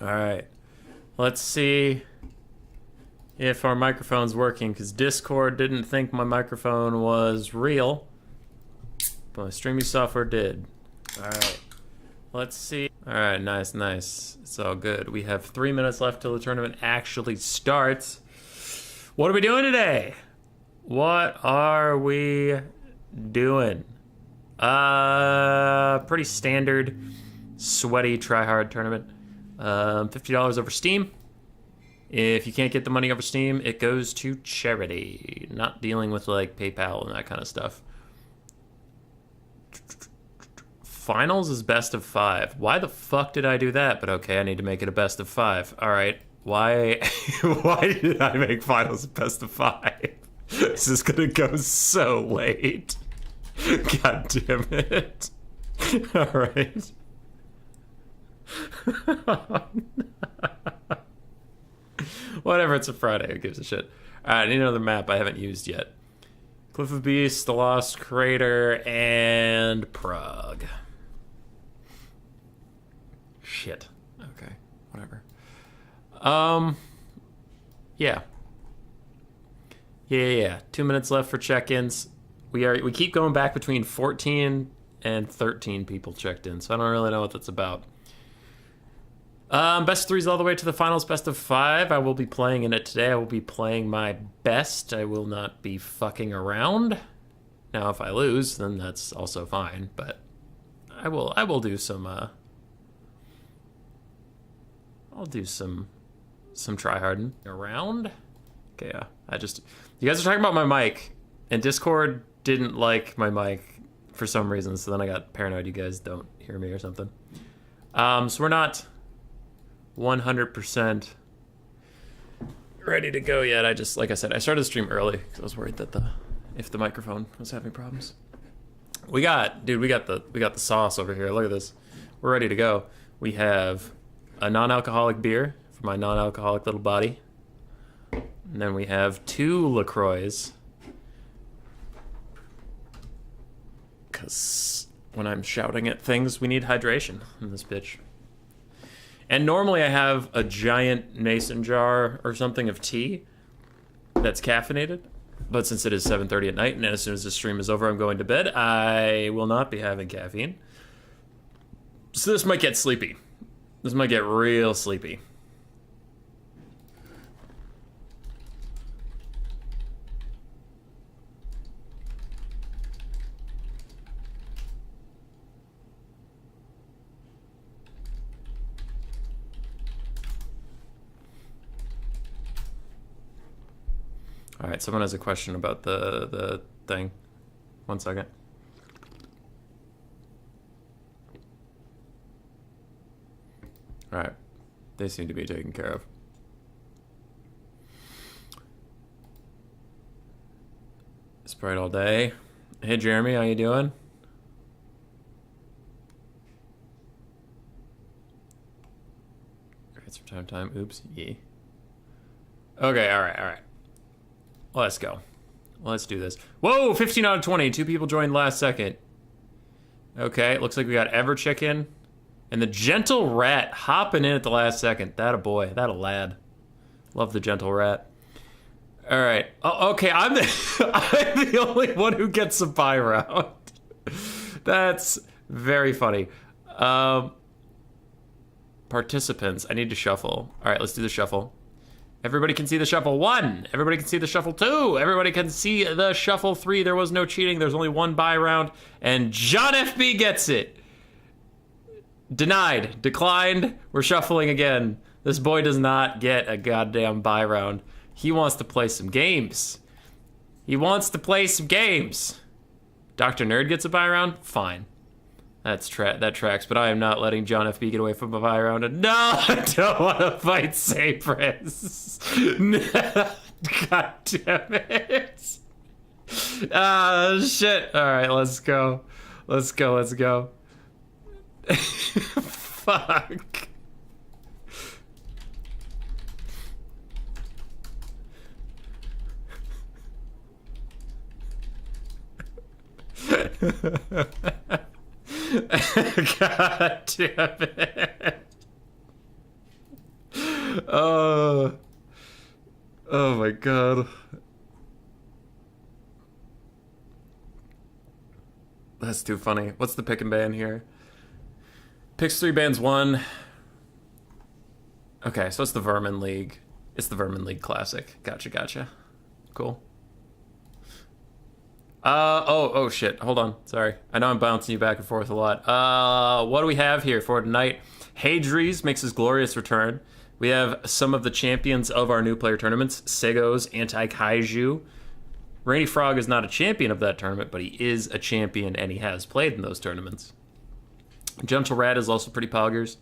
All right. Let's see if our microphone's working, because Discord didn't think my microphone was real, but my streaming software did. All right. Let's see. All right, nice, nice. It's all good. We have 3 minutes left till the tournament actually starts. What are we doing today? What are we doing? Pretty standard, sweaty, try-hard tournament. $50 over Steam. If you can't get the money over Steam, it goes to charity. Not dealing with like PayPal and that kind of stuff. Finals is best of 5. Why the fuck did I do that? But okay, I need to make it a best of 5. All right. Why? Why did I make finals a best of 5? This is gonna go so late. God damn it. All right. Whatever, it's a Friday. Who gives a shit? All right, I need another map I haven't used yet. Cliff of Beasts, The Lost Crater, and Prague. Shit. Okay, whatever. Yeah. Yeah. 2 minutes left for check-ins. We keep going back between 14 and 13 people checked in, so I don't really know what that's about. Best of 3's all the way to the finals, best of 5. I will be playing in it today. I will be playing my best. I will not be fucking around. Now, if I lose, then that's also fine, but I will do some, I'll do some tryharding around. Okay, yeah. You guys are talking about my mic, and Discord didn't like my mic for some reason, so then I got paranoid you guys don't hear me or something. So we're not 100% ready to go yet. Like I said, I started the stream early because I was worried that if the microphone was having problems. We got the sauce over here. Look at this. We're ready to go. We have a non-alcoholic beer for my non-alcoholic little body. And then we have 2 LaCroix. Because when I'm shouting at things, we need hydration in this bitch. And normally I have a giant mason jar or something of tea that's caffeinated. But since it is 7:30 at night, and as soon as the stream is over, I'm going to bed, I will not be having caffeine. So this might get sleepy. This might get real sleepy. All right, someone has a question about the thing. 1 second. All right, they seem to be taken care of. Sprite all day. Hey, Jeremy, how you doing? It's from time to time. Oops, yeah. Okay, all right. Let's go. Let's do this. Whoa, 15 out of 20. 2 people joined last second. Okay, looks like we got Everchicken. And the Gentle Rat hopping in at the last second. That a boy. That a lad. Love the Gentle Rat. All right. Oh, okay, I'm the only one who gets a buy round. That's very funny. Participants. I need to shuffle. All right, let's do the shuffle. Everybody can see the shuffle 1. Everybody can see the shuffle 2. Everybody can see the shuffle 3. There was no cheating. There's only 1 buy round. And John FB gets it. Denied. Declined. We're shuffling again. This boy does not get a goddamn buy round. He wants to play some games. Dr. Nerd gets a buy round? Fine. That tracks, but I am not letting John FB get away from a buy round. And no, I don't want to fight Cypress. God damn it. Ah, shit. All right, let's go. Fuck. God damn it. Oh, oh my god. That's too funny. What's the pick and ban here? Picks 3, bans 1. Okay, so it's the Vermin League. It's the Vermin League Classic. Gotcha. Cool. Oh shit. Hold on. Sorry. I know I'm bouncing you back and forth a lot. What do we have here for tonight? Hadries makes his glorious return. We have some of the champions of our new player tournaments. Sego's Anti-Kaiju. Rainy Frog is not a champion of that tournament, but he is a champion and he has played in those tournaments. Gentle Rat is also pretty poggers.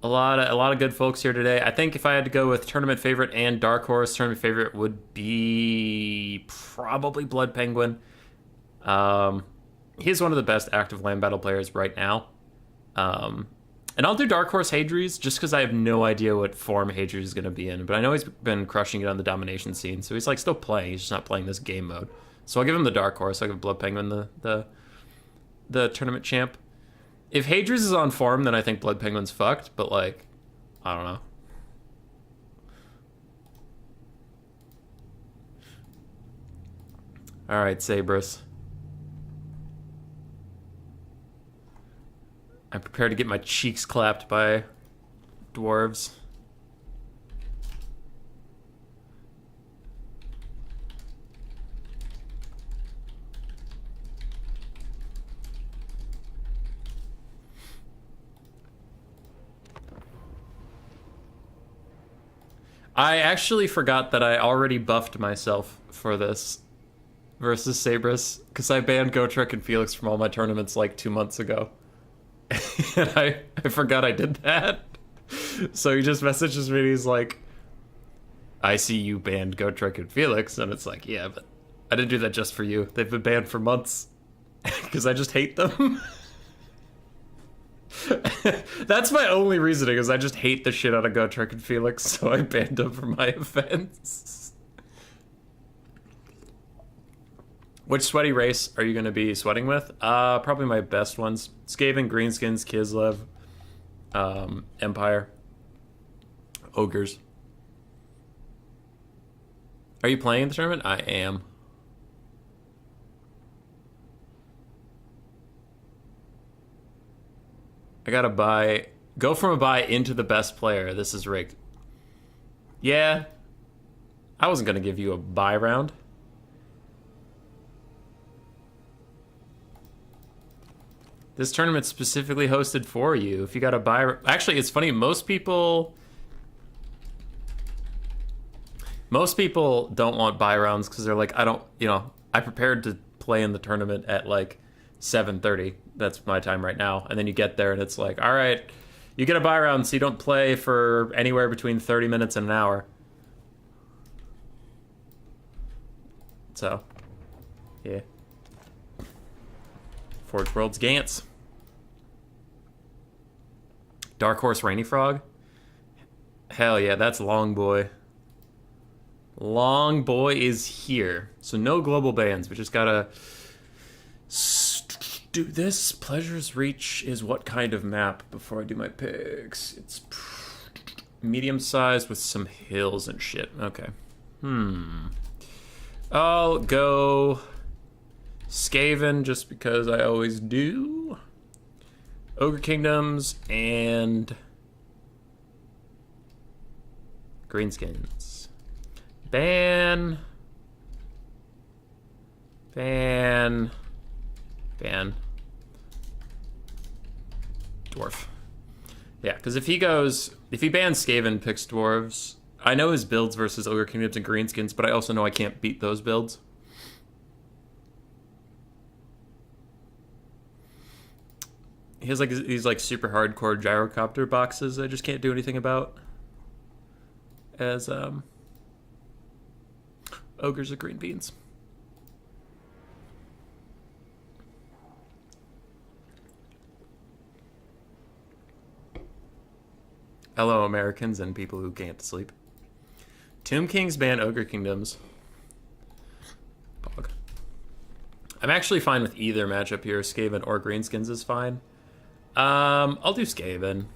A lot of good folks here today. I think if I had to go with tournament favorite and dark horse, tournament favorite would be probably Blood Penguin. He's one of the best active land battle players right now. And I'll do dark horse Hadries just because I have no idea what form Hadries is going to be in. But I know he's been crushing it on the domination scene, so he's like still playing. He's just not playing this game mode. So I'll give him the dark horse. I'll give Blood Penguin the tournament champ. If Hadries is on form, then I think Blood Penguin's fucked, but, like, I don't know. Alright, Sabrus. I'm prepared to get my cheeks clapped by dwarves. I actually forgot that I already buffed myself for this versus Sabrus, because I banned Gotrek and Felix from all my tournaments like 2 months ago. And I forgot I did that. So he just messages me and he's like, I see you banned Gotrek and Felix. And it's like, yeah, but I didn't do that just for you. They've been banned for months because I just hate them. That's my only reasoning, is I just hate the shit out of Gotrek and Felix, so I banned them for my offense. Which sweaty race are you going to be sweating with? Probably my best ones. Skaven, Greenskins, Kislev, Empire, Ogres. Are you playing the tournament? I am. I gotta go from a buy into the best player. This is rigged. Yeah. I wasn't gonna give you a buy round. This tournament's specifically hosted for you. If you got a buy... Actually, it's funny. Most people don't want buy rounds because they're like, I prepared to play in the tournament at like 7:30. That's my time right now. And then you get there and it's like, all right, you get a buy round so you don't play for anywhere between 30 minutes and an hour. So, yeah. Forge Worlds Gantz. Dark Horse Rainy Frog? Hell yeah, that's Long Boy. Long Boy is here. So no global bans. We just gotta do this. Pleasure's Reach is what kind of map before I do my picks? It's medium sized with some hills and shit. Okay. I'll go Skaven just because I always do. Ogre Kingdoms and Greenskins. Ban. Dwarf. Yeah, because if he bans Skaven, picks dwarves, I know his builds versus Ogre Kingdoms and Greenskins, but I also know I can't beat those builds. He has like these like super hardcore gyrocopter boxes I just can't do anything about as ogres or green beans. Hello, Americans and people who can't sleep. Tomb Kings ban Ogre Kingdoms. Pog. I'm actually fine with either matchup here. Skaven or Greenskins is fine. I'll do Skaven.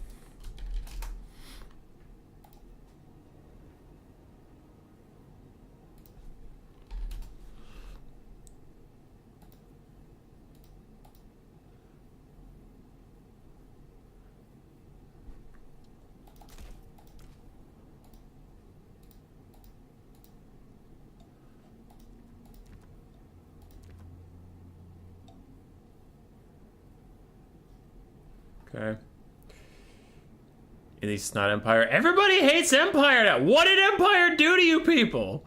Okay. At least it's not Empire. Everybody hates Empire now. What did Empire do to you people?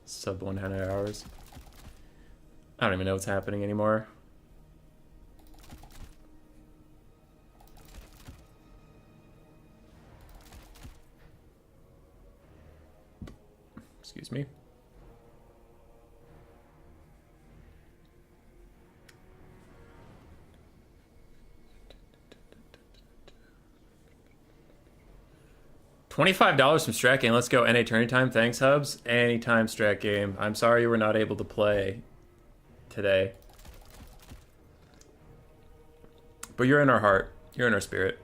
Sub 100 hours. I don't even know what's happening anymore. Excuse me. $25 from Strat Game. Let's go. NA Tourney Time. Thanks, Hubs. Anytime, Strat Game. I'm sorry you were not able to play today. But you're in our heart. You're in our spirit.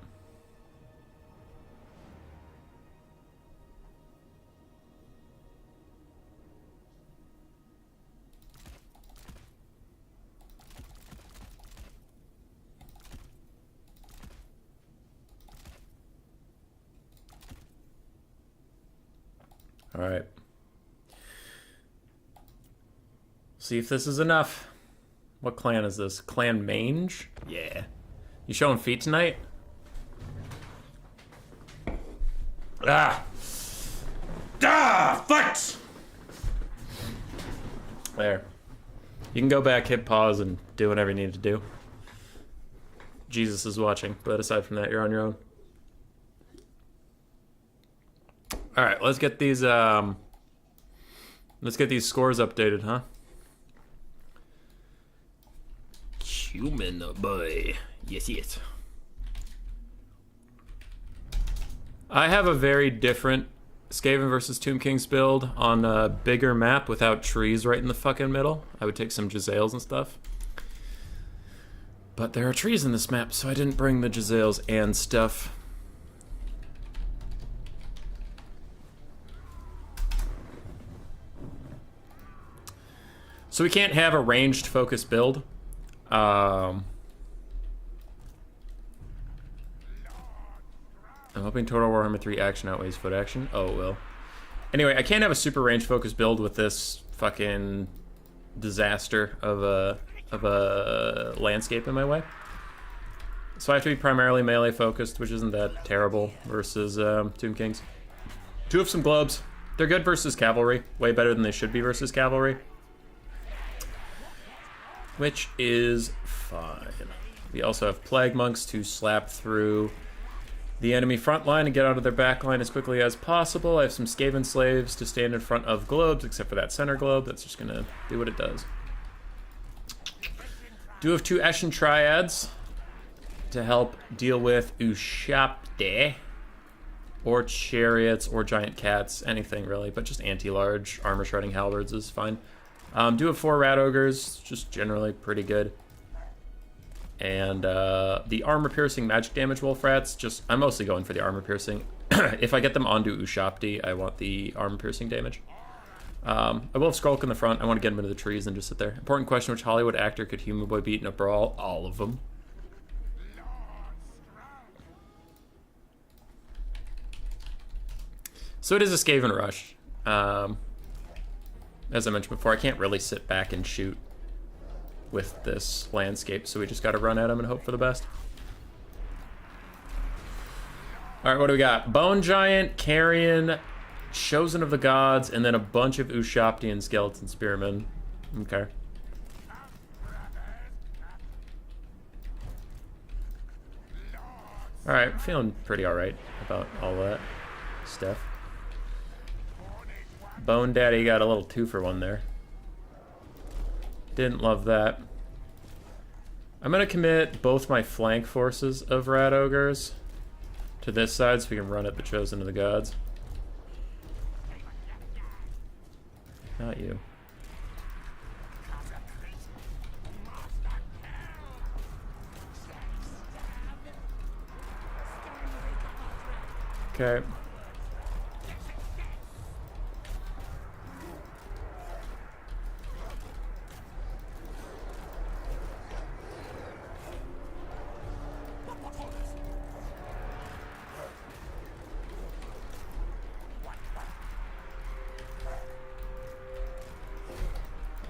All right. See if this is enough. What clan is this? Clan Mange? Yeah. You showing feet tonight? Ah! Ah! Fuck! There. You can go back, hit pause, and do whatever you need to do. Jesus is watching, but aside from that, you're on your own. All right, let's get these scores updated, huh? Human boy. Yes, yes. I have a very different Skaven versus Tomb Kings build on a bigger map without trees right in the fucking middle. I would take some Jezzails and stuff. But there are trees in this map, so I didn't bring the Jezzails and stuff. So we can't have a ranged focus build. I'm hoping Total Warhammer 3 action outweighs foot action. Oh, it will. Anyway, I can't have a super range focus build with this fucking disaster of a landscape in my way. So I have to be primarily melee focused, which isn't that terrible versus Tomb Kings. Two of some globes. They're good versus cavalry. Way better than they should be versus cavalry. Which is fine. We also have Plague Monks to slap through the enemy front line and get out of their back line as quickly as possible. I have some Skaven Slaves to stand in front of globes, except for that center globe. That's just gonna do what it does. Do have two Eshin Triads to help deal with Ushabti, or Chariots, or Giant Cats, anything really, but just anti-large armor shredding halberds is fine. Do have 4 Rat Ogres, just generally pretty good. And the armor-piercing magic damage Wolf Rats, just, I'm mostly going for the armor-piercing. If I get them onto Ushabti, I want the armor-piercing damage. I will have Skrulk in the front. I want to get him into the trees and just sit there. Important question, which Hollywood actor could Human Boy beat in a brawl? All of them. So it is a Skaven rush. As I mentioned before, I can't really sit back and shoot with this landscape, so we just gotta run at him and hope for the best. Alright, what do we got? Bone Giant, Carrion, Chosen of the Gods, and then a bunch of Ushabti and Skeleton Spearmen. Okay. Alright, feeling pretty alright about all that stuff. Bone Daddy got a little 2-for-1 there. Didn't love that. I'm gonna commit both my flank forces of Rat Ogres to this side so we can run at the Chosen of the Gods. Not you. Okay.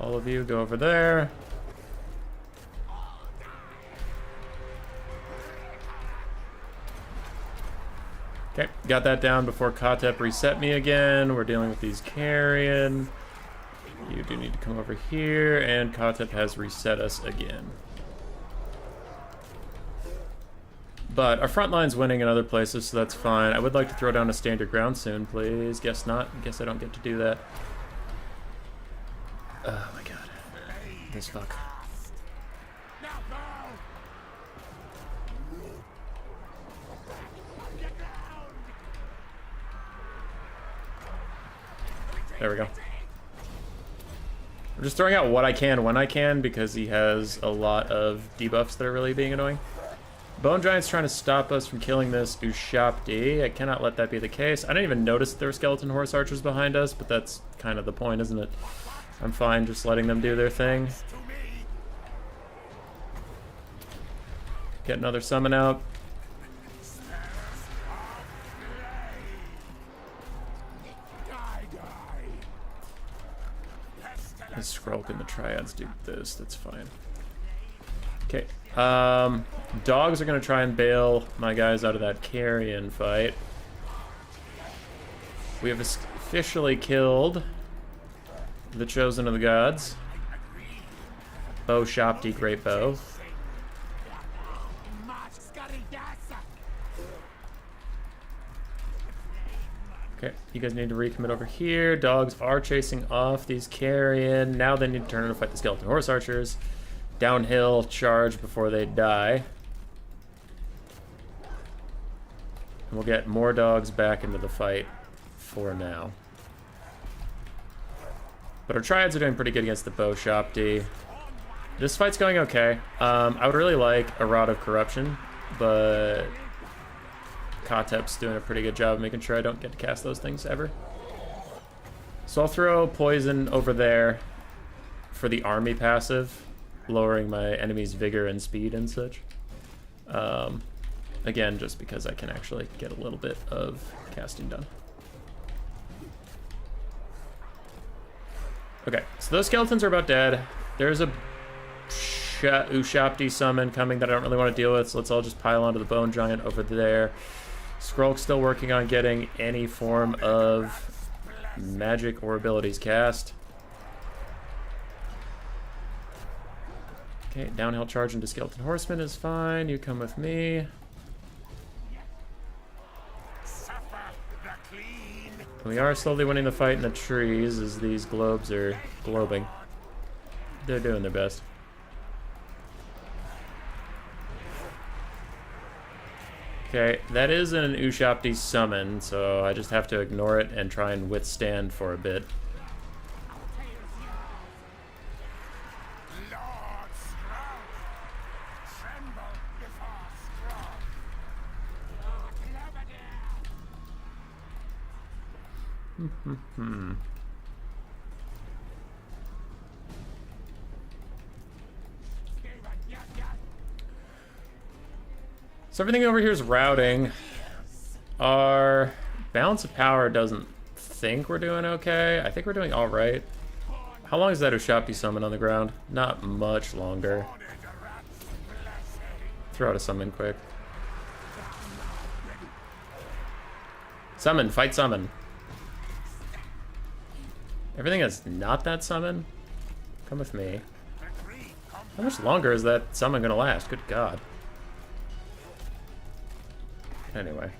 All of you go over there. Okay, got that down before Katep reset me again. We're dealing with these carrion. You do need to come over here, and Katep has reset us again. But our front line's winning in other places, so that's fine. I would like to throw down a stand your ground soon, please. Guess not. Guess I don't get to do that. Oh my god. This fuck. There we go. I'm just throwing out what I can when I can because he has a lot of debuffs that are really being annoying. Bone Giant's trying to stop us from killing this Ushabti. I cannot let that be the case. I didn't even notice there were skeleton horse archers behind us, but that's kind of the point, isn't it? I'm fine just letting them do their thing. Get another summon out. The Skrulk and the Triads do this, that's fine. Okay, dogs are gonna try and bail my guys out of that carrion fight. We have officially killed the Chosen of the Gods. Bow Shopti, great bow. Okay, you guys need to recommit over here. Dogs are chasing off these carrion. Now they need to turn to fight the skeleton horse archers. Downhill charge before they die. And we'll get more dogs back into the fight for now. But our Triads are doing pretty good against the Bow Shopti. This fight's going okay. I would really like a Rod of Corruption, but Katep's doing a pretty good job of making sure I don't get to cast those things ever. So I'll throw Poison over there for the army passive, lowering my enemy's vigor and speed and such. Again, just because I can actually get a little bit of casting done. Okay, so those skeletons are about dead. There's a Ushabti summon coming that I don't really want to deal with, so let's all just pile onto the Bone Giant over there. Skrulk's still working on getting any form of magic or abilities cast. Okay, downhill charge into Skeleton Horseman is fine. You come with me. We are slowly winning the fight in the trees as these globes are globing. They're doing their best. Okay, that is an Ushabti summon, so I just have to ignore it and try and withstand for a bit. So everything over here is routing. Our balance of power doesn't think we're doing okay. I think we're doing all right. How long is that Ushabti summon on the ground? Not much longer. Throw out a summon quick. Summon, fight summon. Everything that's not that summon, come with me. How much longer is that summon gonna last? Good God. Anyway.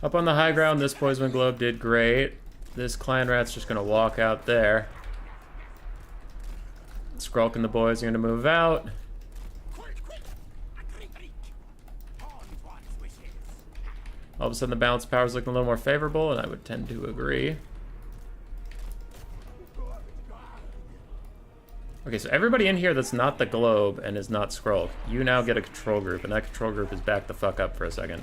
Up on the high ground, this Poison Globe did great. This Clan Rat's just gonna walk out there. Skrulk and the boys are gonna move out. All of a sudden the balance power is looking a little more favorable, and I would tend to agree. Okay, so everybody in here that's not the globe and is not Skrulk, you now get a control group, and that control group is back the fuck up for a second.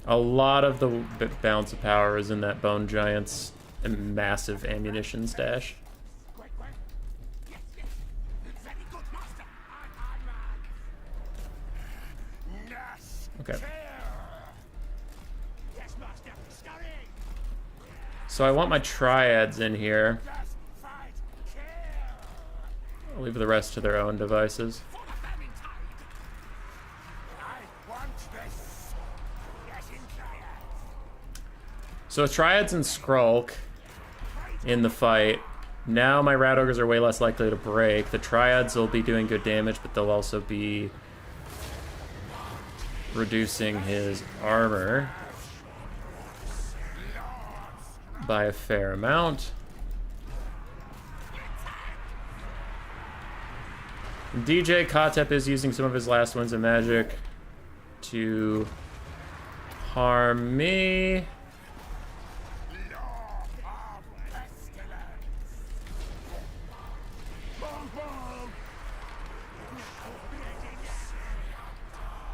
A lot of the balance of power is in that Bone Giant's massive ammunition stash. Okay. So I want my triads in here. I'll leave the rest to their own devices. So with triads and Skrulk in the fight, now my Rat Ogres are way less likely to break. The triads will be doing good damage, but they'll also be reducing his armor by a fair amount. DJ Kotep is using some of his last Winds of Magic to harm me.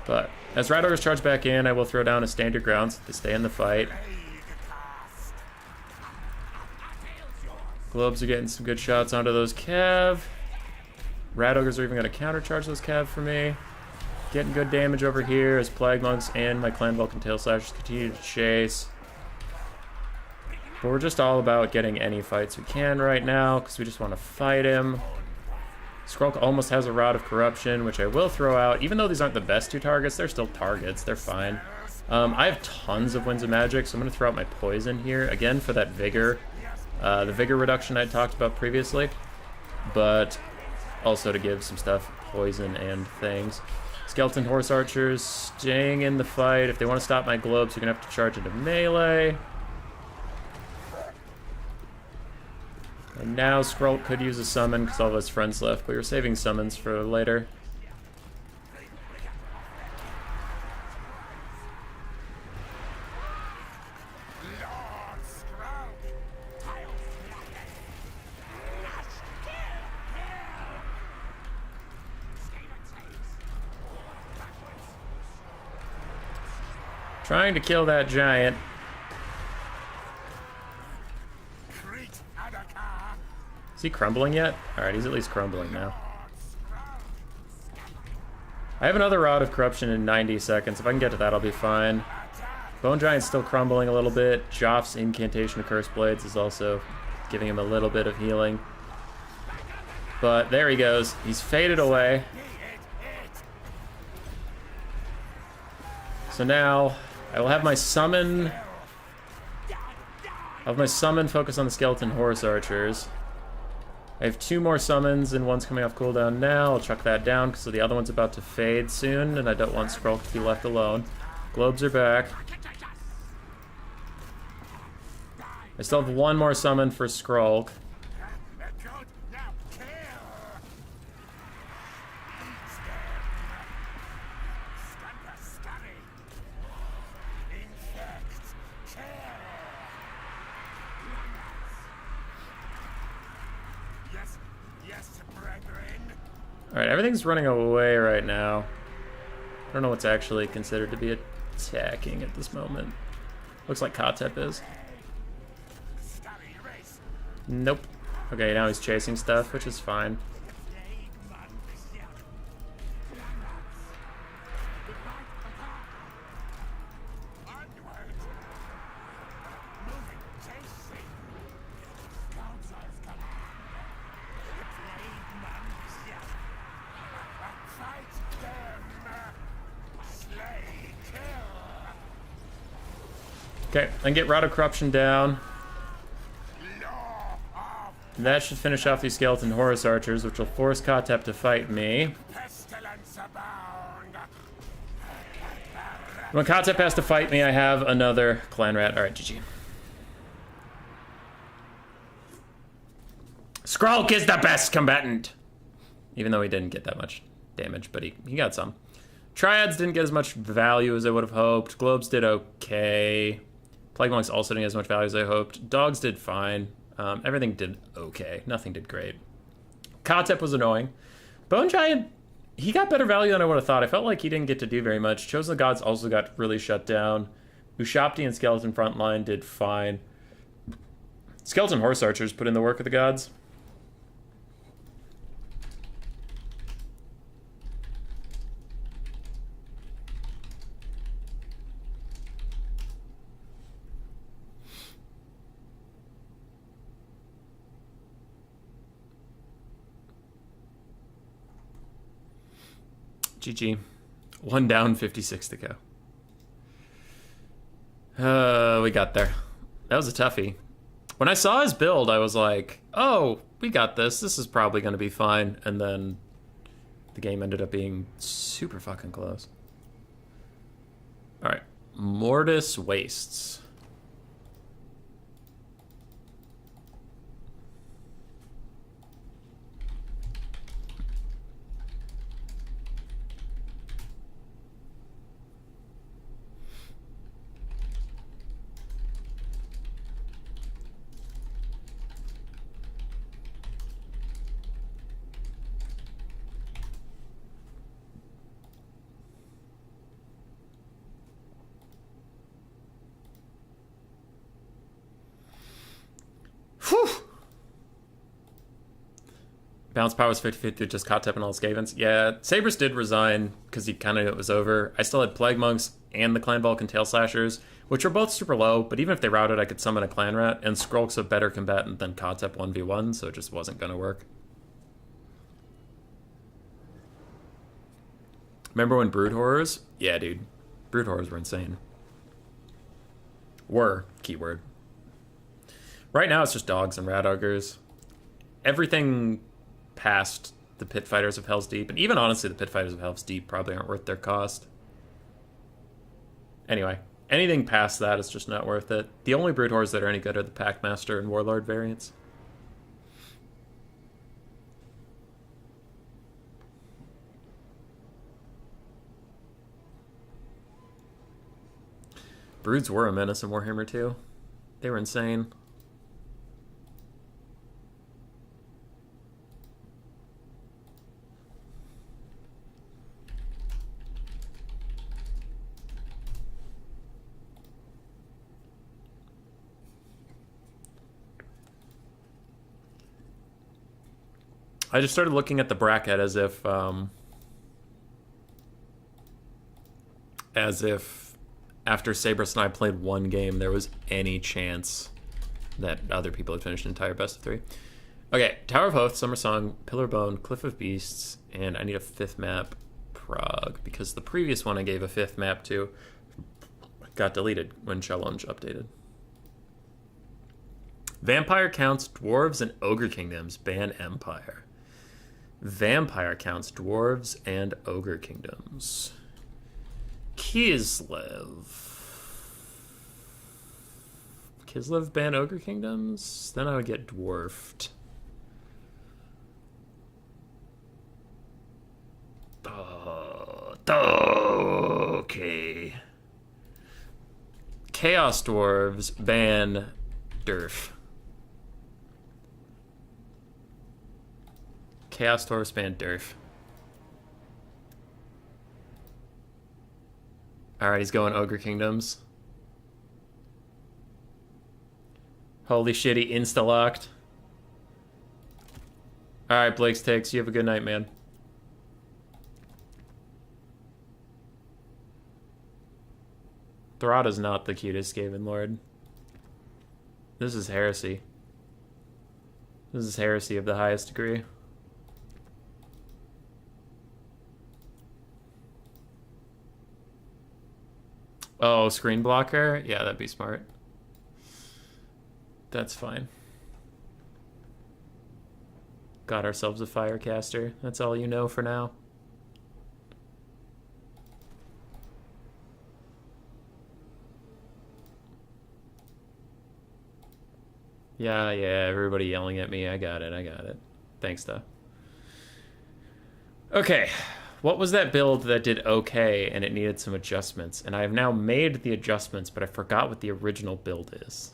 But as Rat Ogres charge back in, I will throw down a Stand Your Ground so they stay in the fight. Globes are getting some good shots onto those Cav. Rat Ogres are even going to countercharge those Cav for me. Getting good damage over here as Plague Monks and my Clan Vulcan Tail Slashers continue to chase. But we're just all about getting any fights we can right now because we just want to fight him. Skrulk almost has a Rod of Corruption, which I will throw out. Even though these aren't the best two targets, they're still targets. They're fine. I have tons of Winds of Magic, so I'm going to throw out my Poison here. Again, for that Vigor. The Vigor reduction I talked about previously. But also to give some stuff, Poison and things. Skeleton Horse Archers staying in the fight. If they want to stop my Globes, you're going to have to charge into melee. And now Skrulk could use a summon because all of his friends left, but we were saving summons for later. Trying to kill that giant. Is he crumbling yet? Alright, he's at least crumbling now. I have another Rod of Corruption in 90 seconds. If I can get to that, I'll be fine. Bone Giant's still crumbling a little bit. Joff's Incantation of Curse Blades is also giving him a little bit of healing. But there he goes. He's faded away. So now I will have my summon. I'll have my summon focus on the Skeleton Horse Archers. I have 2 more summons and one's coming off cooldown now. I'll chuck that down because the other one's about to fade soon and I don't want Skrulk to be left alone. Globes are back. I still have 1 more summon for Skrulk. Alright, everything's running away right now. I don't know what's actually considered to be attacking at this moment. Looks like Kotep is. Nope. Okay, now he's chasing stuff, which is fine. Okay, I can get Rod of Corruption down. And that should finish off these Skeleton Horse Archers, which will force Kotep to fight me. When Kotep has to fight me, I have another Clan Rat. Alright, GG. Skrulk is the best combatant! Even though he didn't get that much damage, but he got some. Triads didn't get as much value as I would have hoped. Globes did okay. Plague Monks also didn't get as much value as I hoped. Dogs did fine. Everything did okay. Nothing did great. Kotep was annoying. Bone Giant, he got better value than I would have thought. I felt like he didn't get to do very much. Chosen of Gods also got really shut down. Ushapti and Skeleton Frontline did fine. Skeleton Horse Archers put in the work of the gods. GG. 1 down, 56 to go. We got there. That was a toughie. When I saw his build, I was like, oh, we got this. This is probably going to be fine. And then the game ended up being super fucking close. All right. Mortis Wastes. Whew. Bounce power was 50-50, just Kotep and all Skavens. Yeah, Sabrus did resign because he kind of knew it was over. I still had Plague Monks and the Clan Vulcan Tail Slashers, which are both super low, but even if they routed, I could summon a Clan Rat, and Skrulk's a better combatant than Kotep 1v1, so it just wasn't going to work. Remember when Brood Horrors? Yeah, dude. Brood Horrors were insane. Were, keyword. Right now, it's just dogs and rat augurs. Everything past the Pit Fighters of Hell's Deep, and even honestly, the Pit Fighters of Hell's Deep probably aren't worth their cost. Anyway, anything past that is just not worth it. The only Brood Horrors that are any good are the Packmaster and Warlord variants. Broods were a menace in Warhammer 2. They were insane. I just started looking at the bracket as if after Sabrus and I played one game, there was any chance that other people had finished an entire best of 3. Okay, Tower of Hoth, Summer Song, Pillar Bone, Cliff of Beasts, and I need a 5th map, Prague, because the previous one I gave a 5th map to got deleted when Challenge updated. Vampire counts, Dwarves, and Ogre Kingdoms ban Empire. Vampire counts, Dwarves, and Ogre Kingdoms. Kislev ban Ogre Kingdoms? Then I would get dwarfed. Okay. Chaos Dwarves ban Durf. Chaos Dwarves ban Durf. Alright, he's going Ogre Kingdoms. Holy shit, he insta-locked. Alright, Blake's takes. You have a good night, man. Thrada's not the cutest Skaven Lord. This is heresy. This is heresy of the highest degree. Oh, screen blocker? Yeah, that'd be smart. That's fine. Got ourselves a Firecaster. That's all you know for now. Yeah, everybody yelling at me. I got it. Thanks, though. Okay. What was that build that did okay and it needed some adjustments? And I have now made the adjustments, but I forgot what the original build is.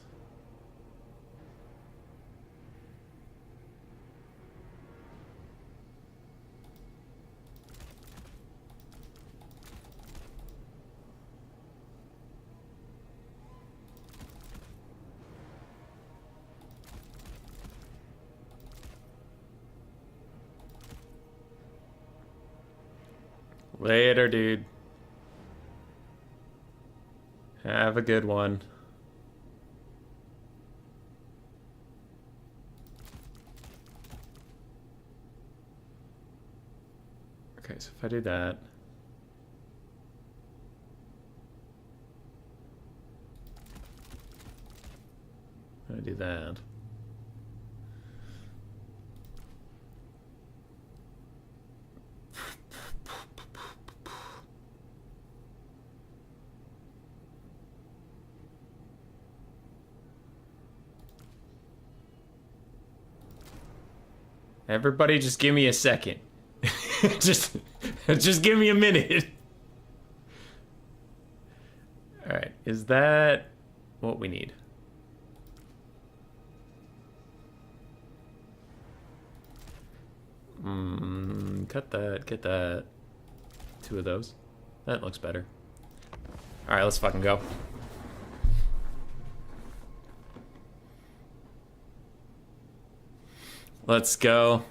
Later, dude. Have a good one. Okay, so if I do that. I do that. Everybody just give me a second. just give me a minute. All right, is that what we need? Cut that, get that. 2 of those. That looks better. All right, let's fucking go. Let's go.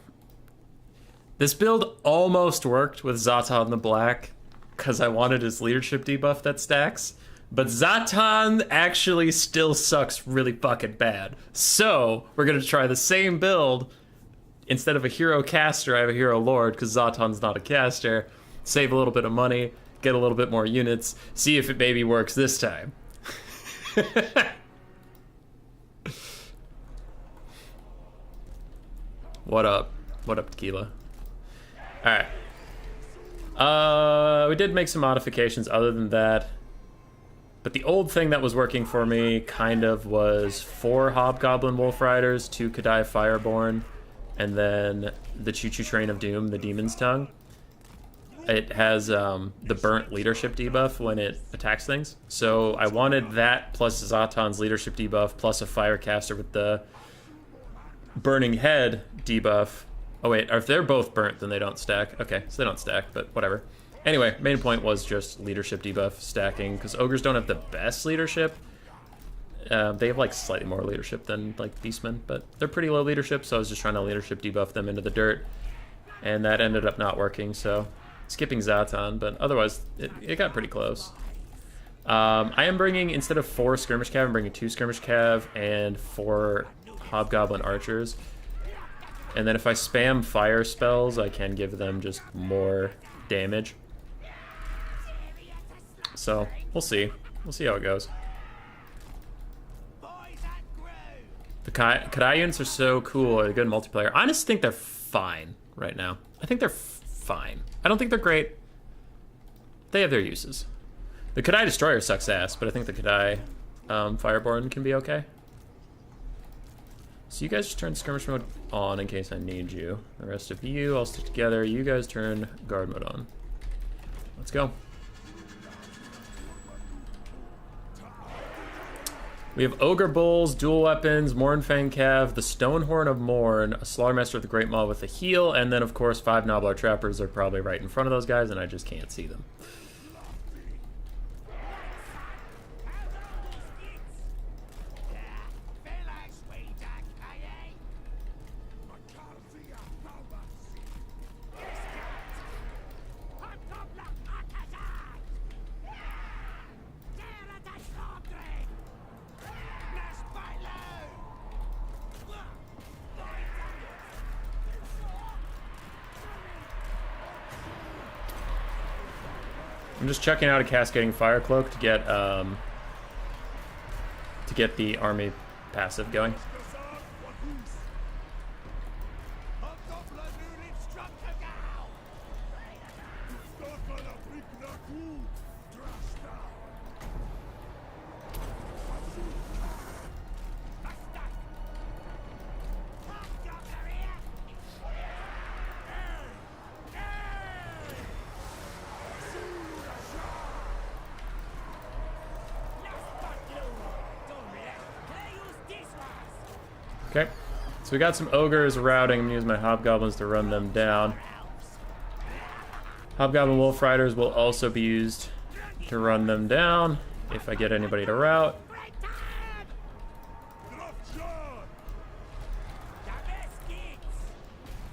This build almost worked with Zatan the Black because I wanted his leadership debuff that stacks, but Zatan actually still sucks really fucking bad. So we're gonna try the same build. Instead of a hero caster, I have a hero lord because Zatan's not a caster. Save a little bit of money, get a little bit more units, see if it maybe works this time. What up? What up, Tequila? Alright. We did make some modifications other than that. But the old thing that was working for me kind of was 4 Hobgoblin Wolf Riders, 2 Kadai Fireborn, and then the Choo Choo Train of Doom, the Demon's Tongue. It has the burnt leadership debuff when it attacks things. So I wanted that plus Zatan's leadership debuff plus a Firecaster with the Burning Head debuff. Oh wait, if they're both burnt, then they don't stack. Okay, so they don't stack, but whatever. Anyway, main point was just leadership debuff stacking, because ogres don't have the best leadership. They have like slightly more leadership than like beastmen, but they're pretty low leadership, so I was just trying to leadership debuff them into the dirt, and that ended up not working, so skipping Zatan, but otherwise it got pretty close. I am bringing, instead of 4 skirmish cav, I'm bringing 2 skirmish cav and 4 Hobgoblin archers. And then if I spam fire spells, I can give them just more damage. So, we'll see. We'll see how it goes. The Kadai units are so cool. They're good multiplayer. I just think they're fine right now. I think they're fine. I don't think they're great. They have their uses. The Kadai Destroyer sucks ass, but I think the Kadai Fireborn can be okay. So you guys just turn skirmish mode on in case I need you. The rest of you, I'll stick together. You guys turn guard mode on. Let's go. We have Ogre Bulls, dual weapons, Mornfang Cav, the Stonehorn of Morn, a Slaughtermaster of the Great Maw with a heal, and then of course 5 Nobblar Trappers are probably right in front of those guys and I just can't see them. I'm just checking out a Cascading Fire Cloak to get the army passive going. Okay, so we got some ogres routing. I'm gonna use my hobgoblins to run them down. Hobgoblin wolf riders will also be used to run them down if I get anybody to rout.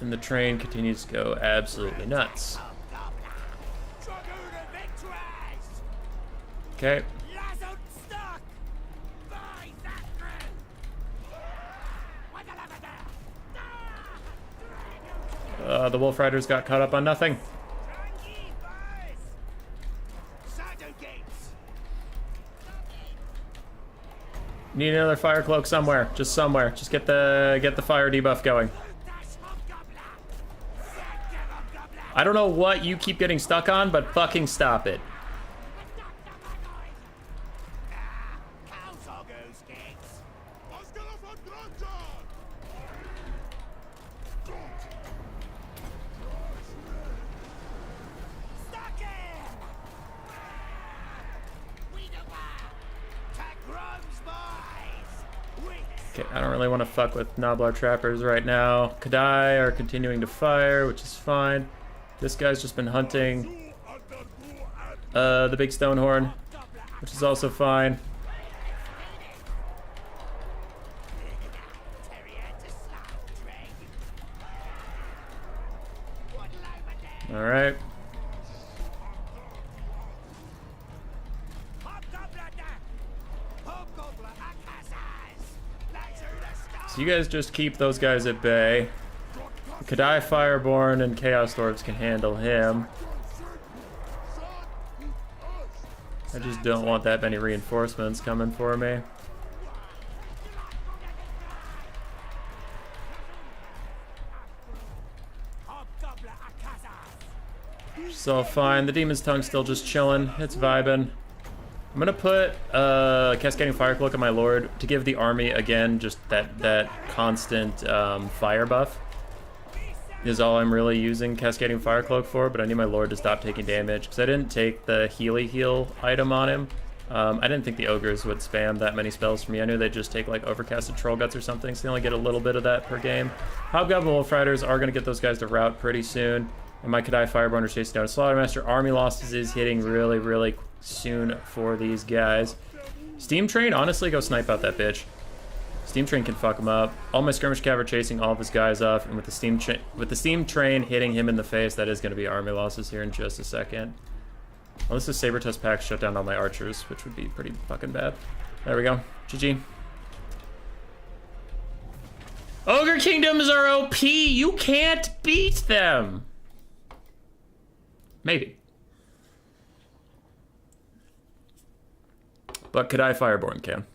And the train continues to go absolutely nuts. Okay. The Wolf Riders got caught up on nothing. Need another fire cloak somewhere. Just somewhere. Just get the fire debuff going. I don't know what you keep getting stuck on, but fucking stop it. Okay, I don't really want to fuck with Noblar Trappers right now. Kadai are continuing to fire, which is fine. This guy's just been hunting the big Stonehorn, which is also fine. All right. So you guys just keep those guys at bay. Kadai Fireborn and Chaos Dwarves can handle him. I just don't want that many reinforcements coming for me. It's all fine. The Demon's Tongue's still just chilling. It's vibing. I'm gonna put Cascading Fire Cloak on my Lord to give the army again just that constant fire buff. Is all I'm really using Cascading Fire Cloak for, but I need my Lord to stop taking damage because I didn't take the heal item on him. I didn't think the Ogres would spam that many spells for me. I knew they'd just take like Overcasted Troll Guts or something, so they only get a little bit of that per game. Hobgoblin Wolf Riders are going to get those guys to rout pretty soon. And my Kadai Fireborn are chasing down a Slaughtermaster. Army losses is hitting really, really soon for these guys. Steam Train, honestly, go snipe out that bitch. Steam Train can fuck him up. All my Skirmish Cav are chasing all of his guys off, and with the Steam Train hitting him in the face, that is going to be army losses here in just a second. Unless the Saber-Tusk Pack shut down all my archers, which would be pretty fucking bad. There we go. GG. Ogre Kingdoms are OP! You can't beat them! Maybe. But Kadai Fireborn can.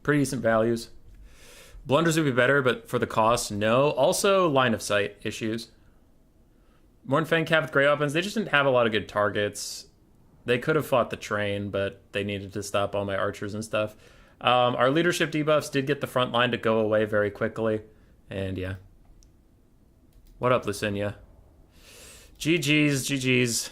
Pretty decent values. Blunders would be better, but for the cost, no. Also, line of sight issues. Mornfang Cav with great weapons, they just didn't have a lot of good targets. They could have fought the train, but they needed to stop all my archers and stuff. Our leadership debuffs did get the front line to go away very quickly. And yeah. What up, Lucinia? GG's, GG's.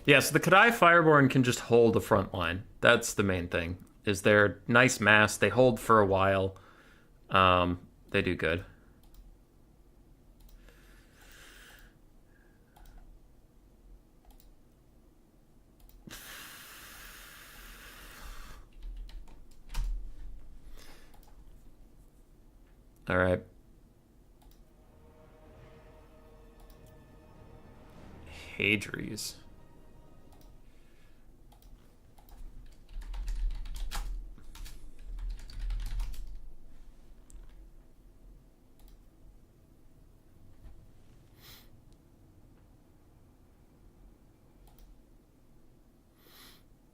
Yeah, so the Kadai Fireborn can just hold the front line. That's the main thing. Is they're nice mass. They hold for a while. They do good. All right. Hadries.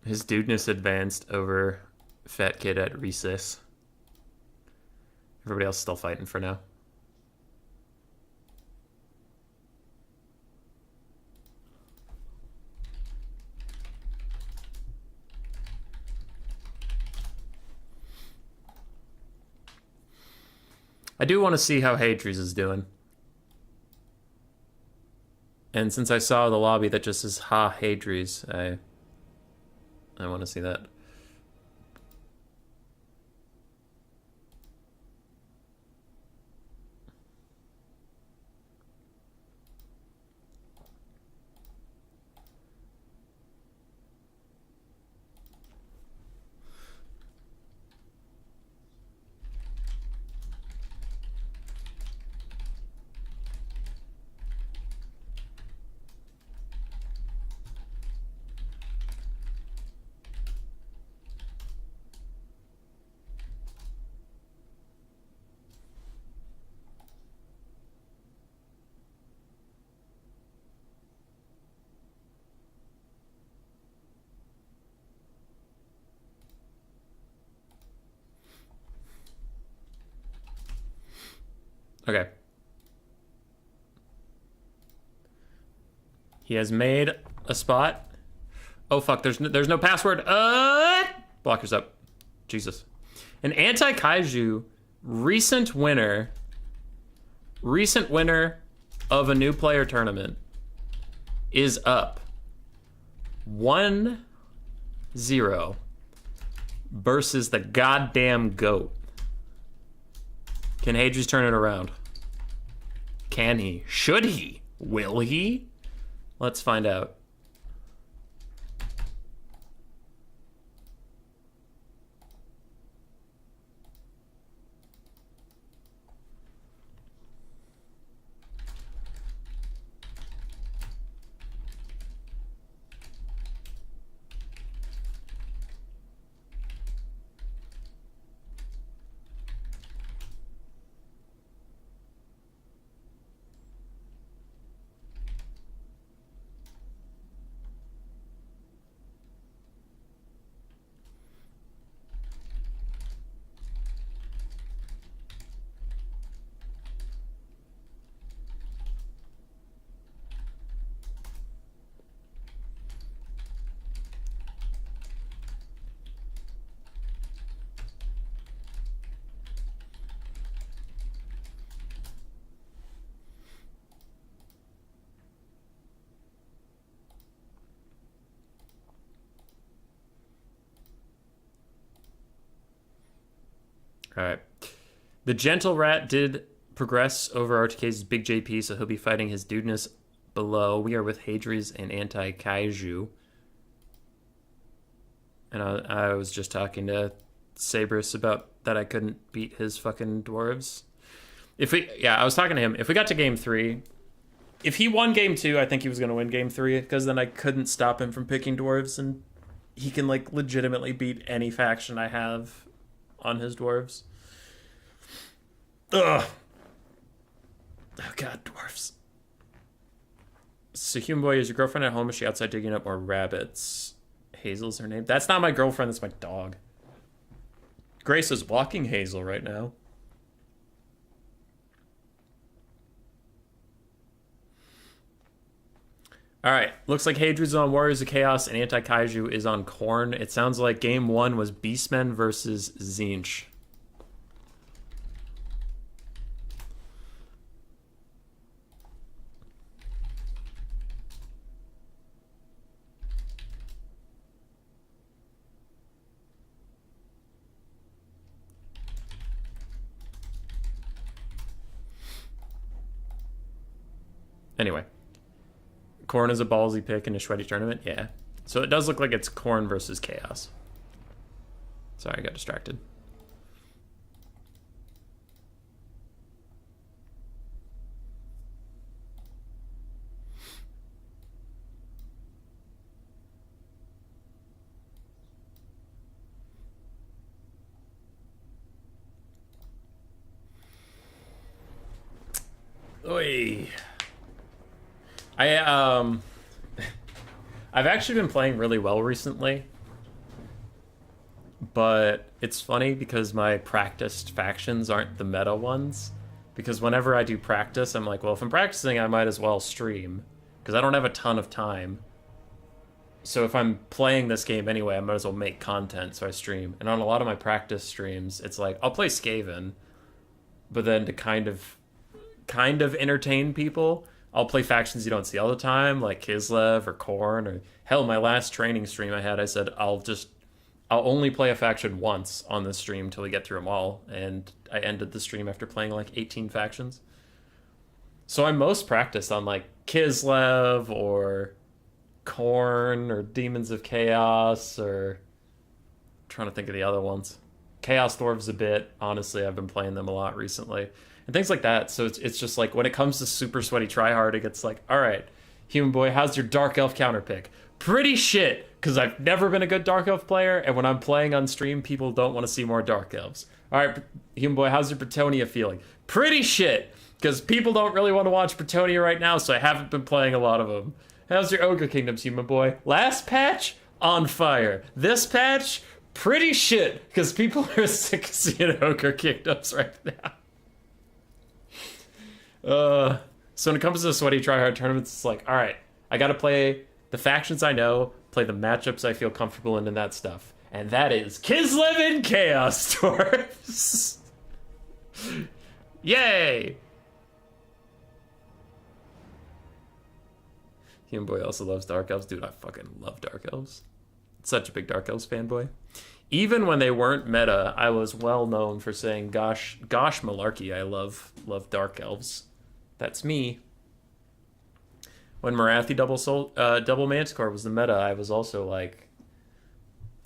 His dudeness advanced over Fat Kid at recess. Everybody else still fighting for now. I do want to see how Hadries is doing. And since I saw the lobby that just says Ha Hadries, I want to see that. Okay. He has made a spot. Oh fuck, there's no password. Blockers up. Jesus. An anti-kaiju recent winner of a new player tournament is up 1-0 versus the goddamn GOAT. Can Hadri's turn it around? Can he? Should he? Will he? Let's find out. All right. The Gentle Rat did progress over RTK's Big JP, so he'll be fighting his dudeness below. We are with Hadri's and Anti-Kaiju. And I was just talking to Sabrus about that I couldn't beat his fucking dwarves. I was talking to him. If we got to game 3, if he won game 2, I think he was going to win game 3, because then I couldn't stop him from picking dwarves, and he can, like, legitimately beat any faction I have on his dwarves. Ugh. Oh god, dwarves. So Human Boy, is your girlfriend at home? Is she outside digging up more rabbits? Hazel's her name. That's not my girlfriend, that's my dog. Grace is walking Hazel right now. Alright, looks like Hadri's on Warriors of Chaos and Anti-Kaiju is on Khorne. It sounds like game 1 was Beastmen versus Tzeentch. Anyway. Khorne is a ballsy pick in a sweaty tournament? Yeah. So it does look like it's Khorne versus Chaos. Sorry, I got distracted. Oy. I've actually been playing really well recently, but it's funny because my practiced factions aren't the meta ones, because whenever I do practice, I'm like, well, if I'm practicing, I might as well stream, because I don't have a ton of time. So if I'm playing this game anyway, I might as well make content, so I stream. And on a lot of my practice streams, it's like, I'll play Skaven, but then to kind of entertain people, I'll play factions you don't see all the time, like Kislev or Khorne, or hell, my last training stream I had, I said I'll only play a faction once on this stream till we get through them all, and I ended the stream after playing like 18 factions. So I'm most practiced on like Kislev or Khorne or Demons of Chaos, or I'm trying to think of the other ones. Chaos Dwarves a bit, honestly, I've been playing them a lot recently. And things like that. So it's just like, when it comes to super sweaty tryhard, it gets like, all right, Human Boy, how's your Dark Elf counter pick? Pretty shit, because I've never been a good Dark Elf player, and when I'm playing on stream, people don't want to see more Dark Elves. All right, Human Boy, how's your Bretonnia feeling? Pretty shit, because people don't really want to watch Bretonnia right now, so I haven't been playing a lot of them. How's your Ogre Kingdoms, Human Boy? Last patch, on fire. This patch, pretty shit, because people are sick of seeing Ogre Kingdoms right now. So when it comes to sweaty tryhard tournaments, it's like, all right, I got to play the factions I know, play the matchups I feel comfortable in, and that stuff. And that is Kislev and Chaos Dwarfs. Yay! Human Boy also loves Dark Elves. Dude, I fucking love Dark Elves. Such a big Dark Elves fanboy. Even when they weren't meta, I was well known for saying, gosh malarkey, I love Dark Elves. That's me. When Morathi double Manticore was the meta, I was also like,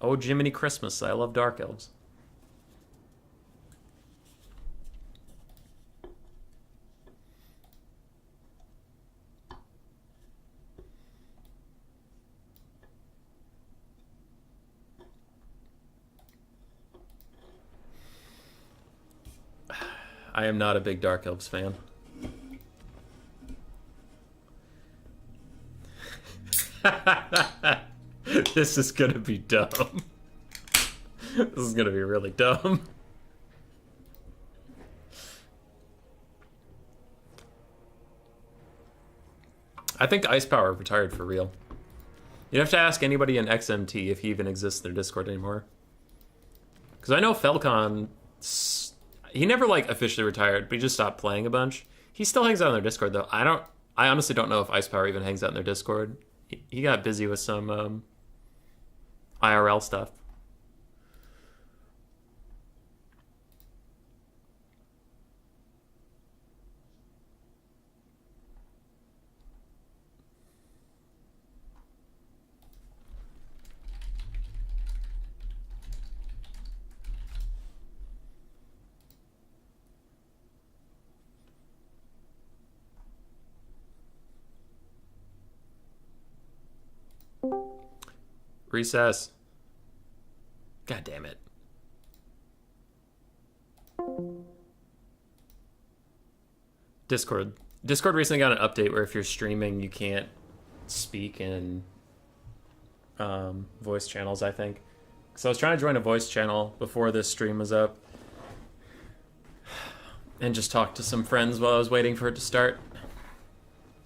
oh, Jiminy Christmas, I love Dark Elves. I am not a big Dark Elves fan. This is gonna be dumb. This is gonna be really dumb. I think Ice Power retired for real. You'd have to ask anybody in XMT if he even exists in their Discord anymore. Because I know Felcon, he never like officially retired, but he just stopped playing a bunch. He still hangs out on their Discord though. I honestly don't know if Ice Power even hangs out in their Discord. He got busy with some IRL stuff. Recess. God damn it. Discord. Discord recently got an update where if you're streaming, you can't speak in voice channels, I think. So I was trying to join a voice channel before this stream was up and just talk to some friends while I was waiting for it to start.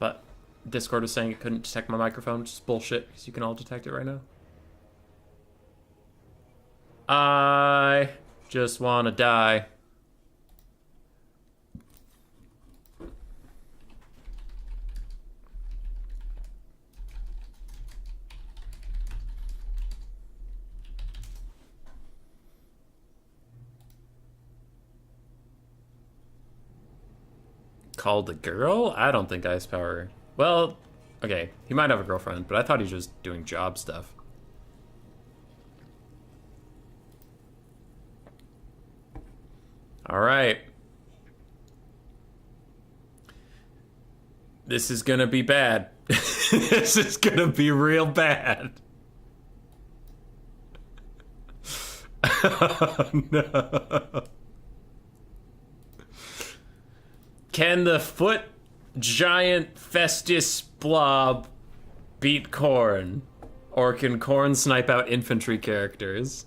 But Discord was saying it couldn't detect my microphone, which is bullshit because you can all detect it right now. I just want to die. Called a girl? I don't think Ice Power... Well, okay, he might have a girlfriend, but I thought he was just doing job stuff. All right. This is gonna be bad. This is gonna be real bad. Oh, no. Can the foot giant Festus blob beat Khorne? Or can Khorne snipe out infantry characters?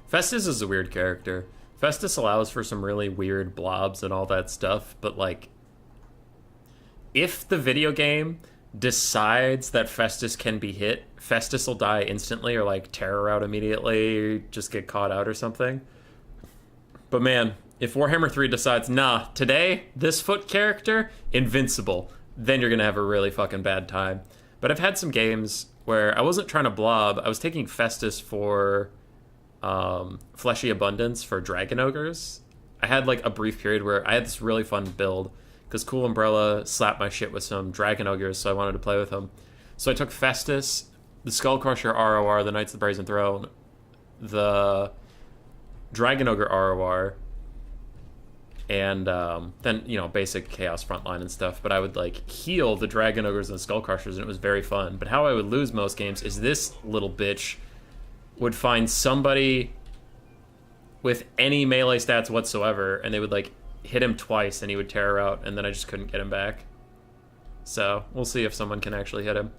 Festus is a weird character. Festus allows for some really weird blobs and all that stuff, but like, if the video game decides that Festus can be hit, Festus will die instantly or like terror out immediately, or just get caught out or something. But man, if Warhammer 3 decides, nah, today, this foot character, invincible, then you're gonna have a really fucking bad time. But I've had some games where I wasn't trying to blob, I was taking Festus for Fleshy Abundance for Dragon Ogres. I had like a brief period where I had this really fun build because Cool Umbrella slapped my shit with some Dragon Ogres, so I wanted to play with them. So I took Festus, the Skullcrusher ROR, the Knights of the Brazen Throne, the Dragon Ogre ROR, and then, you know, basic Chaos Frontline and stuff. But I would like heal the Dragon Ogres and the Skullcrushers, and it was very fun. But how I would lose most games is this little bitch would find somebody with any melee stats whatsoever, and they would like hit him twice and he would tear out, and then I just couldn't get him back. So we'll see if someone can actually hit him.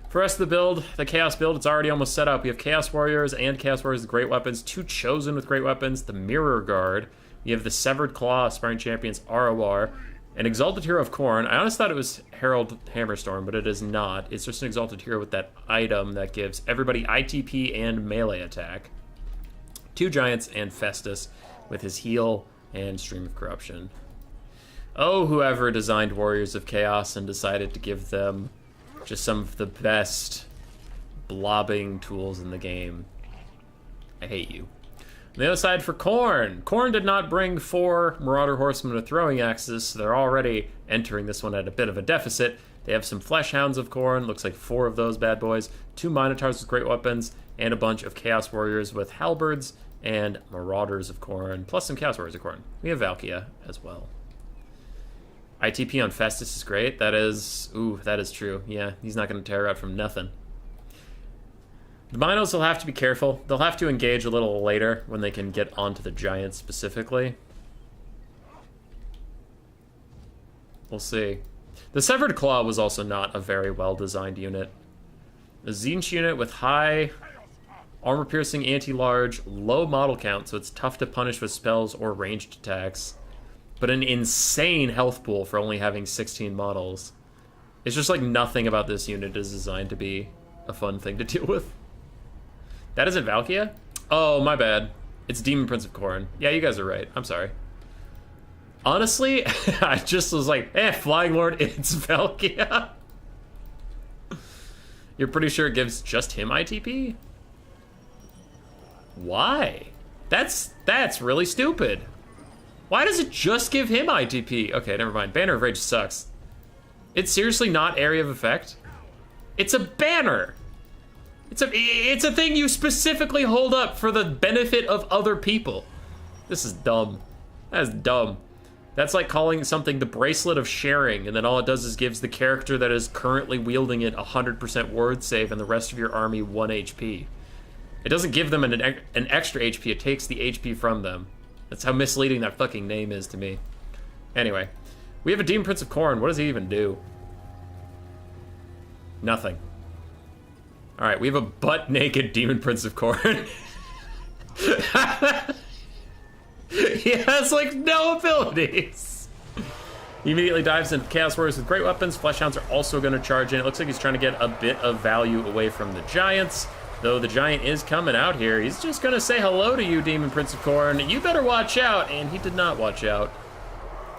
For the rest of the build, the Chaos build, it's already almost set up. We have Chaos Warriors and Chaos Warriors with great weapons, 2 Chosen with great weapons, the Mirror Guard. We have the Severed Claw, Aspiring Champions, ROR, an Exalted Hero of Khorne. I honestly thought it was Herald Hammerstorm, but it is not. It's just an Exalted Hero with that item that gives everybody ITP and melee attack. 2 Giants and Festus with his heal and Stream of Corruption. Oh, whoever designed Warriors of Chaos and decided to give them just some of the best blobbing tools in the game. I hate you. On the other side for Khorne. Khorne did not bring 4 Marauder Horsemen with throwing axes, so they're already entering this one at a bit of a deficit. They have some Flesh Hounds of Khorne, looks like 4 of those bad boys, 2 Minotaurs with great weapons, and a bunch of Chaos Warriors with halberds and Marauders of Khorne, plus some Chaos Warriors of Khorne. We have Valkia as well. ITP on Festus is great. That is true. Yeah, he's not going to tear out from nothing. The Minos will have to be careful. They'll have to engage a little later when they can get onto the Giants specifically. We'll see. The Severed Claw was also not a very well-designed unit. A Tzeentch unit with high armor-piercing anti-large, low model count, so it's tough to punish with spells or ranged attacks, but an insane health pool for only having 16 models. It's just like nothing about this unit is designed to be a fun thing to deal with. That isn't Valkia? Oh, my bad. It's Demon Prince of Khorne. Yeah, you guys are right. I'm sorry. Honestly, I just was like, Flying Lord, it's Valkia. You're pretty sure it gives just him ITP? Why? That's really stupid. Why does it just give him ITP? Okay, never mind. Banner of Rage sucks. It's seriously not area of effect? It's a banner. It's a thing you specifically hold up for the benefit of other people. This is dumb. That is dumb. That's like calling something the Bracelet of Sharing, and then all it does is gives the character that is currently wielding it 100% word save and the rest of your army 1 HP. It doesn't give them an extra HP, it takes the HP from them. That's how misleading that fucking name is to me. Anyway, we have a Demon Prince of Khorne. What does he even do? Nothing. Alright, we have a butt-naked Demon Prince of Khorne. He has, like, no abilities. He immediately dives into Chaos Warriors with great weapons. Flesh Hounds are also going to charge in. It looks like he's trying to get a bit of value away from the Giants. Though the Giant is coming out here. He's just going to say hello to you, Demon Prince of Khorne. You better watch out. And he did not watch out.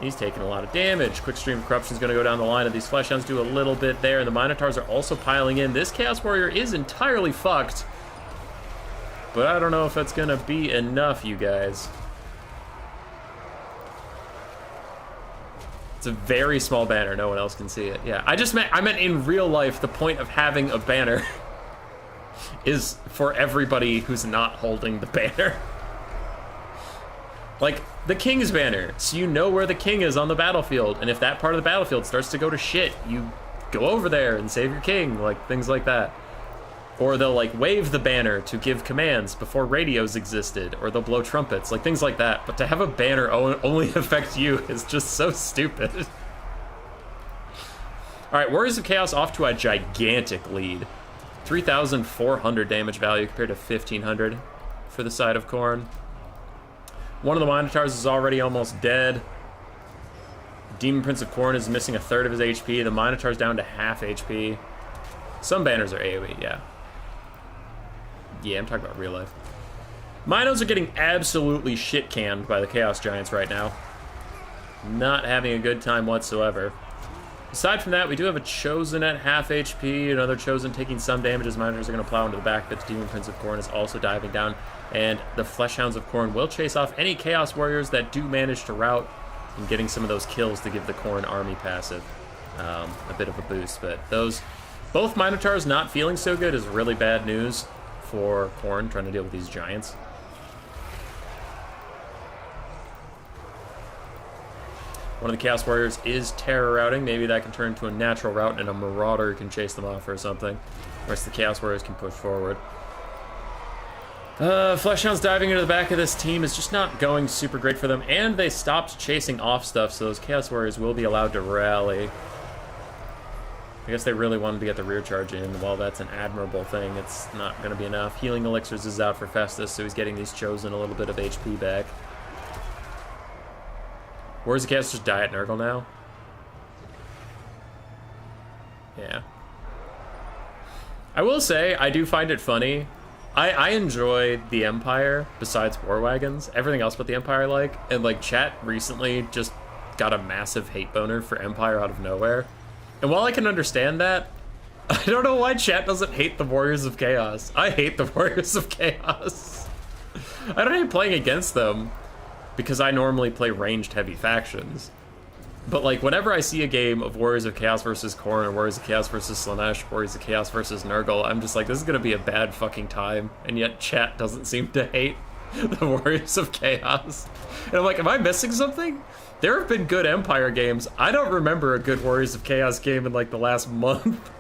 He's taking a lot of damage. Quick Stream of Corruption is going to go down the line, and these Flesh Hounds do a little bit there. And the Minotaurs are also piling in. This Chaos Warrior is entirely fucked. But I don't know if that's going to be enough, you guys. It's a very small banner. No one else can see it. Yeah, I meant in real life, the point of having a banner is for everybody who's not holding the banner. Like, the King's banner, so you know where the King is on the battlefield, and if that part of the battlefield starts to go to shit, you go over there and save your King, like, things like that. Or they'll, like, wave the banner to give commands before radios existed, or they'll blow trumpets, like, things like that. But to have a banner only affect you is just so stupid. Alright, Warriors of Chaos off to a gigantic lead. 3,400 damage value compared to 1,500 for the side of Khorne. One of the Minotaurs is already almost dead. Demon Prince of Khorne is missing a third of his HP. The Minotaur's down to half HP. Some banners are AoE, yeah. Yeah, I'm talking about real life. Minos are getting absolutely shit-canned by the Chaos Giants right now. Not having a good time whatsoever. Aside from that, we do have a Chosen at half HP, another Chosen taking some damage as Minotaurs are going to plow into the back, but the Demon Prince of Khorne is also diving down, and the Flesh Hounds of Khorne will chase off any Chaos Warriors that do manage to rout, and getting some of those kills to give the Khorne army passive a bit of a boost. But both Minotaurs not feeling so good is really bad news for Khorne trying to deal with these Giants. One of the Chaos Warriors is terror routing. Maybe that can turn into a natural route and a Marauder can chase them off or something. The rest of the Chaos Warriors can push forward. Fleshhounds diving into the back of this team is just not going super great for them, and they stopped chasing off stuff, so those Chaos Warriors will be allowed to rally. I guess they really wanted to get the rear charge in. While that's an admirable thing, it's not going to be enough. Healing Elixirs is out for Festus, so he's getting these Chosen a little bit of HP back. Warriors of Chaos just die at Nurgle now? Yeah. I will say, I do find it funny. I enjoy the Empire, besides War Wagons. Everything else but the Empire I like. And, like, chat recently just got a massive hate boner for Empire out of nowhere. And while I can understand that, I don't know why chat doesn't hate the Warriors of Chaos. I hate the Warriors of Chaos. I don't hate playing against them, because I normally play ranged heavy factions. But, like, whenever I see a game of Warriors of Chaos versus Khorne, or Warriors of Chaos versus Slaanesh, Warriors of Chaos versus Nurgle, I'm just like, this is gonna be a bad fucking time. And yet chat doesn't seem to hate the Warriors of Chaos. And I'm like, am I missing something? There have been good Empire games. I don't remember a good Warriors of Chaos game in, like, the last month.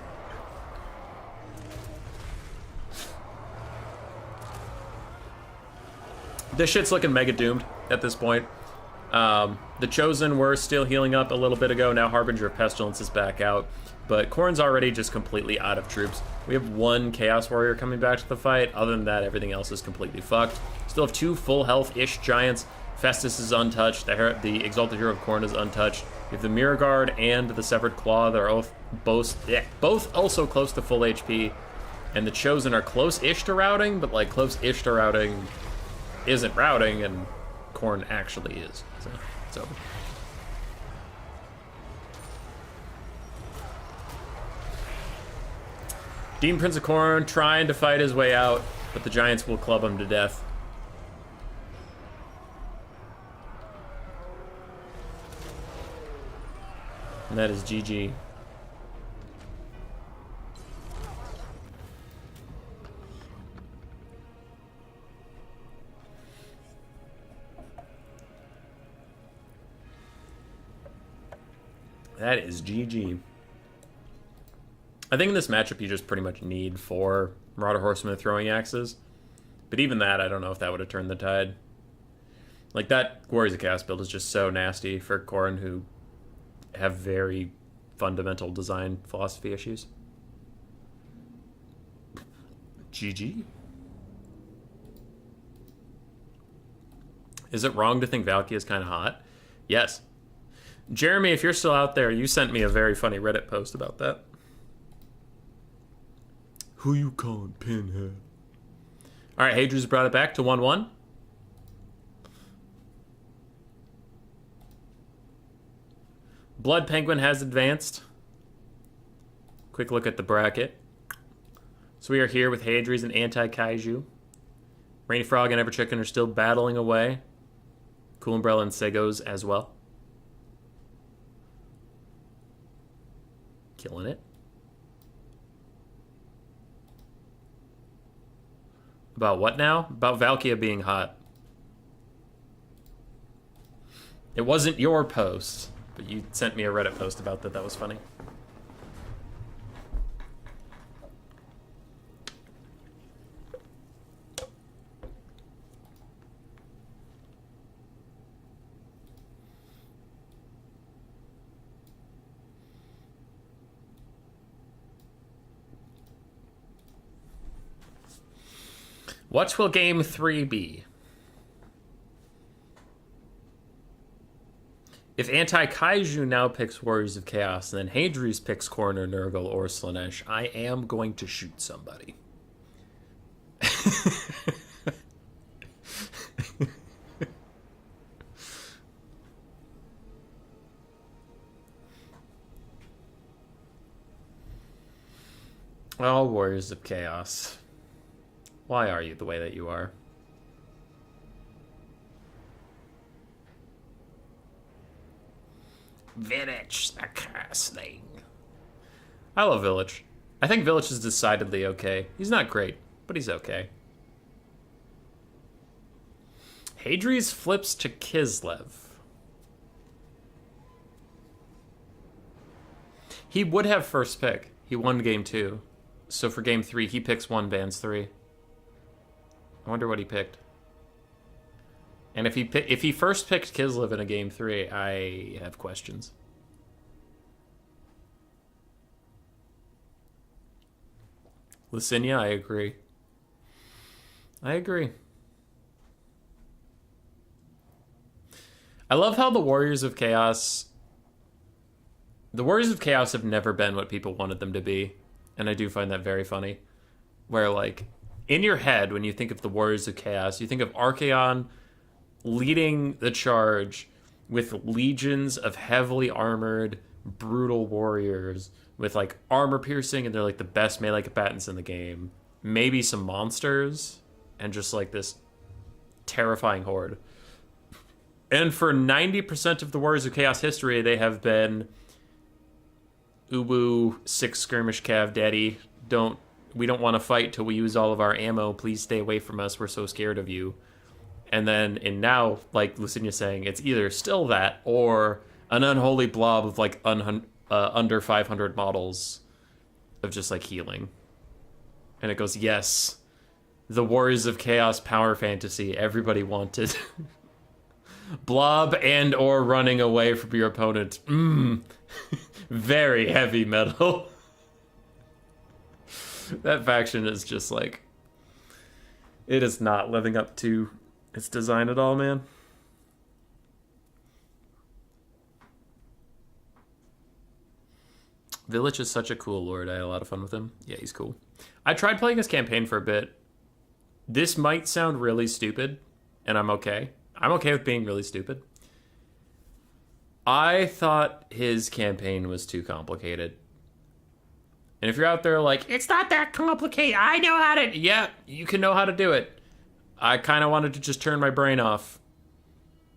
This shit's looking mega doomed at this point. The Chosen were still healing up a little bit ago. Now Harbinger of Pestilence is back out. But Khorne's already just completely out of troops. We have one Chaos Warrior coming back to the fight. Other than that, everything else is completely fucked. Still have two full health-ish giants. Festus is untouched. The Exalted Hero of Khorne is untouched. We have the Mirror Guard and the Severed Claw. They're both also close to full HP. And the Chosen are close-ish to routing, but, like, close-ish to routing isn't routing, and Khorne actually is. So it's over. Demon Prince of Khorne trying to fight his way out, but the Giants will club him to death. And that is GG. That is GG. I think in this matchup you just pretty much need 4 Marauder Horsemen with throwing axes. But even that, I don't know if that would have turned the tide. Like, that Warriors of Chaos build is just so nasty for Khorne, who have very fundamental design philosophy issues. GG. Is it wrong to think Valky is kind of hot? Yes. Jeremy, if you're still out there, you sent me a very funny Reddit post about that. Who you calling Pinhead? All right, Hadrius brought it back to 1-1. Blood Penguin has advanced. Quick look at the bracket. So we are here with Hadrius and Anti-Kaiju. Rainy Frog and Everchicken are still battling away. Cool Umbrella and Segos as well. Killing it. About what now? About Valkia being hot. It wasn't your post, but you sent me a Reddit post about that. That was funny. What will game 3 be? If Anti-Kaiju now picks Warriors of Chaos, and then Hadrius picks Khorne or Nurgle or Slaanesh, I am going to shoot somebody. Oh, Warriors of Chaos. Why are you the way that you are? Village, the curse thing. I love Village. I think Village is decidedly okay. He's not great, but he's okay. Hadrius flips to Kislev. He would have first pick. He won game 2. So for game 3, he picks 1, bans 3. I wonder what he picked. And if he first picked Kislev in a game 3, I have questions. Licinia, I agree. I agree. I love how the Warriors of Chaos have never been what people wanted them to be. And I do find that very funny. Where, like, in your head, when you think of the Warriors of Chaos, you think of Archaon leading the charge with legions of heavily armored, brutal warriors with, like, armor piercing, and they're, like, the best melee combatants in the game. Maybe some monsters, and just, like, this terrifying horde. And for 90% of the Warriors of Chaos history, they have been Ubu, 6 skirmish cav daddy. We don't want to fight till we use all of our ammo. Please stay away from us. We're so scared of you. And then, and now, like Lucinia's saying, it's either still that or an unholy blob of like under 500 models of just like healing. And it goes, yes, the Warriors of Chaos power fantasy everybody wanted. Blob and or running away from your opponent. Very heavy metal. That faction is just like, it is not living up to its design at all, man. Village is such a cool lord. I had a lot of fun with him. Yeah, he's cool. I tried playing his campaign for a bit. This might sound really stupid, and I'm okay. I'm okay with being really stupid. I thought his campaign was too complicated. And if you're out there like, it's not that complicated, I know how to... Yeah, you can know how to do it. I kind of wanted to just turn my brain off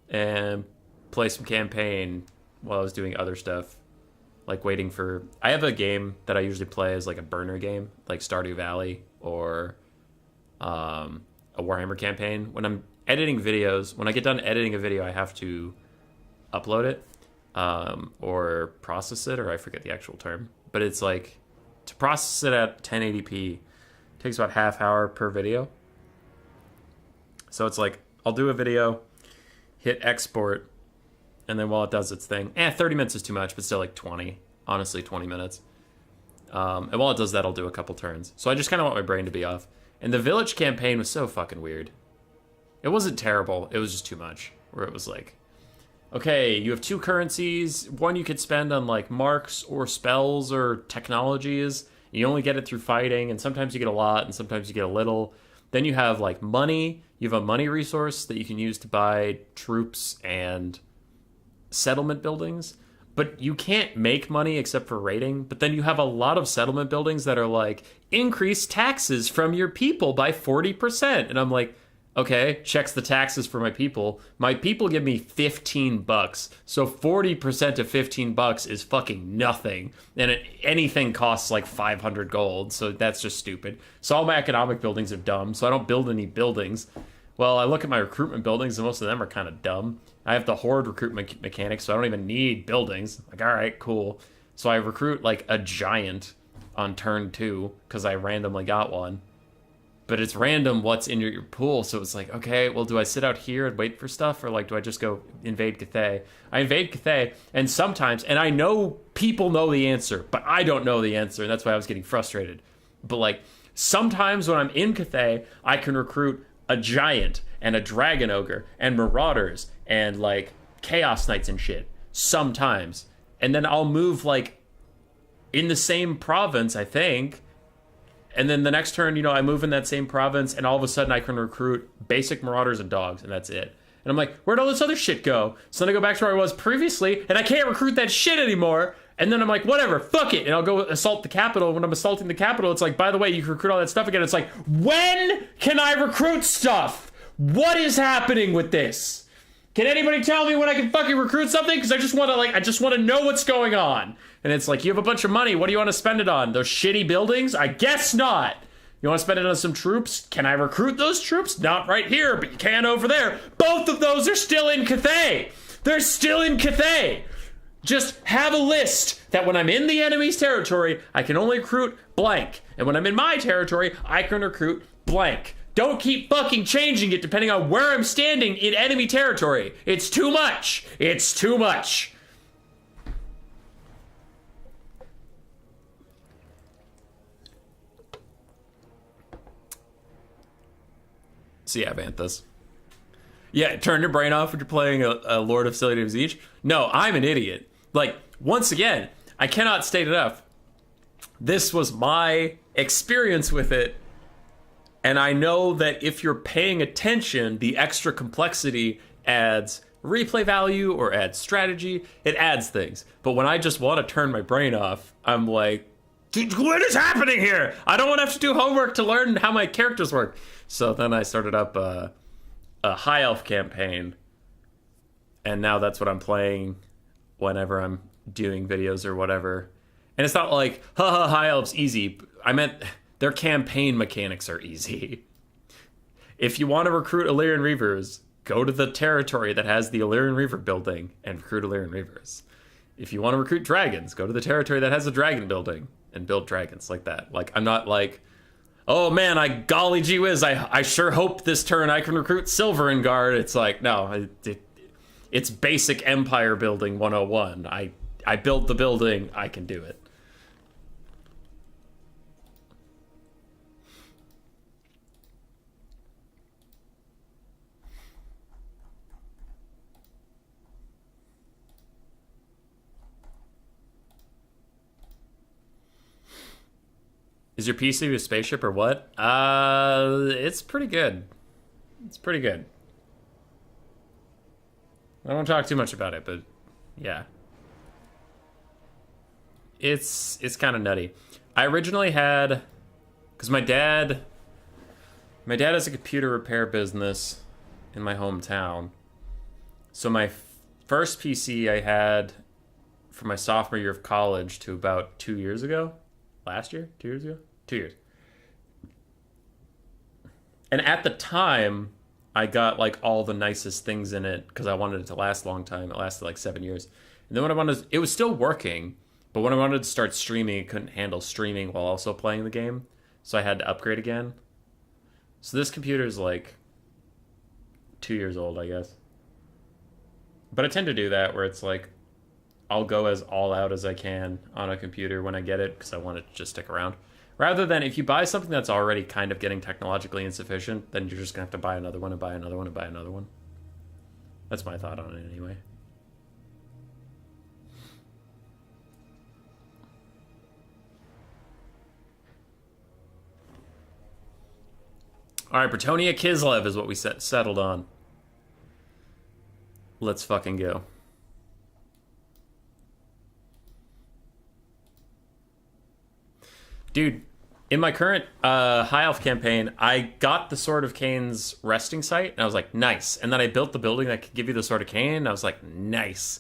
and play some campaign while I was doing other stuff. Like waiting for... I have a game that I usually play as like a burner game, like Stardew Valley or a Warhammer campaign. When I'm editing videos, when I get done editing a video, I have to upload it or process it, or I forget the actual term. But it's like, to process it at 1080p takes about half hour per video. So it's like, I'll do a video, hit export, and then while it does its thing, 30 minutes is too much, but still like 20, honestly 20 minutes. And while it does that, I'll do a couple turns. So I just kind of want my brain to be off. And the Village campaign was so fucking weird. It wasn't terrible, it was just too much. Where it was like, okay, you have 2 currencies. One you could spend on like marks or spells or technologies. You only get it through fighting, and sometimes you get a lot, and sometimes you get a little. Then you have like money. You have a money resource that you can use to buy troops and settlement buildings. But you can't make money except for raiding. But then you have a lot of settlement buildings that are like, increase taxes from your people by 40%. And I'm like, okay, checks the taxes for my people. My people give me $15. So 40% of $15 is fucking nothing. And anything costs like 500 gold. So that's just stupid. So all my economic buildings are dumb. So I don't build any buildings. Well, I look at my recruitment buildings and most of them are kind of dumb. I have the horde recruitment mechanics, so I don't even need buildings. Like, all right, cool. So I recruit like a giant on turn 2 because I randomly got one. But it's random what's in your pool, so it's like, okay, well, do I sit out here and wait for stuff, or like, do I just go invade Cathay? I invade Cathay, and sometimes, and I know people know the answer, but I don't know the answer, and that's why I was getting frustrated. But like, sometimes when I'm in Cathay, I can recruit a giant and a dragon ogre and marauders and like chaos knights and shit. Sometimes, and then I'll move like in the same province, I think. And then the next turn, you know, I move in that same province, and all of a sudden I can recruit basic marauders and dogs, and that's it. And I'm like, where'd all this other shit go? So then I go back to where I was previously, and I can't recruit that shit anymore. And then I'm like, whatever, fuck it. And I'll go assault the capital. When I'm assaulting the capital, it's like, by the way, you can recruit all that stuff again. It's like, when can I recruit stuff? What is happening with this? Can anybody tell me when I can fucking recruit something? Because I just want to know what's going on. And it's like, you have a bunch of money. What do you want to spend it on? Those shitty buildings? I guess not. You want to spend it on some troops? Can I recruit those troops? Not right here, but you can over there. Both of those are still in Cathay. They're still in Cathay. Just have a list that when I'm in the enemy's territory, I can only recruit blank. And when I'm in my territory, I can recruit blank. Don't keep fucking changing it depending on where I'm standing in enemy territory. It's too much. It's too much. So yeah, Vanthus. Yeah, turn your brain off when you're playing a Lord of City of Siege. No, I'm an idiot. Like, once again, I cannot state enough. This was my experience with it. And I know that if you're paying attention, the extra complexity adds replay value or adds strategy. It adds things. But when I just want to turn my brain off, I'm like, what is happening here? I don't want to have to do homework to learn how my characters work. So then I started up a High Elf campaign. And now that's what I'm playing whenever I'm doing videos or whatever. And it's not like, haha, High Elf's easy. I meant their campaign mechanics are easy. If you want to recruit Illyrian Reavers, go to the territory that has the Illyrian Reaver building and recruit Illyrian Reavers. If you want to recruit dragons, go to the territory that has a dragon building and build dragons like that. Like, I'm not like, oh man, golly gee whiz, I sure hope this turn I can recruit Silverengard. It's like, no, it's basic empire building 101. I built the building, I can do it. Is your PC a spaceship or what? It's pretty good. It's pretty good. I won't talk too much about it, but yeah. It's kind of nutty. I originally had, because my dad has a computer repair business in my hometown. So my first PC I had for my sophomore year of college to about 2 years ago. Last year? 2 years ago? 2 years. And at the time, I got like all the nicest things in it because I wanted it to last a long time. It lasted like 7 years. And then when I wanted, it was still working, but when I wanted to start streaming, it couldn't handle streaming while also playing the game. So I had to upgrade again. So this computer is like 2 years old, I guess. But I tend to do that where it's like, I'll go as all out as I can on a computer when I get it because I want it to just stick around. Rather than if you buy something that's already kind of getting technologically insufficient, then you're just going to have to buy another one and buy another one and buy another one. That's my thought on it anyway. All right, Bretonnia Kislev is what we settled on. Let's fucking go. Dude, in my current High Elf campaign, I got the Sword of Cain's resting site, and I was like, nice. And then I built the building that could give you the Sword of Cain, and I was like, nice.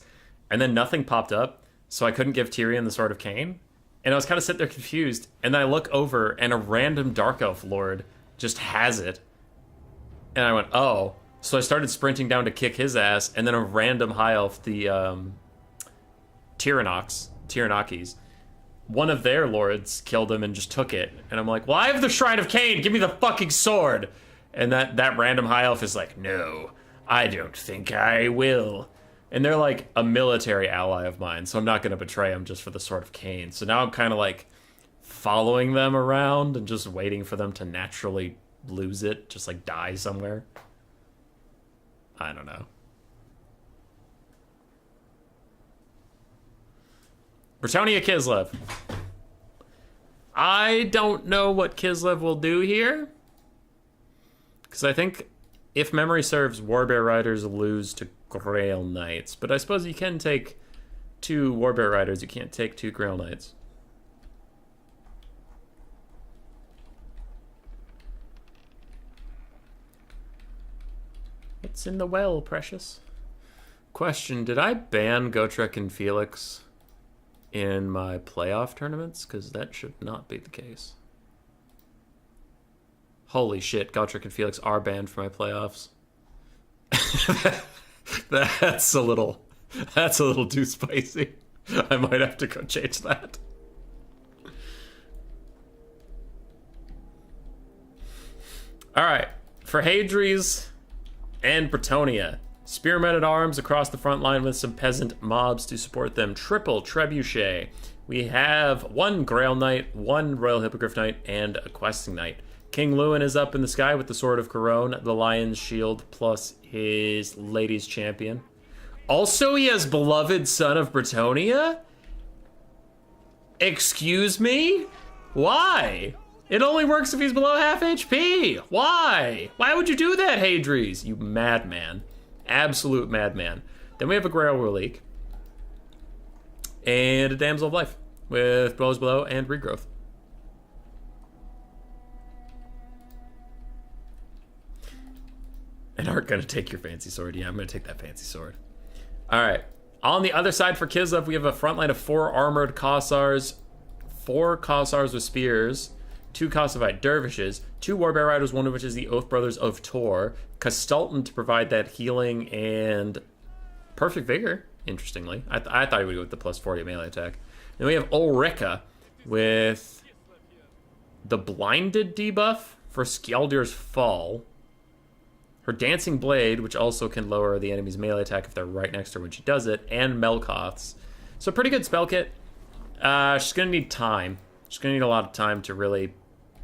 And then nothing popped up, so I couldn't give Tyrion the Sword of Cain. And I was kind of sitting there confused, and then I look over, and a random Dark Elf Lord just has it. And I went, oh. So I started sprinting down to kick his ass, and then a random High Elf, the Tyrannakes, one of their lords killed him and just took it. And I'm like, well, I have the Shrine of Cain. Give me the fucking sword. And that random High Elf is like, no, I don't think I will. And they're like a military ally of mine, so I'm not going to betray them just for the Sword of Cain. So now I'm kind of like following them around and just waiting for them to naturally lose it, just like die somewhere. I don't know. Bretonnia Kislev. I don't know what Kislev will do here. Because I think, if memory serves, Warbear Riders lose to Grail Knights. But I suppose you can take 2 Warbear Riders. You can't take 2 Grail Knights. What's in the well, precious? Question, did I ban Gotrek and Felix in my playoff tournaments? Because that should not be the case. Holy shit, Gotrek and Felix are banned for my playoffs. That's a little too spicy. I might have to go change that. All right, for Hadries and Bretonnia, spearmen at arms across the front line with some peasant mobs to support them. Triple Trebuchet. We have 1 Grail Knight, 1 Royal Hippogriff Knight, and a Questing Knight. King Lewin is up in the sky with the Sword of Couronne, the Lion's Shield, plus his Ladies Champion. Also, he has Beloved Son of Bretonnia? Excuse me? Why? It only works if he's below half HP. Why? Why would you do that, Hadries? You madman. Absolute madman. Then we have a Grail Relique. And a Damsel of Life with Blows Below and Regrowth. And aren't gonna take your fancy sword. Yeah, I'm gonna take that fancy sword. All right. On the other side for Kislev, we have a front line of 4 armored Kossars, 4 Kossars with spears, 2 Kossovite dervishes, 2 warbear riders, one of which is the Oath Brothers of Tor, Kastalton to provide that healing and perfect vigor. Interestingly, I thought he would go with the plus 40 melee attack. Then we have Ulrika with the blinded debuff for Skjaldir's Fall. Her Dancing Blade, which also can lower the enemy's melee attack if they're right next to her when she does it, and Melkoth's. So pretty good spell kit. She's going to need time. She's going to need a lot of time to really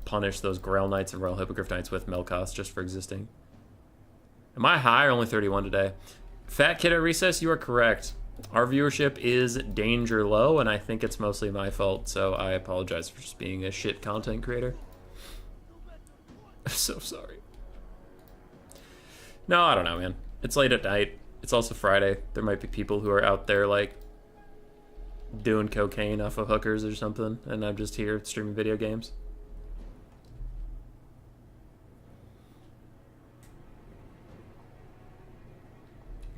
punish those Grail Knights and Royal Hippogriff Knights with Melkoth's just for existing. Am I high or only 31 today? Fat Kid at Recess, you are correct. Our viewership is danger low, and I think it's mostly my fault, so I apologize for just being a shit content creator. I'm so sorry. No, I don't know, man. It's late at night. It's also Friday. There might be people who are out there, like, doing cocaine off of hookers or something, and I'm just here streaming video games.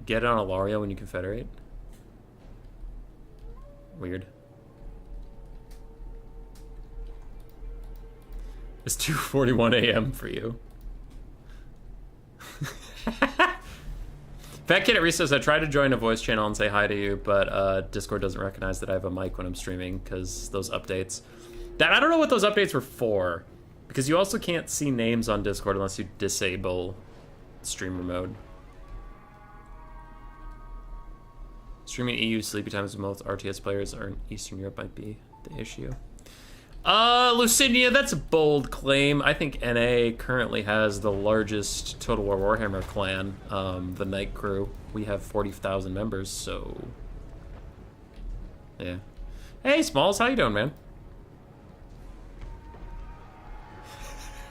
Get it on Alaria when you confederate? Weird. It's 2:41 a.m. for you. Fat Kid at Recess, I tried to join a voice channel and say hi to you, but Discord doesn't recognize that I have a mic when I'm streaming because those updates. I don't know what those updates were for, because you also can't see names on Discord unless you disable streamer mode. Streaming EU sleepy times with most RTS players are in Eastern Europe might be the issue. Lucinia, that's a bold claim. I think NA currently has the largest Total War Warhammer clan, the Night Crew. We have 40,000 members, so... yeah. Hey, Smalls, how you doing, man?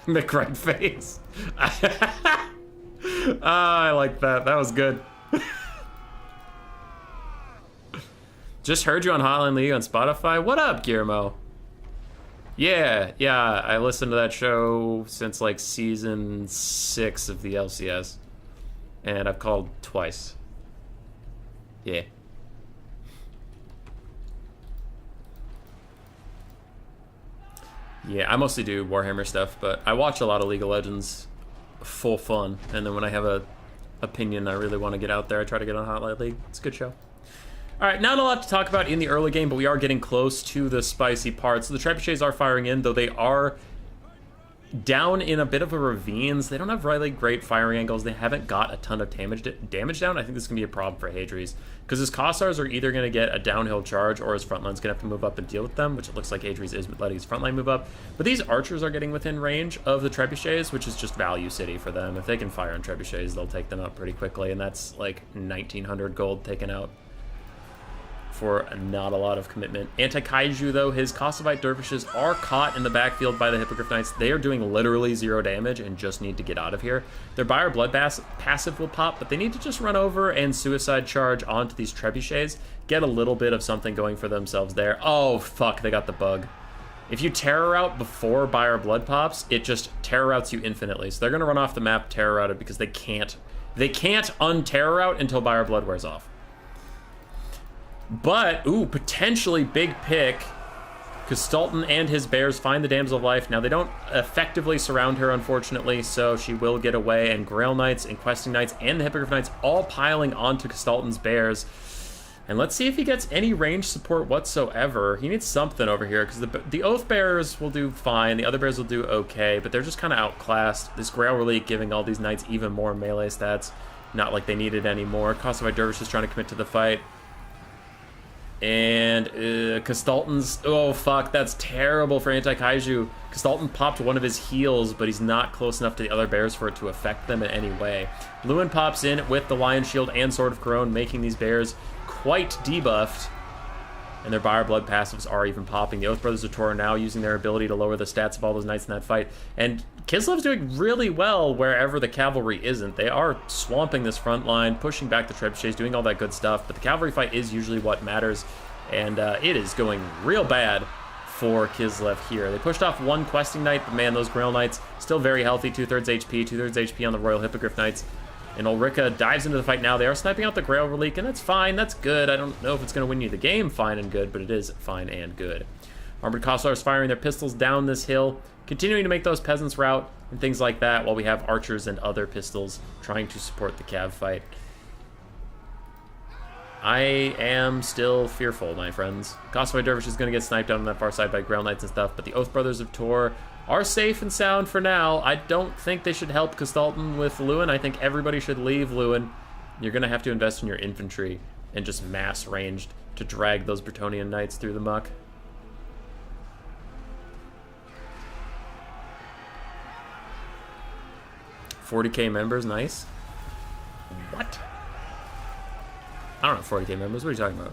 McRight face. I like that. That was good. Just heard you on Hotline League on Spotify. What up, Guillermo? Yeah, I listened to that show since like season 6 of the LCS. And I've called twice. Yeah. Yeah, I mostly do Warhammer stuff, but I watch a lot of League of Legends for fun. And then when I have a opinion I really want to get out there, I try to get on Hotline League. It's a good show. All right, not a lot to talk about in the early game, but we are getting close to the spicy part. So the trebuchets are firing in, though they are down in a bit of a ravines. They don't have really great firing angles. They haven't got a ton of damage down. I think this is going to be a problem for Hadries, because his Kossars are either going to get a downhill charge or his front line's going to have to move up and deal with them, which it looks like Hadries is letting his front line move up. But these archers are getting within range of the trebuchets, which is just value city for them. If they can fire on trebuchets, they'll take them out pretty quickly, and that's like 1,900 gold taken out for not a lot of commitment. Anti-Kaiju, though, his Kossovite dervishes are caught in the backfield by the Hippogriff Knights. They are doing literally 0 damage and just need to get out of here. Their Buyer Blood passive will pop, but they need to just run over and suicide charge onto these trebuchets, get a little bit of something going for themselves there. Oh, fuck, they got the bug. If you terror out before Buyer Blood pops, it just terror outs you infinitely. So they're going to run off the map terror outed because they can't un-terror out until Buyer Blood wears off. But, ooh, potentially big pick. Kastalton and his bears find the Damsel of Life. Now, they don't effectively surround her, unfortunately, so she will get away. And Grail Knights and Questing Knights and the Hippogriff Knights all piling onto Kastalton's bears. And let's see if he gets any range support whatsoever. He needs something over here, because the Oath Bearers will do fine. The other bears will do okay, but they're just kind of outclassed. This Grail Relic giving all these knights even more melee stats. Not like they need it anymore. Kosovo Dervish is trying to commit to the fight. And Kastalton's... Oh, fuck. That's terrible for Anti-Kaiju. Kastalton popped one of his heals, but he's not close enough to the other bears for it to affect them in any way. Lewin pops in with the Lion Shield and Sword of Corone, making these bears quite debuffed. And their Buyer Blood passives are even popping. The Oath Brothers of Tor are now using their ability to lower the stats of all those knights in that fight. And Kislev's doing really well wherever the cavalry isn't. They are swamping this front line, pushing back the trebuchets, doing all that good stuff. But the cavalry fight is usually what matters. And it is going real bad for Kislev here. They pushed off one questing knight, but man, those Grail Knights still very healthy. 2/3 HP, 2/3 HP on the Royal Hippogriff Knights. And Ulrika dives into the fight now. They are sniping out the Grail Relic, and that's fine. That's good. I don't know if it's going to win you the game fine and good, but it is fine and good. Armored Kossars firing their pistols down this hill, continuing to make those peasants rout and things like that, while we have archers and other pistols trying to support the cav fight. I am still fearful, my friends. Kosovo Dervish is going to get sniped out on that far side by Grail Knights and stuff, but the Oath Brothers of Tor are safe and sound for now. I don't think they should help Kastalton with Lewin. I think everybody should leave Lewin. You're going to have to invest in your infantry and just mass ranged to drag those Bretonnian Knights through the muck. $40K members, nice. What? I don't know 40K members. What are you talking about?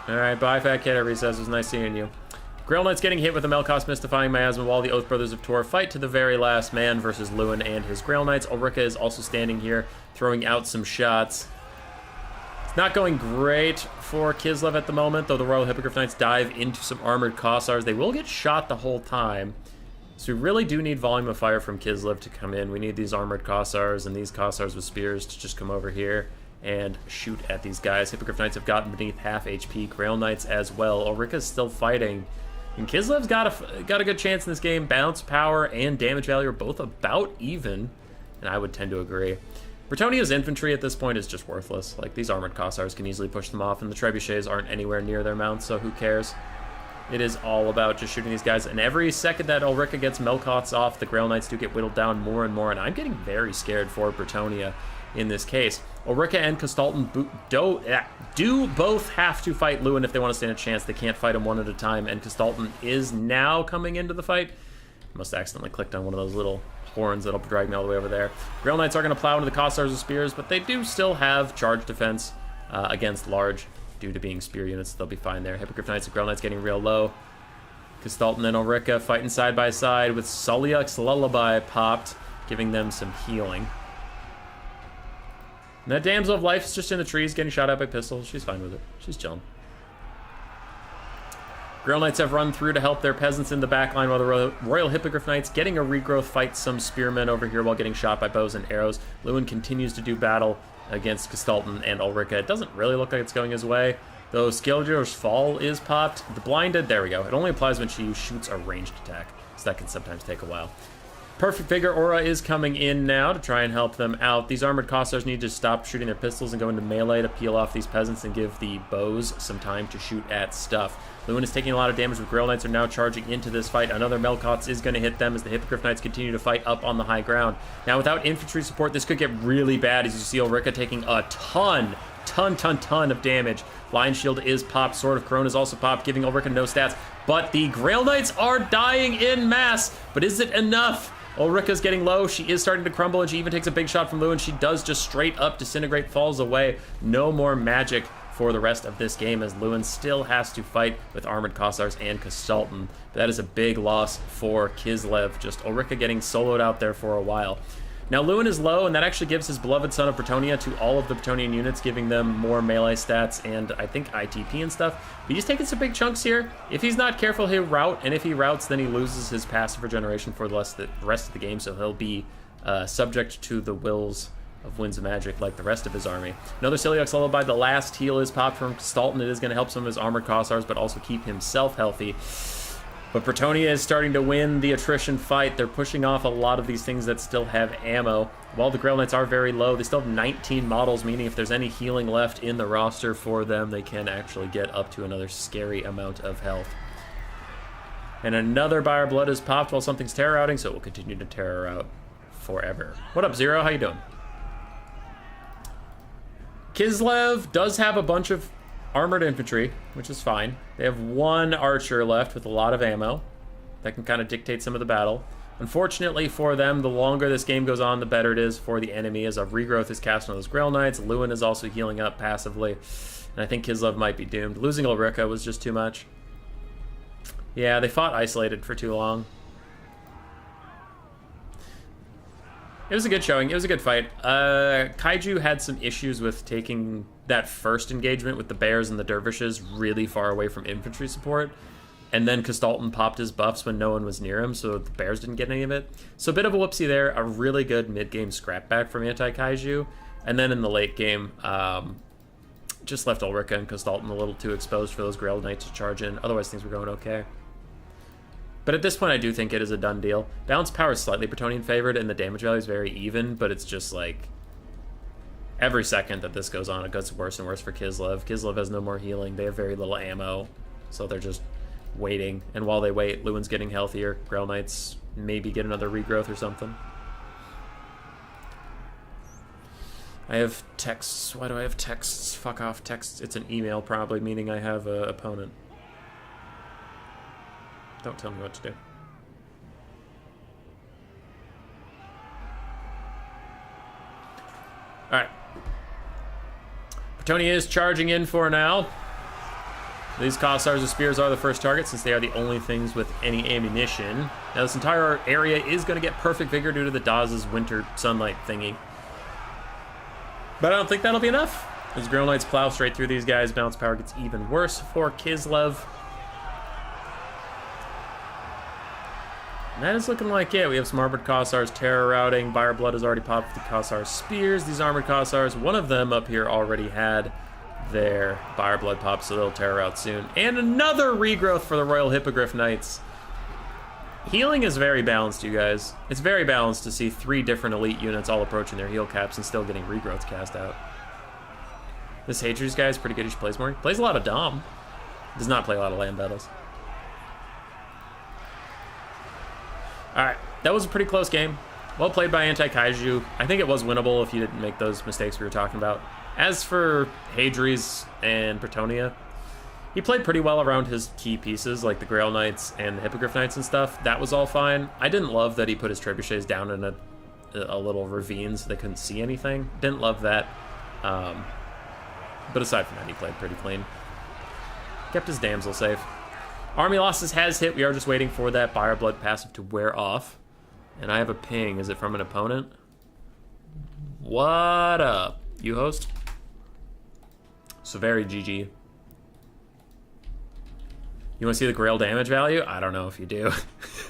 Alright, bye, Fat Kid. Everybody says it was nice seeing you. Grail Knights getting hit with the Melkos Mystifying Miasma while the Oath Brothers of Tor fight to the very last man versus Lewin and his Grail Knights. Ulrika is also standing here, throwing out some shots. It's not going great for Kislev at the moment, though the Royal Hippogriff Knights dive into some Armored Kossars. They will get shot the whole time. So we really do need volume of fire from Kislev to come in. We need these Armored Kossars and these Kossars with spears to just come over here and shoot at these guys. Hippogriff Knights have gotten beneath half HP. Grail Knights as well. Ulrika's still fighting. And Kislev's got a good chance in this game. Bounce, power, and damage value are both about even. And I would tend to agree. Bretonia's infantry at this point is just worthless. Like, these Armored Kossars can easily push them off, and the trebuchets aren't anywhere near their mounts, so who cares? It is all about just shooting these guys. And every second that Ulrika gets Melkoths off, the Grail Knights do get whittled down more and more. And I'm getting very scared for Bretonia in this case. Ulrika and Kastalton do both have to fight Lewin if they want to stand a chance. They can't fight him one at a time. And Kastalton is now coming into the fight. Must have accidentally clicked on one of those little horns that'll drag me all the way over there. Grail Knights are going to plow into the Kossars with spears, but they do still have charge defense against large. Due to being spear units, they'll be fine there. Hippogriff Knights and Grail Knights getting real low. Kastalton and Ulrika fighting side by side with Sulyak's Lullaby popped, giving them some healing. And that Damsel of Life is just in the trees getting shot at by pistols. She's fine with it. She's chilling. Grail Knights have run through to help their peasants in the back line, while the Royal Hippogriff Knights getting a regrowth fight some spearmen over here while getting shot by bows and arrows. Lewin continues to do battle against Kastalton and Ulrika. It doesn't really look like it's going his way, though Skildra's Fall is popped. The Blinded, there we go. It only applies when she shoots a ranged attack, so that can sometimes take a while. Perfect Figure Aura is coming in now to try and help them out. These Armored Kossars need to stop shooting their pistols and go into melee to peel off these peasants and give the bows some time to shoot at stuff. Lewin is taking a lot of damage, with Grail Knights are now charging into this fight. Another Melkoths is going to hit them as the Hippogriff Knights continue to fight up on the high ground. Now, without infantry support, this could get really bad, as you see Ulrika taking a ton of damage. Lion Shield is popped. Sword of Corone is also popped, giving Ulrika no stats. But the Grail Knights are dying in mass. But is it enough? Ulrika's getting low. She is starting to crumble, and she even takes a big shot from Lewin. She does just straight up disintegrate, falls away. No more magic for the rest of this game, as Lewin still has to fight with Armored Kossars and Kastalton. But that is a big loss for Kislev. Just Ulrika getting soloed out there for a while. Now, Lewin is low, and that actually gives his beloved Son of Bretonia to all of the Bretonian units, giving them more melee stats and I think ITP and stuff. But he's taking some big chunks here. If he's not careful, he'll rout, and if he routs, then he loses his passive regeneration for the rest of the game, so he'll be subject to the wills of Winds of Magic like the rest of his army. Another Sulyak's Lullaby. The last heal is popped from Kastalton. It is going to help some of his Armored Kossars, but also keep himself healthy. But Bretonnia is starting to win the attrition fight. They're pushing off a lot of these things that still have ammo. While the Grail Knights are very low, they still have 19 models, meaning if there's any healing left in the roster for them, they can actually get up to another scary amount of health. And another Buyer Blood is popped while something's terror outing, so it will continue to terror out forever. What up, Zero? How you doing? Kislev does have a bunch of armored infantry, which is fine. They have one archer left with a lot of ammo that can kind of dictate some of the battle. Unfortunately for them, the longer this game goes on, the better it is for the enemy, as a regrowth is cast on those Grail Knights. Lewin is also healing up passively, and I think Kislev might be doomed. Losing Ulrika was just too much. Yeah, they fought isolated for too long. It was a good showing. It was a good fight. Kaiju had some issues with taking that first engagement with the bears and the dervishes really far away from infantry support. And then Kastalton popped his buffs when no one was near him, so the bears didn't get any of it. So a bit of a whoopsie there. A really good mid-game scrapback from anti-Kaiju. And then in the late game, just left Ulrika and Kastalton a little too exposed for those Grail Knights to charge in. Otherwise, things were going okay. But at this point, I do think it is a done deal. Balance power is slightly Bretonnian favored, and the damage value is very even, but it's just like every second that this goes on, it gets worse and worse for Kislev. Kislev has no more healing. They have very little ammo, so they're just waiting. And while they wait, Lewin's getting healthier. Grail Knights maybe get another regrowth or something. I have texts. Why do I have texts? Fuck off, texts. It's an email, probably, meaning I have an opponent. Don't tell me what to do. Alright. Bretonnia is charging in for now. These Kossars of Spears are the first target, since they are the only things with any ammunition. Now this entire area is going to get perfect vigor due to the Daz's winter sunlight thingy. But I don't think that'll be enough. As Grail Knights plow straight through these guys, balance power gets even worse for Kislev. And that is looking like it. We have some Armored Kossars terror routing. Buyer Blood has already popped the Kossar Spears. These Armored Kossars, one of them up here already had their Buyer Blood pop, so they'll terror out soon. And another regrowth for the Royal Hippogriff Knights. Healing is very balanced, you guys. It's very balanced to see 3 different elite units all approaching their heal caps and still getting regrowths cast out. This Hadri's guy is pretty good. He plays more. He plays a lot of Dom. Does not play a lot of land battles. Alright, that was a pretty close game. Well played by Anti-Kaiju. I think it was winnable if you didn't make those mistakes we were talking about. As for Hadri's and Bretonnia, he played pretty well around his key pieces, like the Grail Knights and the Hippogriff Knights and stuff. That was all fine. I didn't love that he put his trebuchets down in a little ravine so they couldn't see anything. Didn't love that. But aside from that, he played pretty clean. Kept his damsel safe. Army losses has hit. We are just waiting for that Buyer Blood passive to wear off. And I have a ping. Is it from an opponent? What up? You host? So very GG. You want to see the Grail damage value? I don't know if you do.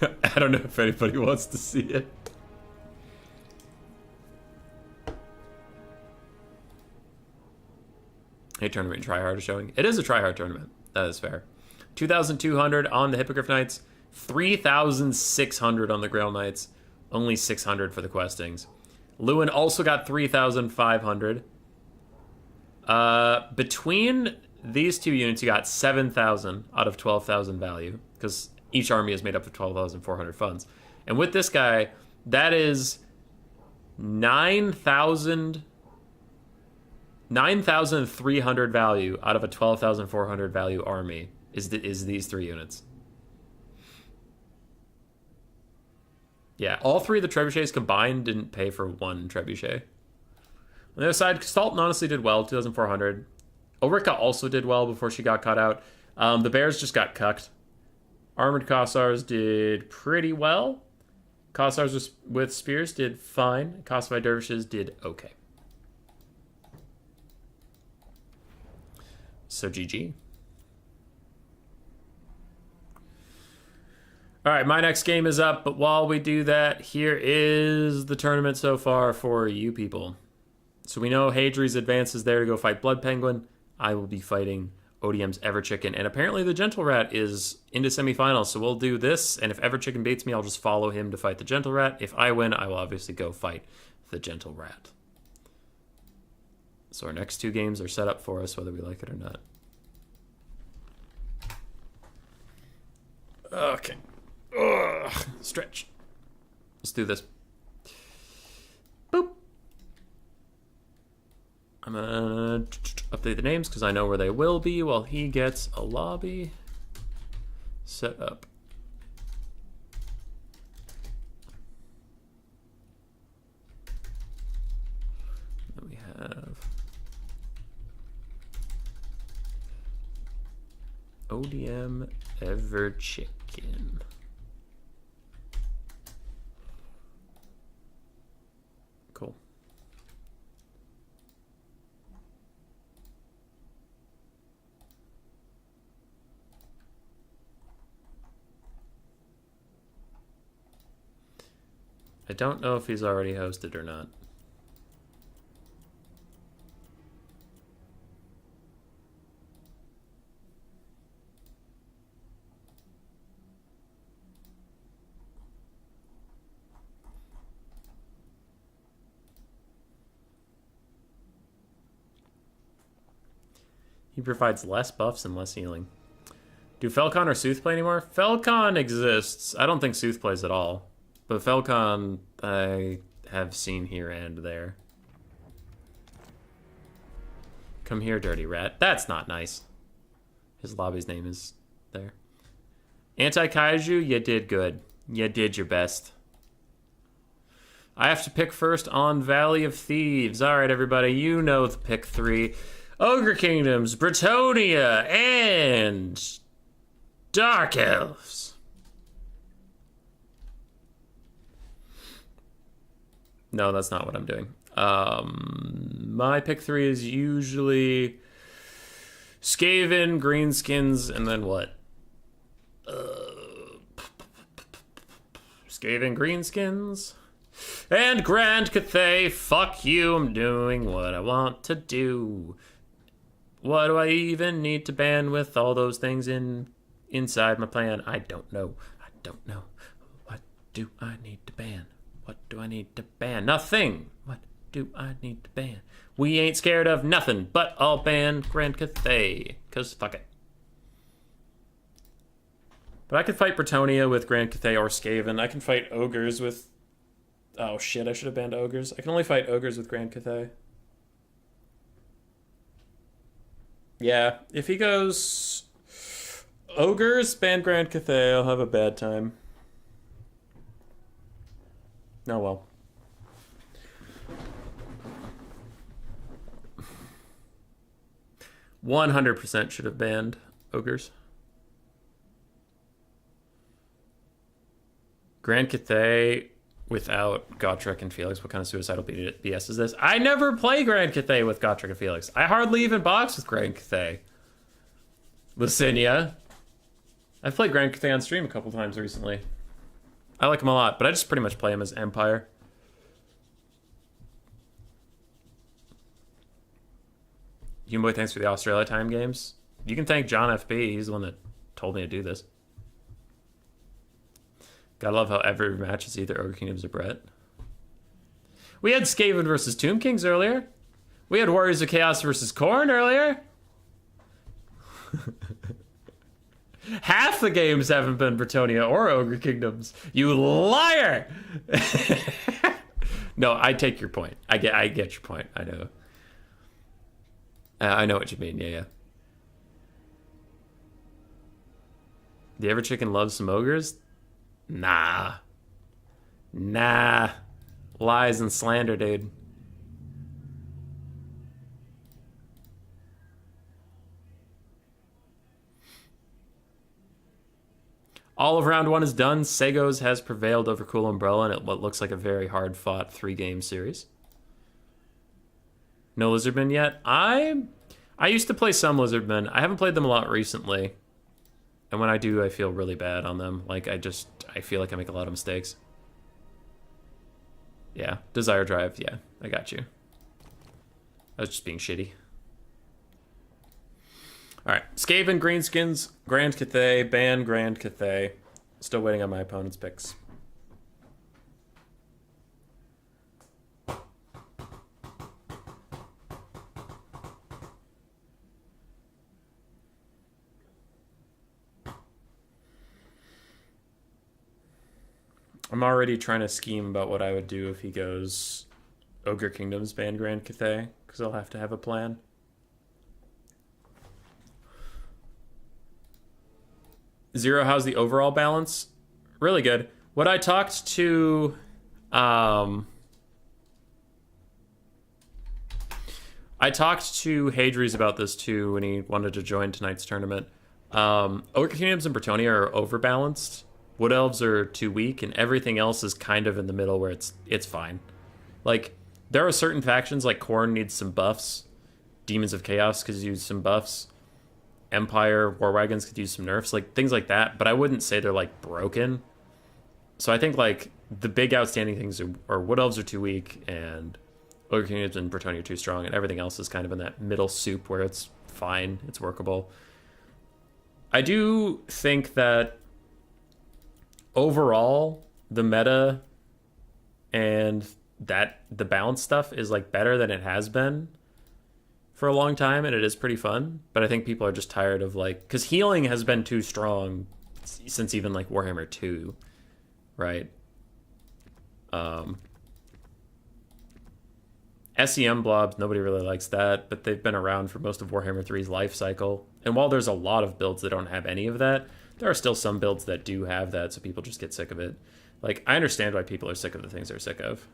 I don't know if anybody wants to see it. Hey, tournament tryhard is showing. It is a tryhard tournament. That is fair. 2,200 on the Hippogriff Knights. 3,600 on the Grail Knights. Only 600 for the Questings. Lewin also got 3,500. Between these two units, you got 7,000 out of 12,000 value, because each army is made up of 12,400 funds. And with this guy, that is 9,300 value out of a 12,400 value army is these 3 units. Yeah, all 3 of the trebuchets combined didn't pay for 1 trebuchet. On the other side, Kastalton honestly did well, 2,400. Ulrika also did well before she got cut out. The bears just got cucked. Armored Kossars did pretty well. Kossars with spears did fine. Kossovite dervishes did okay. So GG. All right, my next game is up, but while we do that, here is the tournament so far for you people. So we know Hadri's advances there to go fight Blood Penguin. I will be fighting ODM's Ever Chicken, and apparently the Gentle Rat is into semifinals, so we'll do this, and if Ever Chicken beats me, I'll just follow him to fight the Gentle Rat. If I win, I will obviously go fight the Gentle Rat. So our next 2 games are set up for us, whether we like it or not. Okay. Ugh. Stretch. Let's do this. Boop. I'm gonna update the names because I know where they will be while he gets a lobby set up. Then we have ODM Ever Chicken. Cool. I don't know if he's already hosted or not. He provides less buffs and less healing. Do Felcon or Sooth play anymore? Felcon exists. I don't think Sooth plays at all. But Felcon, I have seen here and there. Come here, dirty rat. That's not nice. His lobby's name is there. Anti-Kaiju, you did good. You did your best. I have to pick first on Valley of Thieves. All right, everybody, you know the pick 3. Ogre Kingdoms, Bretonnia, and Dark Elves. No, that's not what I'm doing. My pick 3 is usually Skaven, Greenskins, and then what? Skaven, Greenskins, and Grand Cathay. Fuck you, I'm doing what I want to do. What do I even need to ban with all those things inside my plan? I don't know. I don't know. What do I need to ban? What do I need to ban? Nothing. What do I need to ban? We ain't scared of nothing, but I'll ban Grand Cathay, because fuck it. But I could fight Bretonnia with Grand Cathay or Skaven. I can fight Ogres with... Oh shit, I should have banned Ogres. I can only fight Ogres with Grand Cathay. Yeah, if he goes Ogres, ban Grand Cathay, I'll have a bad time. Oh well. %100 should have banned Ogres. Grand Cathay without Gotrek and Felix. What kind of suicidal BS is this? I never play Grand Cathay with Gotrek and Felix. I hardly even box with Grand Cathay. Lucinia. I've played Grand Cathay on stream a couple times recently. I like him a lot, but I just pretty much play him as Empire. Humboy, thanks for the Australia time games. You can thank John FB. He's the one that told me to do this. Gotta love how every match is either Ogre Kingdoms or Brett. We had Skaven versus Tomb Kings earlier. We had Warriors of Chaos versus Khorne earlier. Half the games haven't been Bretonnia or Ogre Kingdoms. You liar! No, I take your point. I get your point. I know. I know what you mean. Yeah. The Ever Chicken loves some ogres? Nah. Lies and slander, dude. All of round 1 is done. Segos has prevailed over Cool Umbrella in what looks like a very hard-fought 3-game series. No Lizardmen yet? I used to play some Lizardmen. I haven't played them a lot recently. And when I do, I feel really bad on them. Like, I feel like I make a lot of mistakes. Yeah, Desire Drive, yeah, I got you. I was just being shitty. Alright. Skaven, Greenskins, Grand Cathay, ban Grand Cathay. Still waiting on my opponent's picks. I'm already trying to scheme about what I would do if he goes Ogre Kingdoms, ban Grand Cathay, because I'll have to have a plan. Zero, how's the overall balance? Really good. What I talked to... I talked to Hadries about this too when he wanted to join tonight's tournament. Ogre Kingdoms and Bretonnia are overbalanced. Wood Elves are too weak, and everything else is kind of in the middle where it's fine. Like, there are certain factions, like Khorne needs some buffs. Demons of Chaos could use some buffs. Empire, War Wagons could use some nerfs, like things like that. But I wouldn't say they're like broken. So I think like the big outstanding things are Wood Elves are too weak, and Ogre Kingdoms and Bretonnia are too strong, and everything else is kind of in that middle soup where it's fine, it's workable. I do think that overall, the meta and that the balance stuff is like better than it has been for a long time, and it is pretty fun. But I think people are just tired of like, because healing has been too strong since even like Warhammer 2, right? SEM blobs, nobody really likes that, but they've been around for most of Warhammer 3's life cycle. And while there's a lot of builds that don't have any of that, there are still some builds that do have that, so people just get sick of it. Like, I understand why people are sick of the things they're sick of.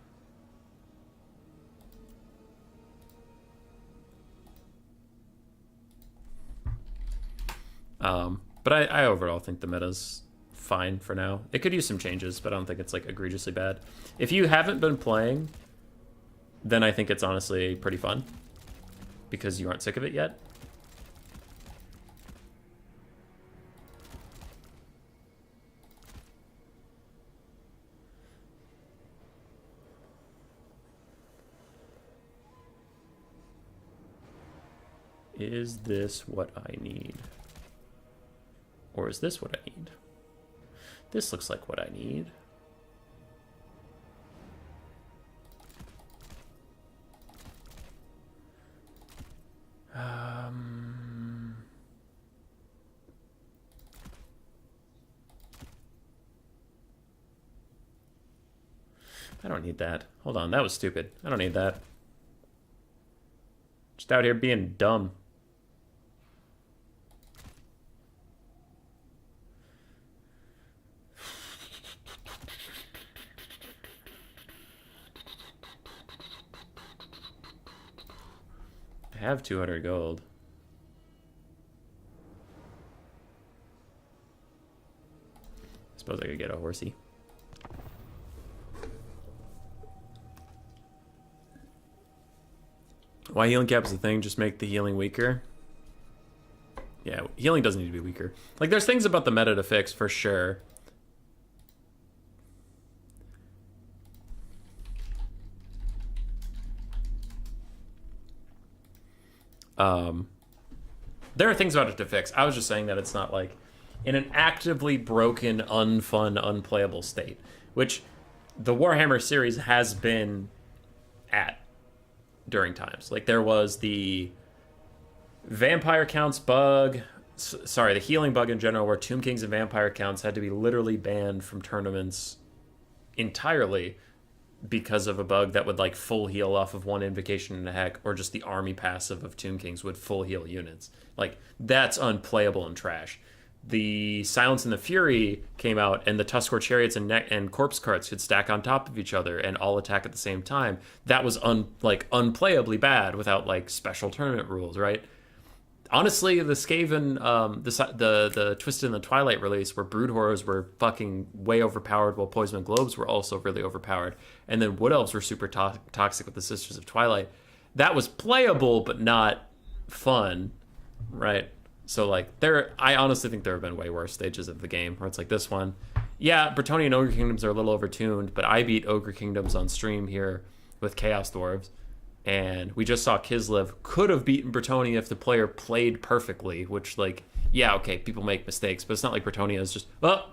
But I overall think the meta's fine for now. It could use some changes, but I don't think it's, like, egregiously bad. If you haven't been playing, then I think it's honestly pretty fun, because you aren't sick of it yet. Is this what I need? Or is this what I need? This looks like what I need. I don't need that. Hold on, that was stupid. I don't need that. Just out here being dumb. I have 200 gold. I suppose I could get a horsey. Why healing cap is the thing? Just make the healing weaker. Yeah, healing doesn't need to be weaker. Like, there's things about the meta to fix, for sure. There are things about it to fix. I was just saying that it's not, like, in an actively broken, unfun, unplayable state, which the Warhammer series has been at during times. Like, there was the vampire counts bug, sorry, the healing bug in general, where Tomb Kings and vampire counts had to be literally banned from tournaments entirely because of a bug that would, like, full heal off of one invocation and a heck, or just the army passive of Tomb Kings would full heal units. Like, that's unplayable and trash. The Silence and the Fury came out, and the Tuskor chariots and corpse carts could stack on top of each other and all attack at the same time. That was unplayably bad without, like, special tournament rules, right? Honestly, the Skaven, the Twisted in the Twilight release, where Brood Horrors were fucking way overpowered, while Poison Globes were also really overpowered, and then Wood Elves were super toxic with the Sisters of Twilight. That was playable, but not fun, right? So, like, I honestly think there have been way worse stages of the game, where it's like this one. Yeah, Bretonnia and Ogre Kingdoms are a little overtuned, but I beat Ogre Kingdoms on stream here with Chaos Dwarves, And we just saw Kislev could have beaten Bretonnia if the player played perfectly, which, like, yeah, okay, people make mistakes, but it's not like Bretonnia is just, oh,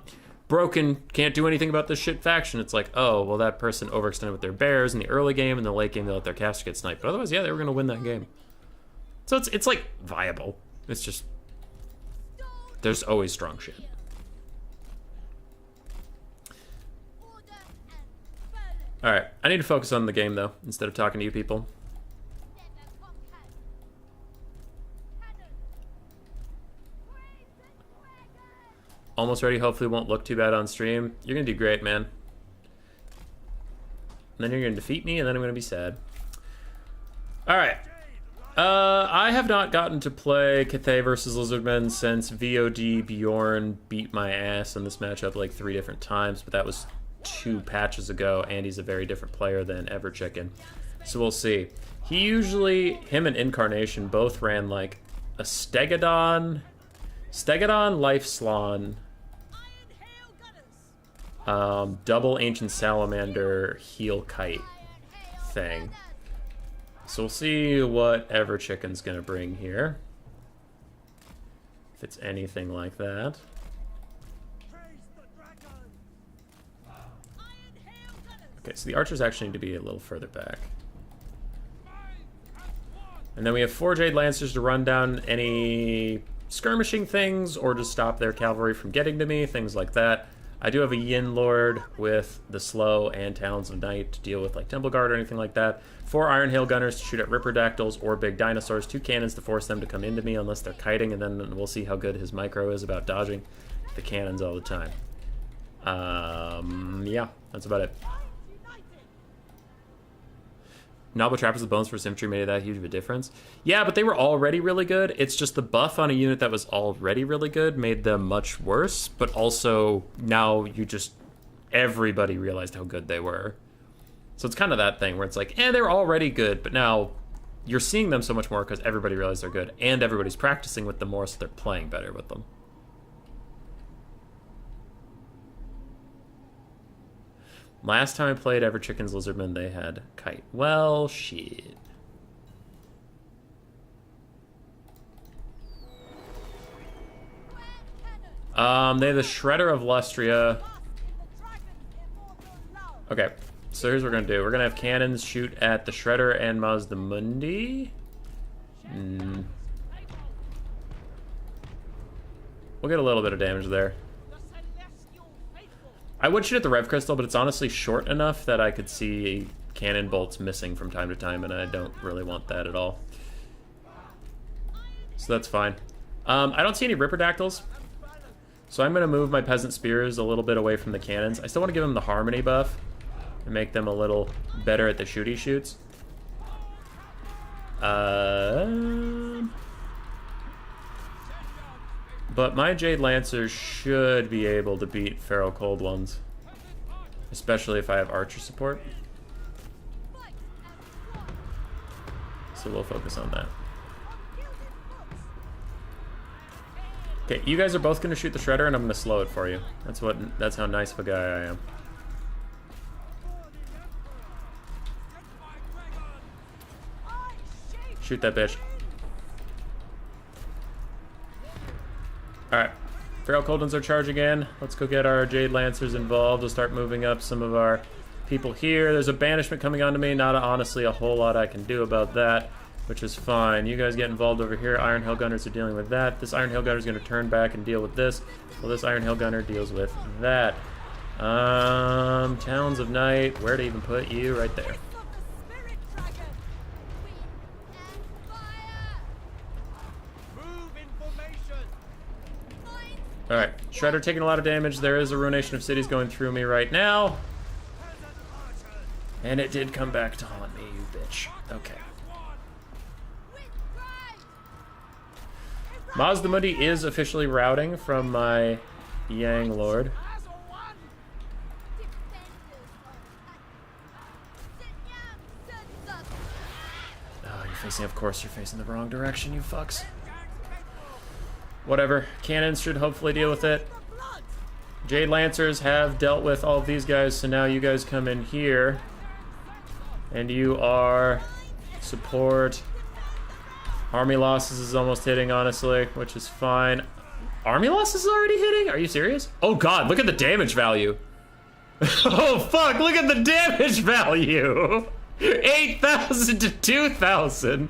broken, can't do anything about this shit faction. It's like, oh, well, that person overextended with their bears in the early game, and the late game they let their caster get sniped. But otherwise, yeah, they were going to win that game. So it's like viable. It's just there's always strong shit. All right, I need to focus on the game though instead of talking to you people. Almost ready. Hopefully, won't look too bad on stream. You're gonna do great, man. And then you're gonna defeat me, and then I'm gonna be sad. All right. I have not gotten to play Cathay versus Lizardmen since VOD Bjorn beat my ass in this matchup like 3 different times, but that was 2 patches ago, and he's a very different player than Everchicken. So we'll see. Him and Incarnation both ran like a Stegadon, Life Slan, double Ancient Salamander Heal Kite thing. So we'll see what Everchicken's gonna bring here. If it's anything like that. Okay, so the archers actually need to be a little further back. And then we have 4 Jade Lancers to run down any skirmishing things or to stop their cavalry from getting to me, things like that. I do have a Yin Lord with the Slow and Talons of Night to deal with like Temple Guard or anything like that. 4 Iron Hail Gunners to shoot at Ripperdactyls or big dinosaurs. 2 cannons to force them to come into me unless they're kiting, and then we'll see how good his micro is about dodging the cannons all the time. Yeah, that's about it. Noble Trappers with Bones for Symmetry made that huge of a difference. Yeah, but they were already really good. It's just the buff on a unit that was already really good made them much worse, but also now everybody realized how good they were. So it's kind of that thing where it's like, they're already good, but now you're seeing them so much more because everybody realized they're good, and everybody's practicing with them more, so they're playing better with them. Last time I played Everchicken's Lizardmen, they had Kite. Well, shit. They have the Shredder of Lustria. Okay, so here's what we're gonna do. We're gonna have cannons shoot at the Shredder and Mazdamundi. We'll get a little bit of damage there. I would shoot at the Rev Crystal, but it's honestly short enough that I could see cannon bolts missing from time to time, and I don't really want that at all. So that's fine. I don't see any Ripperdactyls, so I'm going to move my Peasant Spears a little bit away from the cannons. I still want to give them the Harmony buff and make them a little better at the shooty shoots. But my Jade Lancers should be able to beat Feral Cold Ones. Especially if I have archer support. So we'll focus on that. Okay, you guys are both going to shoot the Shredder, and I'm going to slow it for you. That's how nice of a guy I am. Shoot that bitch. Alright, Feral Cold Ones are charging in. Let's go get our Jade Lancers involved. We'll start moving up some of our people here. There's a banishment coming onto me. Not honestly a whole lot I can do about that, which is fine. You guys get involved over here. Iron Hail Gunners are dealing with that. This Iron Hail Gunner is going to turn back and deal with this. Well, this Iron Hail Gunner deals with that. Talons of Night. Where to even put you? Right there. Alright, Shredder taking a lot of damage. There is a Ruination of Cities going through me right now. And it did come back to haunt me, you bitch. Okay. Mazdamundi is officially routing from my Yang Lord. Oh, you're facing, of course, you're facing the wrong direction, you fucks. Whatever. Cannons should hopefully deal with it. Jade Lancers have dealt with all of these guys, so now you guys come in here. And you are Support. Army losses is almost hitting, honestly, which is fine. Army losses is already hitting? Are you serious? Oh god, look at the damage value. Oh fuck, look at the damage value. 8,000 to 2,000.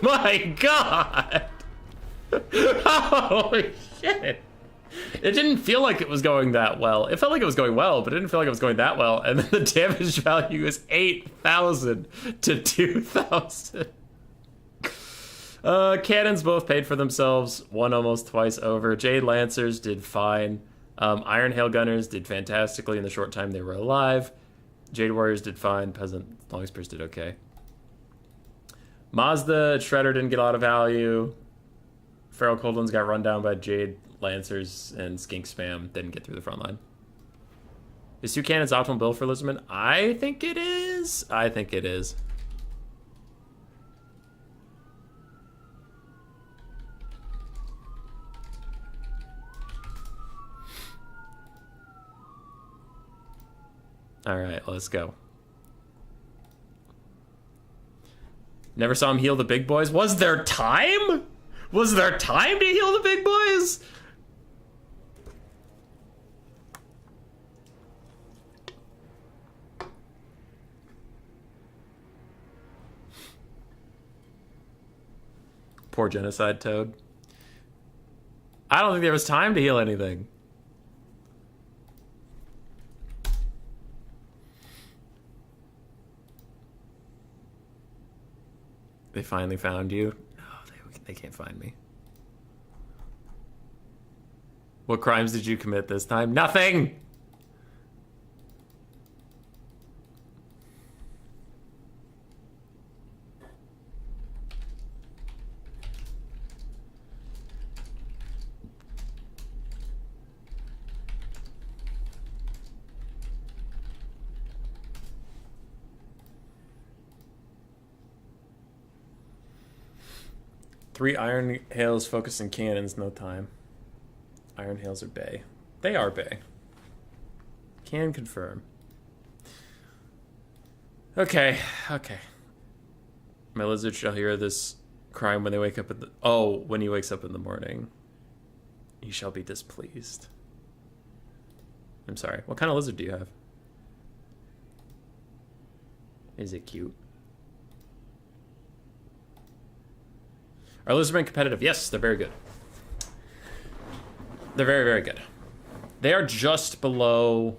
My god. Holy shit. It didn't feel like it was going that well. It felt like it was going well, but it didn't feel like it was going that well. And then the damage value is 8,000 to 2,000. Cannons both paid for themselves. One almost twice over. Jade Lancers did fine. Iron Hail Gunners did fantastically in the short time they were alive. Jade Warriors did fine. Peasant Longspears did okay. Mazda Shredder didn't get a lot of value. Feral Coldlands got run down by Jade Lancers, and Skink Spam didn't get through the front line. Is 2 cannons optimal build for Lizardman? I think it is. I think it is. All right, let's go. Never saw him heal the big boys. Was there time? Was there time to heal the big boys? Poor Genocide Toad. I don't think there was time to heal anything. They finally found you? No, they can't find me. What crimes did you commit this time? Nothing! Three Iron Hails focusing cannons, no time. Iron Hails are Bay. They are Bay. Can confirm. Okay. My lizard shall hear this crime when they wake up when he wakes up in the morning. He shall be displeased. I'm sorry. What kind of lizard do you have? Is it cute? Are Lizardmen competitive? Yes, they're very good. They're very, very good. They are just below...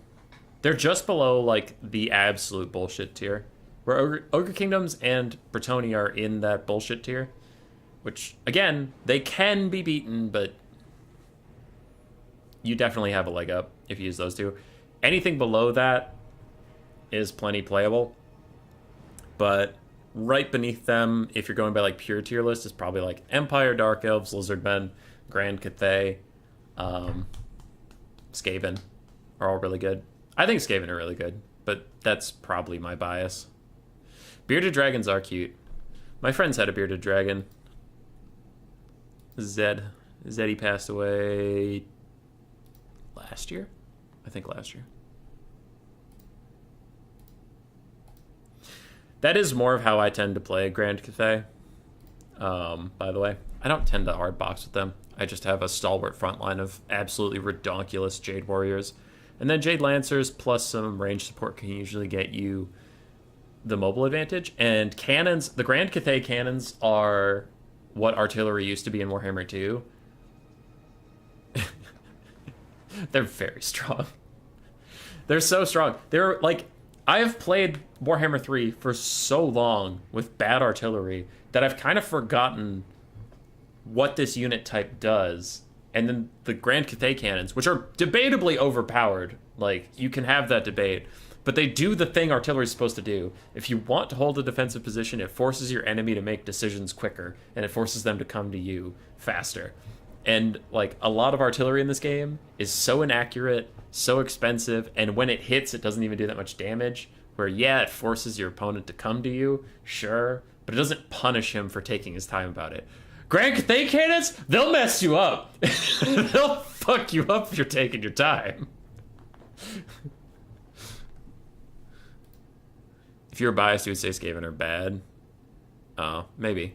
They're just below, like, the absolute bullshit tier. Where Ogre Kingdoms and Bretonnia are in that bullshit tier. Which, again, they can be beaten, but... you definitely have a leg up if you use those two. Anything below that is plenty playable. But... right beneath them, if you're going by like pure tier list, is probably like Empire, Dark Elves, Lizardmen, Grand Cathay, Skaven are all really good. I think Skaven are really good, but that's probably my bias. Bearded dragons are cute. My friends had a bearded dragon. Zeddy passed away last year? I think last year. That is more of how I tend to play Grand Cathay. By the way, I don't tend to hard box with them. I just have a stalwart front line of absolutely redonkulous Jade Warriors. And then Jade Lancers plus some range support can usually get you the mobile advantage. And cannons, the Grand Cathay cannons are what artillery used to be in Warhammer 2. They're very strong. They're so strong. They're like... I have played Warhammer 3 for so long with bad artillery that I've kind of forgotten what this unit type does. And then the Grand Cathay cannons, which are debatably overpowered, like, you can have that debate, but they do the thing artillery is supposed to do. If you want to hold a defensive position, it forces your enemy to make decisions quicker, and it forces them to come to you faster. And, like, a lot of artillery in this game is so inaccurate, so expensive, and when it hits, it doesn't even do that much damage. Where, yeah, it forces your opponent to come to you, sure, but it doesn't punish him for taking his time about it. Grand Cathay cannons, they'll mess you up. They'll fuck you up if you're taking your time. If you're biased, you would say Skaven are bad. Oh, maybe.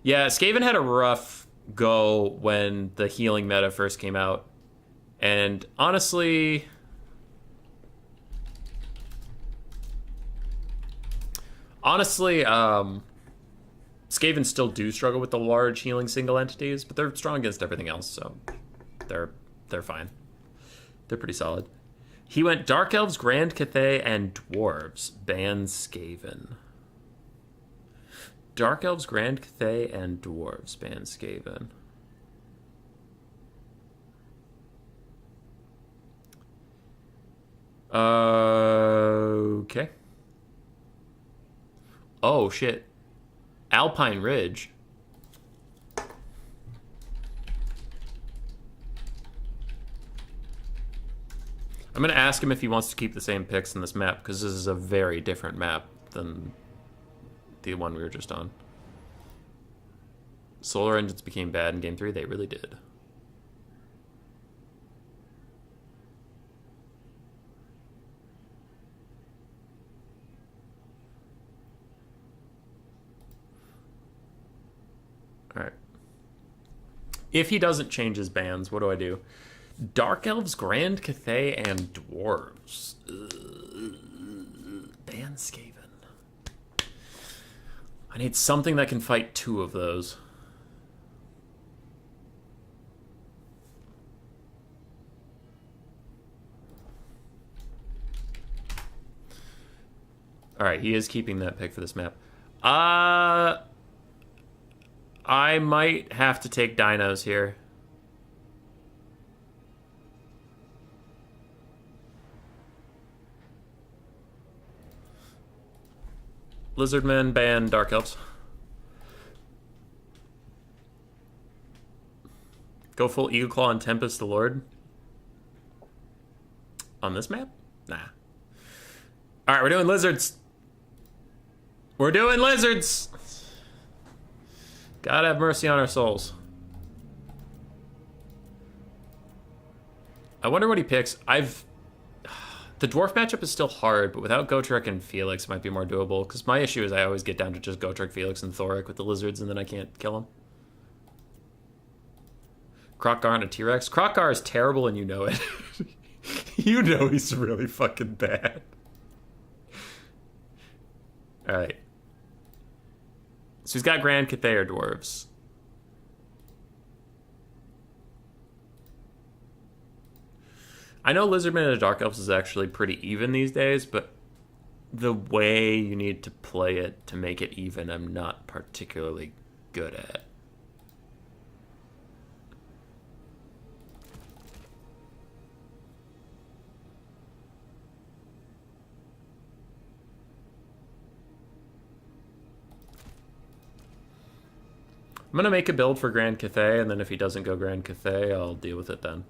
Yeah, Skaven had a rough go when the healing meta first came out. And honestly... Skaven still do struggle with the large healing single entities, but they're strong against everything else, so they're fine. They're pretty solid. He went Dark Elves, Grand Cathay, and Dwarves. Ban Skaven. Dark Elves, Grand Cathay, and Dwarves. Ban Skaven. Okay. Oh, shit. Alpine Ridge. I'm going to ask him if he wants to keep the same picks in this map, because this is a very different map than the one we were just on. Solar engines became bad in Game 3. They really did. Alright. If he doesn't change his bans, what do I do? Dark Elves, Grand Cathay, and Dwarves. Ban Skaven. I need something that can fight two of those. Alright, he is keeping that pick for this map. I might have to take dinos here. Lizardmen ban Dark Elves. Go full Eagle Claw and Tempest the Lord. On this map? Nah. Alright, we're doing lizards. We're doing lizards! God have mercy on our souls. I wonder what he picks. The dwarf matchup is still hard, but without Gotrek and Felix, it might be more doable. Because my issue is I always get down to just Gotrek, Felix, and Thoric with the lizards, and then I can't kill them. Krokgar and a T-Rex. Krokgar is terrible, and you know it. You know he's really fucking bad. Alright. So he's got Grand Cathay or Dwarves. I know Lizardman and Dark Elves is actually pretty even these days, but the way you need to play it to make it even, I'm not particularly good at. I'm going to make a build for Grand Cathay, and then if he doesn't go Grand Cathay, I'll deal with it then.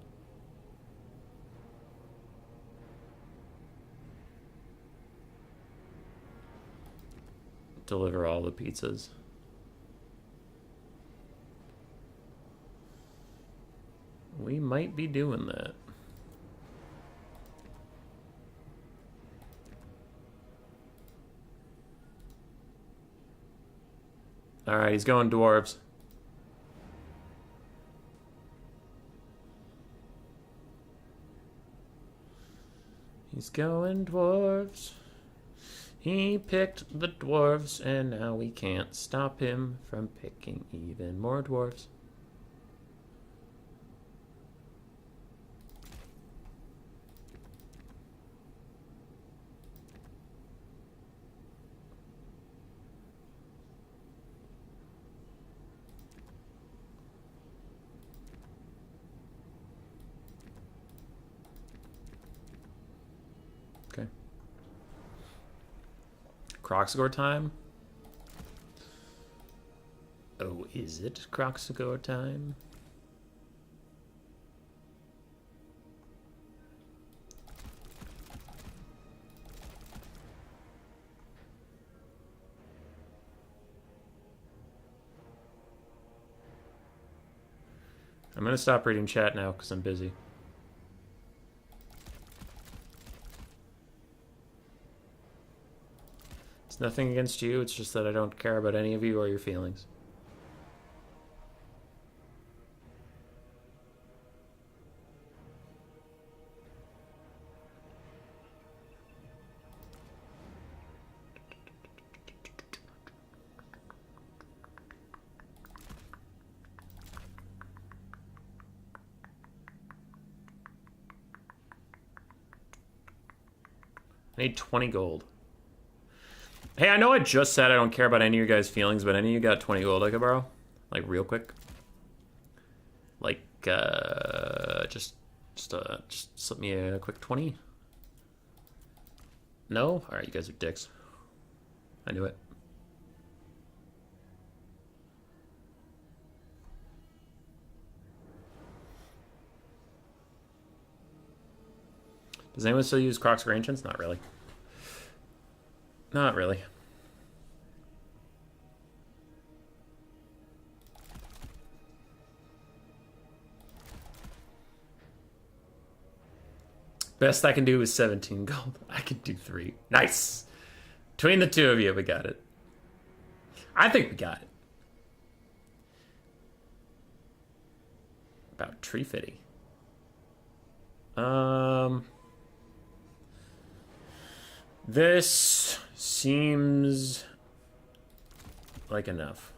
Deliver all the pizzas. We might be doing that. Alright, he's going dwarves. He's going dwarves. He picked the dwarves, and now we can't stop him from picking even more dwarves. Okay. Kroxigor time? Oh, is it Kroxigor time? I'm gonna stop reading chat now because I'm busy. It's nothing against you, it's just that I don't care about any of you or your feelings. I need 20 gold. Hey, I know I just said I don't care about any of your guys' feelings, but any of you got 20 gold I could borrow? Like, real quick? Like, just slip me a quick 20? No? Alright, you guys are dicks. I knew it. Does anyone still use Kroxigor Ancients? Not really. Not really. Best I can do is 17 gold. I can do 3. Nice! Between the two of you, we got it. I think we got it. About Tree Fitty. This seems like enough.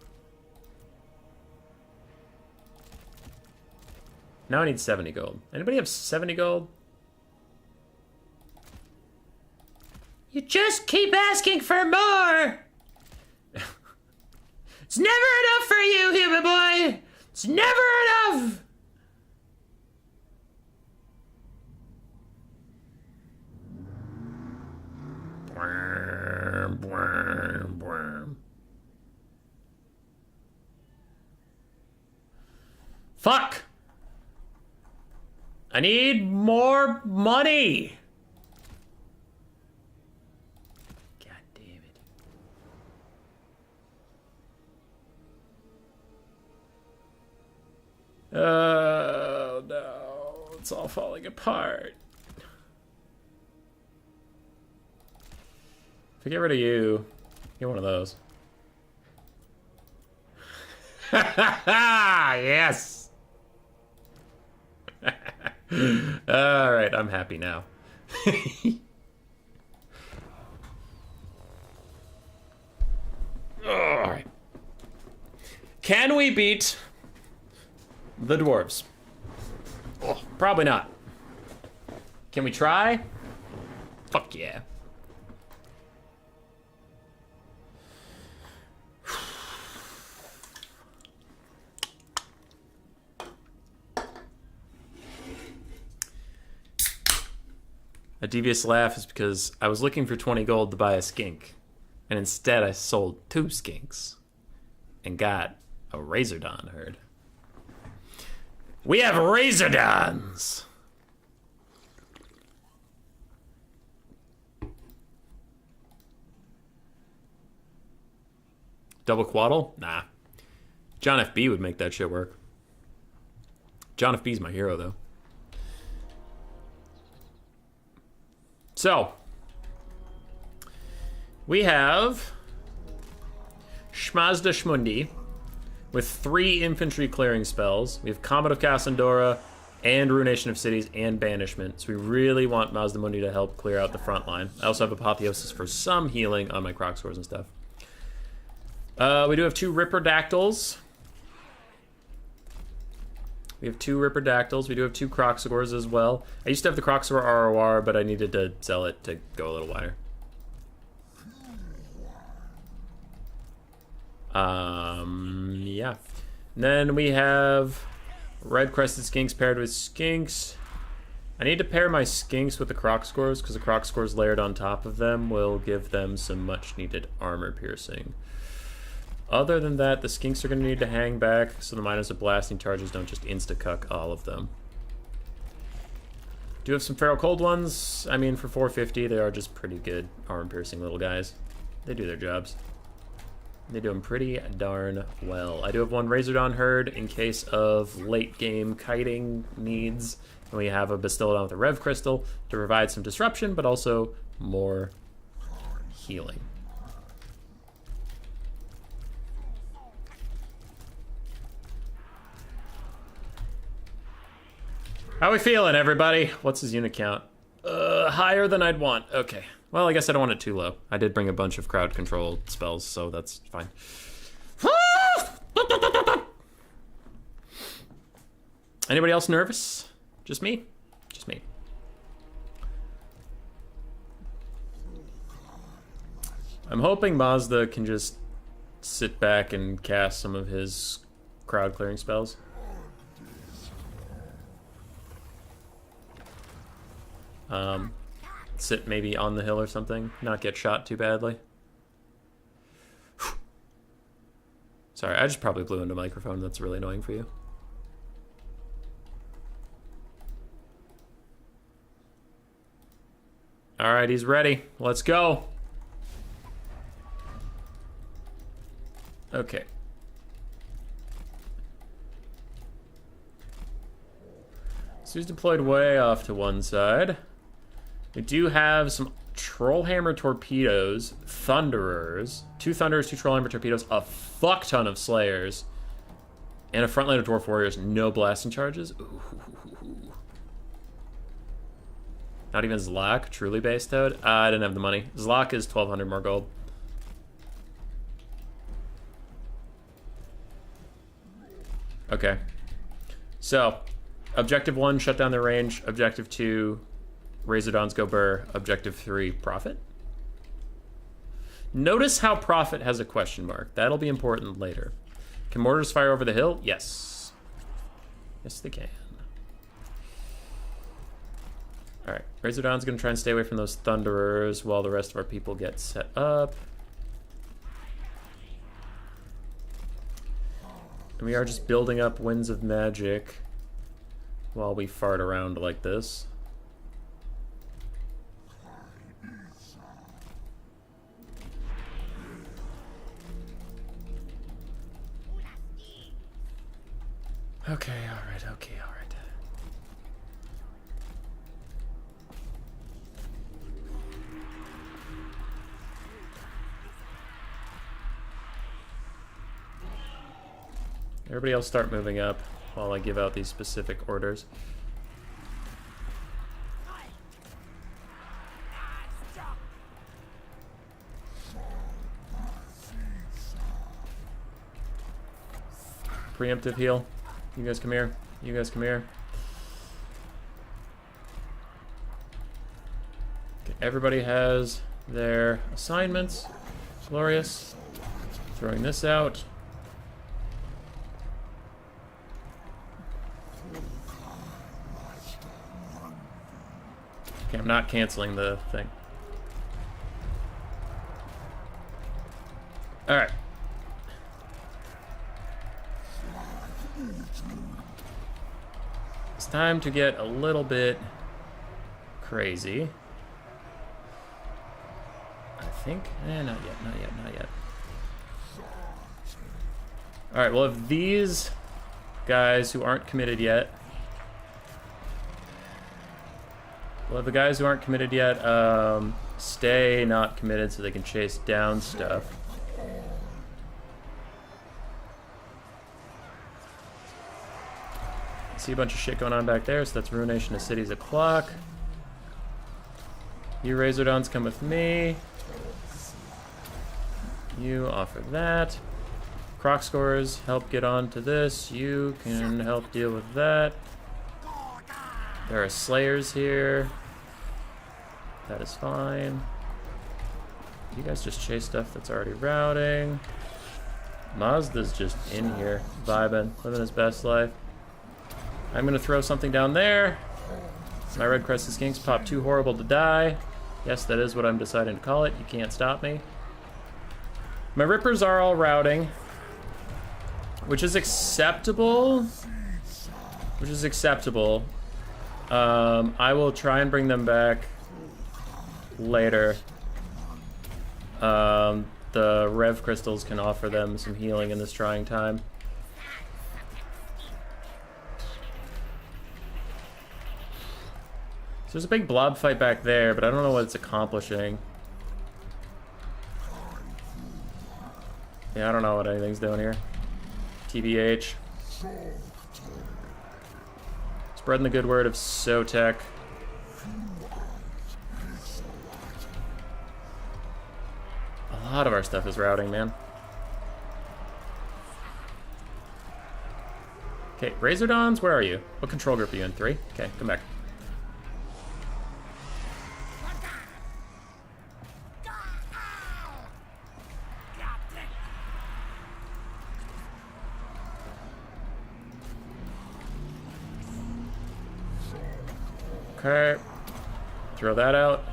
Now I need 70 gold. Anybody have 70 gold? You just keep asking for more! It's never enough for you, human boy! It's never enough! Fuck! I need more money! God damn it. Oh no, it's all falling apart. If I get rid of you, get one of those. Yes! Alright, I'm happy now. Alright. Can we beat the dwarves? Oh, probably not. Can we try? Fuck yeah. A devious laugh is because I was looking for 20 gold to buy a skink, and instead I sold 2 skinks and got a Razordon herd. We have Razordons! Double Quaddle? Nah. John FB would make that shit work. John FB's my hero, though. So, we have Shmazda Shmundi with 3 infantry clearing spells. We have Comet of Cassandora and Ruination of Cities and Banishment. So we really want Mazdamundi to help clear out the front line. I also have Apotheosis for some healing on my Kroxigors and stuff. We do have 2 Ripperdactyls. We have 2 Ripperdactyls. We do have 2 Kroxigors as well. I used to have the Kroxigor ROR, but I needed to sell it to go a little wider. Yeah. And then we have Red Crested Skinks paired with Skinks. I need to pair my Skinks with the Kroxigors, because the Kroxigors layered on top of them will give them some much needed armor piercing. Other than that, the Skinks are going to need to hang back so the Miners of Blasting Charges don't just insta-cuck all of them. Do have some Feral Cold ones. I mean, for 450, they are just pretty good armor-piercing little guys. They do their jobs. They do them pretty darn well. I do have 1 Razordon herd in case of late-game kiting needs. And we have a Bastiladon with a Rev Crystal to provide some disruption, but also more healing. How we feeling, everybody? What's his unit count? Higher than I'd want. Okay. Well, I guess I don't want it too low. I did bring a bunch of crowd control spells, so that's fine. Anybody else nervous? Just me? Just me. I'm hoping Mazda can just sit back and cast some of his crowd clearing spells. Sit maybe on the hill or something, not get shot too badly. Sorry, I just probably blew into a microphone. That's really annoying for you. All right, he's ready. Let's go. Okay. So he's deployed way off to one side. We do have some Trollhammer torpedoes, Thunderers, 2 Thunderers, 2 Trollhammer torpedoes, a fuck ton of Slayers, and a front line of Dwarf Warriors, no blasting charges. Ooh. Not even Zlak, truly based out. I didn't have the money. Zlak is 1,200 more gold. Okay. So, Objective 1, shut down their range. Objective 2, Razordons go burr. Objective 3, Prophet. Notice how Prophet has a question mark. That'll be important later. Can mortars fire over the hill? Yes. Yes, they can. Alright, Razordon's gonna try and stay away from those Thunderers while the rest of our people get set up. And we are just building up Winds of Magic while we fart around like this. Okay, alright, okay, alright. Everybody else start moving up while I give out these specific orders. Preemptive heal. You guys come here. You guys come here. Okay, everybody has their assignments. Glorious. Throwing this out. Okay, I'm not canceling the thing. Alright. It's time to get a little bit crazy. I think. Not yet, not yet, not yet. Alright, well, if these guys who aren't committed yet. Well, if the guys who aren't committed yet stay not committed so they can chase down stuff. See a bunch of shit going on back there, so that's Ruination of Cities o'clock. You Razordons come with me. You offer that. Croc scores, help get on to this. You can help deal with that. There are Slayers here. That is fine. You guys just chase stuff that's already routing. Mazda's just in here, vibing, living his best life. I'm gonna throw something down there. My Red Crested Skinks pop too horrible to die. Yes, that is what I'm deciding to call it. You can't stop me. My Rippers are all routing, which is acceptable. Which is acceptable. I will try and bring them back later. The Rev Crystals can offer them some healing in this trying time. So there's a big blob fight back there, but I don't know what it's accomplishing. Yeah, I don't know what anything's doing here. TBH. It's Spreading the good word of Sotek. A lot of our stuff is routing, man. Okay, Razordons, where are you? What control group are you in? 3? Okay, come back. Okay. Throw that out.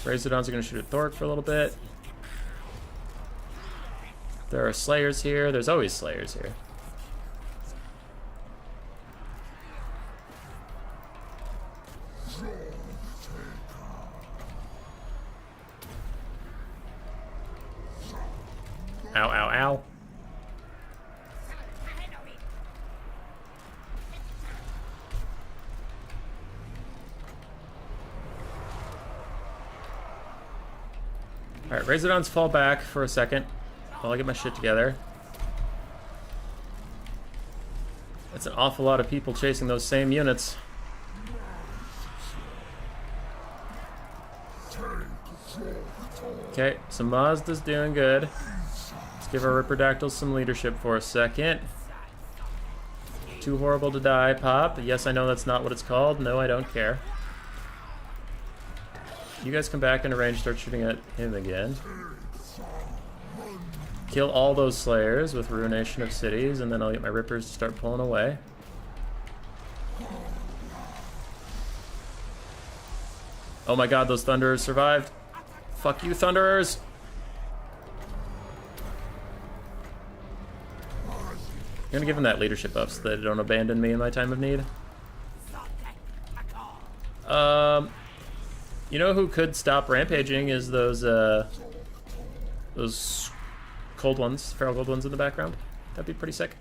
Razordons are going to shoot at Thork for a little bit. There are Slayers here. There's always Slayers here. Ow, ow, ow. Alright, Razordons fall back for a second while I get my shit together. That's an awful lot of people chasing those same units. Okay, so Mazda's doing good. Let's give our Ripperdactyls some leadership for a second. Too horrible to die, Pop. Yes, I know that's not what it's called. No, I don't care. You guys come back into range, start shooting at him again. Kill all those Slayers with Ruination of Cities, and then I'll get my Rippers to start pulling away. Oh my god, those Thunderers survived. Fuck you, Thunderers! I'm gonna give them that leadership buff so they don't abandon me in my time of need. You know who could stop rampaging is those cold ones, feral gold ones in the background. That'd be pretty sick.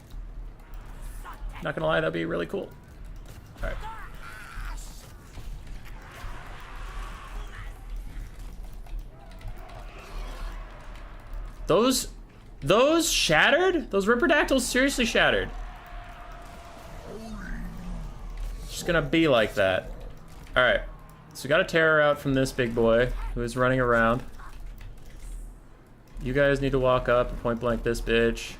Not gonna lie, that'd be really cool. Alright. Those shattered? Those Ripperdactyls seriously shattered. Just gonna be like that. Alright. So we got a terror out from this big boy who is running around. You guys need to walk up and point blank this bitch.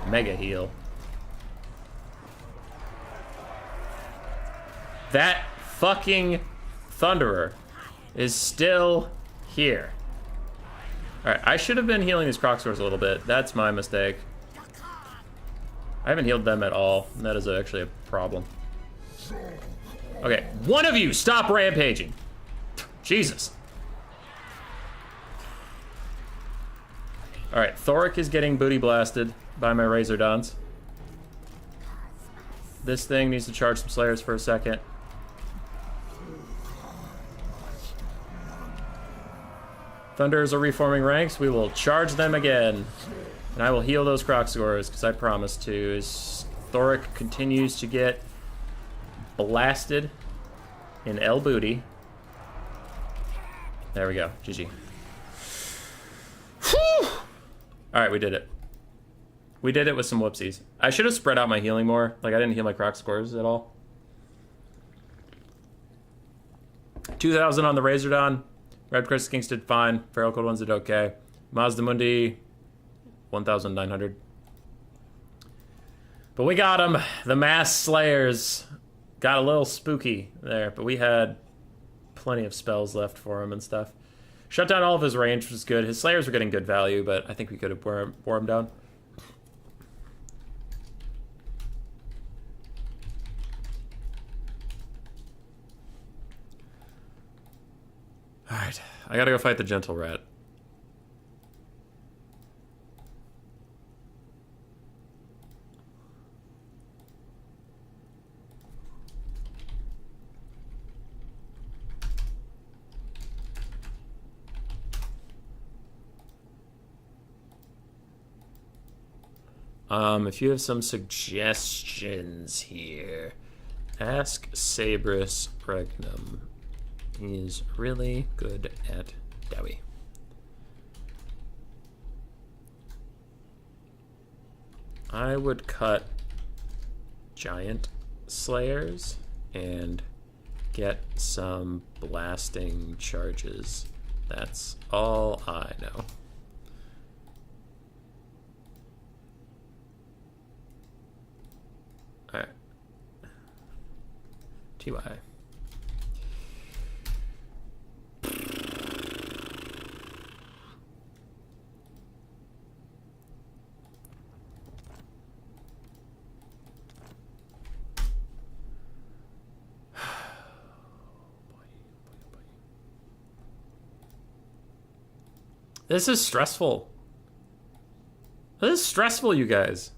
Mega heal. That fucking Thunderer is still here. Alright, I should have been healing these Crocswords a little bit. That's my mistake. I haven't healed them at all, and that is actually a problem. Okay, one of you stop rampaging. Jesus. Alright, Thork is getting booty blasted by my Razordons. This thing needs to charge some Slayers for a second. Thunders are reforming ranks. We will charge them again. And I will heal those Crocswords, because I promised to, as Thork continues to get blasted in L booty. There we go. GG. Alright, we did it. We did it with some whoopsies. I should have spread out my healing more. Like, I didn't heal my Crocswords at all. 2,000 on the Razordon. Red Crest Kings did fine. Feral Cold Ones did okay. Mazdamundi, 1,900. But we got them. The Mass Slayers got a little spooky there, but we had plenty of spells left for him and stuff. Shut down all of his range, which was good. His Slayers were getting good value, but I think we could have wore him down. Alright, I gotta go fight the Gentle Rat. If you have some suggestions here, ask Sabrus Regnum. He's really good at Dowie. I would cut Giant Slayers and get some blasting charges. That's all I know. Alright. TY. This is stressful. This is stressful, you guys.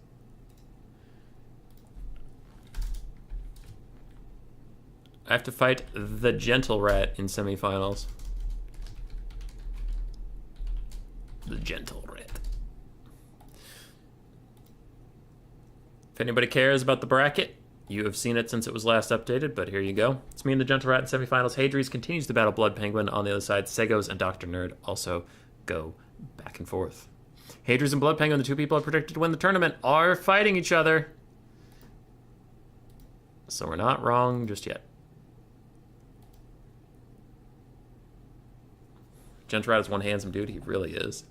I have to fight the Gentle Rat in semifinals. The Gentle Rat. If anybody cares about the bracket, you have seen it since it was last updated, but here you go. It's me and the Gentle Rat in semifinals. Hadries continues to battle Blood Penguin. On the other side, Segos and Dr. Nerd also go back and forth. Hadries and Blood Penguin, the two people are predicted to win the tournament, are fighting each other. So we're not wrong just yet. Gentle Rat is one handsome dude. He really is.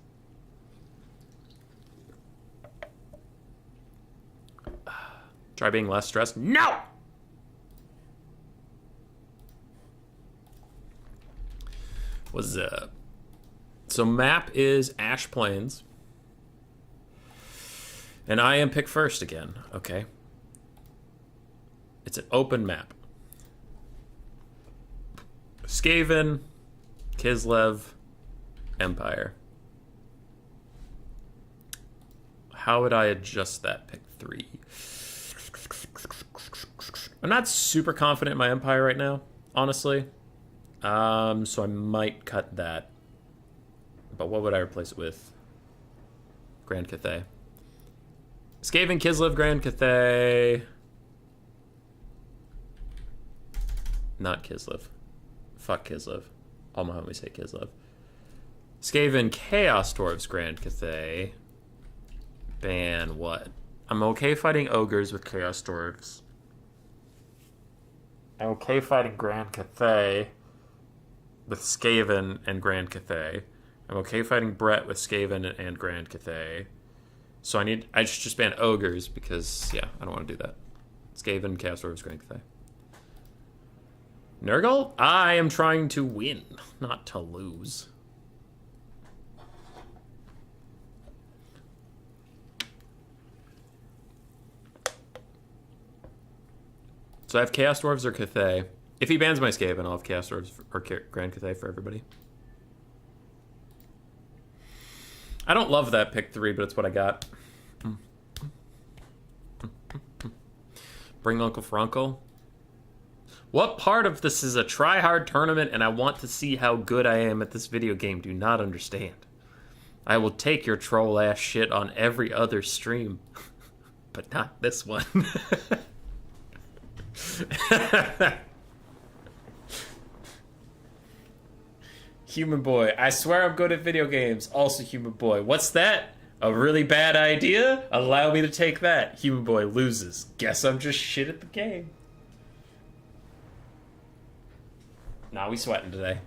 Try being less stressed. No! What's up? So map is Ash Plains. And I am pick first again. Okay. It's an open map. Skaven, Kislev, Empire. How would I adjust that pick 3? I'm not super confident in my Empire right now, honestly. So I might cut that. But what would I replace it with? Grand Cathay. Skaven, Kislev, Grand Cathay. Not Kislev. Fuck Kislev. All my homies hate Kislev. Skaven, Chaos Dwarves, Grand Cathay. Ban what? I'm okay fighting ogres with Chaos Dwarves. I'm okay fighting Grand Cathay with Skaven and Grand Cathay. I'm okay fighting Brett with Skaven and Grand Cathay. So I should just ban ogres because, yeah, I don't want to do that. Skaven, Chaos Dwarves, Grand Cathay. Nurgle? I am trying to win, not to lose. So I have Chaos Dwarves or Cathay. If he bans my Skaven, I'll have Chaos Dwarves or Grand Cathay for everybody. I don't love that pick 3, but it's what I got. Bring Uncle Frunkle. What part of this is a try-hard tournament and I want to see how good I am at this video game? Do not understand. I will take your troll-ass shit on every other stream. But not this one. Human Boy, I swear I'm good at video games. Also Human Boy, what's that? A really bad idea? Allow me to take that. Human Boy loses. Guess I'm just shit at the game. Nah, we sweating today.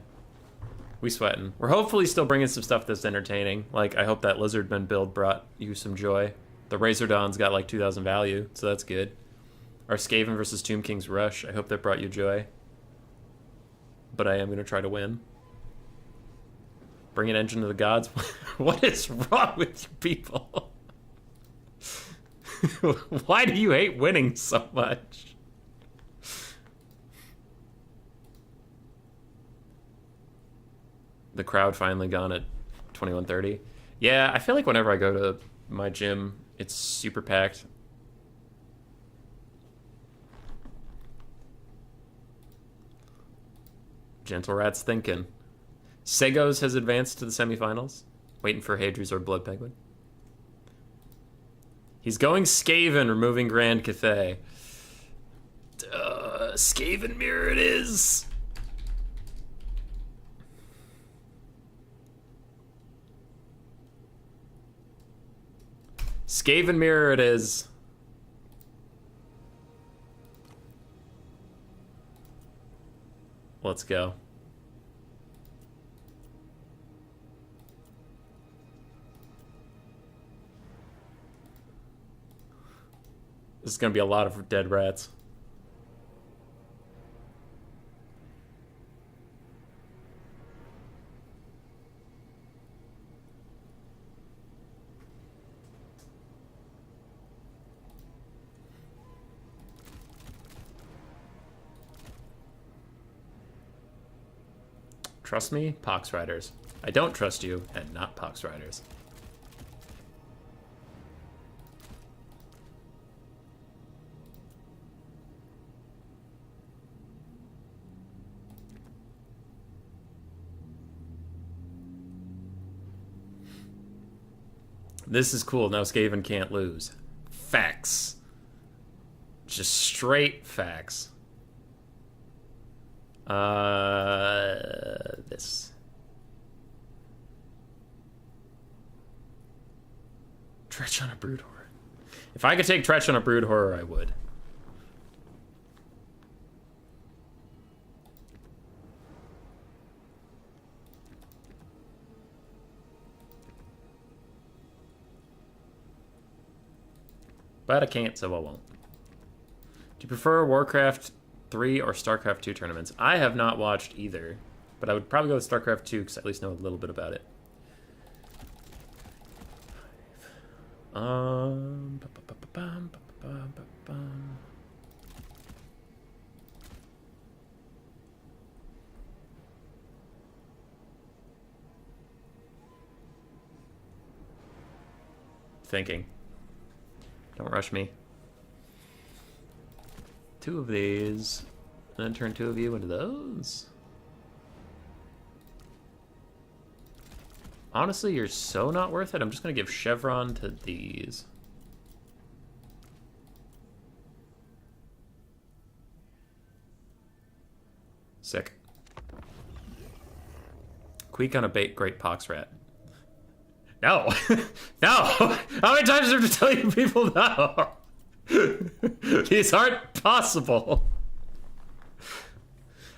We sweating. We're hopefully still bringing some stuff that's entertaining. Like, I hope that Lizardman build brought you some joy. The Razordon's got like 2,000 value, so that's good. Our Skaven versus Tomb King's Rush, I hope that brought you joy. But I am going to try to win. Bring an engine to the gods. What is wrong with you people? Why do you hate winning so much? The crowd finally gone at 21:30. Yeah, I feel like whenever I go to my gym, it's super packed. Gentle Rat's thinking. Segos has advanced to the semifinals. Waiting for Hadries or Blood Penguin. He's going Skaven, removing Grand Cathay. Skaven mirror it is. Skaven Mirror it is. Let's go. This is gonna be a lot of dead rats. Trust me, Pox Riders. I don't trust you, and not Pox Riders. This is cool. Now Skaven can't lose. Facts. Just straight facts. This. Tretch on a Brood Horror. If I could take Tretch on a Brood Horror, I would. But I can't, so I won't. Do you prefer Warcraft 3 or StarCraft 2 tournaments? I have not watched either, but I would probably go with StarCraft 2 because I at least know a little bit about it. Thinking. Don't rush me. 2 of these, and then turn 2 of you into those. Honestly, you're so not worth it. I'm just gonna give Chevron to these. Sick. Queek on a bait, great pox rat. No. No. How many times do I have to tell you people no? These aren't possible.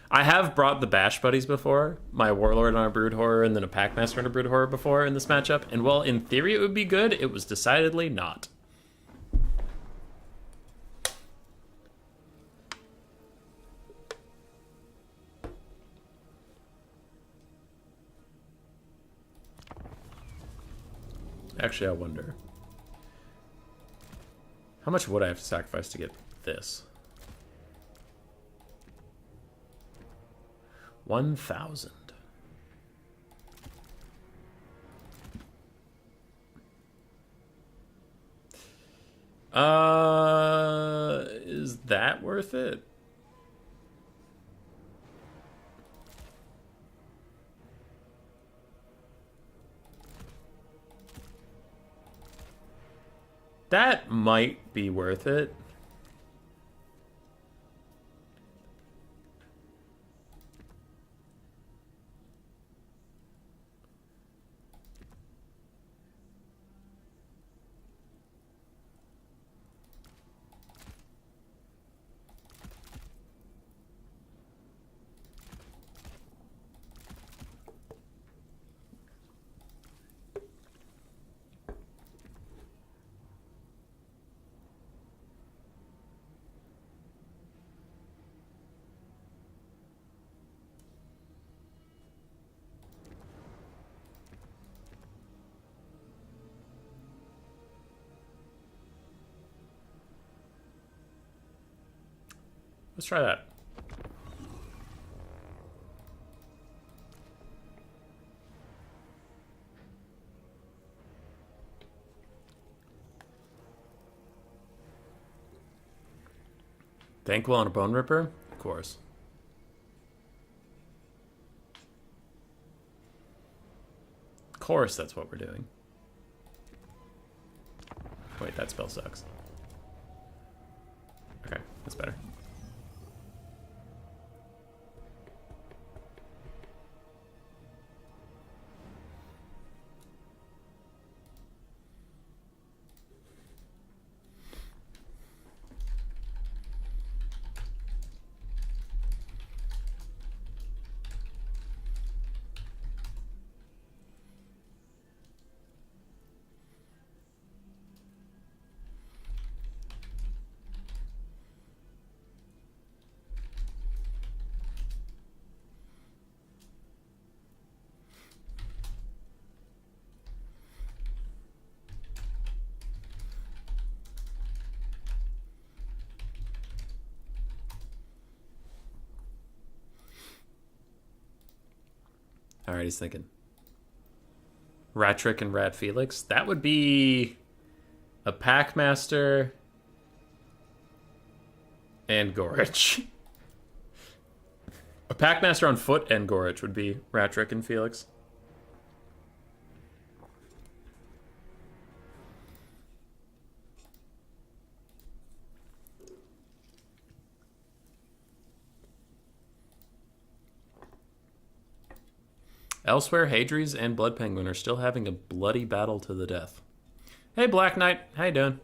I have brought the Bash Buddies before, my Warlord on a Brood Horror and then a Packmaster on a Brood Horror before in this matchup, and while in theory it would be good, it was decidedly not. Actually, I wonder. How much would I have to sacrifice to get this? 1,000. Is that worth it? That might be worth it. Let's try that. Thankwell on a Bone Ripper? Of course. Of course that's what we're doing. Wait, that spell sucks. Okay, that's better. All right, he's thinking. Ratrick and Rat Felix. That would be a Packmaster and Gorich. A Packmaster on foot and Gorich would be Ratrick and Felix. Elsewhere, Hadries and Blood Penguin are still having a bloody battle to the death. Hey, Black Knight. How you doing?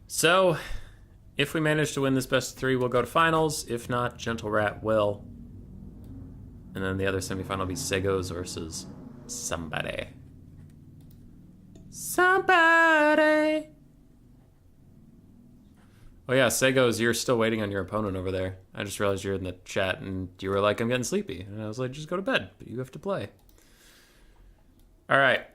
So, if we manage to win this best of 3, we'll go to finals. If not, Gentle Rat will. And then the other semifinal will be Segos versus somebody. Somebody! Oh yeah, Segos, you're still waiting on your opponent over there. I just realized you're in the chat and you were like, I'm getting sleepy. And I was like, just go to bed, but you have to play. Alright.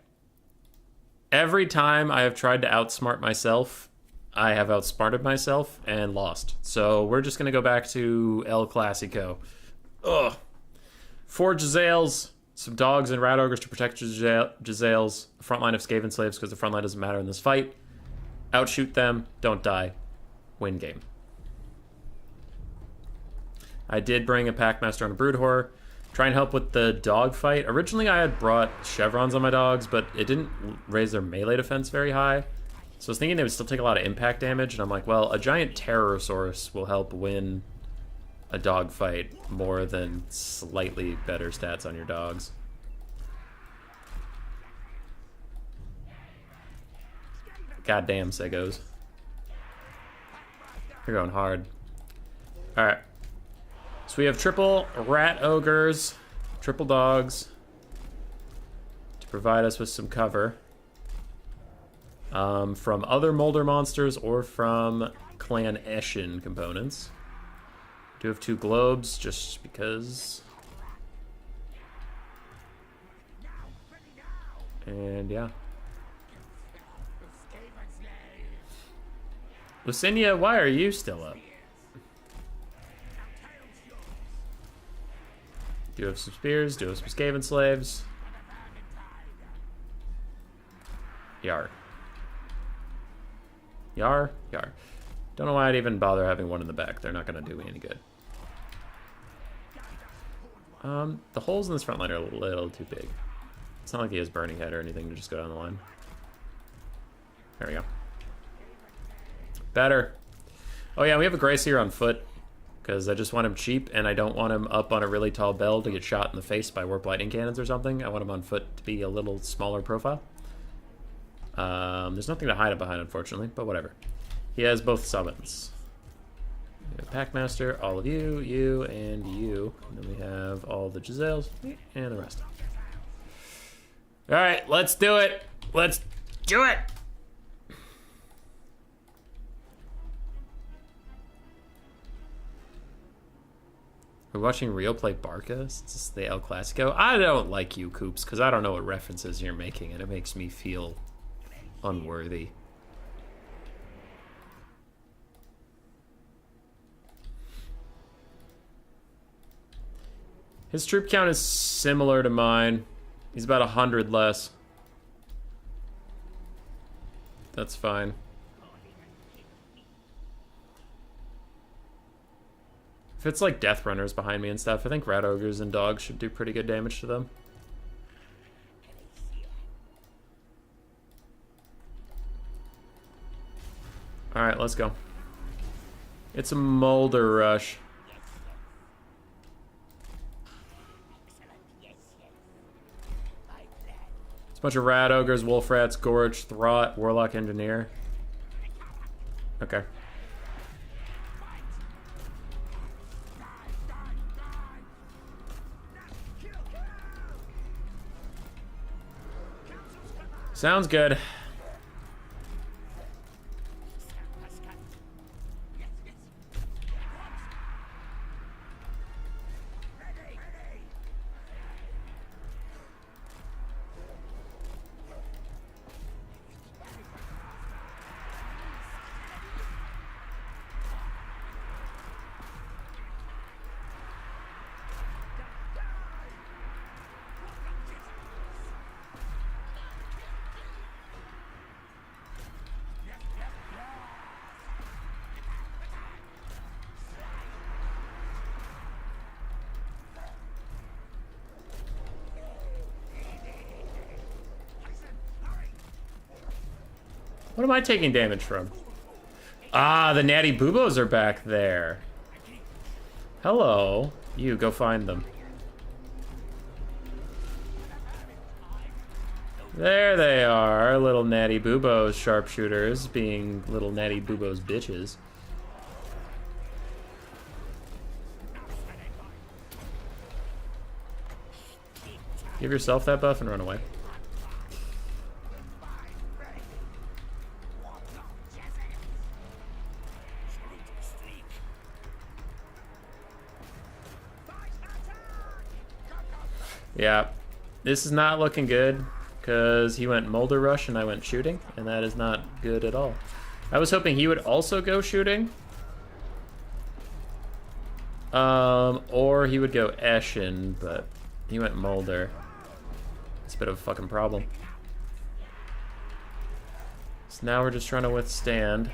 Every time I have tried to outsmart myself, I have outsmarted myself and lost. So we're just going to go back to El Clasico. Ugh. 4 Giselles, some dogs and rat ogres to protect Giselles, a front line of Skaven slaves because the front line doesn't matter in this fight. Outshoot them, don't die, win game. I did bring a Packmaster on a Brood Horror. Try and help with the dog fight. Originally I had brought chevrons on my dogs, but it didn't raise their melee defense very high. So I was thinking they would still take a lot of impact damage, and I'm like, well, a giant Terrorosaurus will help win a dog fight more than slightly better stats on your dogs. Goddamn, Segos. You're going hard. Alright. So we have triple rat ogres, triple dogs, to provide us with some cover. From other Molder monsters or from Clan Eshin components. Do have 2 globes just because. And yeah. Lucinia, why are you still up? Do have some spears, do have some Skaven slaves. Yar. Yar? Yar. Don't know why I'd even bother having one in the back. They're not going to do me any good. The holes in this front line are a little too big. It's not like he has Burning Head or anything to just go down the line. There we go. Better. Oh yeah, we have a Gracier on foot, because I just want him cheap, and I don't want him up on a really tall bell to get shot in the face by Warp Lightning Cannons or something. I want him on foot to be a little smaller profile. There's nothing to hide it behind, unfortunately, but whatever. He has both summons. We have Packmaster, all of you, you, and you. And then we have all the Giselles, and the rest. Alright, let's do it! Let's do it! We're watching Rio play Barca? It's just the El Clasico. I don't like you, Coops, because I don't know what references you're making, and it makes me feel unworthy. His troop count is similar to mine. He's about 100 less. That's fine. If it's like Death Runners behind me and stuff, I think Rat Ogres and Dogs should do pretty good damage to them. Alright, let's go. It's a Molder rush. It's a bunch of Rat Ogres, Wolf Rats, Gorge, Throt, Warlock Engineer. Okay. Sounds good. What am I taking damage from? Ah, the natty boobos are back there. Hello. You, go find them. There they are, little natty boobos sharpshooters being little natty boobos bitches. Give yourself that buff and run away. Yeah, this is not looking good because he went Molder Rush and I went shooting, and that is not good at all. I was hoping he would also go shooting. Or he would go Eshin, but he went Molder. It's a bit of a fucking problem. So now we're just trying to withstand.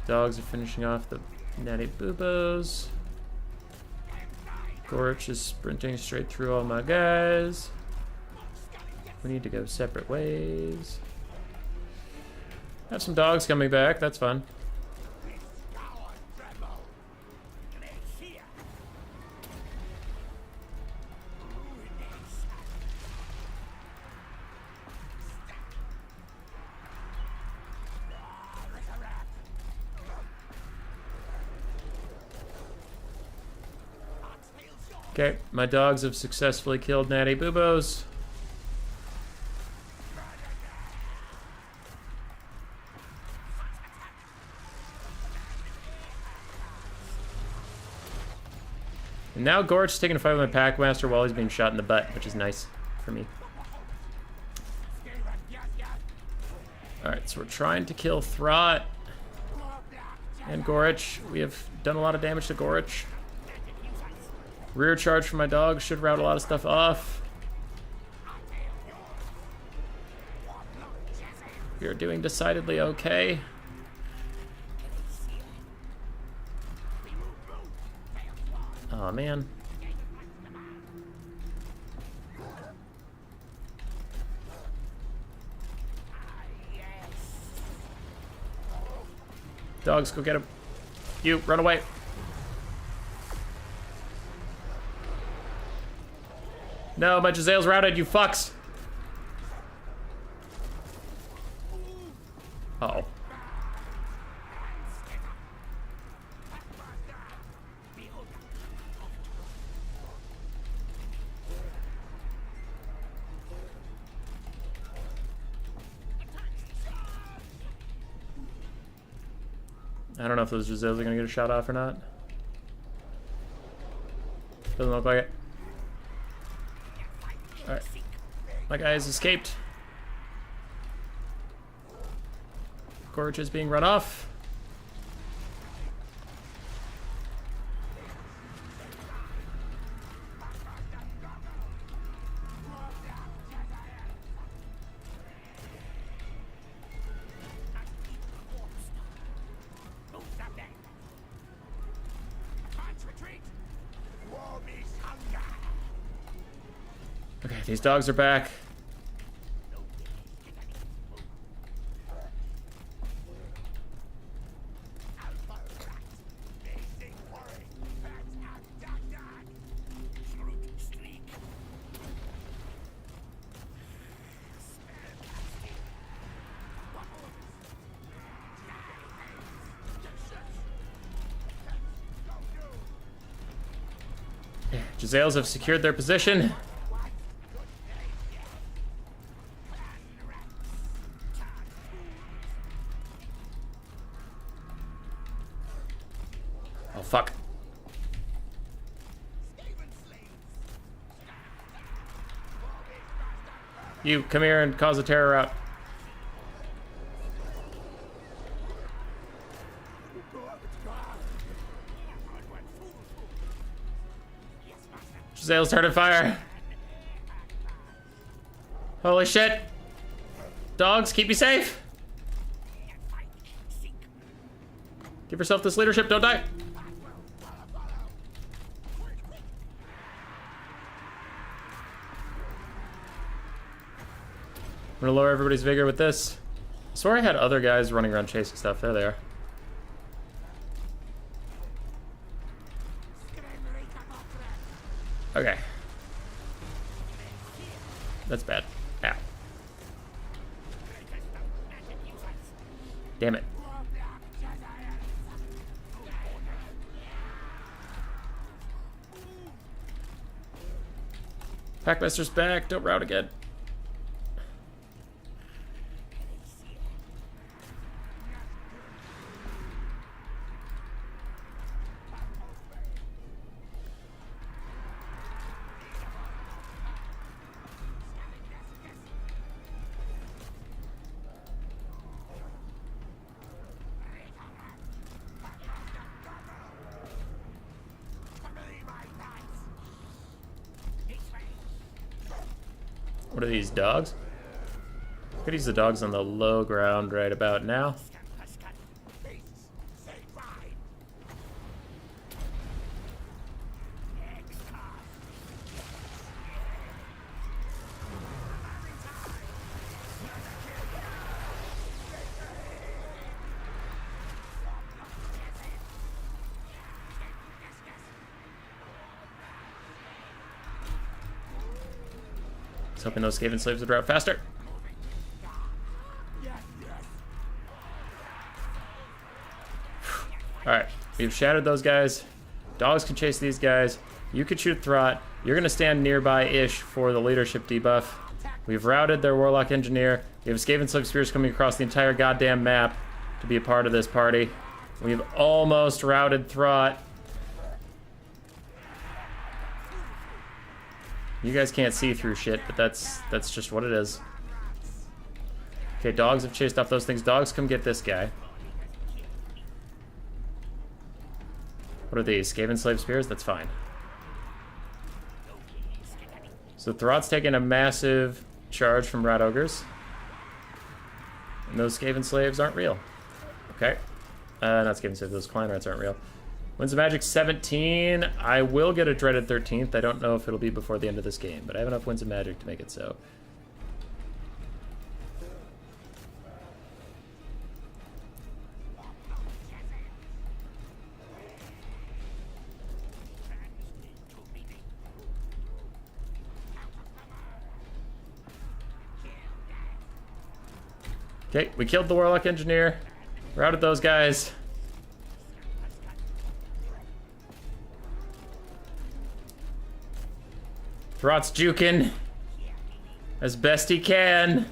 Dogs are finishing off the natty boobos. Gorch is sprinting straight through all my guys. We need to go separate ways. Have some dogs coming back, that's fun. Okay, my dogs have successfully killed natty boobos. And now Gorch is taking a fight with my Packmaster while he's being shot in the butt, which is nice for me. Alright, so we're trying to kill Throt and Gorch. We have done a lot of damage to Gorch. Rear charge from my dog should rout a lot of stuff off. We are doing decidedly okay. Oh man. Dogs, go get him. You, run away. No, my Gisele's routed, you fucks. Uh-oh. I don't know if those Giselles are gonna get a shot off or not. Doesn't look like it. Alright. My guy has escaped. Gorch is being run off. Okay, these dogs are back. Giselles have secured their position. Oh, fuck. You, come here and cause a terror out. Giselle started fire. Holy shit. Dogs, keep me safe. Give yourself this leadership, don't die. gonna lower everybody's vigor with this. I swear I had other guys running around chasing stuff. There they are. Okay. That's bad. Ow. Damn it. Packmaster's back. Don't rout again. What are these, dogs? Could use the dogs on the low ground right about now. Hoping those Skaven slaves would route faster. Alright, we've shattered those guys. Dogs can chase these guys. You could shoot Throt. You're going to stand nearby-ish for the leadership debuff. We've routed their Warlock Engineer. We have Skaven Slave Spears coming across the entire goddamn map to be a part of this party. We've almost routed Throt. You guys can't see through shit, but that's just what it is. Okay, dogs have chased off those things. Dogs, come get this guy. What are these? Skaven Slave Spears? That's fine. So Throt's taking a massive charge from Rat Ogres. And those Skaven Slaves aren't real. Okay. Not Skaven Slaves, those Clan Rats aren't real. Winds of Magic 17. I will get a Dreaded 13th. I don't know if it'll be before the end of this game, but I have enough Winds of Magic to make it so. Okay, we killed the Warlock Engineer. Routed those guys. Throt's juking as best he can.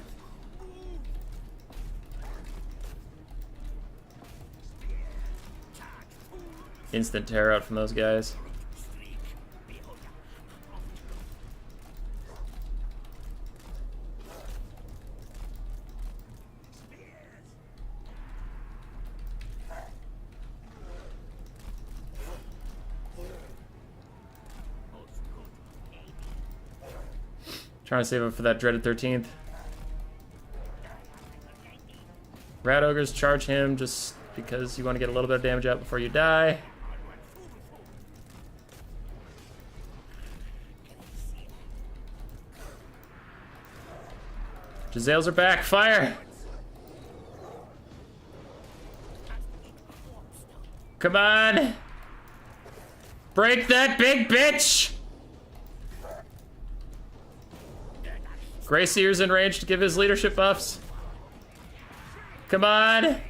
Instant tear out from those guys. Trying to save up for that dreaded 13th. Rat Ogres, charge him just because you want to get a little bit of damage out before you die. Jezzails are back. Fire! Come on! Break that big bitch! Greyseer's in range to give his leadership buffs. Come on!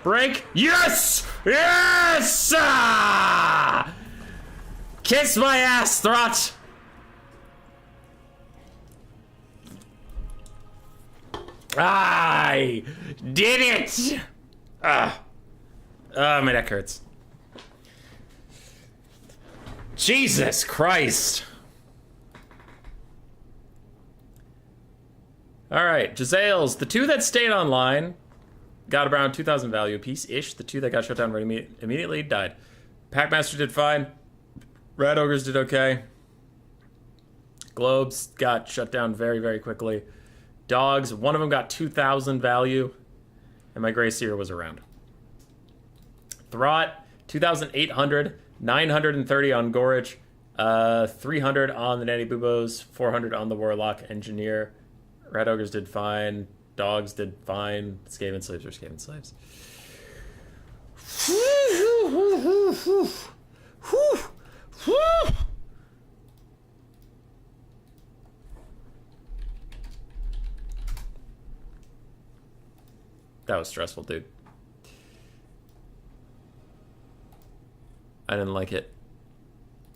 Break! Yes! Yes! Ah! Kiss my ass, Throt! I did it! Ah. My neck hurts. Jesus Christ. Alright, Jezzails. The two that stayed online got around 2,000 value apiece-ish. The two that got shut down immediately died. Packmaster did fine. Rat Ogres did okay. Globes got shut down very, very quickly. Dogs, one of them got 2,000 value, and my Greyseer was around. Throt, 2,800, 930 on Gorich. 300 on the Nanny Boobos, 400 on the Warlock Engineer. Red Ogres did fine. Dogs did fine. Skaven Slaves are Skaven Slaves. That was stressful, dude. I didn't like it.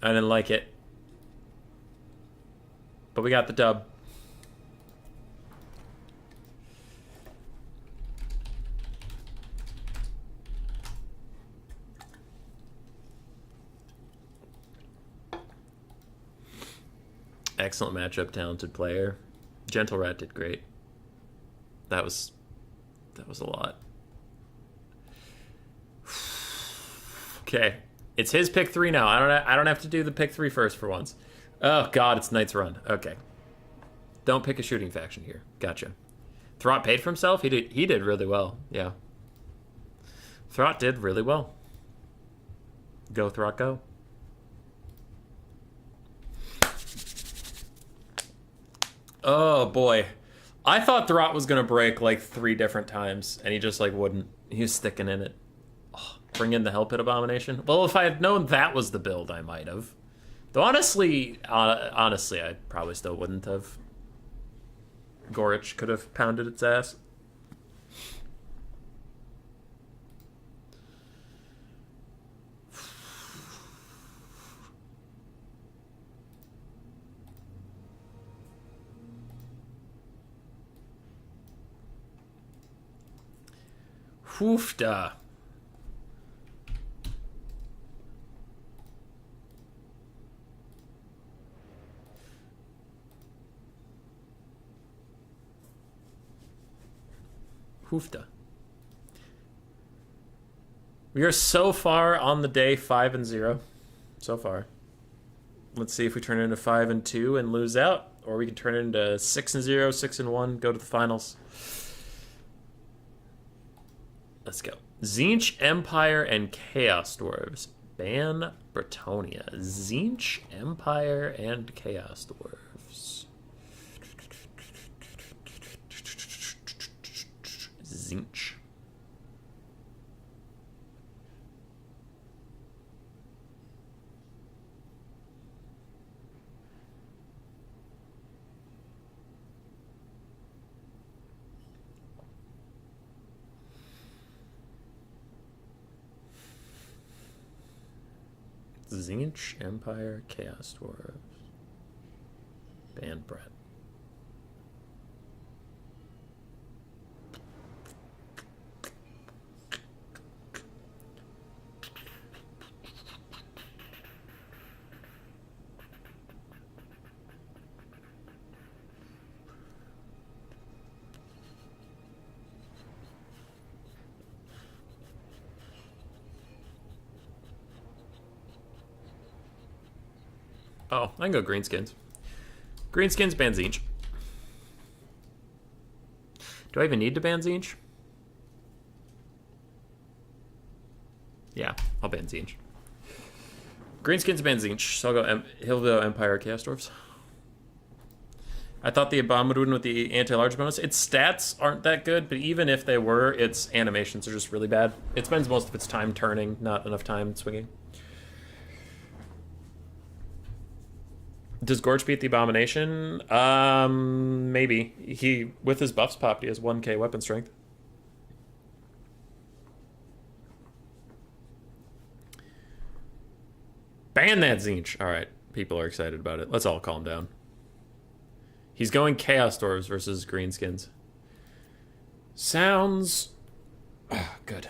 I didn't like it. But we got the dub. Excellent matchup, talented player. Gentle Rat did great. That was a lot. Okay. It's his pick 3 now. I don't have to do the pick 3 first for once. Oh god, it's Knight's Run. Okay. Don't pick a shooting faction here. Gotcha. Throt paid for himself? He did really well. Yeah. Throt did really well. Go Throt, go. Oh boy. I thought Throt was gonna break like 3 different times, and he just like wouldn't. He was sticking in it. Oh, bring in the Hell Pit Abomination. Well, if I had known that was the build, I might have. Though honestly, I probably still wouldn't have. Gorich could have pounded its ass. Hoofda. Hoofda. We are so far on the day 5-0. So far. Let's see if we turn it into 5-2 and lose out, or we can turn it into 6-0, 6-1, go to the finals. Let's go. Tzeentch, Empire, and Chaos Dwarves. Ban Bretonnia. Tzeentch, Empire, and Chaos Dwarves. Tzeentch. Tzeentch, Empire, Chaos Dwarves. Ban Brett. Oh, I can go Greenskins. Greenskins, ban Tzeentch. Do I even need to ban Tzeentch? Yeah, I'll ban Tzeentch. Greenskins, ban Tzeentch. So I'll go he'll go Empire, Chaos Dwarves. I thought the Abominable with the anti-large bonus. Its stats aren't that good, but even if they were, its animations are just really bad. It spends most of its time turning, not enough time swinging. Does Gorge beat the Abomination? Maybe. He, with his buffs popped, he has 1k weapon strength. Ban that Tzeentch. Alright, people are excited about it. Let's all calm down. He's going Chaos Dwarves versus Greenskins. Sounds... good.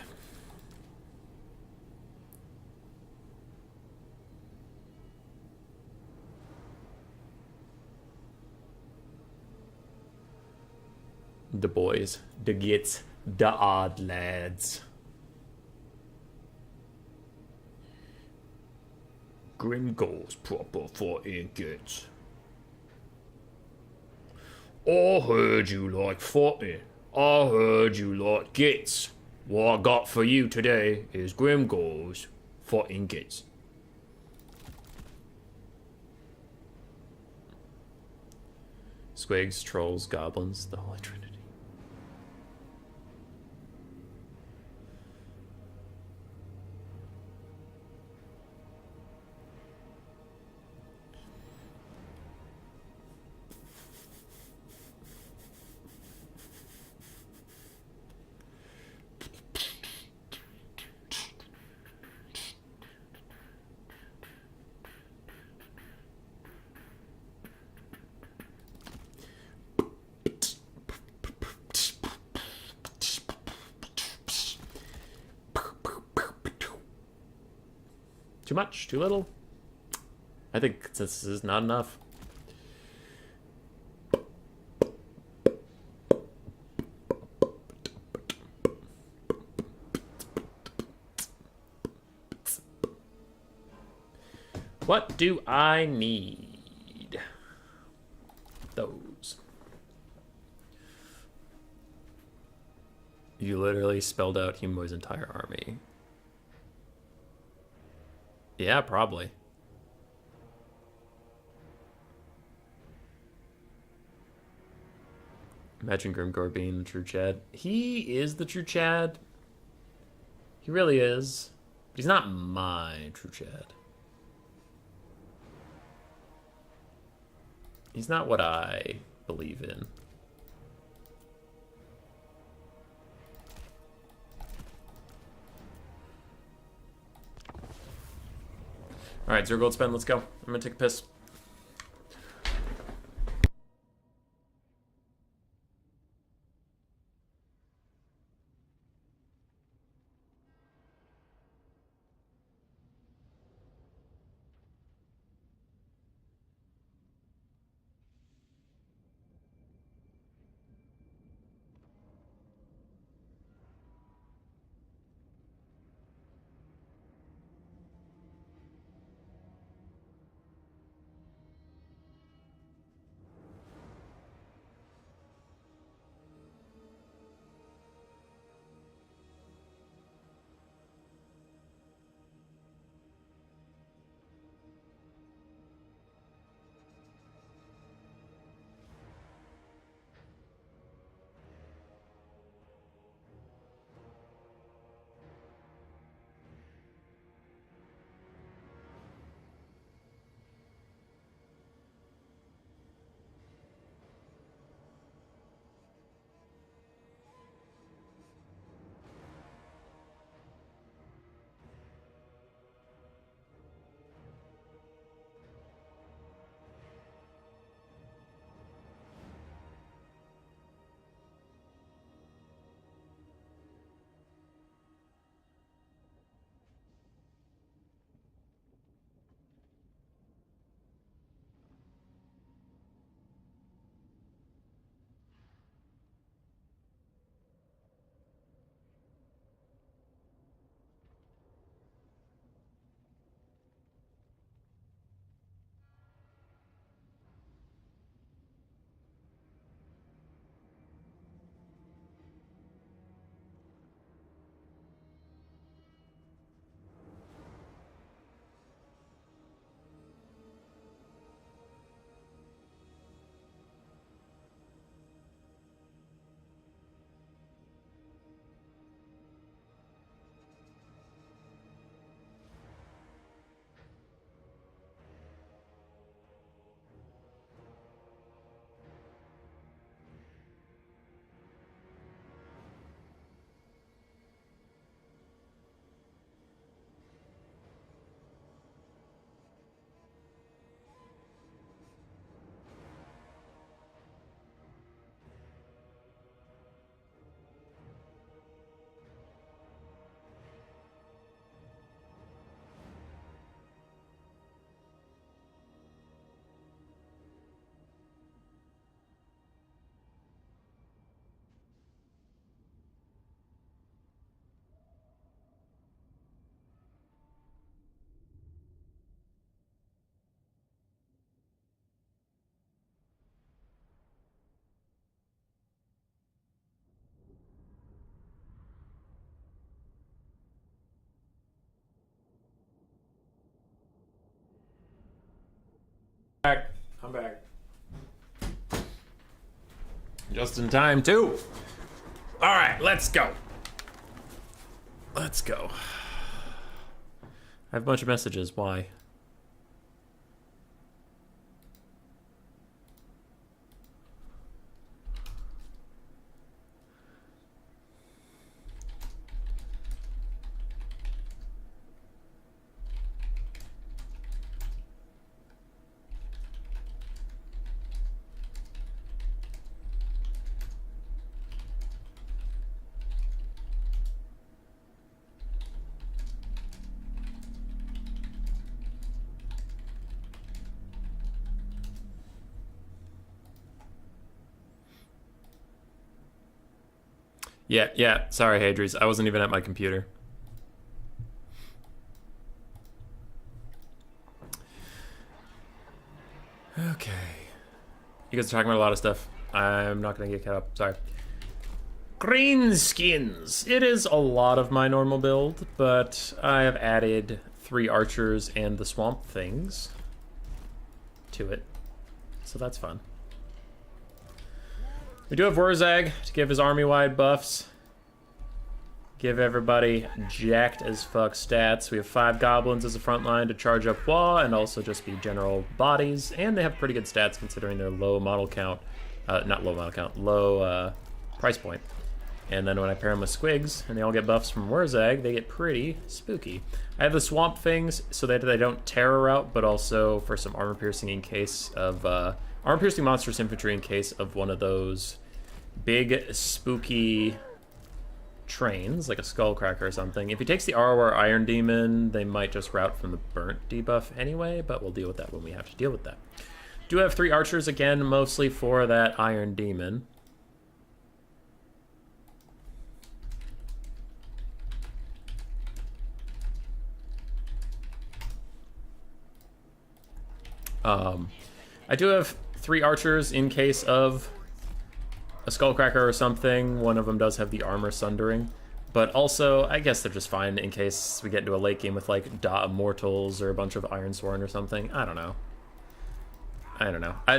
The boys, the gits, the odd lads. Gringos proper for ingots. I heard you like fighting. I heard you like gits. What I got for you today is Grimgors for ingots. Squigs, trolls, goblins, the Holy Trinity. Too much? Too little? I think this is not enough. What do I need? Those. You literally spelled out Humo's entire army. Yeah, probably. Imagine Grimgor being the true Chad. He is the true Chad. He really is. But he's not my true Chad. He's not what I believe in. Alright, 0 gold spend, let's go. I'm gonna take a piss. Back. I'm back. Just in time, too. All right, let's go. Let's go. I have a bunch of messages. Why? Yeah. Sorry, Hadries. I wasn't even at my computer. Okay. You guys are talking about a lot of stuff. I'm not going to get caught up. Sorry. Greenskins. It is a lot of my normal build, but I have added 3 archers and the swamp things to it. So that's fun. We do have Wurzag to give his army-wide buffs. Give everybody jacked as fuck stats. We have 5 goblins as a front line to charge up wall and also just be general bodies. And they have pretty good stats considering their low model count. Not low model count, low price point. And then when I pair them with Squigs and they all get buffs from Wurzag, they get pretty spooky. I have the swamp things so that they don't terror out, but also for some armor piercing in case of armor piercing monstrous infantry in case of one of those big spooky trains, like a Skullcracker or something. If he takes the Arwar Iron Demon, they might just route from the burnt debuff anyway, but we'll deal with that when we have to deal with that. Do have 3 archers again, mostly for that Iron Demon. I do have 3 archers in case of a Skullcracker or something. One of them does have the armor sundering, but also I guess they're just fine in case we get into a late game with like Immortals or a bunch of Ironsworn or something. I don't know.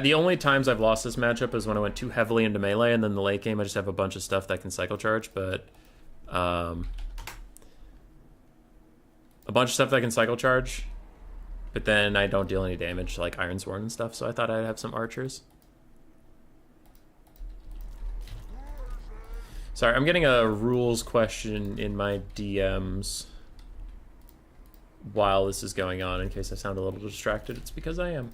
The only times I've lost this matchup is when I went too heavily into melee, and then the late game I just have a bunch of stuff that can cycle charge, but a bunch of stuff that can cycle charge, but then I don't deal any damage to like Ironsworn and stuff, so I thought I'd have some archers. Sorry, I'm getting a rules question in my DMs while this is going on. In case I sound a little distracted, it's because I am.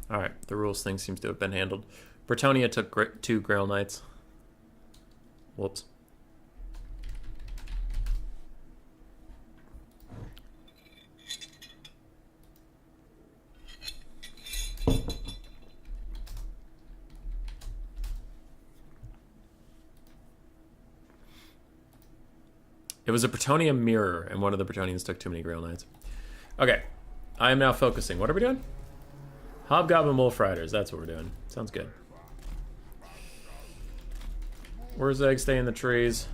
Alright, the rules thing seems to have been handled. Bretonnia took 2 Grail Knights. Whoops. It was a Bretonnia mirror, and one of the Bretonians took too many Grail Knights. Okay, I am now focusing. What are we doing? Hobgoblin Wolf Riders, that's what we're doing. Sounds good. Wurzag stay in the trees.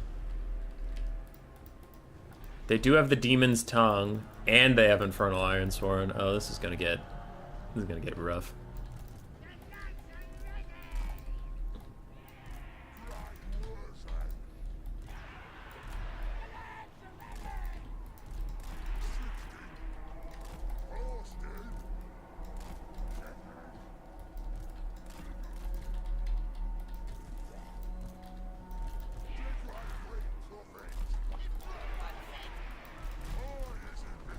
They do have the Demon's Tongue, and they have Infernal Ironsworn. Oh, this is gonna get rough.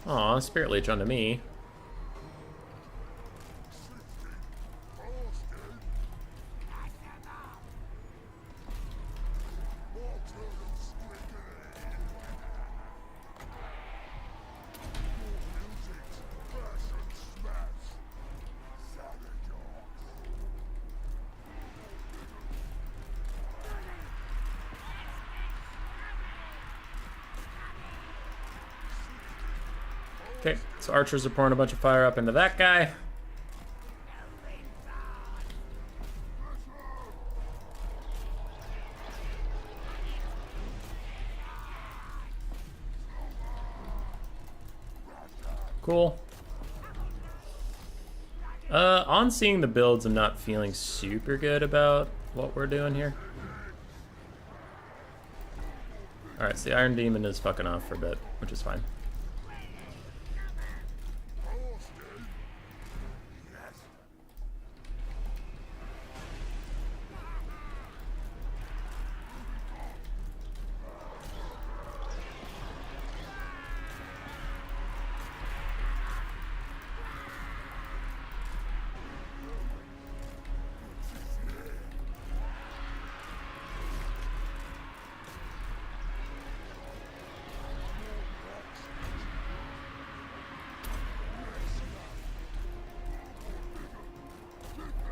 Aw, Spirit Leech onto me. Okay, so archers are pouring a bunch of fire up into that guy. Cool. On seeing the builds, I'm not feeling super good about what we're doing here. Alright, so the Iron Demon is fucking off for a bit, which is fine.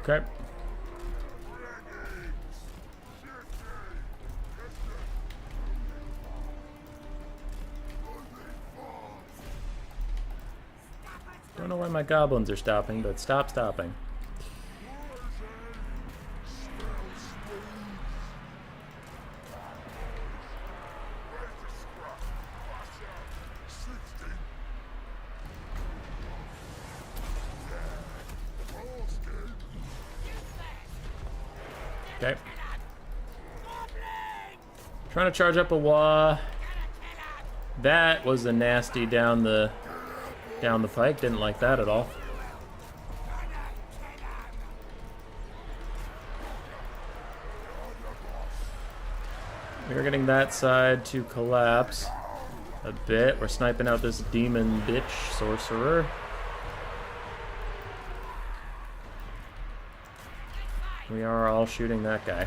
Okay. Don't know why my goblins are stopping, but stop stopping. Okay. Trying to charge up a wah. That was a nasty down the pike. Didn't like that at all. We're getting that side to collapse a bit. We're sniping out this demon bitch sorcerer. We are all shooting that guy.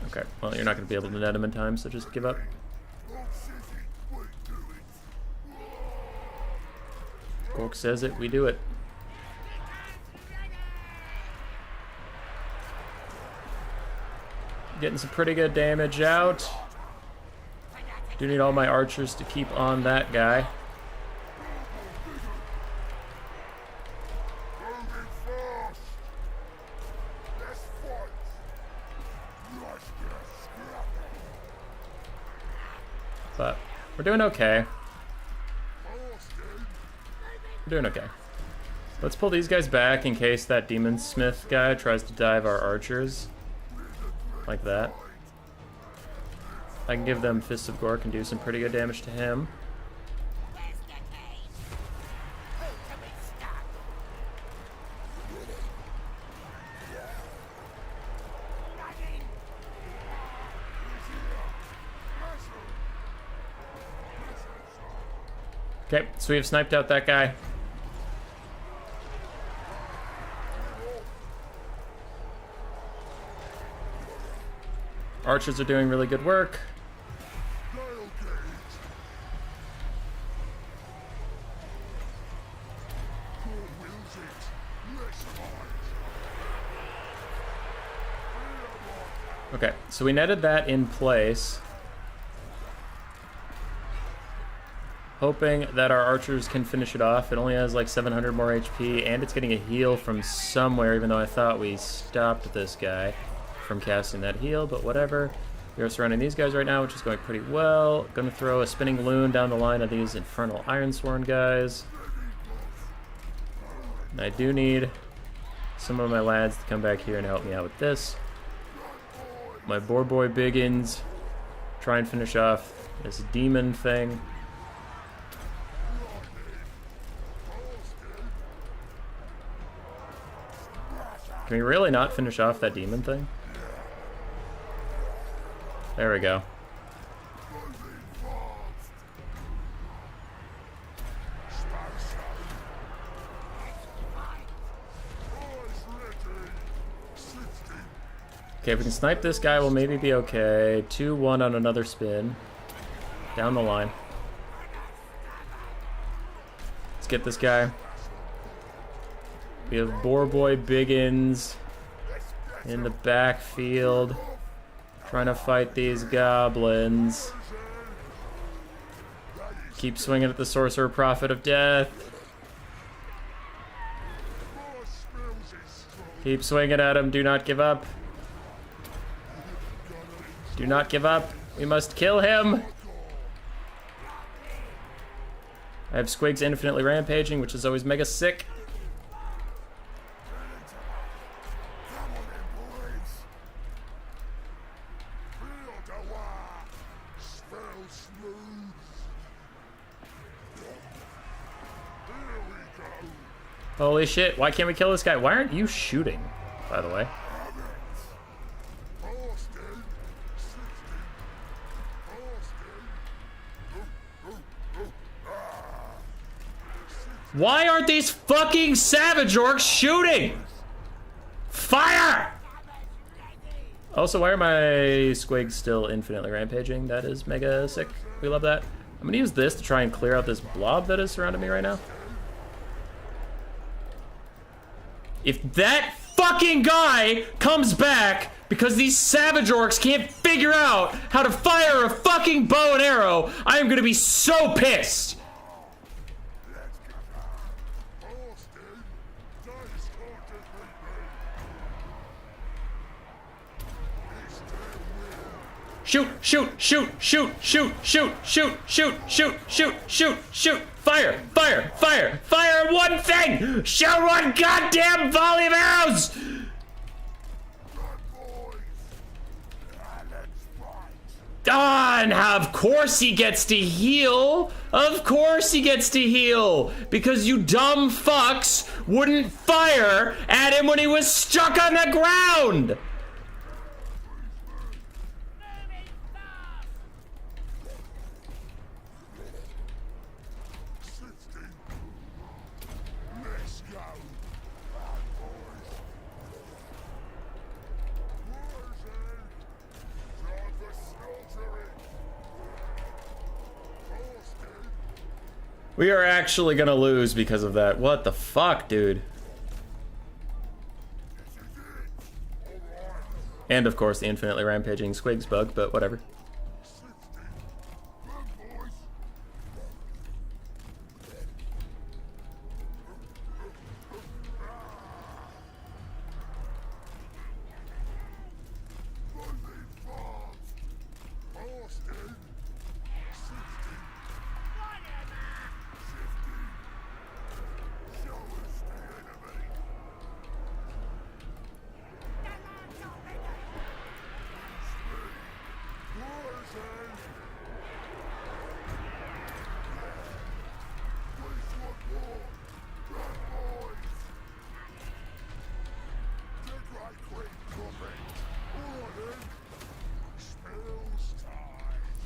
Okay, well, you're not going to be able to net him in time, so just give up. Gork says it, we do it. Getting some pretty good damage out. Do need all my archers to keep on that guy. But we're doing okay. We're doing okay. Let's pull these guys back in case that Demon Smith guy tries to dive our archers. Like that. I can give them Fists of Gork and do some pretty good damage to him. Okay, so we have sniped out that guy. Archers are doing really good work. Okay, so we netted that in place. Hoping that our archers can finish it off. It only has like 700 more HP, and it's getting a heal from somewhere, even though I thought we stopped this guy from casting that heal, but whatever. We are surrounding these guys right now, which is going pretty well. Gonna throw a spinning loon down the line of these infernal Ironsworn guys. And I do need some of my lads to come back here and help me out with this. My Boar Boy Biggins, try and finish off this demon thing. Can we really not finish off that demon thing? There we go. Okay, if we can snipe this guy, we'll maybe be okay. 2-1 on another spin. Down the line. Let's get this guy. We have Boar Boy Biggins in the backfield. Trying to fight these goblins. Keep swinging at the Sorcerer Prophet of Death. Keep swinging at him. Do not give up. Do not give up. We must kill him. I have Squigs infinitely rampaging, which is always mega sick. Holy shit, why can't we kill this guy? Why aren't you shooting, by the way? Why aren't these fucking Savage Orcs shooting? Fire! Also, why are my Squigs still infinitely rampaging? That is mega sick. We love that. I'm gonna use this to try and clear out this blob that is surrounding me right now. If that fucking guy comes back because these Savage Orcs can't figure out how to fire a fucking bow and arrow, I am gonna be so pissed. Shoot, shoot, shoot, shoot, shoot, shoot, shoot, shoot, shoot, shoot, shoot, shoot. Fire, fire, fire, fire one thing! Shoot one goddamn volley of arrows! Ah, and of course he gets to heal. Of course he gets to heal. Because you dumb fucks wouldn't fire at him when he was stuck on the ground. We are actually gonna lose because of that. What the fuck, dude? And of course the infinitely rampaging Squigs bug, but whatever.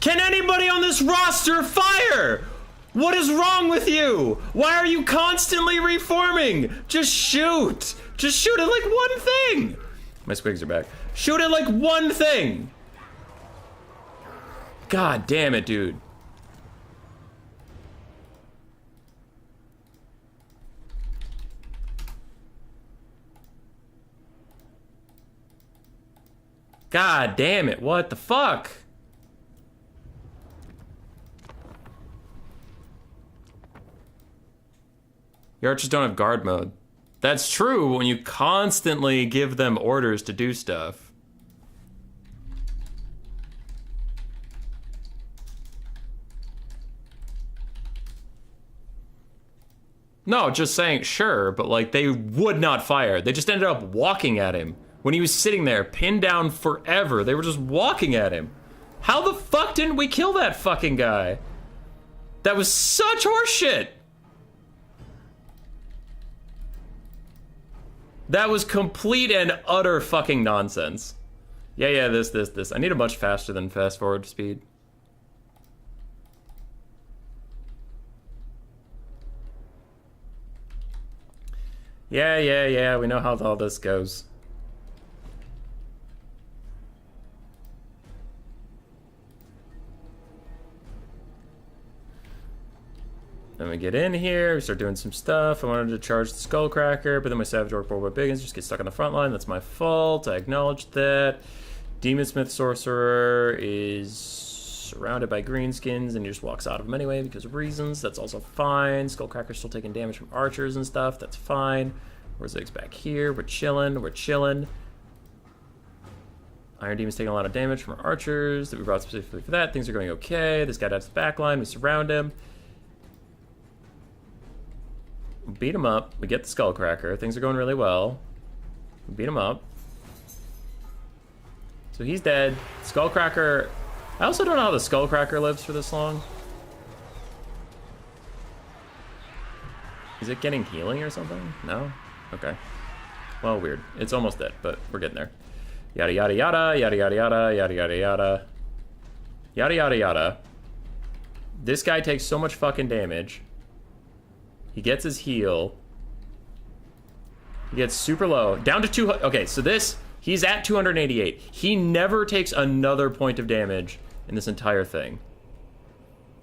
Can anybody on this roster fire? What is wrong with you? Why are you constantly reforming? Just shoot. Just shoot at like one thing. My Squigs are back. Shoot at like one thing. God damn it, dude. God damn it, what the fuck? Your archers don't have guard mode. That's true when you constantly give them orders to do stuff. No, just saying, sure, but like they would not fire. They just ended up walking at him. When he was sitting there, pinned down forever, they were just walking at him. How the fuck didn't we kill that fucking guy? That was such horseshit. That was complete and utter fucking nonsense. Yeah, this. I need a much faster than fast forward speed. Yeah, we know how all this goes. Then we get in here, we start doing some stuff. I wanted to charge the Skullcracker, but then my Savage Orc Borbot Biggins just get stuck on the front line. That's my fault. I acknowledge that. Demonsmith Sorcerer is surrounded by greenskins and he just walks out of them anyway because of reasons. That's also fine. Skullcracker's still taking damage from archers and stuff. That's fine. Warzag's back here. We're chilling. We're chilling. Iron Demon's taking a lot of damage from archers that we brought specifically for that. Things are going okay. This guy dives the back line. We surround him. We beat him up. We get the Skullcracker. Things are going really well. We beat him up. So he's dead. Skullcracker... I also don't know how the Skullcracker lives for this long. Is it getting healing or something? No? Okay. Well, weird. It's almost dead, but we're getting there. Yada yada yada, yada yada yada, yada yada yada. Yada yada yada. This guy takes so much fucking damage. He gets his heal. He gets super low. Down to 200. Okay, so this... He's at 288. He never takes another point of damage in this entire thing.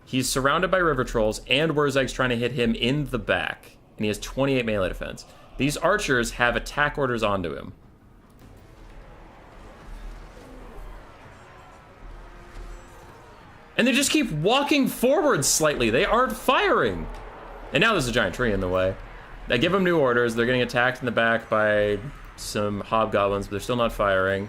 He's surrounded by river trolls, and Wurzag's trying to hit him in the back. And he has 28 melee defense. These archers have attack orders onto him. And they just keep walking forward slightly. They aren't firing. And now there's a giant tree in the way. I give them new orders. They're getting attacked in the back by some hobgoblins, but they're still not firing.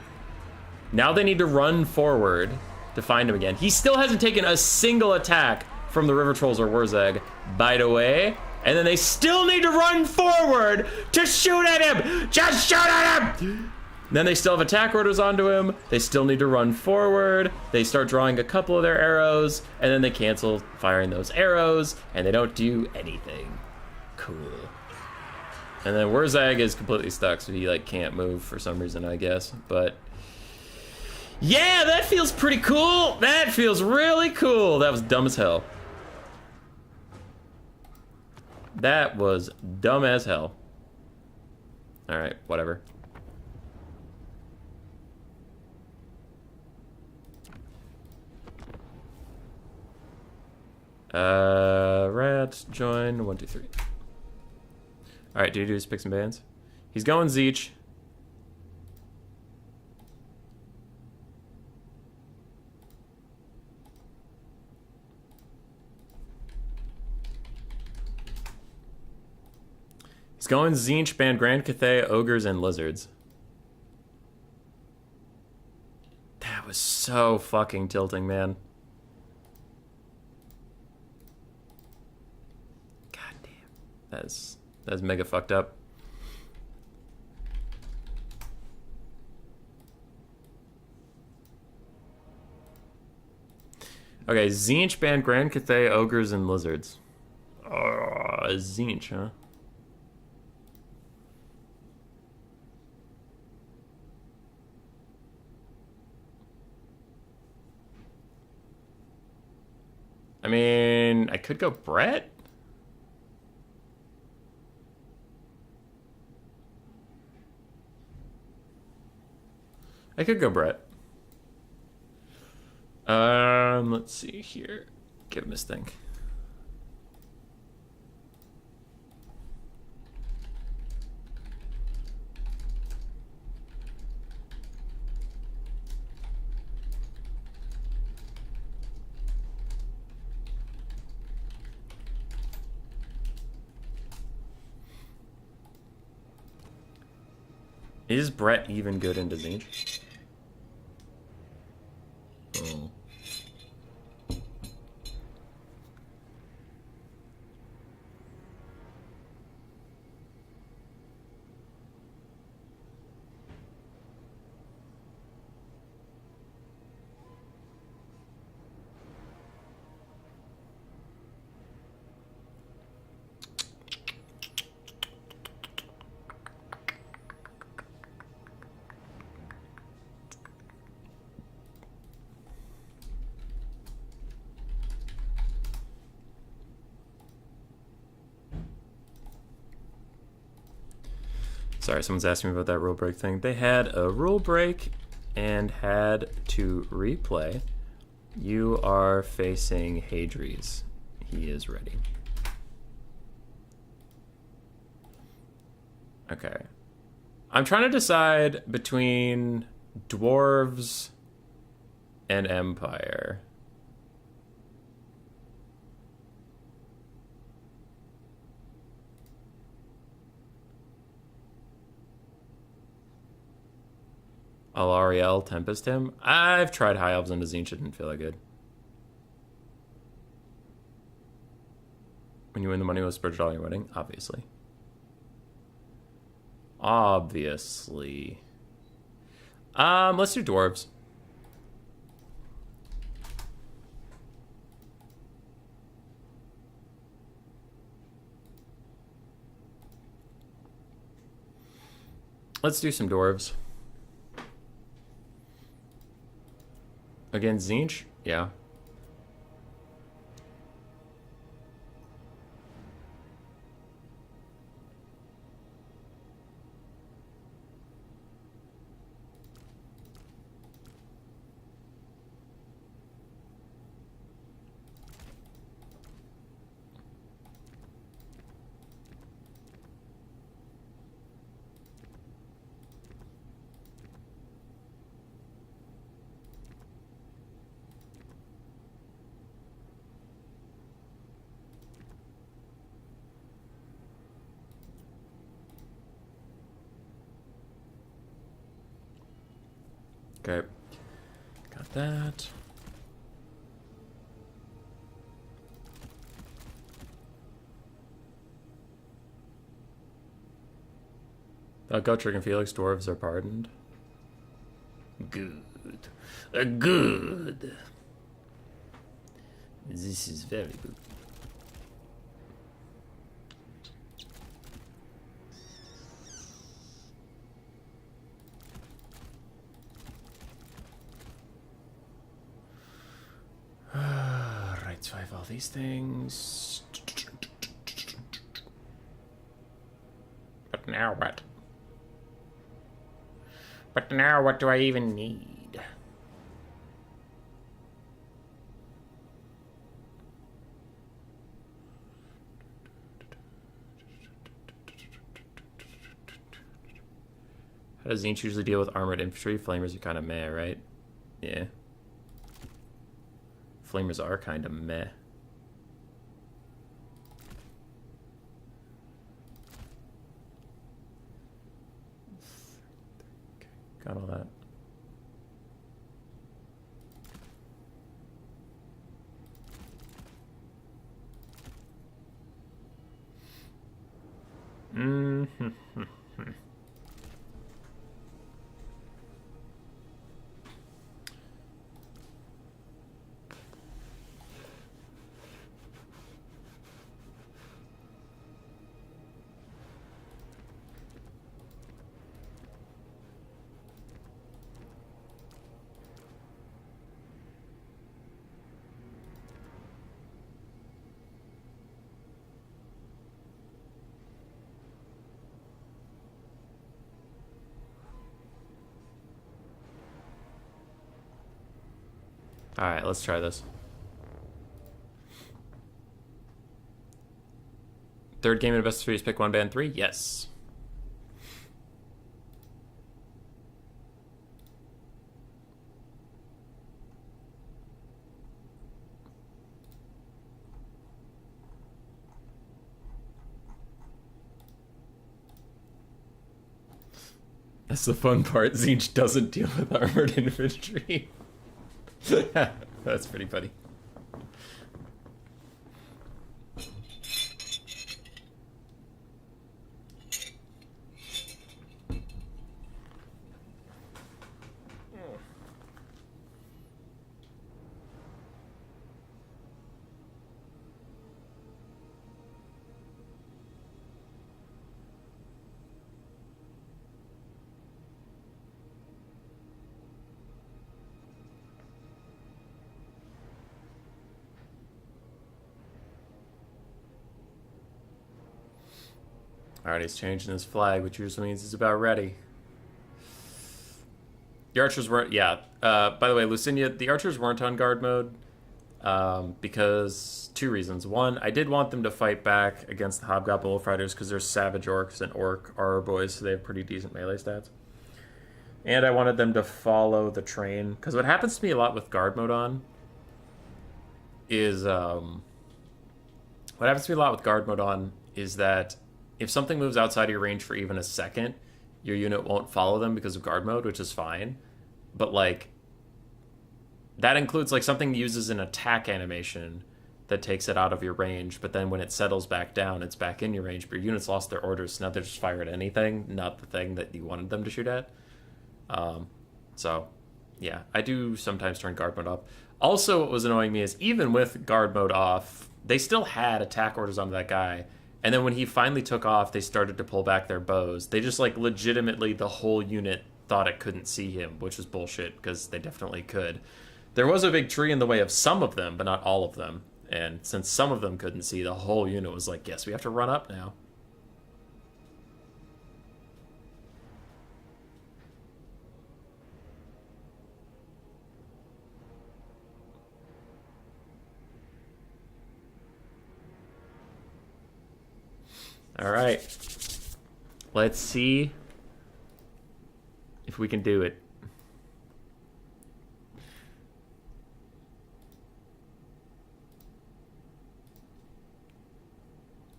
Now they need to run forward to find him again. He still hasn't taken a single attack from the river trolls or Wurzag, by the way. And then they still need to run forward to shoot at him. Just shoot at him. Then they still have attack orders onto him. They still need to run forward. They start drawing a couple of their arrows, and then they cancel firing those arrows, and they don't do anything. Cool. And then Wurzag is completely stuck, so he like can't move for some reason, I guess. But yeah, that feels pretty cool. That feels really cool. That was dumb as hell. That was dumb as hell. All right, whatever. Rats, join, 1, 2, 3. All right, do you do his picks and bans? He's going Zeech. He's going Zeech, ban Grand Cathay, Ogres, and Lizards. That was so fucking tilting, man. God damn. That's mega fucked up. Okay, Zeech banned Grand Cathay, Ogres, and Lizards. Zeech, huh? I mean, I could go Brett. I could go Brett. Let's see here. Give him his think. Is Brett even good into Zeech? Oh. Sorry, someone's asking me about that rule break thing. They had a rule break and had to replay. You are facing Hadries. He is ready. Okay. I'm trying to decide between Dwarves and Empire. Alariel, Tempest him. I've tried High Elves and Tzeentch, didn't feel that good. When you win the money, will splurge it all on your wedding? Obviously. Obviously. Let's do dwarves. Let's do some dwarves. Against Tzeentch? Yeah. Okay. Got that. Gotrek and Felix dwarves are pardoned. Good. Good. This is very good. Right, so I have all these things. But now what? But now what do I even need? How does Tzeentch usually deal with armored infantry? Flamers are kind of meh, right? Yeah. Flamers are kind of meh. Got all that. Mm-hmm. Alright, let's try this. Third game in a best of threes, pick one, ban three? Yes. That's the fun part. Tzeentch doesn't deal with armored infantry. That's pretty funny. Alright, he's changing his flag, which usually means he's about ready. The archers weren't... Yeah. By the way, Lucinia, the archers weren't on guard mode. Because... Two reasons. One, I did want them to fight back against the Hobgoblin Wolf Riders because they're savage orcs and orc armor boys, so they have pretty decent melee stats. And I wanted them to follow the train. Because what happens to me a lot with guard mode on is... what happens to me a lot with guard mode on is that if something moves outside of your range for even a second, your unit won't follow them because of guard mode, which is fine. But, like, that includes, like, something uses an attack animation that takes it out of your range, but then when it settles back down, it's back in your range, but your units lost their orders, so now they just fire at anything, not the thing that you wanted them to shoot at. So, yeah, I do sometimes turn guard mode off. Also, what was annoying me is even with guard mode off, they still had attack orders on that guy, and then when he finally took off, they started to pull back their bows. They just, like, legitimately, the whole unit thought it couldn't see him, which was bullshit, because they definitely could. There was a big tree in the way of some of them, but not all of them. And since some of them couldn't see, the whole unit was like, yes, we have to run up now. All right. Let's see if we can do it.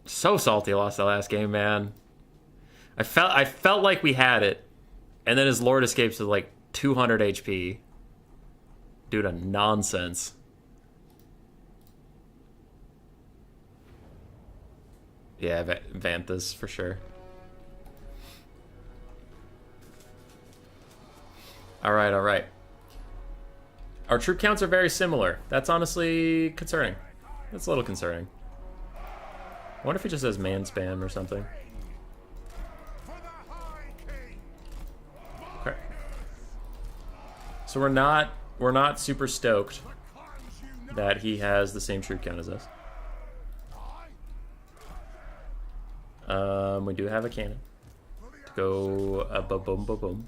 So salty I lost that last game, man. I felt like we had it, and then his Lord escapes with like 200 HP. Due to nonsense. Yeah, Vanthus for sure. Alright, alright. Our troop counts are very similar. That's honestly concerning. That's a little concerning. I wonder if he just has man spam or something. Okay. So we're not super stoked that he has the same troop count as us. We do have a cannon to go boom boom boom.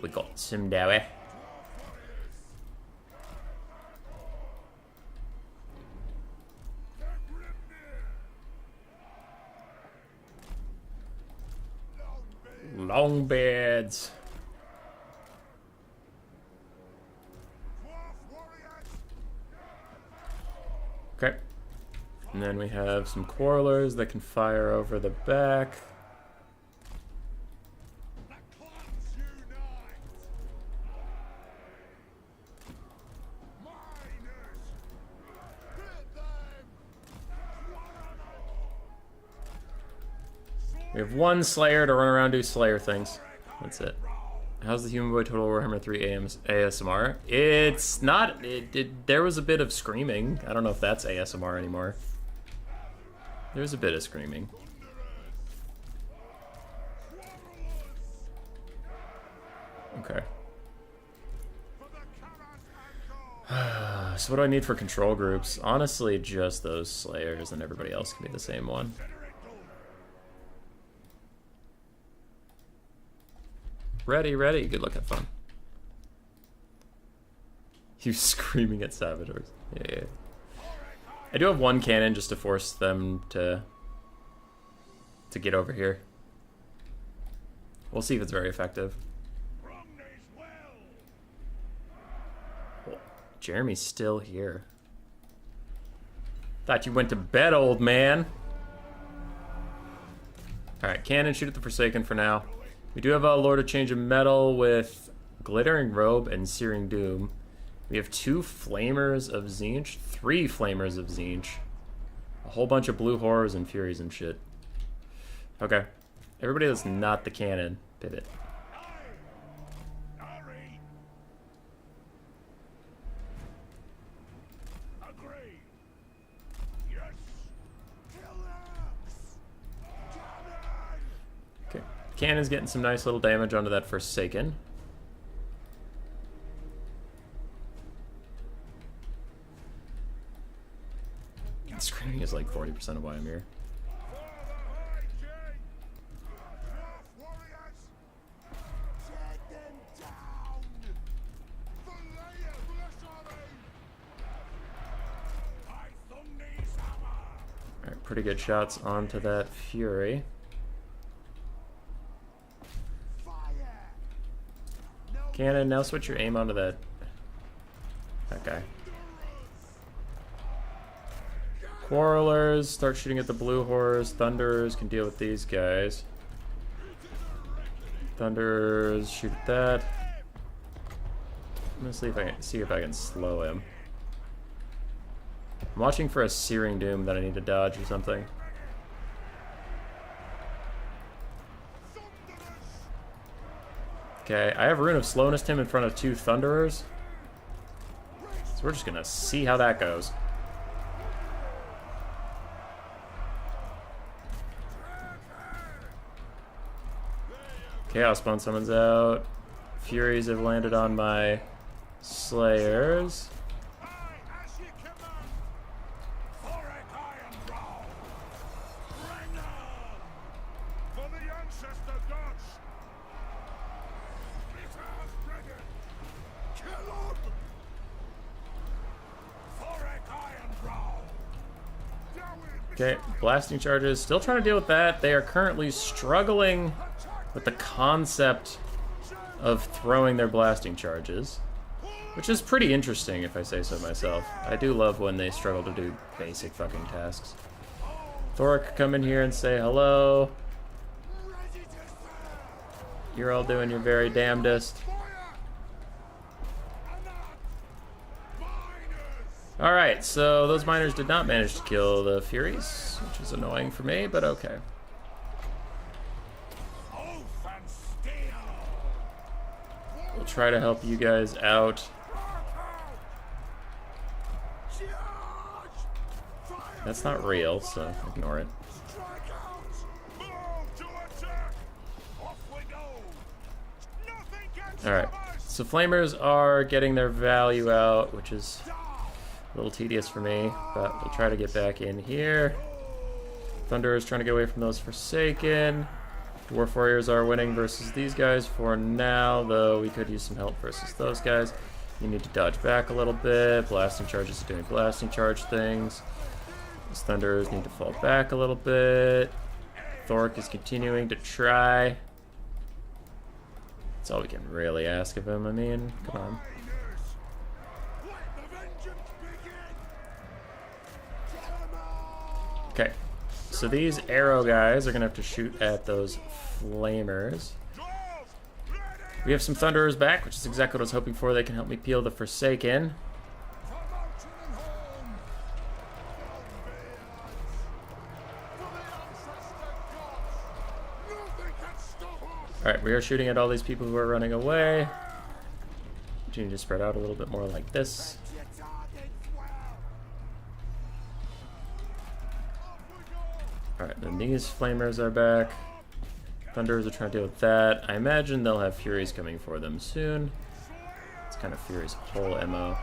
We got some doughy. Longbeards. Okay. And then we have some quarrelers that can fire over the back. We have one Slayer to run around and do Slayer things. That's it. How's the Human Boy Total Warhammer 3 ASMR? It's not... there was a bit of screaming. I don't know if that's ASMR anymore. There's a bit of screaming. Okay. So what do I need for control groups? Honestly, just those Slayers, and everybody else can be the same one. Ready, ready. Good luck, have fun. You screaming at Saboteurs. Yeah. I do have one cannon just to force them to get over here. We'll see if it's very effective. Oh, Jeremy's still here. Thought you went to bed, old man. Alright, cannon, shoot at the Forsaken for now. We do have a Lord of Change of Metal with Glittering Robe and Searing Doom. We have 2 Flamers of Tzeentch, 3 Flamers of Tzeentch, a whole bunch of Blue Horrors and Furies and shit. Okay. Everybody that's not the cannon, pivot. Okay. Cannon's getting some nice little damage onto that Forsaken. Screaming is like 40% of why I'm here. Alright, pretty good shots onto that Fury. Cannon, now switch your aim onto that guy. Quarrelers, start shooting at the blue horse. Thunderers can deal with these guys. Thunderers, shoot at that. I'm gonna see if I can slow him. I'm watching for a Searing Doom that I need to dodge or something. Okay, I have Rune of Slowness him in front of 2 Thunderers. So we're just gonna see how that goes. Chaos Bone summons out. Furies have landed on my Slayers. Okay, blasting charges. Still trying to deal with that. They are currently struggling with the concept of throwing their blasting charges, which is pretty interesting if I say so myself. I do love when they struggle to do basic fucking tasks. Thoric, come in here and say hello. You're all doing your very damnedest. Alright, so those miners did not manage to kill the Furies, which is annoying for me, but okay. We'll try to help you guys out. That's not real, so ignore it. Alright, so Flamers are getting their value out, which is a little tedious for me, but we'll try to get back in here. Thunder is trying to get away from those Forsaken. Dwarf Warriors are winning versus these guys for now, though we could use some help versus those guys. You need to dodge back a little bit. Blasting charges are doing blasting charge things. These Thunderers need to fall back a little bit. Thoric is continuing to try. That's all we can really ask of him. I mean, come on. Okay, so these arrow guys are gonna have to shoot at those Flamers. We have some Thunderers back, which is exactly what I was hoping for. They can help me peel the Forsaken. Alright, we are shooting at all these people who are running away. You need to spread out a little bit more like this. Alright, then these Flamers are back. Thunderers are trying to deal with that. I imagine they'll have Furies coming for them soon. It's kind of Fury's whole MO.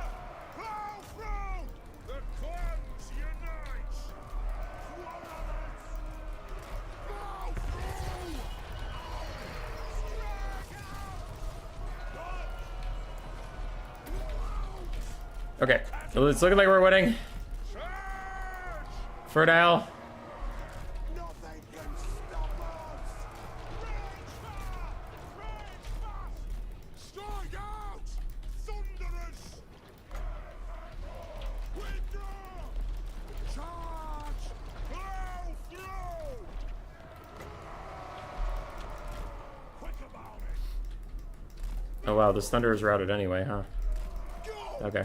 Okay, so it's looking like we're winning. Fertile. Oh wow, this Thunder is routed anyway, huh? Okay.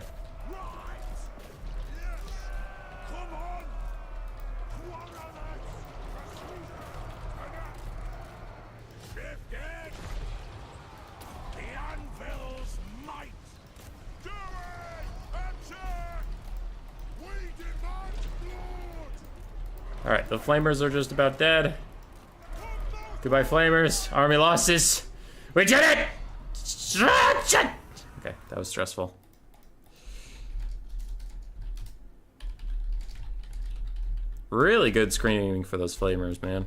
Alright, the Flamers are just about dead. Goodbye, Flamers. Army losses. We did it! Okay, that was stressful. Really good screening for those Flamers, man.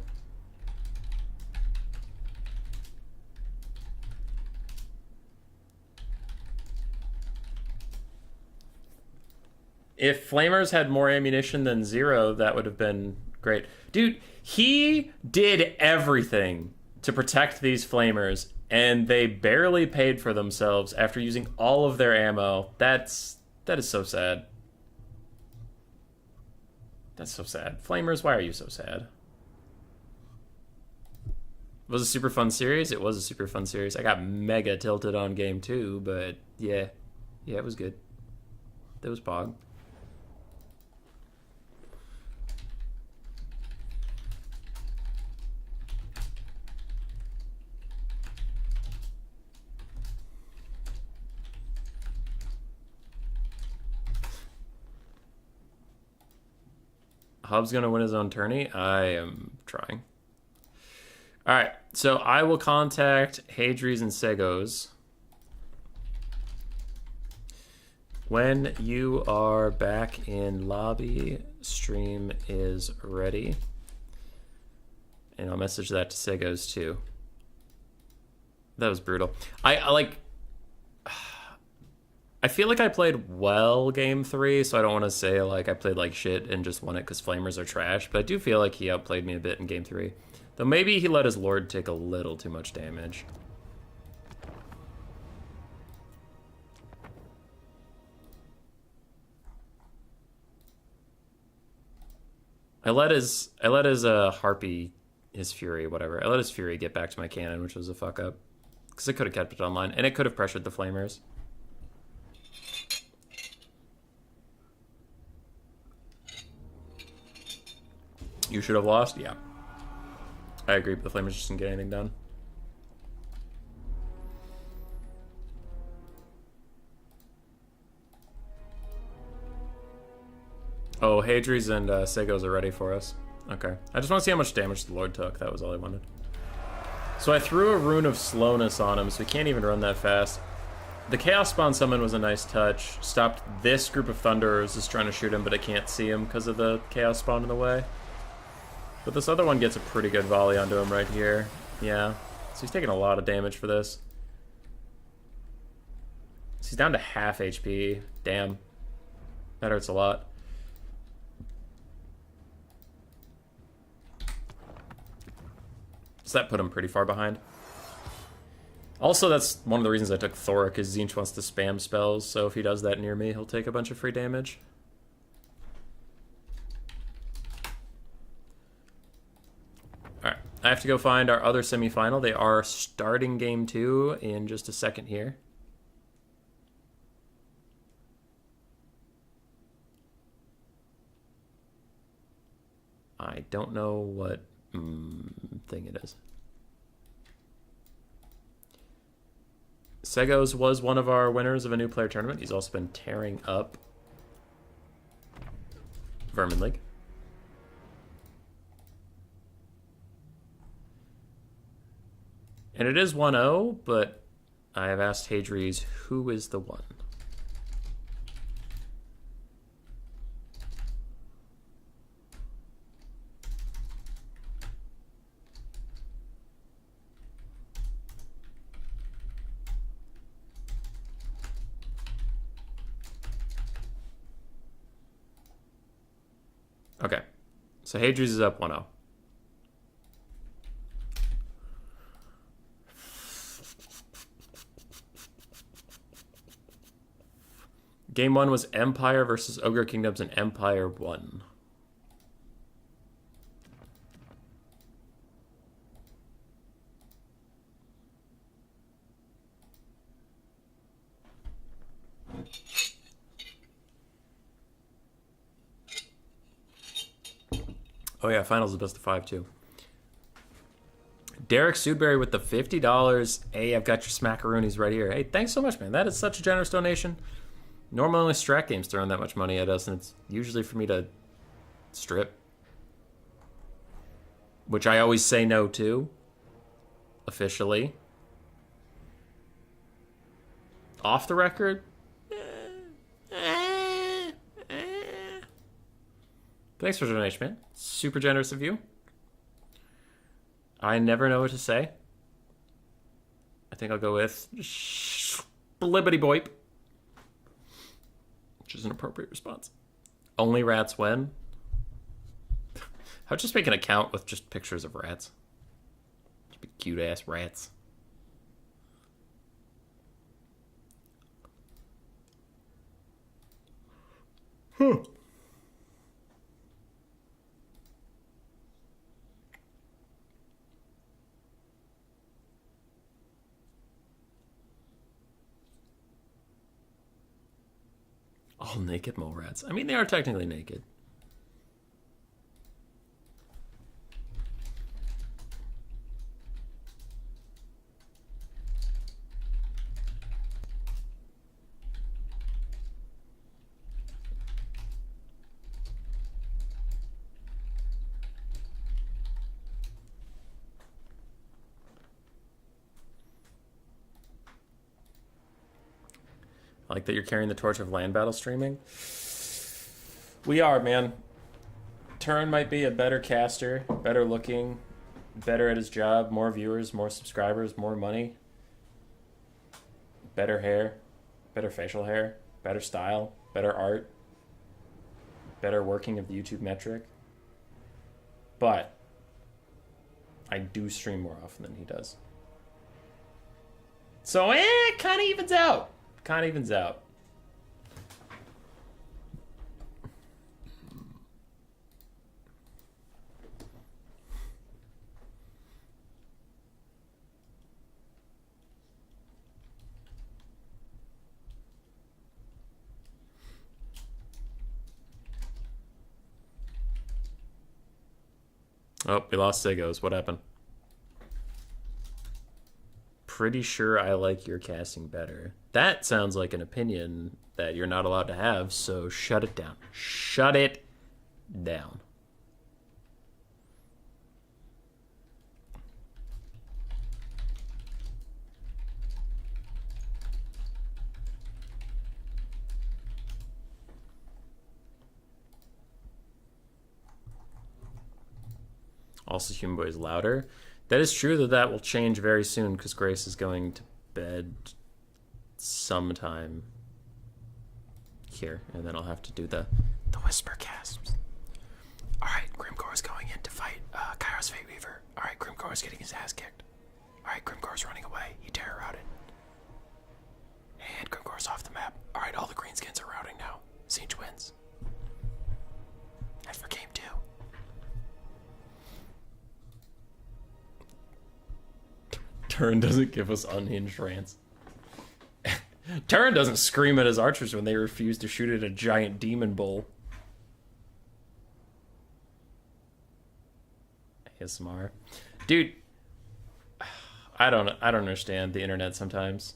If Flamers had more ammunition than Zero, that would have been Great. Dude, he did everything to protect these flamers, and they barely paid for themselves after using all of their ammo. That is so sad. That's so sad. Flamers, why are you so sad? It was a super fun series. It was a super fun series. I got mega tilted on game 2, but yeah. Yeah, it was good. That was Pog. Hub's gonna win his own tourney. I am trying. All right, so I will contact Hadries and Segos when you are back in lobby. Stream is ready, and I'll message that to Segos too. That was brutal. I like. I feel like I played well game 3, so I don't want to say like I played like shit and just won it because flamers are trash, but I do feel like he outplayed me a bit in game 3. Though maybe he let his lord take a little too much damage. I let his harpy, his fury, whatever. I let his fury get back to my cannon, which was a fuck up. Because it could have kept it online, and it could have pressured the flamers. You should have lost? Yeah. I agree, but the flamers just didn't get anything done. Oh, Hadries and Segos are ready for us. Okay. I just want to see how much damage the Lord took. That was all I wanted. So I threw a Rune of Slowness on him, so he can't even run that fast. The Chaos Spawn summon was a nice touch. Stopped this group of Thunderers just trying to shoot him, but I can't see him because of the Chaos Spawn in the way. But this other one gets a pretty good volley onto him right here. Yeah. So he's taking a lot of damage for this. So he's down to half HP. Damn. That hurts a lot. So that put him pretty far behind. Also, that's one of the reasons I took Thora, because Tzeentch wants to spam spells, so if he does that near me, he'll take a bunch of free damage. Alright, I have to go find our other semifinal. They are starting game 2 in just a second here. I don't know what thing it is. Segos was one of our winners of a new player tournament. He's also been tearing up Vermin League. And it is 1-0, but I have asked Hadries who is the one. Okay, so Hadries is up 1-0. Game 1 was Empire versus Ogre Kingdoms, and Empire won. Oh yeah, finals is best of 5 too. Derek Sudbury with the $50. Hey, I've got your smackaroonies right here. Hey, thanks so much, man. That is such a generous donation. Normally only Strat Games throwing that much money at us, and it's usually for me to strip. Which I always say no to. Officially. Off the record? Thanks for the donation, man. Super generous of you. I never know what to say. I think I'll go with Blibbity Boip, which is an appropriate response. Only rats win. I'll just make an account with just pictures of rats. Cute ass rats. Huh. All naked mole rats. I mean, they are technically naked. I like that you're carrying the torch of land battle streaming. We are, man. Turn might be a better caster, better looking, better at his job, more viewers, more subscribers, more money, better hair, better facial hair, better style, better art, better working of the YouTube metric. But I do stream more often than he does. So, it kind of evens out. Kind of evens out. Oh, we lost Sigos. What happened? Pretty sure I like your casting better. That sounds like an opinion that you're not allowed to have, so shut it down. Shut it down. Also, Human Boy is louder. That is true that will change very soon because Grace is going to bed sometime here, and then I'll have to do the whisper casts. Alright, Grimgor is going in to fight Kairos Fate Weaver. Alright, Grimgor is getting his ass kicked. Alright, Grimgor is running away. He terror routed. And Grimgor is off the map. Alright, all the greenskins are routing now. Siege wins. And for game 2. Turn doesn't give us unhinged rants. Turn doesn't scream at his archers when they refuse to shoot at a giant demon bull. ASMR. Dude, I don't understand the internet sometimes.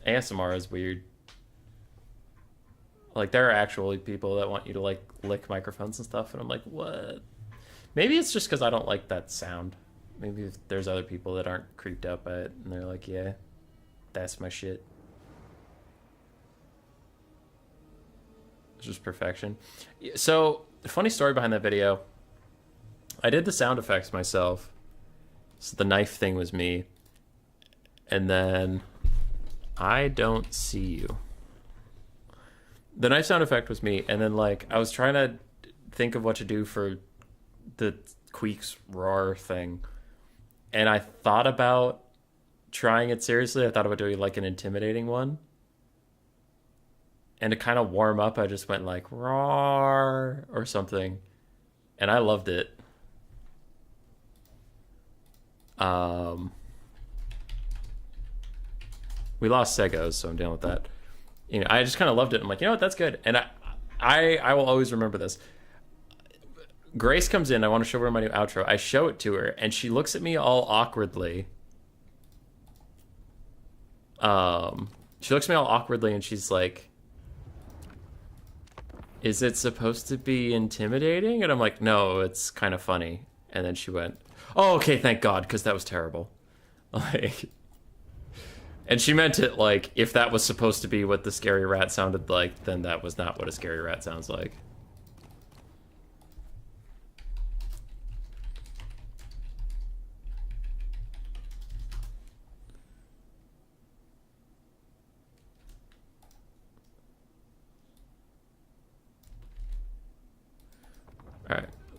ASMR is weird. Like, there are actually people that want you to, like, lick microphones and stuff, and I'm like, what? Maybe it's just because I don't like that sound. Maybe if there's other people that aren't creeped out by it, and they're like, yeah, that's my shit. It's just perfection. So, the funny story behind that video, I did the sound effects myself. So the knife thing was me. And then, I don't see you. The knife sound effect was me, and then, like, I was trying to think of what to do for the Queeks roar thing. And I thought about trying it seriously. I thought about doing like an intimidating one. And to kind of warm up, I just went like roar or something. And I loved it. We lost Segos, so I'm dealing with that. You know, I just kind of loved it. I'm like, you know what, that's good. And I will always remember this. Grace comes in. I want to show her my new outro. I show it to her, and she looks at me all awkwardly. She looks at me all awkwardly, and she's like, "Is it supposed to be intimidating?" And I'm like, "No, it's kind of funny." And then she went, "Oh, okay, thank God, because that was terrible." Like, and she meant it like, if that was supposed to be what the scary rat sounded like, then that was not what a scary rat sounds like.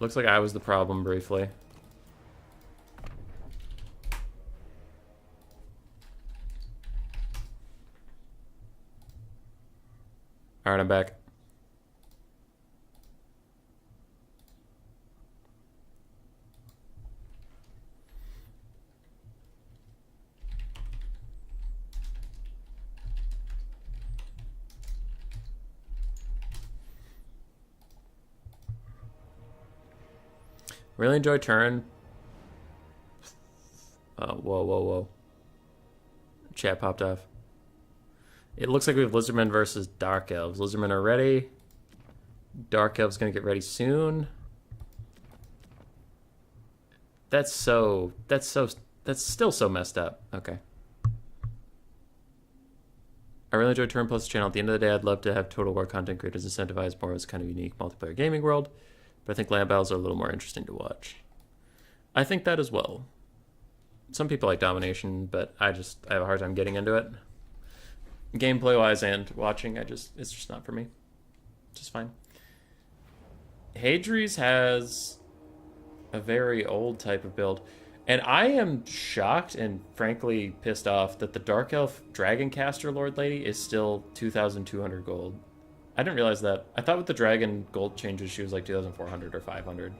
Looks like I was the problem briefly. Alright, I'm back. Really enjoy turn. Whoa. Chat popped off. It looks like we have Lizardmen versus Dark Elves. Lizardmen are ready. Dark Elves gonna get ready soon. That's still so messed up. Okay. I really enjoy Turn Plus channel. At the end of the day, I'd love to have Total War content creators incentivized more as kind of unique multiplayer gaming world. But I think land battles are a little more interesting to watch. I think that as well. Some people like domination, but I have a hard time getting into it. Gameplay wise and watching, it's just not for me. Just fine. Hadri's has a very old type of build. And I am shocked and frankly pissed off that the Dark Elf Dragoncaster Lord Lady is still 2,200 gold. I didn't realize that. I thought with the dragon gold changes she was like 2,400 or 500.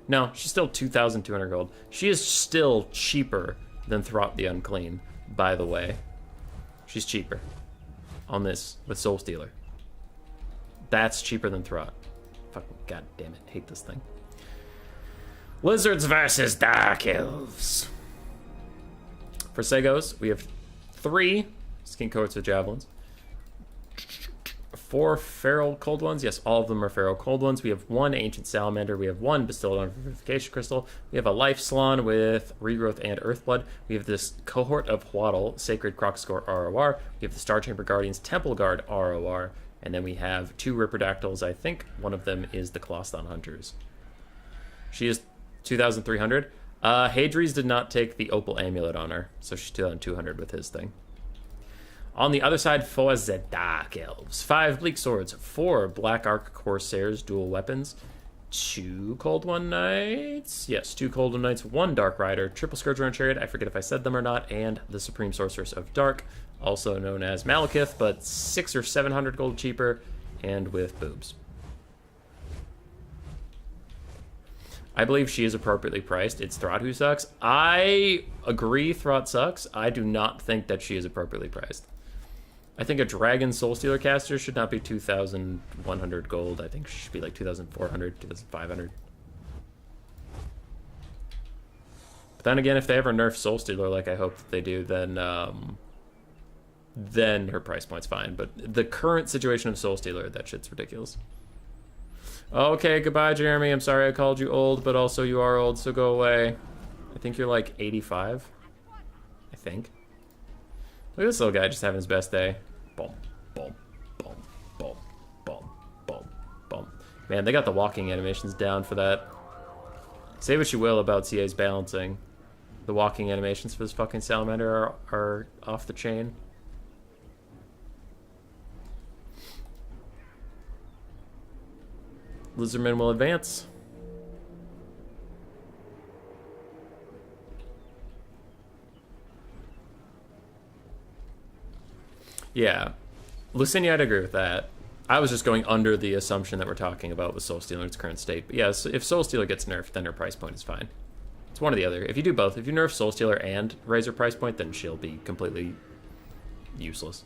No, she's still 2,200 gold. She is still cheaper than Throt the Unclean, by the way. She's cheaper on this with Soul Stealer. That's cheaper than Throt. Fucking god damn it, hate this thing. Lizards versus Dark Elves. For Segos, we have 3 skin coats with javelins. 4 feral cold ones. Yes, all of them are feral cold ones. We have 1 ancient salamander. We have 1 Bastiladon vivification crystal. We have a life salon with regrowth and earthblood. We have this cohort of Hwaddle, sacred Crocscore ROR. We have the Star Chamber Guardians Temple Guard ROR. And then we have 2 Ripperdactyls. I think one of them is the Coloston Hunters. She is 2,300. Hadri's did not take the Opal Amulet on her, so she's 2,200 with his thing. On the other side, for the Dark Elves, 5 Bleak Swords, 4 Black Ark Corsairs, dual weapons, 2 Cold One Knights, yes, 2 Cold One Knights, 1 Dark Rider, triple Scourger on Chariot, I forget if I said them or not, and the Supreme Sorceress of Dark, also known as Malekith, but 600 or 700 gold cheaper, and with boobs. I believe she is appropriately priced. It's Throt who sucks. I agree Throt sucks. I do not think that she is appropriately priced. I think a Dragon Soulstealer caster should not be 2,100 gold. I think she should be like 2,400, 2,500. But then again, if they ever nerf Soulstealer like I hope that they do, then her price point's fine. But the current situation of Soulstealer, that shit's ridiculous. Okay, goodbye, Jeremy. I'm sorry I called you old, but also you are old, so go away. I think you're like 85. I think. Look at this little guy just having his best day. Boom, boom, boom, boom, boom, boom, boom. Man, they got the walking animations down for that. Say what you will about CA's balancing. The walking animations for this fucking salamander are off the chain. Lizardmen will advance. Yeah, Lucinia, I'd agree with that. I was just going under the assumption that we're talking about with Soul Stealer in its current state. But yes, if Soul Stealer gets nerfed, then her price point is fine. It's one or the other. If you do both, if you nerf Soul Stealer and raise her price point, then she'll be completely useless.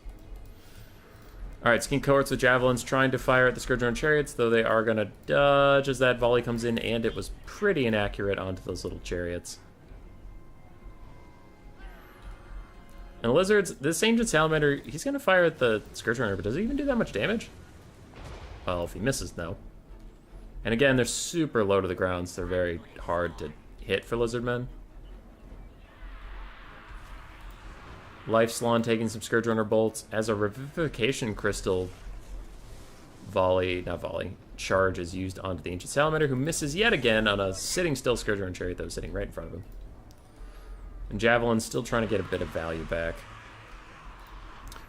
Alright, skin cohorts with javelins trying to fire at the Scourger on chariots, though they are going to dodge as that volley comes in, and it was pretty inaccurate onto those little chariots. And Lizards, this Ancient Salamander, he's going to fire at the Scourger Runner, but does he even do that much damage? Well, if he misses, no. And again, they're super low to the ground, so they're very hard to hit for Lizardmen. Life Salon taking some Scourge Runner bolts as a Revivification Crystal charge is used onto the Ancient Salamander, who misses yet again on a sitting still Scourge Runner chariot that was sitting right in front of him. And Javelin's still trying to get a bit of value back.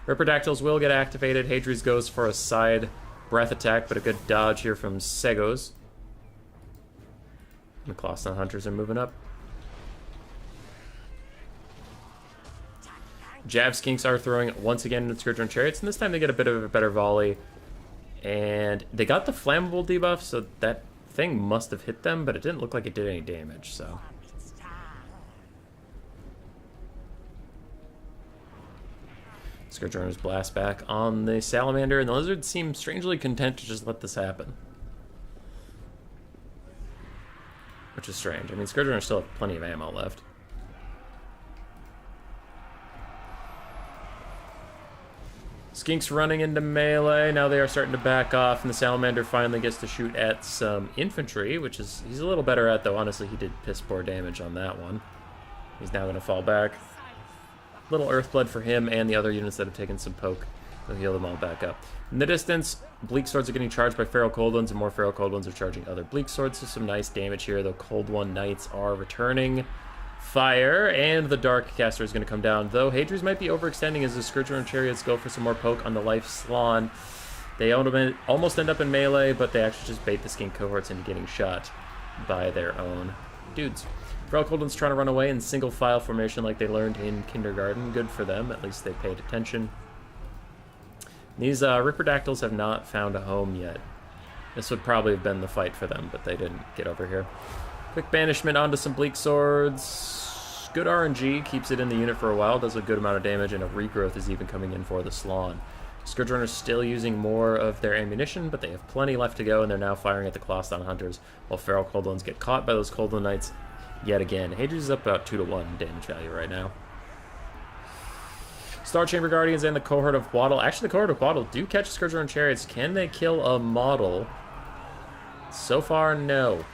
Ripperdactyls will get activated. Hadri's goes for a side breath attack, but a good dodge here from Segos. The Clawstone Hunters are moving up. Jav Skinks are throwing once again into Scourge Runner Chariots, and this time they get a bit of a better volley. And they got the flammable debuff, so that thing must have hit them, but it didn't look like it did any damage, so. Scourge Runners blast back on the Salamander, and the Lizards seem strangely content to just let this happen. Which is strange. I mean, Scourge Runners still have plenty of ammo left. Skinks running into melee. Now they are starting to back off, and the Salamander finally gets to shoot at some infantry, which is he's a little better at, though. Honestly, he did piss poor damage on that one. He's now going to fall back. Little Earthblood for him and the other units that have taken some poke. They'll heal them all back up. In the distance, Bleak Swords are getting charged by Feral Cold Ones, and more Feral Cold Ones are charging other Bleak Swords. So some nice damage here, though Cold One Knights are returning fire, and the Dark Caster is going to come down, though Hadri's might be overextending as the Scourge Runner Chariots go for some more poke on the Life Slann. They almost end up in melee, but they actually just bait the Skink cohorts into getting shot by their own dudes. Feral Cold Ones trying to run away in single file formation like they learned in kindergarten. Good for them, at least they paid attention. These Ripperdactyls have not found a home yet. This would probably have been the fight for them, but they didn't get over here. Quick banishment onto some Bleak Swords. Good RNG, keeps it in the unit for a while, does a good amount of damage, and a regrowth is even coming in for the Slann. Scourge Runners still using more of their ammunition, but they have plenty left to go, and they're now firing at the Clawstone Hunters, while Feral Cold Ones get caught by those Cold One Knights yet again. Hadri's is up about 2-to-1 damage value right now. Star Chamber Guardians and the Cohort of Waddle. Actually, the Cohort of Waddle do catch Scourge Runner Chariots. Can they kill a model? So far, no.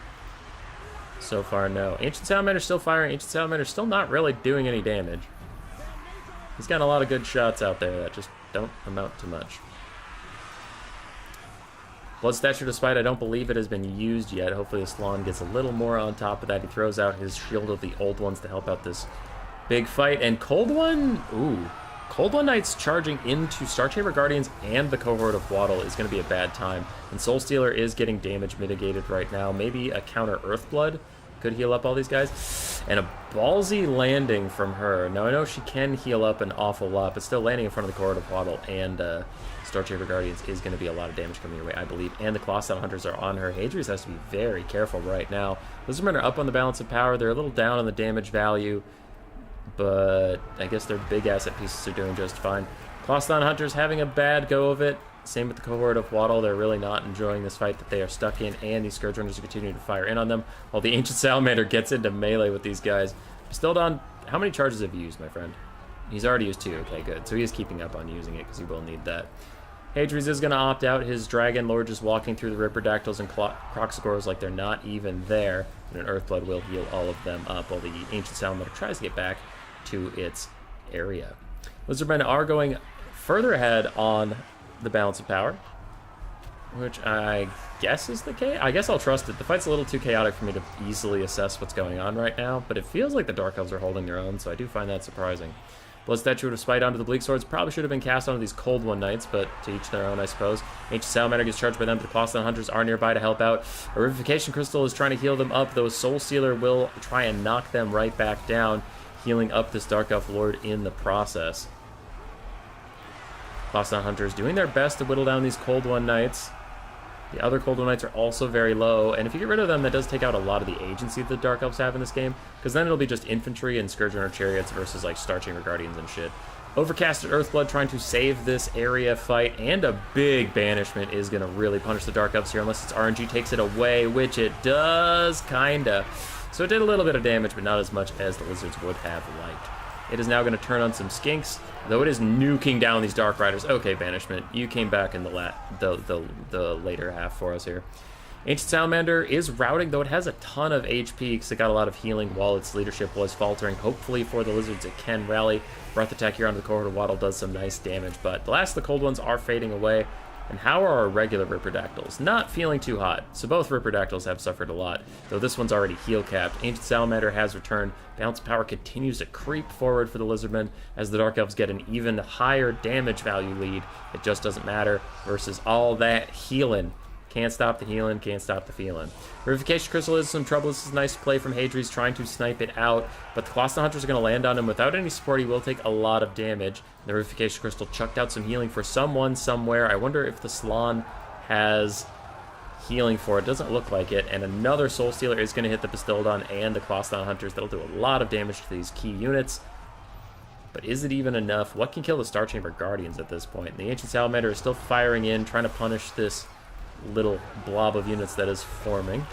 So far, no. Ancient Salamander still firing. Ancient Salamander still not really doing any damage. He's got a lot of good shots out there that just don't amount to much. Blood Statue, despite I don't believe it has been used yet. Hopefully the Slann gets a little more on top of that. He throws out his Shield of the Old Ones to help out this big fight. And Cold One, ooh. Cold One Knights charging into Star Chamber Guardians and the Cohort of Waddle is going to be a bad time. And Soul Stealer is getting damage mitigated right now. Maybe a counter Earthblood could heal up all these guys. And a ballsy landing from her. Now, I know she can heal up an awful lot, but still landing in front of the Cohort of Waddle and Star Chamber Guardians is going to be a lot of damage coming your way, I believe. And the Clawstone Hunters are on her. Hadri's has to be very careful right now. Lizardmen are up on the balance of power. They're a little down on the damage value, but I guess their big asset pieces are doing just fine. Clawstone Hunters having a bad go of it. Same with the Cohort of Waddle. They're really not enjoying this fight that they are stuck in, and these Scourge Runners are continuing to fire in on them, while the Ancient Salamander gets into melee with these guys. Still down. How many charges have you used, my friend? He's already used 2. Okay, good. So he is keeping up on using it, because he will need that. Hadri's is going to opt out. His Dragon Lord just walking through the Ripperdactyls and Croxagores like they're not even there, and an Earthblood will heal all of them up, while the Ancient Salamander tries to get back to its area. Lizardmen are going further ahead on the balance of power, which I guess is the case. I guess I'll trust it. The fight's a little too chaotic for me to easily assess what's going on right now, but it feels like the Dark Elves are holding their own, so I do find that surprising. Blood Statue of Spite onto the Bleak Swords probably should have been cast onto these Cold One Knights, but to each their own, I suppose. Ancient Salamander gets charged by them, but the Clawstone Hunters are nearby to help out. A Revivification Crystal is trying to heal them up, though Soul Stealer will try and knock them right back down, healing up this Dark Elf Lord in the process. Clawstone Hunters doing their best to whittle down these Cold One Knights. The other Cold One Knights are also very low, and if you get rid of them, that does take out a lot of the agency that the Dark Elves have in this game, because then it'll be just infantry and Scourge Runner Chariots versus like Star Chamber Guardians and shit. Overcasted Earthblood trying to save this area fight, and a big banishment is going to really punish the Dark Elves here, unless its RNG takes it away, which it does, kinda. So it did a little bit of damage, but not as much as the Lizards would have liked. It is now going to turn on some Skinks, though it is nuking down these Dark Riders. Okay, banishment. You came back in the later half for us here. Ancient Salamander is routing, though it has a ton of HP because it got a lot of healing while its leadership was faltering. Hopefully for the Lizards it can rally. Breath Attack here onto the Cohort of Waddle does some nice damage, but the last of the Cold Ones are fading away. And how are our regular Ripperdactyls? Not feeling too hot. So both Ripperdactyls have suffered a lot, though this one's already heal capped. Ancient Salamander has returned. Balance of power continues to creep forward for the Lizardmen as the Dark Elves get an even higher damage value lead. It just doesn't matter versus all that healing Can't stop the healing, can't stop the feeling. Verification Crystal is some trouble. This is a nice play from Hadri's trying to snipe it out, but the Colossus Hunters are going to land on him. Without any support, he will take a lot of damage. The Verification Crystal chucked out some healing for someone somewhere. I wonder if the Slann has healing for it. Doesn't look like it. And another Soul Stealer is going to hit the Bastildon and the Colossus Hunters. That'll do a lot of damage to these key units. But is it even enough? What can kill the Star Chamber Guardians at this point? And the Ancient Salamander is still firing in, trying to punish this little blob of units that is forming.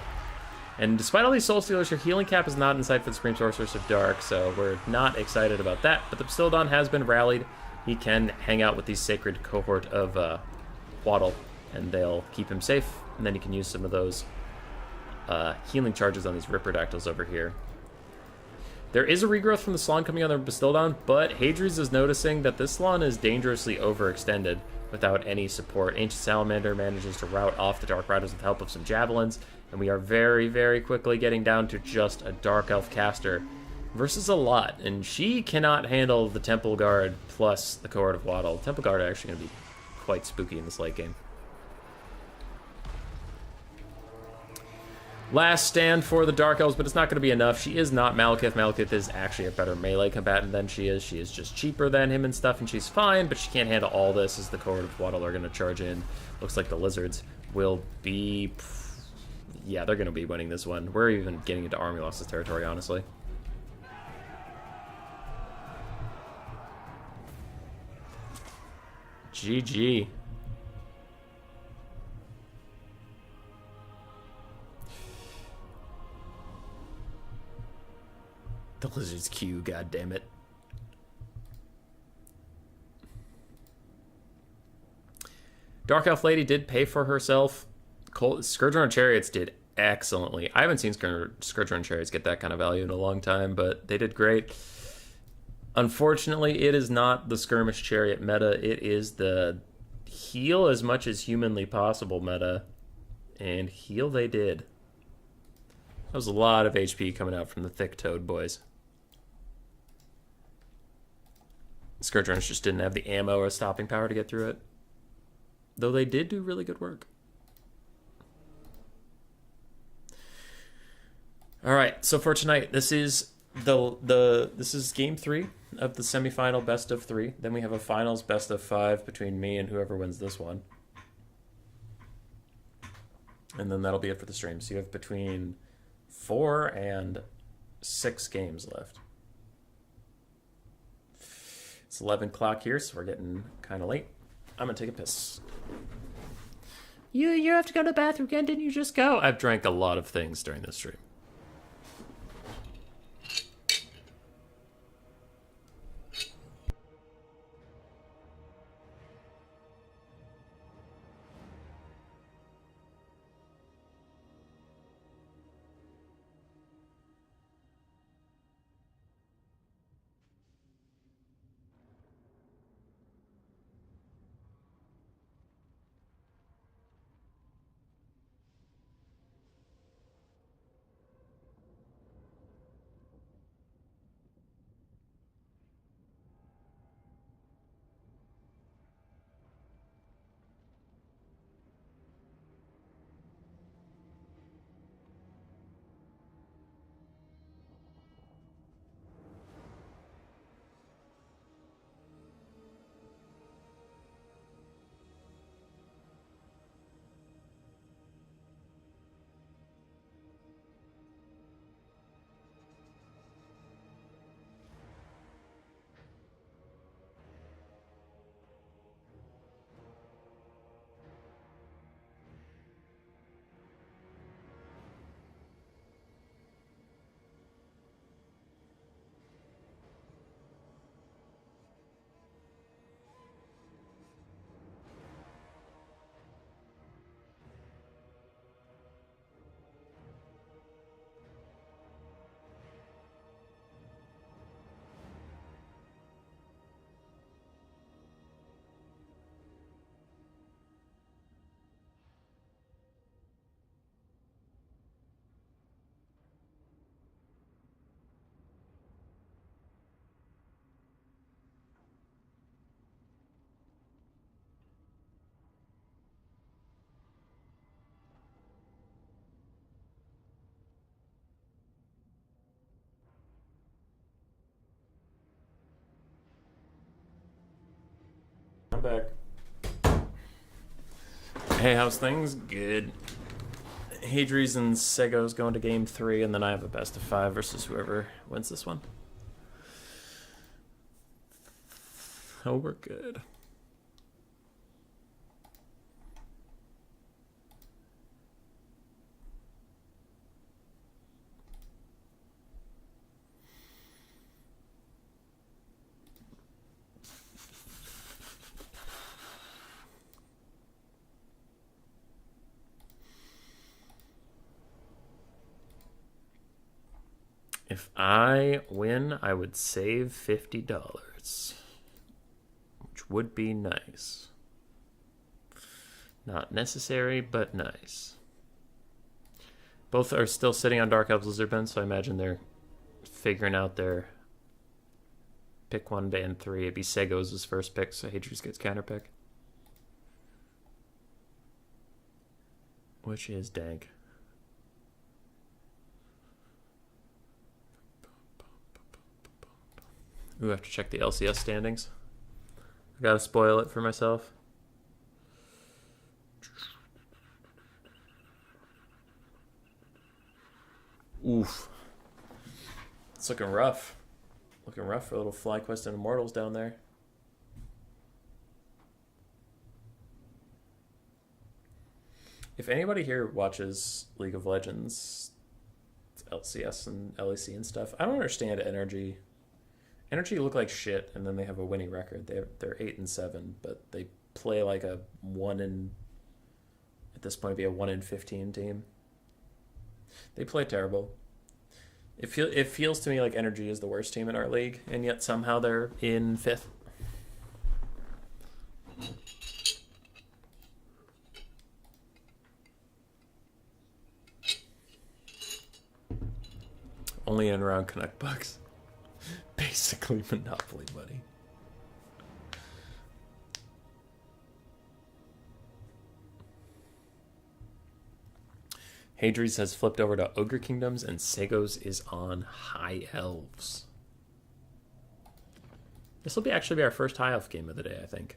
And despite all these Soul Stealers, your healing cap is not in sight for the Supreme Sorceress of Dark, so we're not excited about that. But the Bastildon has been rallied. He can hang out with the sacred cohort of Waddle, and they'll keep him safe. And then he can use some of those healing charges on these Ripperdactyls over here. There is a regrowth from the Slann coming on the Bastildon, but Hadri's is noticing that this Slann is dangerously overextended without any support. Ancient Salamander manages to rout off the Dark Riders with the help of some Javelins, and we are very, very quickly getting down to just a Dark Elf caster versus a lot, and she cannot handle the Temple Guard plus the Cohort of Waddle. Temple Guard are actually going to be quite spooky in this late game. Last stand for the Dark Elves, but it's not going to be enough. She is not Malekith. Malekith is actually a better melee combatant than she is. She is just cheaper than him and stuff, and she's fine, but she can't handle all this as the Cohort of Waddle are going to charge in. Looks like the Lizards will be... Yeah, they're going to be winning this one. We're even getting into army losses territory, honestly. GG. The Lizard's Q, goddammit. Dark Elf Lady did pay for herself. Scourger on Chariots did excellently. I haven't seen Scourger on Chariots get that kind of value in a long time, but they did great. Unfortunately, it is not the Skirmish Chariot meta. It is the heal as much as humanly possible meta. And heal they did. That was a lot of HP coming out from the thick-toed boys. Scourge Runners just didn't have the ammo or stopping power to get through it. Though they did do really good work. Alright, so for tonight, this is this is game 3 of the semifinal best of 3. Then we have a finals best of 5 between me and whoever wins this one. And then that'll be it for the stream. So you have between 4 and 6 games left. It's 11 o'clock here, so we're getting kind of late. I'm going to take a piss. You have to go to the bathroom again, didn't you just go? I've drank a lot of things during this stream. back. Hey, how's things? Good. Hadries and Sego's going to game 3, and then I have a best of 5 versus whoever wins this one. Oh, we're good. If I win, I would save $50, which would be nice. Not necessary, but nice. Both are still sitting on Dark Elves Lizardmen, so I imagine they're figuring out their pick 1, ban 3. It'd be Sego's his first pick, so Hadrius gets counter pick. Which is dank. Ooh, I have to check the LCS standings. I gotta spoil it for myself. Oof. It's looking rough. Looking rough for little FlyQuest and Immortals down there. If anybody here watches League of Legends, LCS and LEC and stuff, I don't understand Energy. Energy look like shit, and then they have a winning record. They're 8-7, but they play like a 1 in, at this point, it'd be a 1 in 15 team. They play terrible. It feels to me like Energy is the worst team in our league, and yet somehow they're in 5th. Only in and around Connect bucks. Basically Monopoly money. Hadri's has flipped over to Ogre Kingdoms, and Sego's is on High Elves. This will actually be our first High Elf game of the day, I think.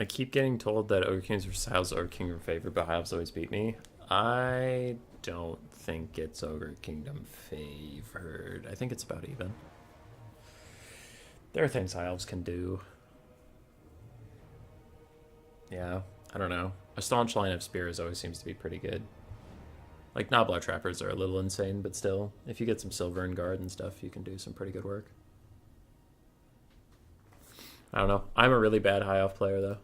I keep getting told that Ogre Kings versus High Elves, Ogre King are favored, but High Elves always beat me. I don't think it's Ogre Kingdom favored. I think it's about even. There are things High Elves can do. Yeah, I don't know. A staunch line of Spears always seems to be pretty good. Like, Noblar Trappers are a little insane, but still, if you get some Silver and Guard and stuff, you can do some pretty good work. I don't know. I'm a really bad High Elf player, though.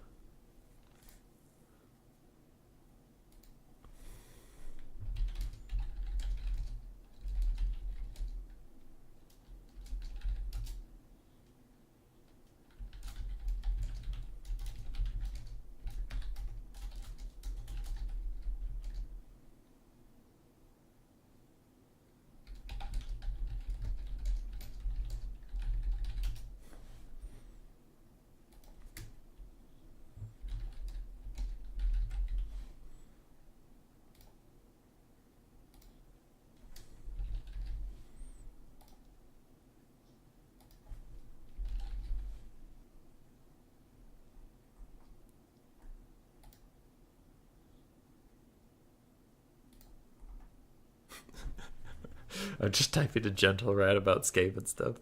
I'm just typing a gentle rant about Scape and stuff.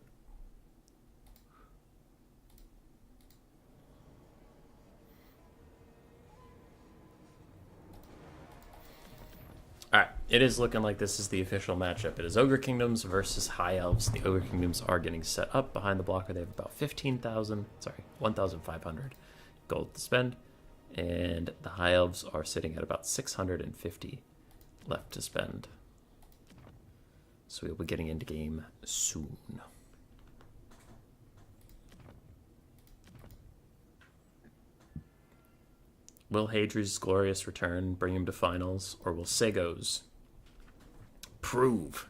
Alright. It is looking like this is the official matchup. It is Ogre Kingdoms versus High Elves. The Ogre Kingdoms are getting set up behind the blocker. They have about 1,500 gold to spend. And the High Elves are sitting at about 650 left to spend. So we'll be getting into game soon. Will Hadri's glorious return bring him to finals, or will Sego's prove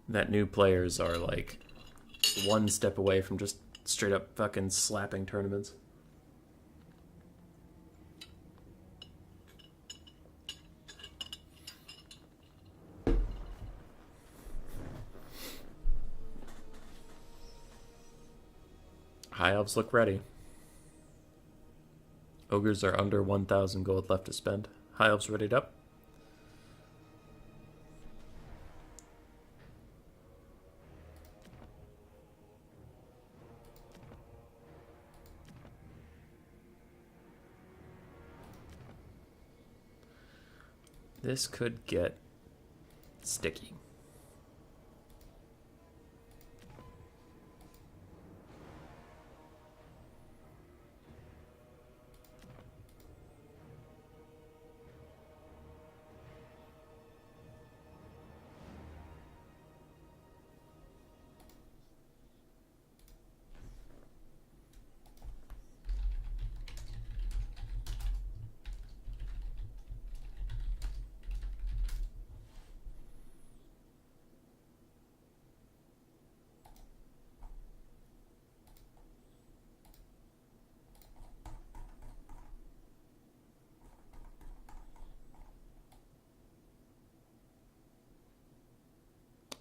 that new players are like one step away from just straight up fucking slapping tournaments? High Elves look ready. Ogres are under 1,000 gold left to spend. High Elves readied up. This could get sticky.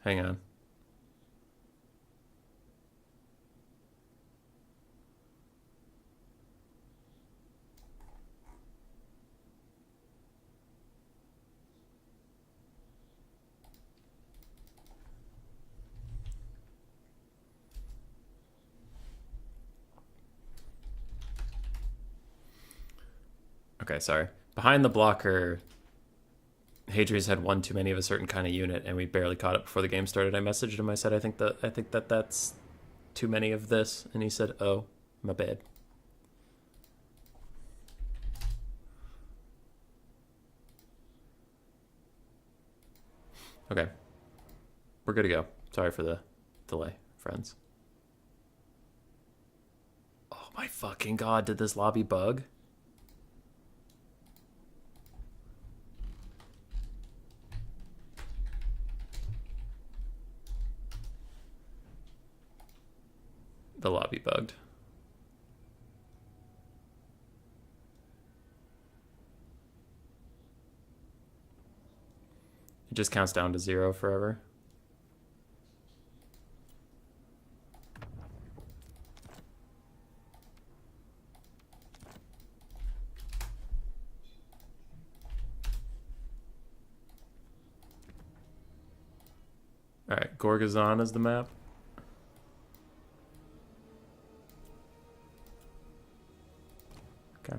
Hang on. Okay, sorry. Behind the blocker, Hadri's had one too many of a certain kind of unit, and we barely caught it before the game started. I messaged him. I said, I think that that's too many of this, and he said, "Oh, my bad." Okay, we're good to go. Sorry for the delay, friends. Oh my fucking god! Did this lobby bug? The lobby bugged. It just counts down to 0 forever. Alright, Gorgazon is the map. Okay.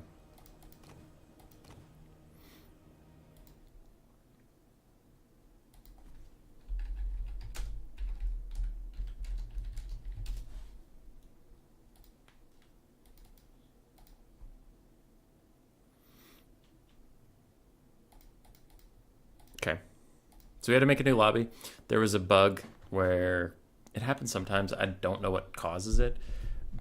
Okay. So we had to make a new lobby. There was a bug where it happens sometimes. I don't know what causes it,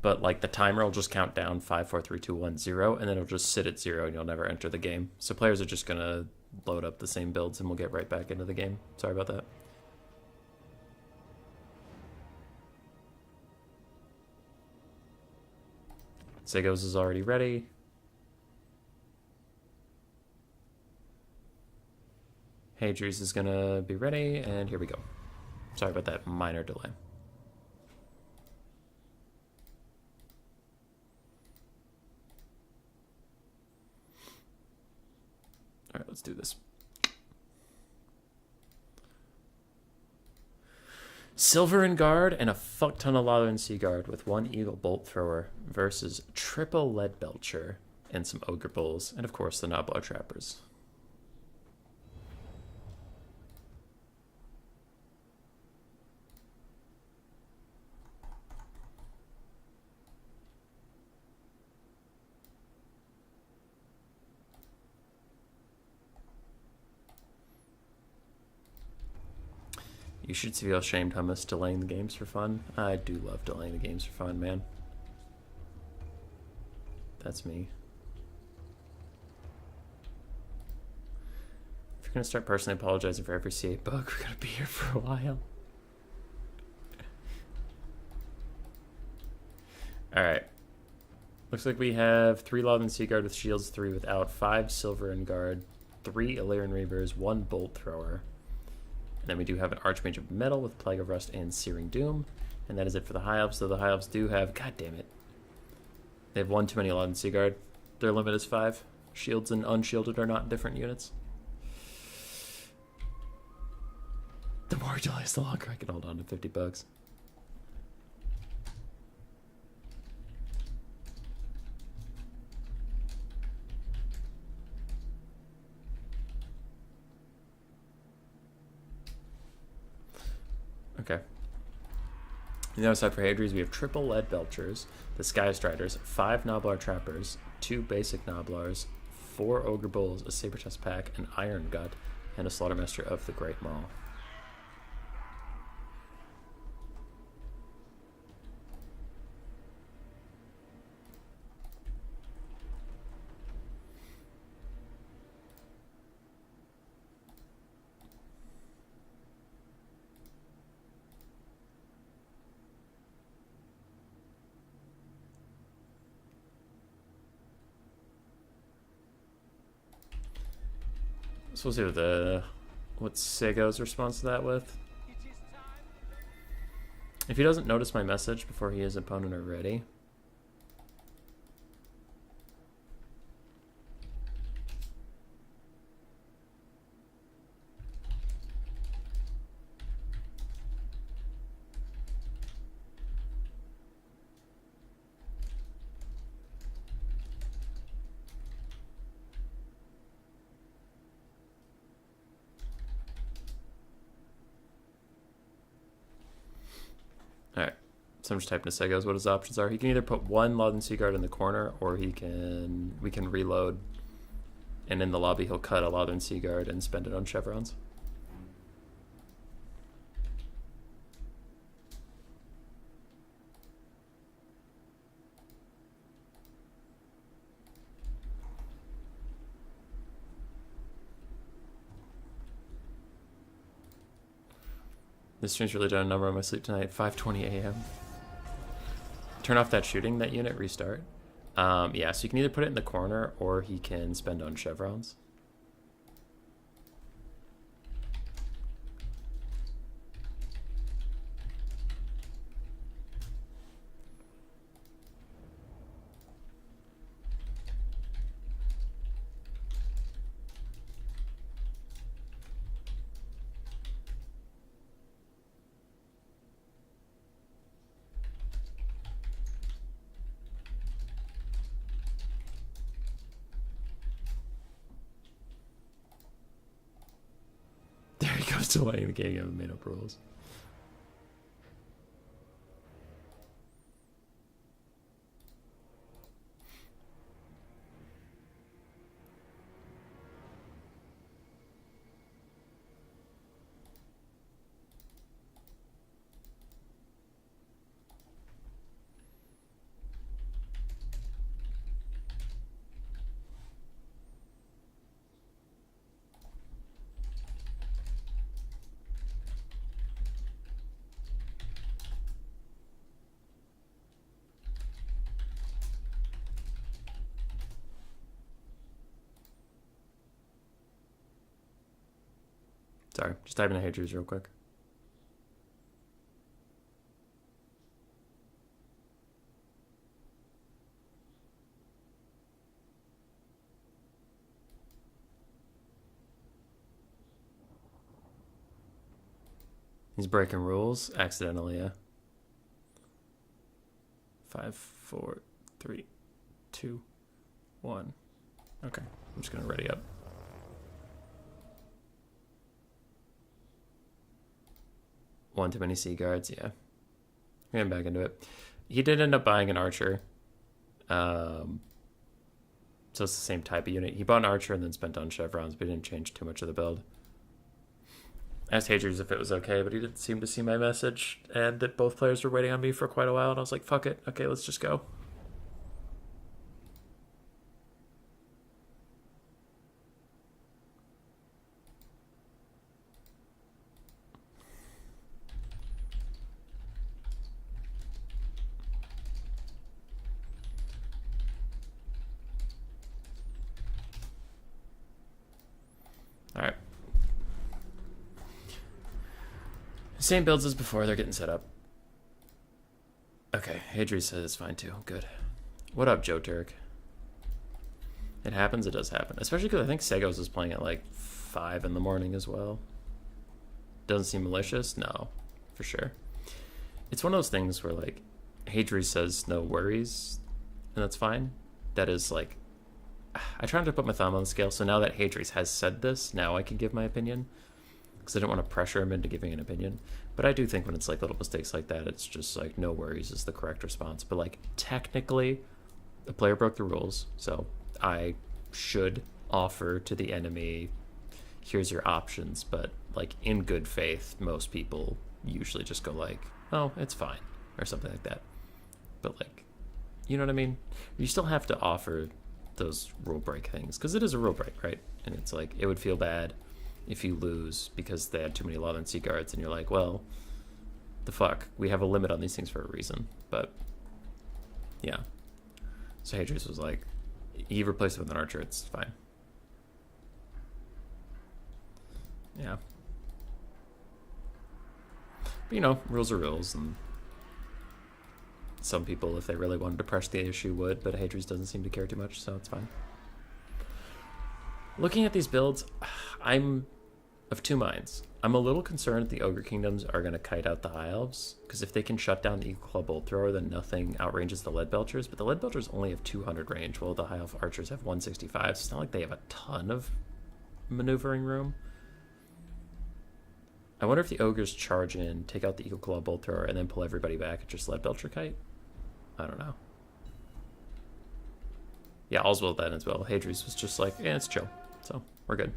but like the timer will just count down 5, 4, 3, 2, 1, 0, and then it'll just sit at 0 and you'll never enter the game. So players are just gonna load up the same builds and we'll get right back into the game. Sorry about that. Segos is already ready. Hadri's is gonna be ready, and here we go. Sorry about that minor delay. All right, let's do this. Silverin Guard and a fuck ton of Lothern Sea Guard with one Eagle Bolt Thrower versus triple Lead Belcher and some Ogre Bulls, and of course the Noblar Trappers. You should feel ashamed, Hummus, delaying the games for fun. I do love delaying the games for fun, man. That's me. If you're gonna start personally apologizing for every C8 bug, we're gonna be here for a while. Alright. Looks like we have 3 Lothern Seaguard with shields, 3 without, 5 Silverin Guard, 3 Illyrian Reavers, 1 Bolt Thrower. And then we do have an Archmage of Metal with Plague of Rust and Searing Doom. And that is it for the High Elves. So the High Elves do have... God damn it. They have 1 too many Lothern Seaguard. Their limit is 5. Shields and unshielded are not different units. The more delays, the longer I can hold on to 50 bucks. Okay. On the other side for Hadries, we have triple Lead Belchers, the Sky Striders, 5 Gnoblar Trappers, 2 basic Gnoblars, 4 Ogre Bulls, a Saber Chest Pack, an Iron Gut, and a Slaughtermaster of the Great Maul. So we'll see what Sego's response to that with. If he doesn't notice my message before his opponent are ready. Alright, so I'm just typing to Segos what his options are. He can either put 1 Lothern Seaguard in the corner, or we can reload, and in the lobby he'll cut a Lothern Seaguard and spend it on chevrons. This stream's really done a number on my sleep tonight. 5:20 a.m. Turn off that shooting, that unit, restart. Yeah, so you can either put it in the corner or he can spend on chevrons. Delaying the game, you haven't made up rules. Sorry, just typing in Hadrius real quick. He's breaking rules accidentally, yeah. 5, 4, 3, 2, 1. Okay, I'm just gonna ready up. One too many Sea Guards, yeah. Getting back into it. He did end up buying an Archer. So it's the same type of unit. He bought an Archer and then spent on chevrons, but he didn't change too much of the build. asked Hadrius if it was okay, but he didn't seem to see my message, and that both players were waiting on me for quite a while, and I was like, fuck it. Okay, let's just go. Alright. Same builds as before, they're getting set up. Okay, Hadrius says it's fine too. Good. What up, Joe Turk? It happens, it does happen. Especially because I think Segos is playing at like 5 in the morning as well. Doesn't seem malicious? No, for sure. It's one of those things where like Hadrius says no worries, and that's fine. That is like, I tried to put my thumb on the scale, so now that Hadrius has said this, now I can give my opinion. Because I don't want to pressure him into giving an opinion. But I do think when it's like little mistakes like that, it's just like no worries is the correct response. But like technically, the player broke the rules, so I should offer to the enemy, here's your options. But like in good faith, most people usually just go like, oh, it's fine, or something like that. But like, you know what I mean? You still have to offer those rule break things, because it is a rule break, right? And it's like, it would feel bad if you lose because they had too many Lothern Sea Guards, and you're like, well, the fuck, we have a limit on these things for a reason. But yeah, so Hadrius was like, he replaced it with an archer, it's fine. Yeah, but you know, rules are rules, and some people, if they really wanted to press the issue, would, but Hadrius doesn't seem to care too much, so it's fine. Looking at these builds, I'm of two minds. I'm a little concerned the Ogre Kingdoms are going to kite out the High Elves, because if they can shut down the Eagle Claw Bolt Thrower, then nothing outranges the Lead Belchers, but the Lead Belchers only have 200 range, while the High Elf Archers have 165, so it's not like they have a ton of maneuvering room. I wonder if the Ogres charge in, take out the Eagle Claw Bolt Thrower, and then pull everybody back and just Lead Belcher kite? I don't know. Yeah, all's well then as well. Hadrius was just like, yeah, it's chill. So, we're good.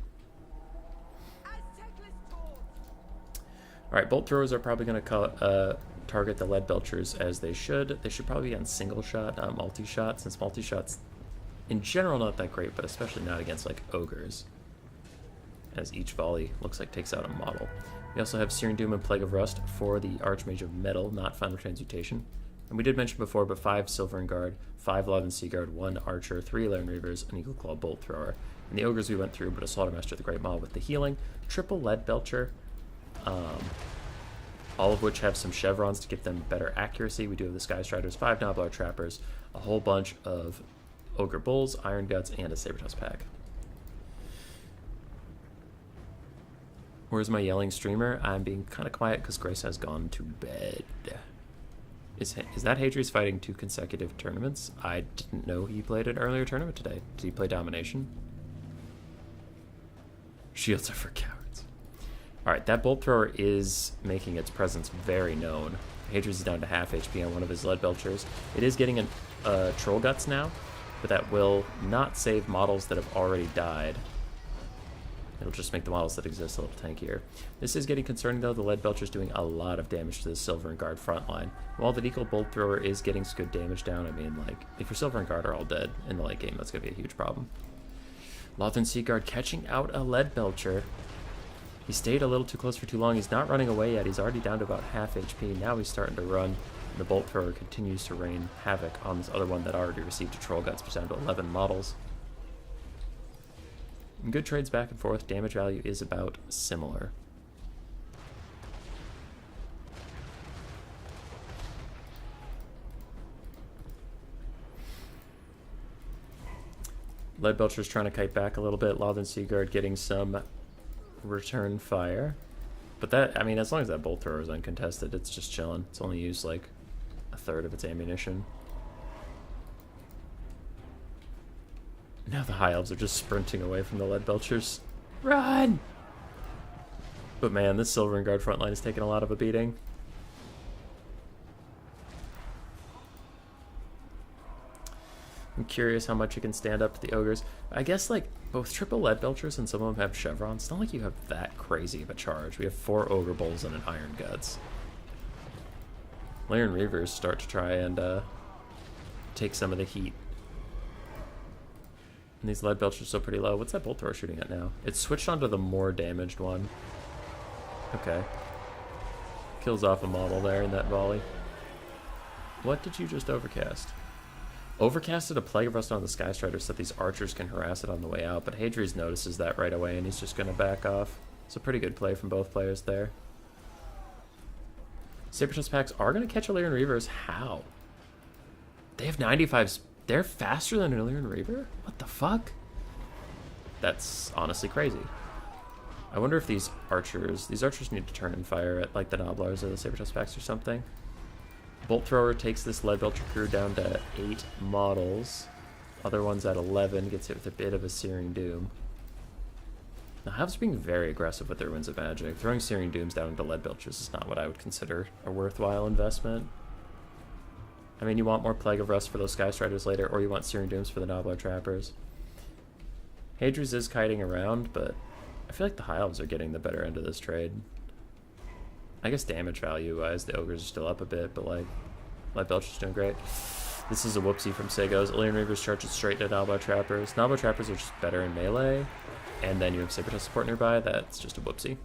Alright, Bolt Throwers are probably going to target the Lead Belchers as they should. They should probably be on single shot, not multi-shot, since multi-shot's in general not that great, but especially not against like Ogres, as each volley looks like takes out a model. We also have Searing Doom and Plague of Rust for the Archmage of Metal, not Final Transmutation. And we did mention before, but 5 Silvern Guard, 5 Lothern Sea Guard, 1 Archer, 3 Laren Reavers, an Eagle Claw Bolt Thrower. And the Ogres we went through, but a Slaughtermaster of the Great Maw with the healing, triple Lead Belcher, all of which have some chevrons to give them better accuracy. We do have the Sky Striders, 5 Gnoblar Trappers, a whole bunch of Ogre Bulls, Iron Guts, and a Sabertusk pack. Where's my yelling streamer? I'm being kind of quiet because Grace has gone to bed. Is that Hadrius fighting 2 consecutive tournaments? I didn't know he played an earlier tournament today. Did he play Domination? Shields are for cowards. Alright, that Bolt Thrower is making its presence very known. Hadrius is down to half HP on one of his Lead Belchers. It is getting a Troll Guts now, but that will not save models that have already died. It'll just make the models that exist a little tankier. This is getting concerning though. The Lead Belcher is doing a lot of damage to the Silvern Guard front line. While the Eagle Bolt Thrower is getting some good damage down, I mean, like, if your Silvern Guard are all dead in the late game, that's going to be a huge problem. Lothern Sea Guard catching out a Lead Belcher. He stayed a little too close for too long. He's not running away yet. He's already down to about half HP. Now he's starting to run. And the Bolt Thrower continues to rain havoc on this other one that already received a Troll Guts, down to 11 models. Good trades back and forth. Damage value is about similar. Lead Belcher's trying to kite back a little bit. Lothern Sea Guard getting some return fire. But that, I mean, as long as that Bolt Thrower is uncontested, it's just chilling. It's only used like a third of its ammunition. Now the High Elves are just sprinting away from the Lead Belchers. Run! But man, this Silvern Guard front line is taking a lot of a beating. I'm curious how much you can stand up to the ogres. I guess like both triple lead belchers and some of them have chevrons. It's not like you have that crazy of a charge. We have 4 ogre bowls and an iron guts. Lair and Reavers start to try and take some of the heat. And these lead belchers are still pretty low. What's that bolt thrower shooting at now? It's switched onto the more damaged one. Okay. Kills off a model there in that volley. What did you just overcast? Overcasted a Plague of Rust on the Sky Strider so that these archers can harass it on the way out, but Hadri's notices that right away and he's just going to back off. It's a pretty good play from both players there. Sabertooth packs are going to catch Illyrian Reavers. How? They have 95s. They're faster than an Illyrian Reaver? What the fuck? That's honestly crazy. I wonder if these archers need to turn and fire at like the Noblars or the Sabertooth packs or something. Bolt Thrower takes this Lead Belcher crew down to 8 models. Other one's at 11, gets hit with a bit of a Searing Doom. The Hives are being very aggressive with their Winds of Magic. Throwing Searing Dooms down into Lead Belchers is not what I would consider a worthwhile investment. I mean, you want more Plague of Rust for those Sky Striders later, or you want Searing Dooms for the Nobbler Trappers. Hadri's is kiting around, but I feel like the High Elves are getting the better end of this trade. I guess damage value-wise, the Ogres are still up a bit, but like, Lead Belcher's doing great. This is a whoopsie from Segos. Illyrian Reavers charges straight to Nobbler Trappers. Nobbler Trappers are just better in melee, and then you have Sabertooth support nearby. That's just a whoopsie.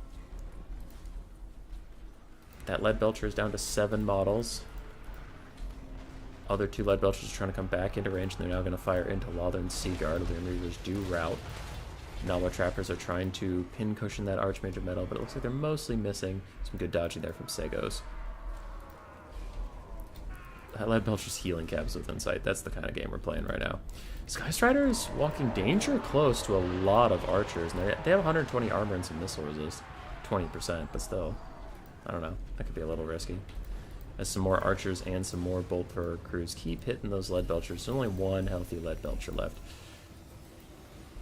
That Lead Belcher is down to 7 models. Other 2 Lead Belchers are trying to come back into range, and they're now going to fire into Lothern Seaguard. Illyrian Reavers do rout. Nobbler Trappers are trying to pin cushion that Archmage of Metal, but it looks like they're mostly missing. Some good dodging there from Segos. That Lead Belcher's healing cabs within sight. That's the kind of game we're playing right now. Sky Strider is walking danger close to a lot of archers. And they have 120 armor and some missile resist. 20%, but still. I don't know. That could be a little risky. As some more archers and some more bolt thrower crews keep hitting those Lead Belchers. There's only 1 healthy Lead Belcher left.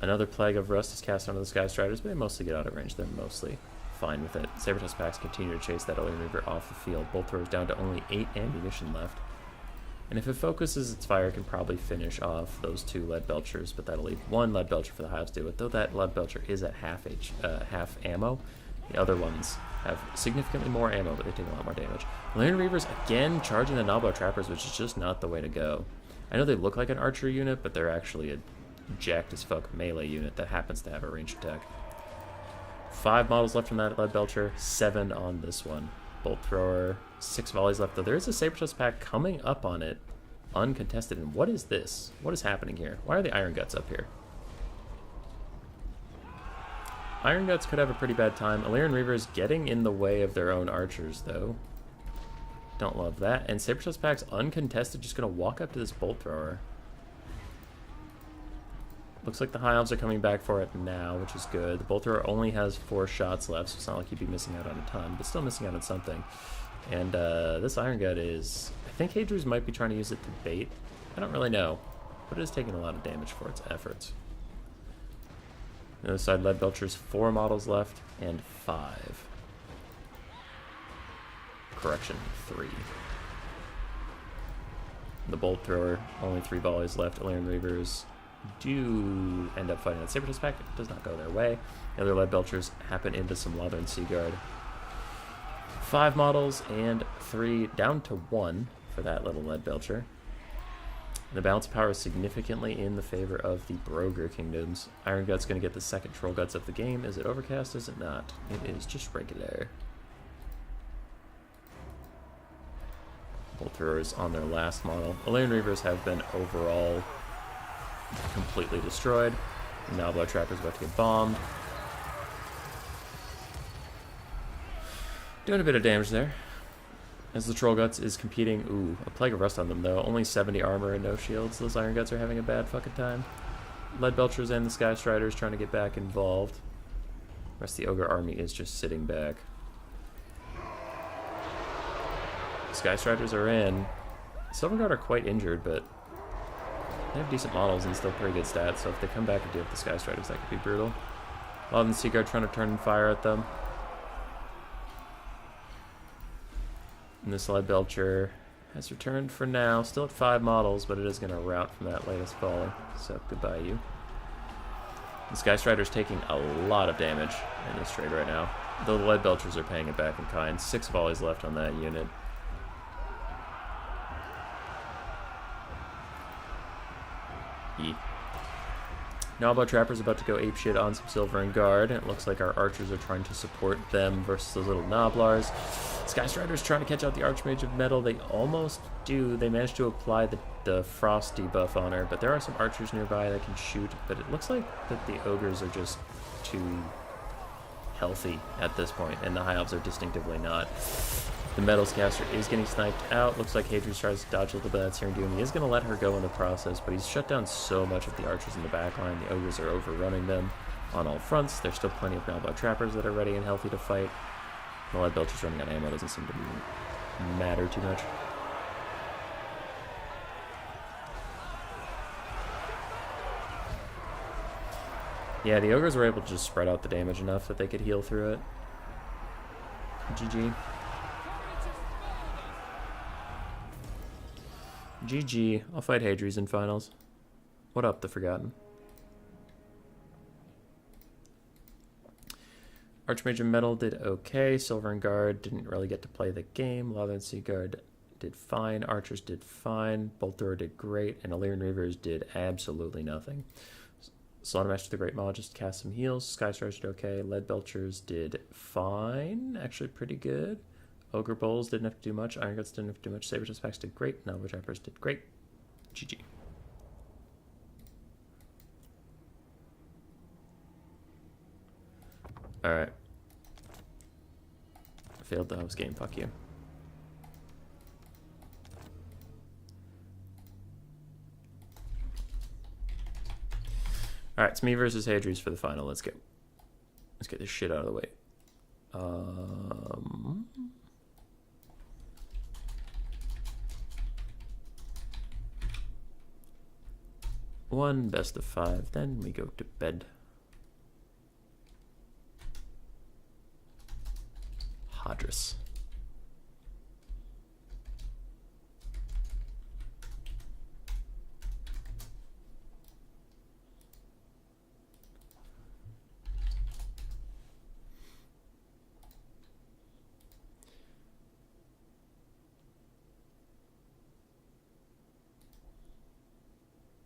Another Plague of Rust is cast onto the Sky Striders, but they mostly get out of range. They're mostly fine with it. Sabertooth packs continue to chase that Illyrian Reaver off the field. Bolt throwers down to only 8 ammunition left. And if it focuses its fire, it can probably finish off those 2 Lead Belchers, but that'll leave 1 Lead Belcher for the Hives to do it. Though that Lead Belcher is at half ammo, the other ones have significantly more ammo, but they take a lot more damage. Illyrian Reavers again charging the Nobbler Trappers, which is just not the way to go. I know they look like an archer unit, but they're actually a jacked as fuck melee unit that happens to have a ranged attack. 5 models left from that Lead Belcher, 7 on this one. Bolt Thrower, 6 volleys left, though there is a Sabertooth pack coming up on it, uncontested. And what is this? What is happening here? Why are the Iron Guts up here? Iron Guts could have a pretty bad time. Illyrian Reavers getting in the way of their own archers, though. Don't love that. And Sabertooth pack's uncontested, just going to walk up to this Bolt Thrower. Looks like the High Elves are coming back for it now, which is good. The Bolt Thrower only has 4 shots left, so it's not like you'd be missing out on a ton, but still missing out on something. And this Iron Gut is... I think Hadri's might be trying to use it to bait. I don't really know, but it is taking a lot of damage for its efforts. On the other side, Lead Belcher's 4 models left, and 5. Correction, 3. The Bolt Thrower, only 3 volleys left. Illyrian Reavers do end up fighting that Sabertooth pack. It does not go their way. The other Lead Belchers happen into some Lothern Seaguard. 5 models and 3 down to 1 for that little Lead Belcher. The balance of power is significantly in the favor of the Broger Kingdoms. Iron Gut's going to get the second Troll Guts of the game. Is it overcast? Is it not? It is just regular. Bolt Throwers on their last model. Illyrian Reavers have been overall completely destroyed. Now Blood Trapper's about to get bombed. Doing a bit of damage there. As the Troll Guts is competing. Ooh, a Plague of Rust on them though. Only 70 armor and no shields. Those Iron Guts are having a bad fucking time. Lead Belchers and the Sky Striders trying to get back involved. The rest of the Ogre army is just sitting back. Sky Striders are in. Silverguard are quite injured, but they have decent models and still pretty good stats, so if they come back and deal with the Sky Striders, that could be brutal. Lothern Seaguard trying to turn and fire at them. And this Lead Belcher has returned for now. Still at 5 models, but it is going to rout from that latest volley. So goodbye, you. The Sky Strider's taking a lot of damage in this trade right now. Though the Lead Belchers are paying it back in kind. 6 volleys left on that unit. Nabla Trapper's about to go apeshit on some Silver and Guard. It looks like our archers are trying to support them versus those little Noblars. Sky Strider's trying to catch out the Archmage of Metal. They almost do. They managed to apply the Frost debuff on her, but there are some archers nearby that can shoot. But it looks like that the Ogres are just too healthy at this point, and the High Elves are distinctively not. The Metals caster is getting sniped out. Looks like Hadrius tries to dodge a little bit of that Searing Doom. He is going to let her go in the process, but he's shut down so much of the archers in the backline. The Ogres are overrunning them on all fronts. There's still plenty of Nalbot Trappers that are ready and healthy to fight. The Lead Belcher's running out of ammo doesn't seem to matter too much. Yeah, the Ogres were able to just spread out the damage enough that they could heal through it. GG. GG. I'll fight Hadrius in finals. What up, the Forgotten? Archmage of Metal did okay. Silver and Guard didn't really get to play the game. Lava and Sea Guard did fine. Archers did fine. Bolt Thrower did great. And Illyrian Reavers did absolutely nothing. Slaughtermaster the Great Maw just cast some heals. Sky Stars did okay. Lead Belchers did fine. Actually pretty good. Ogre Bowls didn't have to do much. Iron Guts didn't have to do much. Saber-Tooth Packs did great. Nova Trappers did great. GG. Alright. Failed the host game. Fuck you. Alright, it's me versus Hadrius for the final. Let's go. Let's get this shit out of the way. One best of 5, then we go to bed. Hadris.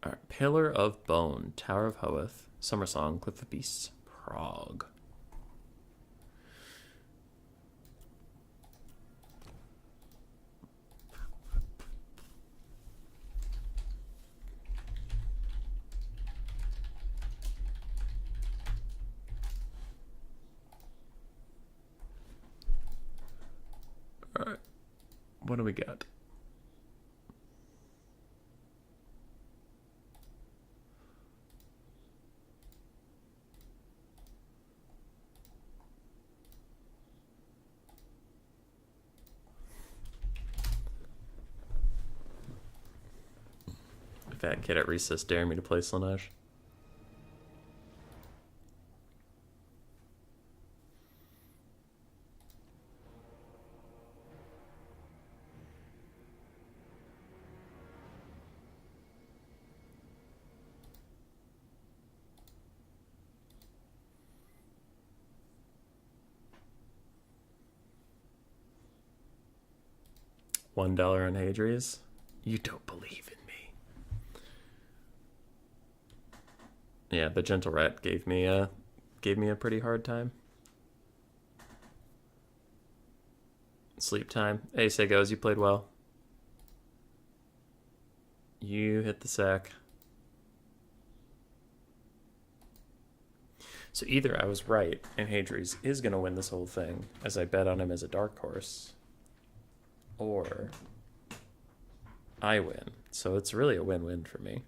Alright, Pillar of Bone, Tower of Hoeth, Summer Song, Cliff of Beasts, Prague. Alright, what do we got? Fat kid at recess daring me to play Slaanesh. $1 on Hadrius? You don't believe in me. Yeah, the Gentle Rat gave me a pretty hard time. Sleep time. Hey, Segos, you played well. You hit the sack. So either I was right and Hadrius is going to win this whole thing, as I bet on him as a dark horse, or I win. So it's really a win-win for me.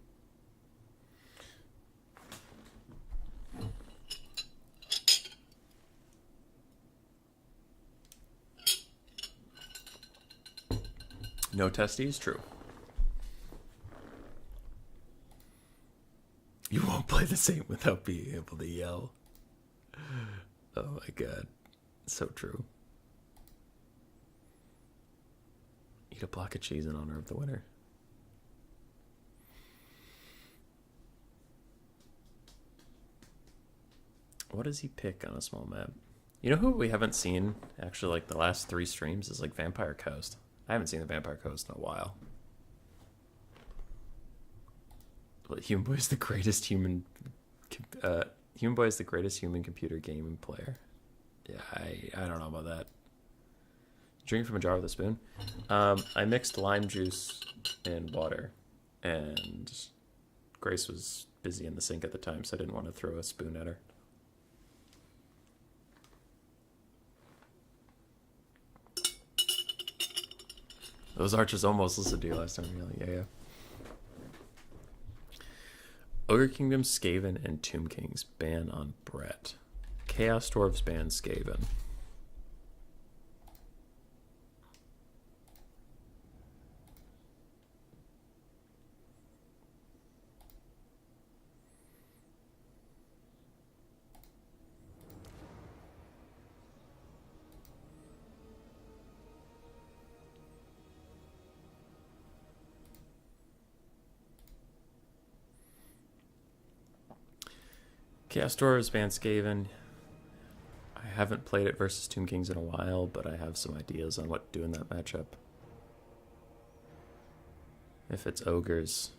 No testes? True. You won't play the same without being able to yell. Oh my god. So true. Eat a block of cheese in honor of the winner. What does he pick on a small map? You know who we haven't seen, actually, like the last 3 streams is like Vampire Coast. I haven't seen the Vampire Coast in a while. But Human Boy is the greatest human computer game player. Yeah, I don't know about that. Drink from a jar with a spoon. I mixed lime juice and water, and Grace was busy in the sink at the time, so I didn't want to throw a spoon at her. Those archers almost listened to you last time. You're like, yeah. Ogre Kingdom, Skaven, and Tomb Kings ban on Brett. Chaos Dwarves ban Skaven. Chaos Dwarves ban Skaven. I haven't played it versus Tomb Kings in a while, but I have some ideas on what to do in that matchup. If it's ogres.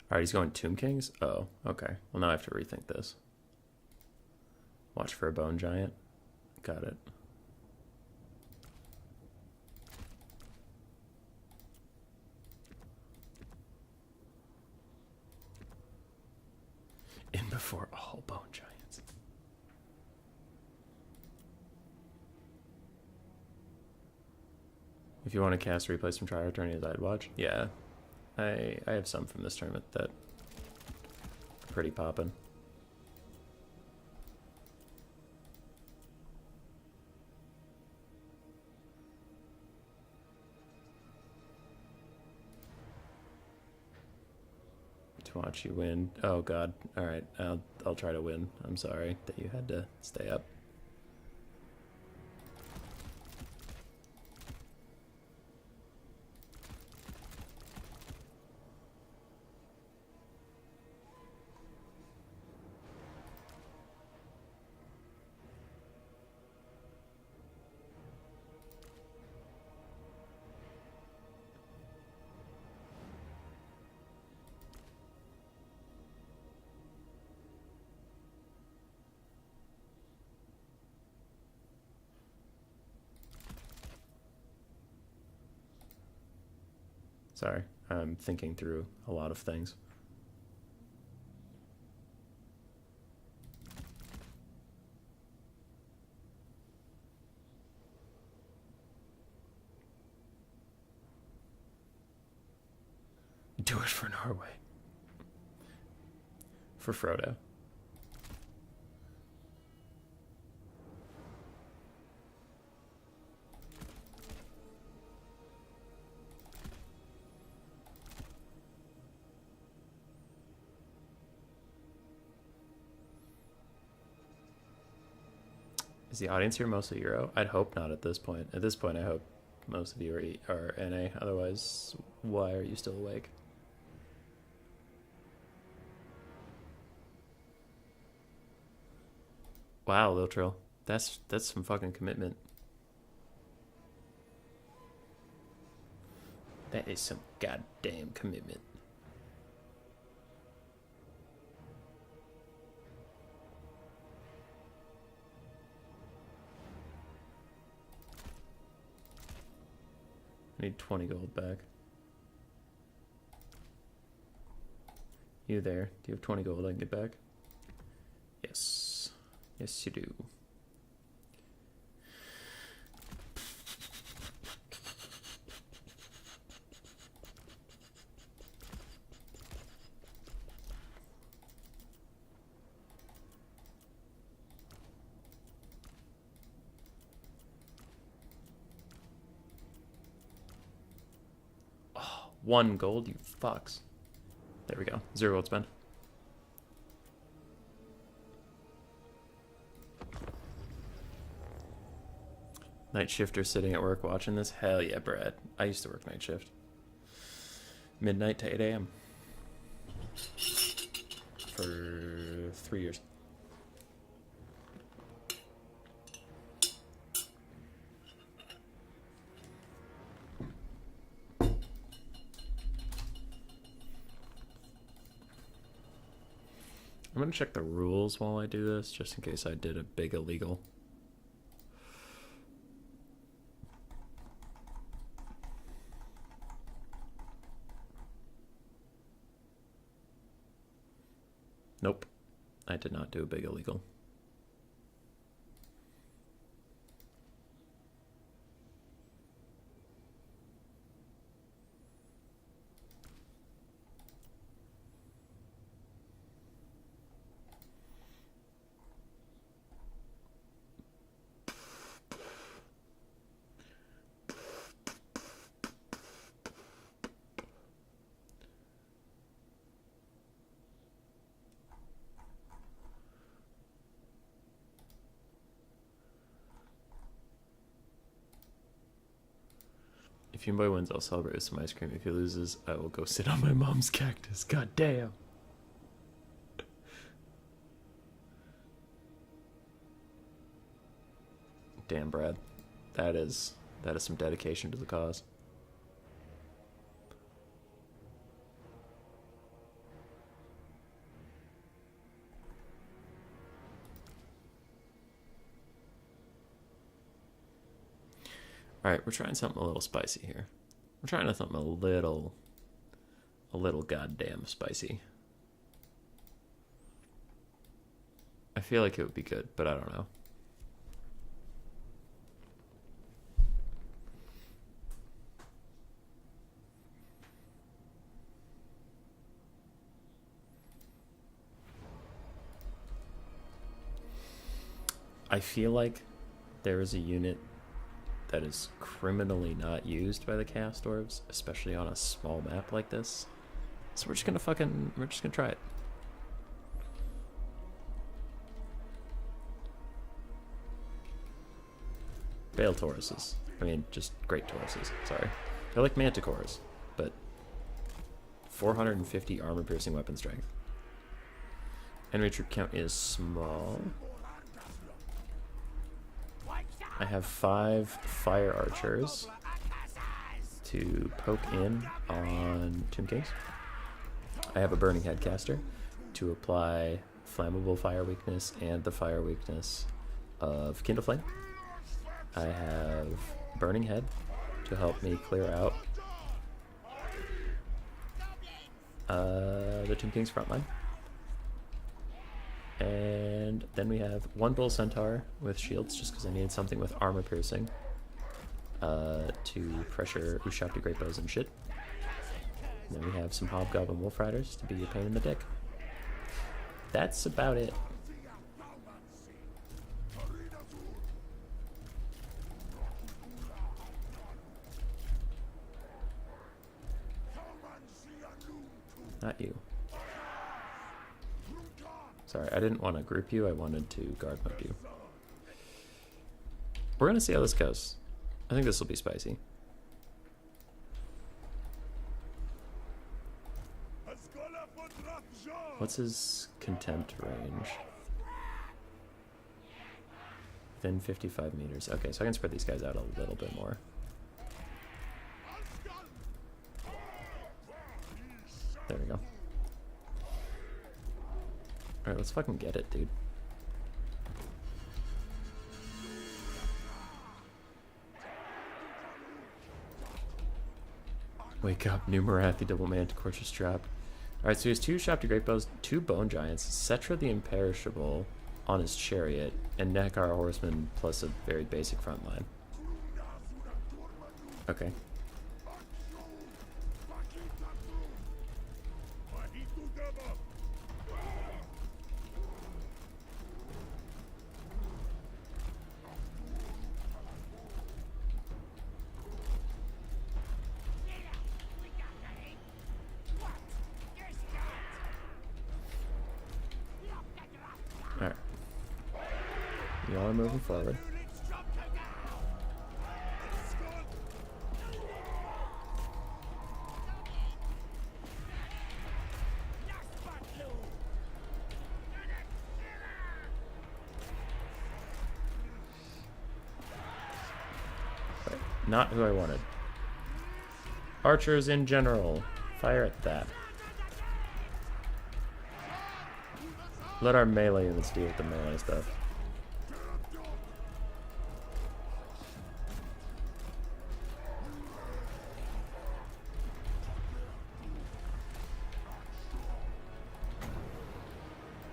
Alright, he's going Tomb Kings? Oh, okay. Well, now I have to rethink this. Watch for a Bone Giant. Got it. In before all Bone Giants. If you want to cast replays from Triarch Tourneys, I'd watch. Yeah. I have some from this tournament that are pretty poppin'. To watch you win. Oh god. Alright, I'll try to win. I'm sorry that you had to stay up. Sorry, I'm thinking through a lot of things. Do it for Norway. For Frodo. Is the audience here mostly Euro? I'd hope not at this point. At this point, I hope most of you are NA. Otherwise, why are you still awake? Wow, Lil Trill. That's some fucking commitment. That is some goddamn commitment. I need 20 gold back. You there? Do you have 20 gold I can get back? Yes. Yes, you do. 1 gold, you fucks. There we go. 0 gold spend. Night shifter sitting at work watching this? Hell yeah, Brad. I used to work night shift. Midnight to 8 a.m. for 3 years. I'm gonna check the rules while I do this, just in case I did a big illegal. Nope, I did not do a big illegal. If your boy wins, I'll celebrate with some ice cream. If he loses, I will go sit on my mom's cactus. God damn. Damn, Brad. That is some dedication to the cause. Alright, we're trying something a little spicy here. We're trying something a little goddamn spicy. I feel like it would be good, but I don't know. I feel like there is a unit that is criminally not used by the Chaos Dwarves, especially on a small map like this. So we're just gonna try it. Bale Tauruses. I mean, just great Tauruses, sorry. They're like Manticores, but 450 armor-piercing weapon strength. Enemy troop count is small. I have 5 fire archers to poke in on Tomb Kings. I have a burning head caster to apply flammable fire weakness and the fire weakness of Kindle Flame. I have burning head to help me clear out the Tomb Kings frontline. And then we have 1 Bull Centaur with shields, just because I needed something with armor piercing to pressure Ushabti Great Bows and shit. And then we have some Hobgoblin Wolf Riders to be a pain in the dick. That's about it. Not you. Sorry, I didn't want to group you, I wanted to guard mode you. We're gonna see how this goes. I think this will be spicy. What's his contempt range? Within 55 meters. Okay, so I can spread these guys out a little bit more. There we go. Alright, let's fucking get it, dude. Wake up, new Marathi double manticore just dropped. Alright, so he has 2 Ushabti Great Bows, 2 Bone Giants, Cetra the Imperishable on his chariot, and Nekar Horseman plus a very basic front line. Okay. Now we're moving forward. Wait, not who I wanted. Archers in general. Fire at that. Let our melee units deal with the melee stuff.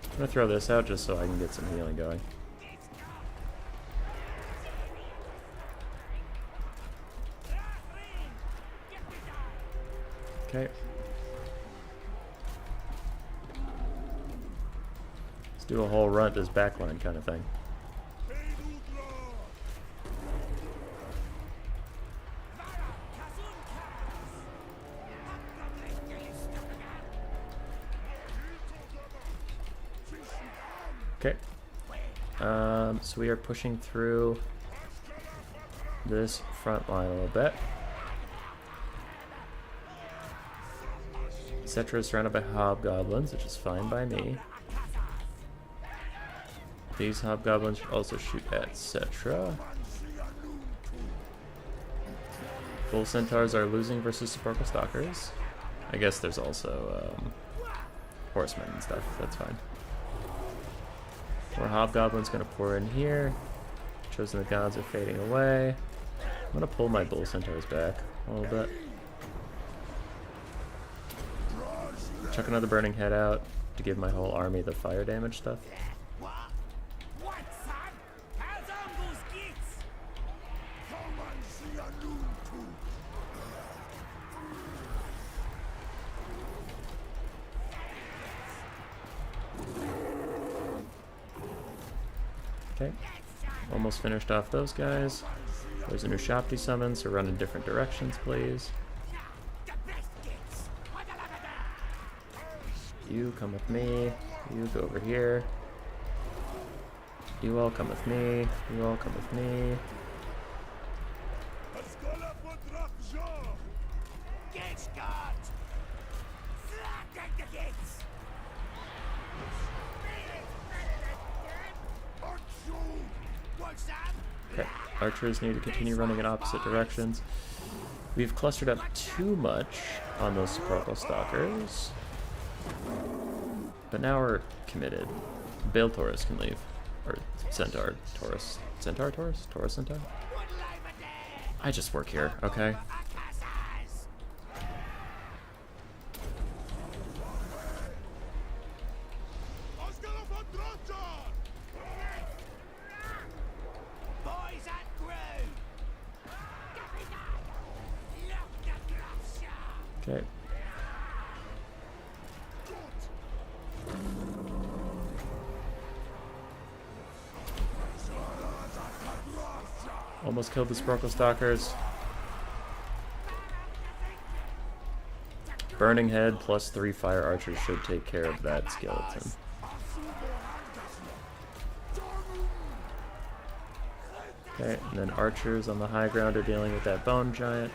I'm gonna throw this out just so I can get some healing going. Okay. Let's do a whole run this backline kind of thing. Okay. So we are pushing through this front line a little bit. Cetra is surrounded by hobgoblins, which is fine by me. These hobgoblins should also shoot at Cetra. Bull centaurs are losing versus sepulchral stalkers. I guess there's also horsemen and stuff. That's fine. More hobgoblins gonna pour in here. Chosen the gods are fading away. I'm gonna pull my bull centaurs back a little bit. Chuck another burning head out to give my whole army the fire damage stuff. Okay, almost finished off those guys. There's a new Shopti summon, so run in different directions, please. You come with me. You go over here. You all come with me. You all come with me. Okay, archers need to continue running in opposite directions. We've clustered up too much on those sepulchral stalkers. But now we're committed. Bale Taurus can leave. Or Centaur Taurus. Centaur Taurus? Taurus Centaur? I just work here, okay? Okay. Almost killed the Sparkle Stalkers. Burning Head plus 3 Fire Archers should take care of that skeleton. Okay, and then Archers on the high ground are dealing with that Bone Giant.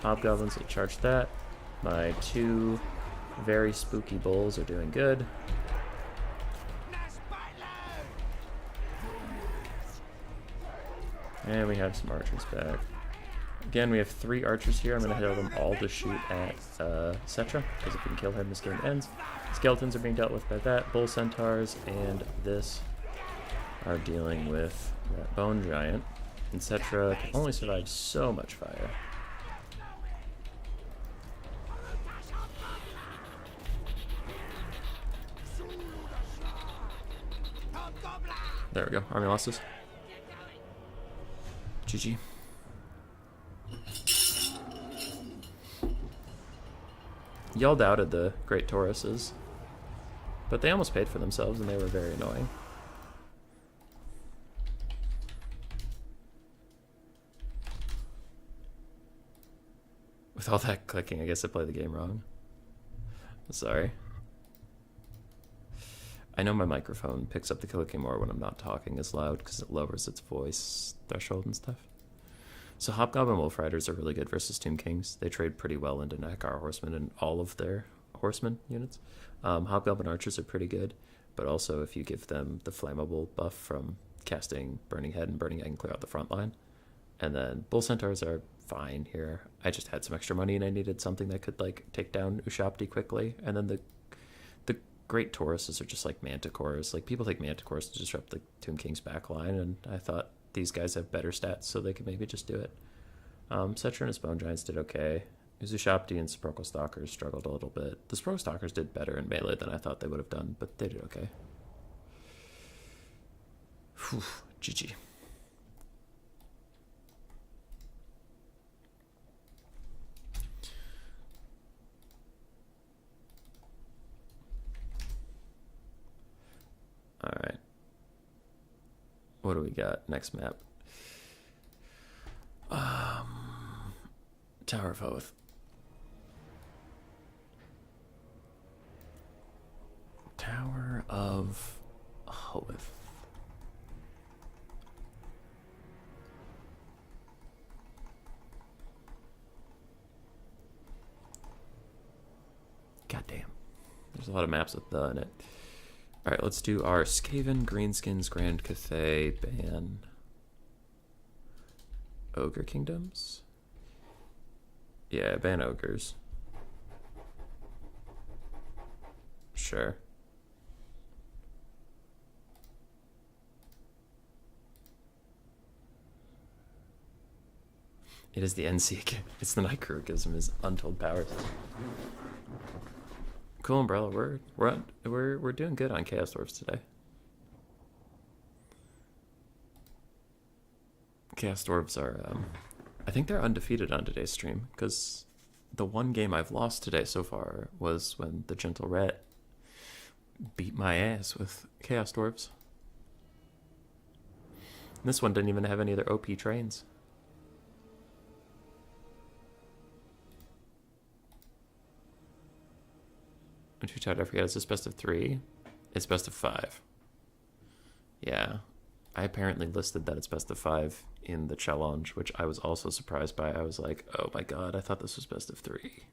Hobgoblins will charge that. My 2 very spooky bulls are doing good. And we have some archers back. Again, we have 3 archers here. I'm going to tell them all to shoot at Cetra, because if we can kill him, this game ends. Skeletons are being dealt with by that. Bull centaurs and this are dealing with that bone giant. And Cetra can only survive so much fire. There we go. Army losses. GG. Y'all doubted the Great Tauruses, but they almost paid for themselves and they were very annoying. With all that clicking, I guess I played the game wrong. Sorry. I know my microphone picks up the clicking more when I'm not talking as loud because it lowers its voice threshold and stuff. So Hobgoblin Wolf Riders are really good versus Tomb Kings. They trade pretty well into Nakar Horsemen and all of their Horsemen units. Hobgoblin Archers are pretty good, but also if you give them the flammable buff from casting Burning Head, and Burning Head can clear out the front line. And then Bull Centaurs are fine here. I just had some extra money and I needed something that could like take down Ushabti quickly. And then the Great Tauruses are just like Manticores. Like people take Manticores to disrupt the Tomb King's backline, and I thought these guys have better stats, so they could maybe just do it. Setronus Bone Giants did okay. Ushabti and Sepulchral Stalkers struggled a little bit. The Sepulchral Stalkers did better in melee than I thought they would have done, but they did okay. Whew, GG. All right. What do we got? Next map. Tower of Hoth. Tower of Hoth. God damn. There's a lot of maps with the in it. Alright, let's do our Skaven, Greenskins, Grand Cathay, ban Ogre Kingdoms. Yeah, ban Ogres. Sure. It is the NC. It's the Nightcroakism, is Untold Powers. Cool Umbrella, we're doing good on Chaos Dwarfs today. Chaos Dwarves are I think they're undefeated on today's stream, because the one game I've lost today so far was when the Gentle Rat beat my ass with Chaos Dwarves. And this one didn't even have any other OP trains. I'm too tired, I forget. Is this best of 3? It's best of 5. Yeah. I apparently listed that it's best of 5 in the challenge, which I was also surprised by. I was like, oh my god, I thought this was best of 3.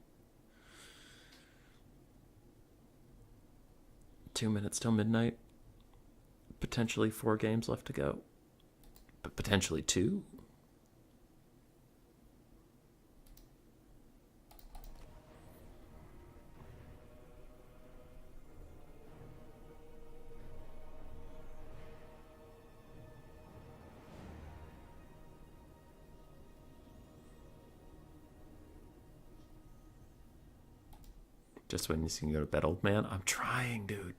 2 minutes till midnight. Potentially 4 games left to go. But potentially 2. Just when you can go to bed, old man. I'm trying, dude.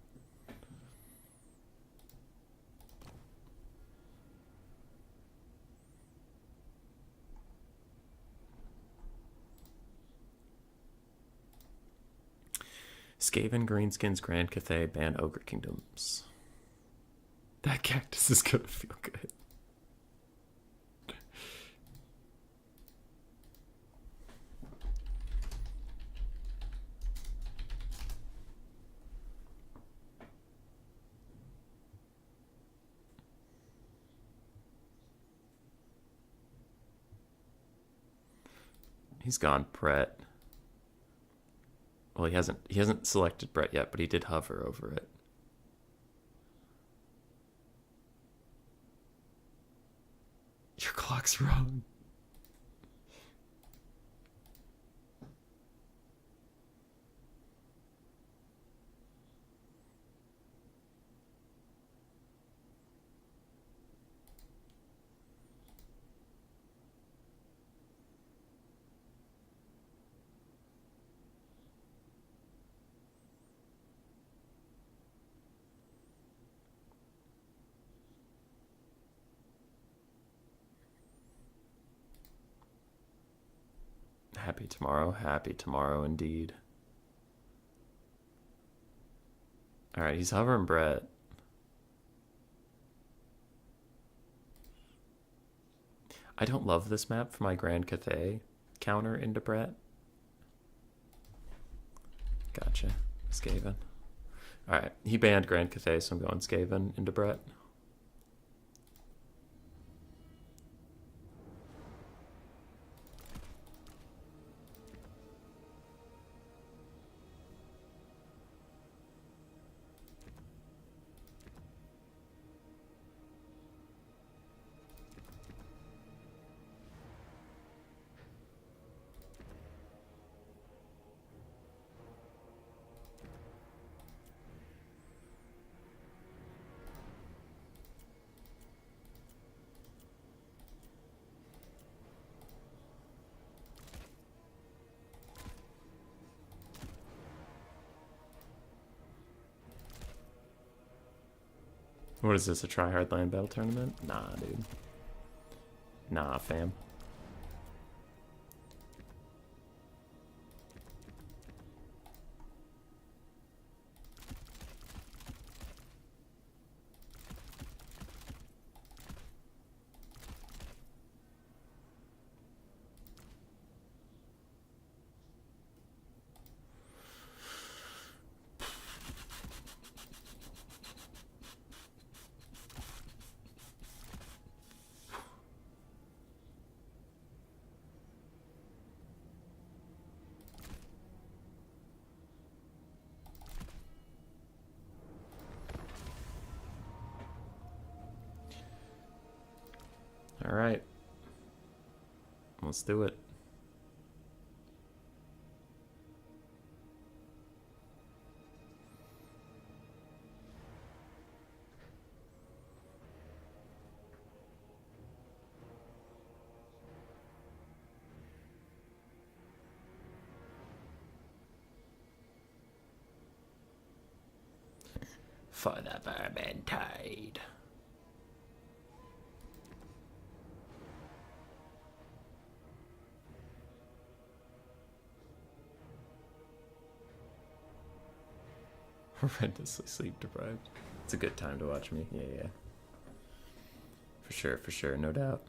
Skaven, Greenskins, Grand Cathay, ban Ogre Kingdoms. That cactus is gonna feel good. He's gone, Brett. Well, he hasn't selected Brett yet, but he did hover over it. Your clock's wrong. Happy tomorrow indeed. Alright, he's hovering Brett. I don't love this map for my Grand Cathay counter into Brett. Gotcha. Skaven. Alright, he banned Grand Cathay, so I'm going Skaven into Brett. What is this, a try-hard land battle tournament? Nah, dude. Nah, fam. All right. Let's do it. For the Vermintide. Horrendously sleep deprived. It's a good time to watch me. Yeah. For sure, no doubt.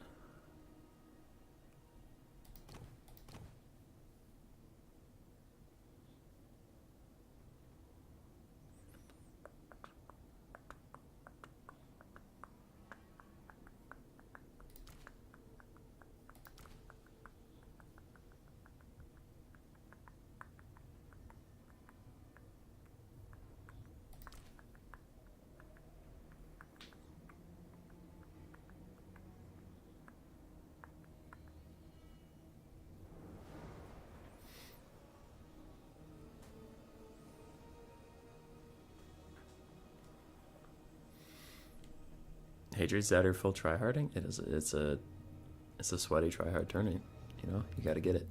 Hadrian's Zatter full tryharding. It's a sweaty tryhard tournament. You know, you got to get it.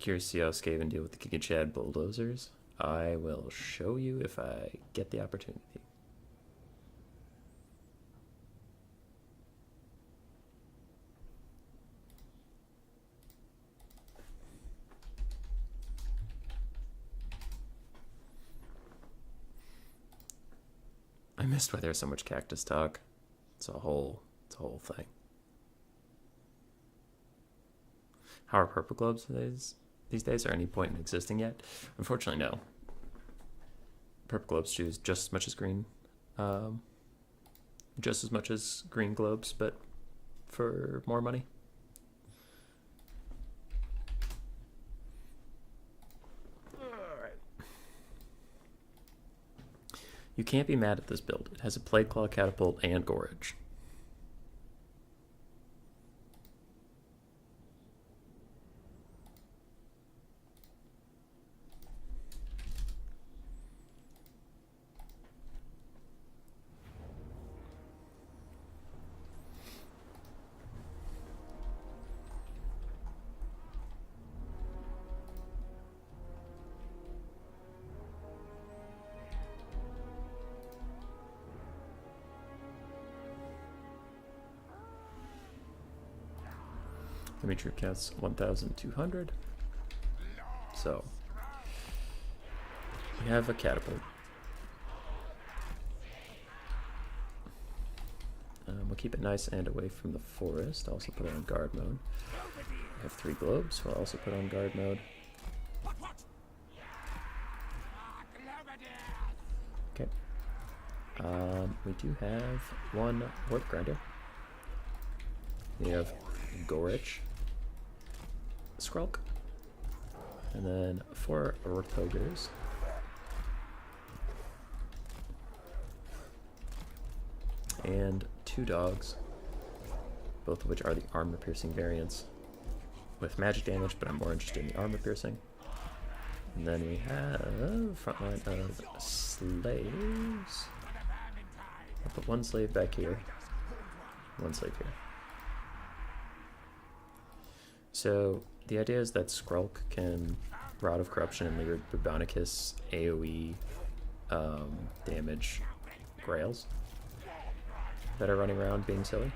Curious to see how Skaven deal with the Giga Chad bulldozers. I will show you if I get the opportunity. I missed why there's so much cactus talk. It's a whole thing. How are purple globes these days? Are any point in existing yet? Unfortunately, no. Purple globes choose just as much as green, globes, but for more money. You can't be mad at this build. It has a Plague Claw, Catapult, and Gorge. Enemy troop counts 1,200. So we have a catapult. We'll keep it nice and away from the forest. Also put it on guard mode. We have 3 globes, so I'll also put on guard mode. Okay. We do have 1 warp grinder. We have Gorich, Skrulk, and then 4 Ortogers. And 2 dogs, both of which are the armor-piercing variants with magic damage, but I'm more interested in the armor-piercing. And then we have front line of slaves. I'll put 1 slave back here, 1 slave here. So the idea is that Skrulk can Rod of Corruption and Lyrid Bubonicus AoE damage Grails that are running around being silly.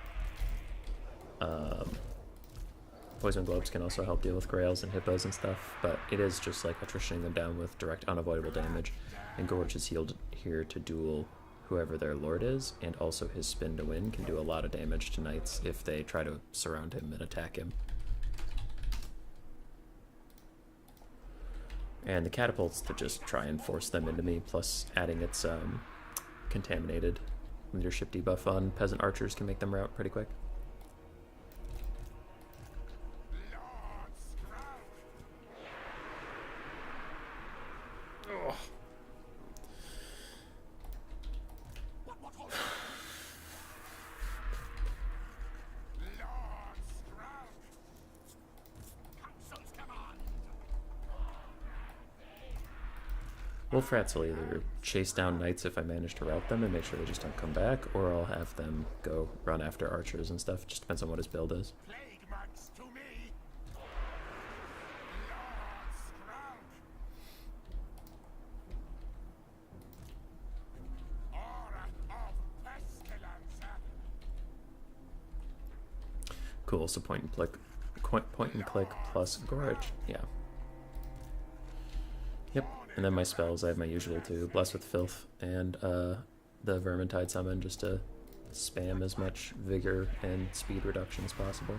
Poison Globes can also help deal with Grails and Hippos and stuff, but it is just like attritioning them down with direct unavoidable damage. And Gorge is healed here to duel whoever their lord is, and also his spin to win can do a lot of damage to knights if they try to surround him and attack him. And the catapults to just try and force them into me, plus adding its contaminated leadership debuff on peasant archers can make them rout pretty quick. Oh. Wolfrats will either chase down knights if I manage to rout them and make sure they just don't come back, or I'll have them go run after archers and stuff. It just depends on what his build is. Cool, so point and click plus Gorge. Yeah. Yep. And then my spells, I have my usual too. Bless with Filth and the Vermintide Summon, just to spam as much vigor and speed reduction as possible.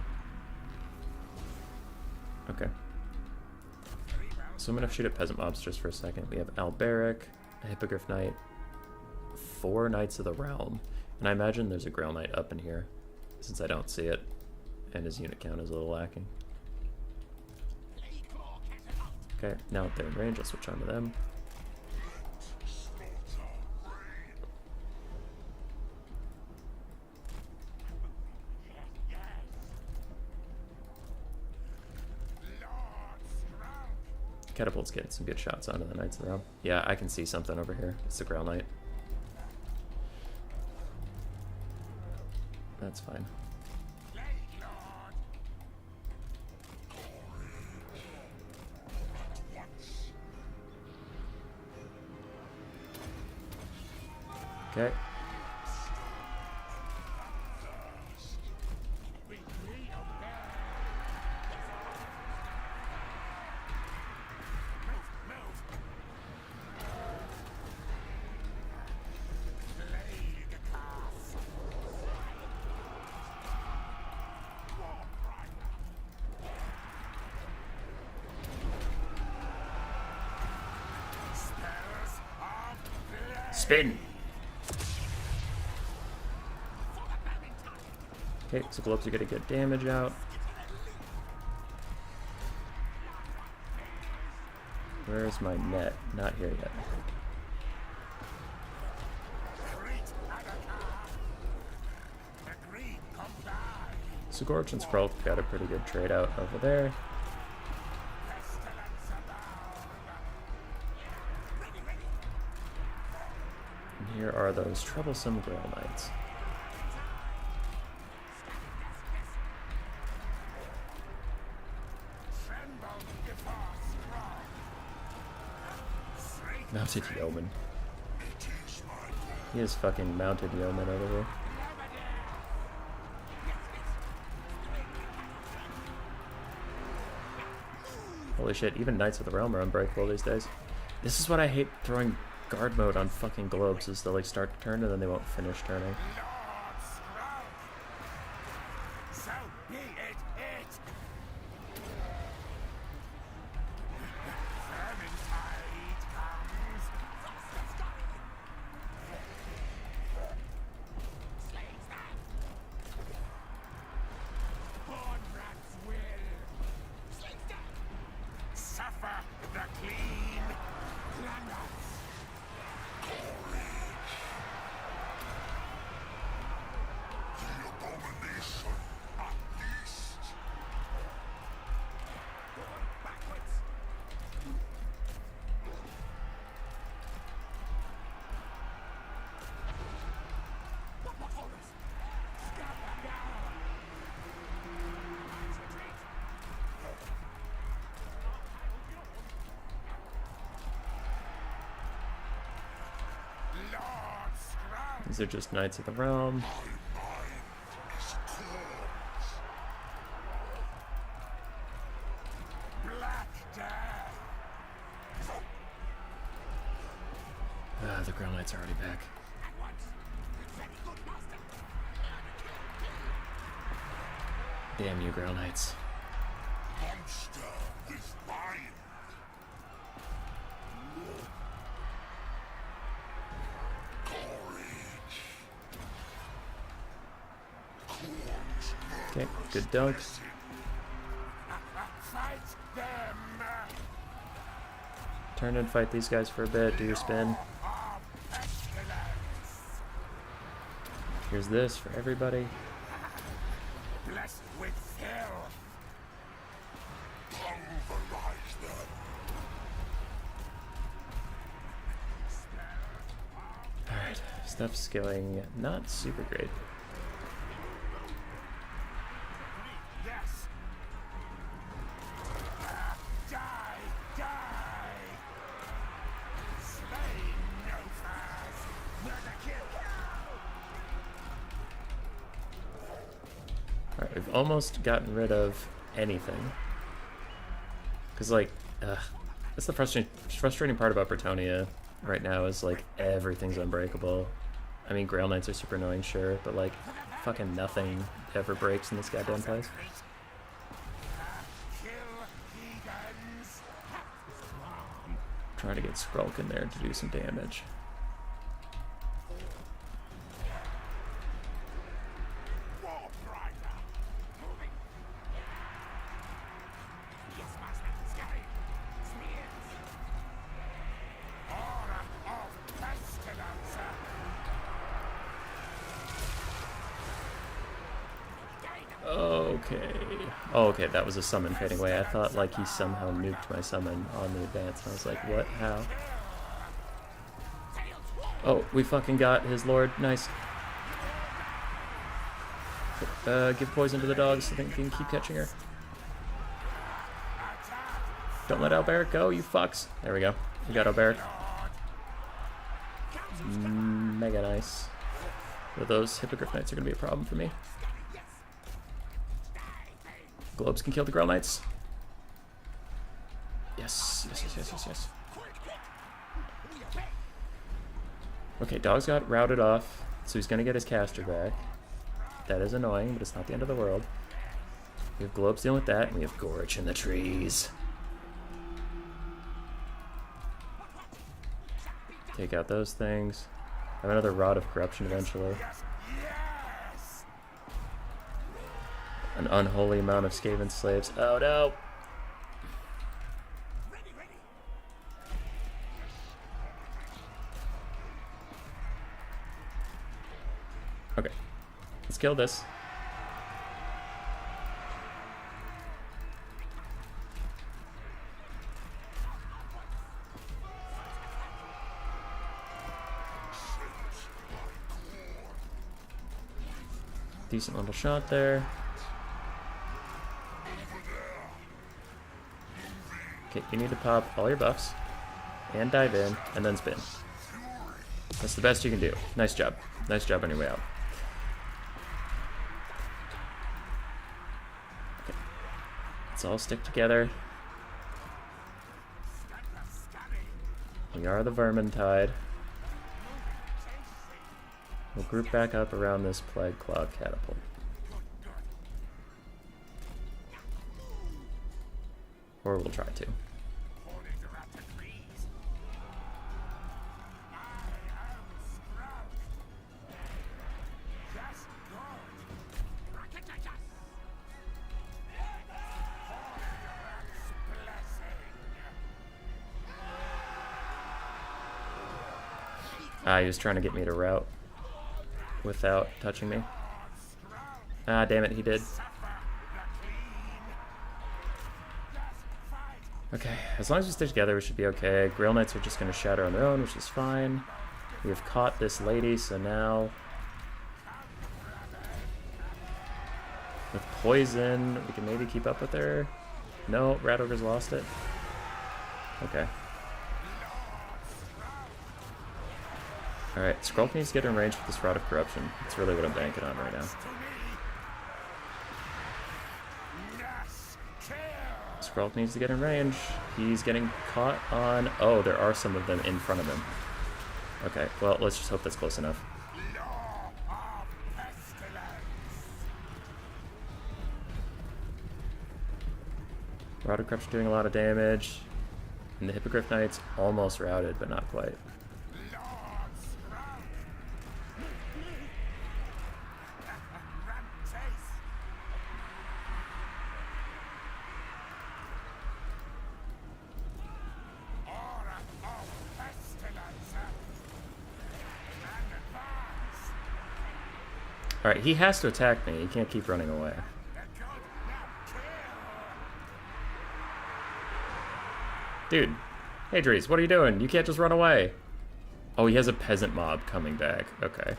Okay. So I'm going to shoot at Peasant Mobs just for a second. We have Alberic, a Hippogriff Knight, 4 Knights of the Realm. And I imagine there's a Grail Knight up in here, since I don't see it, and his unit count is a little lacking. Okay, now if they're in range, I'll switch on to them. Catapult's getting some good shots onto the Knights of the Realm. Yeah, I can see something over here. It's the Grail Knight. That's fine. Okay. Spin! Okay, so Globes are gonna get damage out. Where's my net? Not here yet. So Gorge and Skrulk got a pretty good trade out over there. And here are those troublesome Grail Knights. Mounted Yeoman. He is fucking mounted Yeoman over here. Holy shit, even Knights of the Realm are unbreakable these days. This is what I hate throwing guard mode on fucking globes, is they'll like start to turn and then they won't finish turning. These are just Knights of the Realm. The Grail Knights are already back. Damn you, Grail Knights. Okay, good dunk. Turn and fight these guys for a bit. Do your spin. Here's this for everybody. Alright, stuff's going not super great. Alright, we've almost gotten rid of anything. Because, like, that's the frustrating part about Bretonnia right now is, like, everything's unbreakable. I mean, Grail Knights are super annoying, sure, but, like, fucking nothing ever breaks in this goddamn place. Trying to get Skrulk in there to do some damage. Okay. Oh, okay, that was a summon fading away. I thought, like, he somehow nuked my summon on the advance, and I was like, what? How? Oh, we fucking got his lord. Nice. Give poison to the dogs so they can keep catching her. Don't let Alberic go, you fucks. There we go. We got Alberic. Mega nice. But those Hippogriff Knights are going to be a problem for me. Globes can kill the Grail Knights. Yes, yes, yes, yes, yes, yes. Okay, Dog's got routed off, so he's gonna get his caster back. That is annoying, but it's not the end of the world. We have Globes dealing with that, and we have Gorch in the trees. Take out those things. Have another Rod of Corruption eventually. An unholy amount of Skaven slaves. Oh no! Okay. Let's kill this. Decent little shot there. Okay, you need to pop all your buffs and dive in and then spin. That's the best you can do. Nice job. Nice job on your way out. Okay. Let's all stick together. We are the Vermintide. We'll group back up around this Plague Cloud catapult. Or we'll try to. Ah, he was trying to get me to route without touching me. Ah, damn it, he did. Okay, as long as we stay together, we should be okay. Grail Knights are just going to shatter on their own, which is fine. We have caught this lady, so now... with poison, we can maybe keep up with her. No, Rat Ogre's lost it. Okay. Alright, Skrulk needs to get in range with this Rod of Corruption. That's really what I'm banking on right now. Skrulk needs to get in range. He's getting caught on... oh, there are some of them in front of him. Okay, well, let's just hope that's close enough. Rod of Corruption doing a lot of damage. And the Hippogriff Knights almost routed, but not quite. Alright, he has to attack me. He can't keep running away. Dude. Hey, Dries, what are you doing? You can't just run away. Oh, he has a peasant mob coming back. Okay.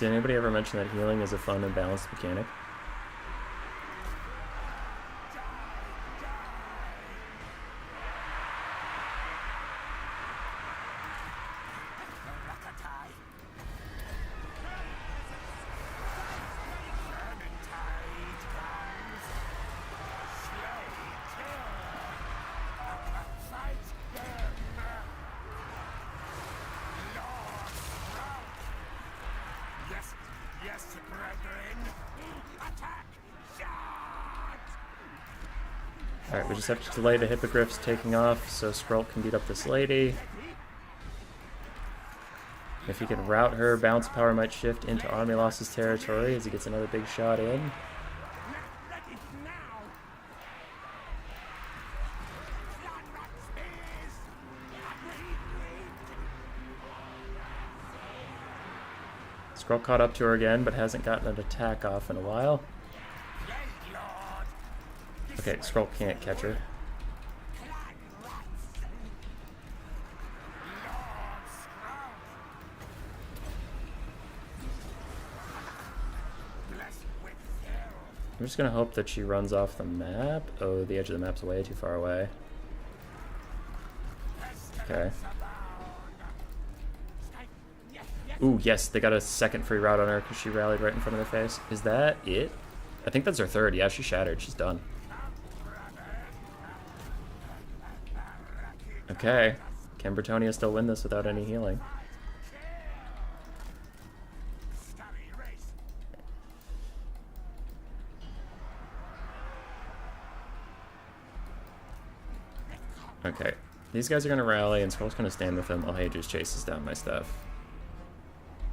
Did anybody ever mention that healing is a fun and balanced mechanic? Alright, we just have to delay the Hippogriffs taking off so Skrulk can beat up this lady. If he can rout her, Bounce Power might shift into Army Loss's territory as he gets another big shot in. Skrulk caught up to her again, but hasn't gotten an attack off in a while. Okay, Skrulk can't catch her. I'm just gonna hope that she runs off the map. Oh, the edge of the map's way too far away. Okay. Ooh, yes, they got a second free route on her because she rallied right in front of their face. Is that it? I think that's her third. Yeah, she shattered. She's done. Okay. Can Bretonnia still win this without any healing? Okay. These guys are going to rally, and Skrulk's going to stand with them while Hadrius chases down my stuff.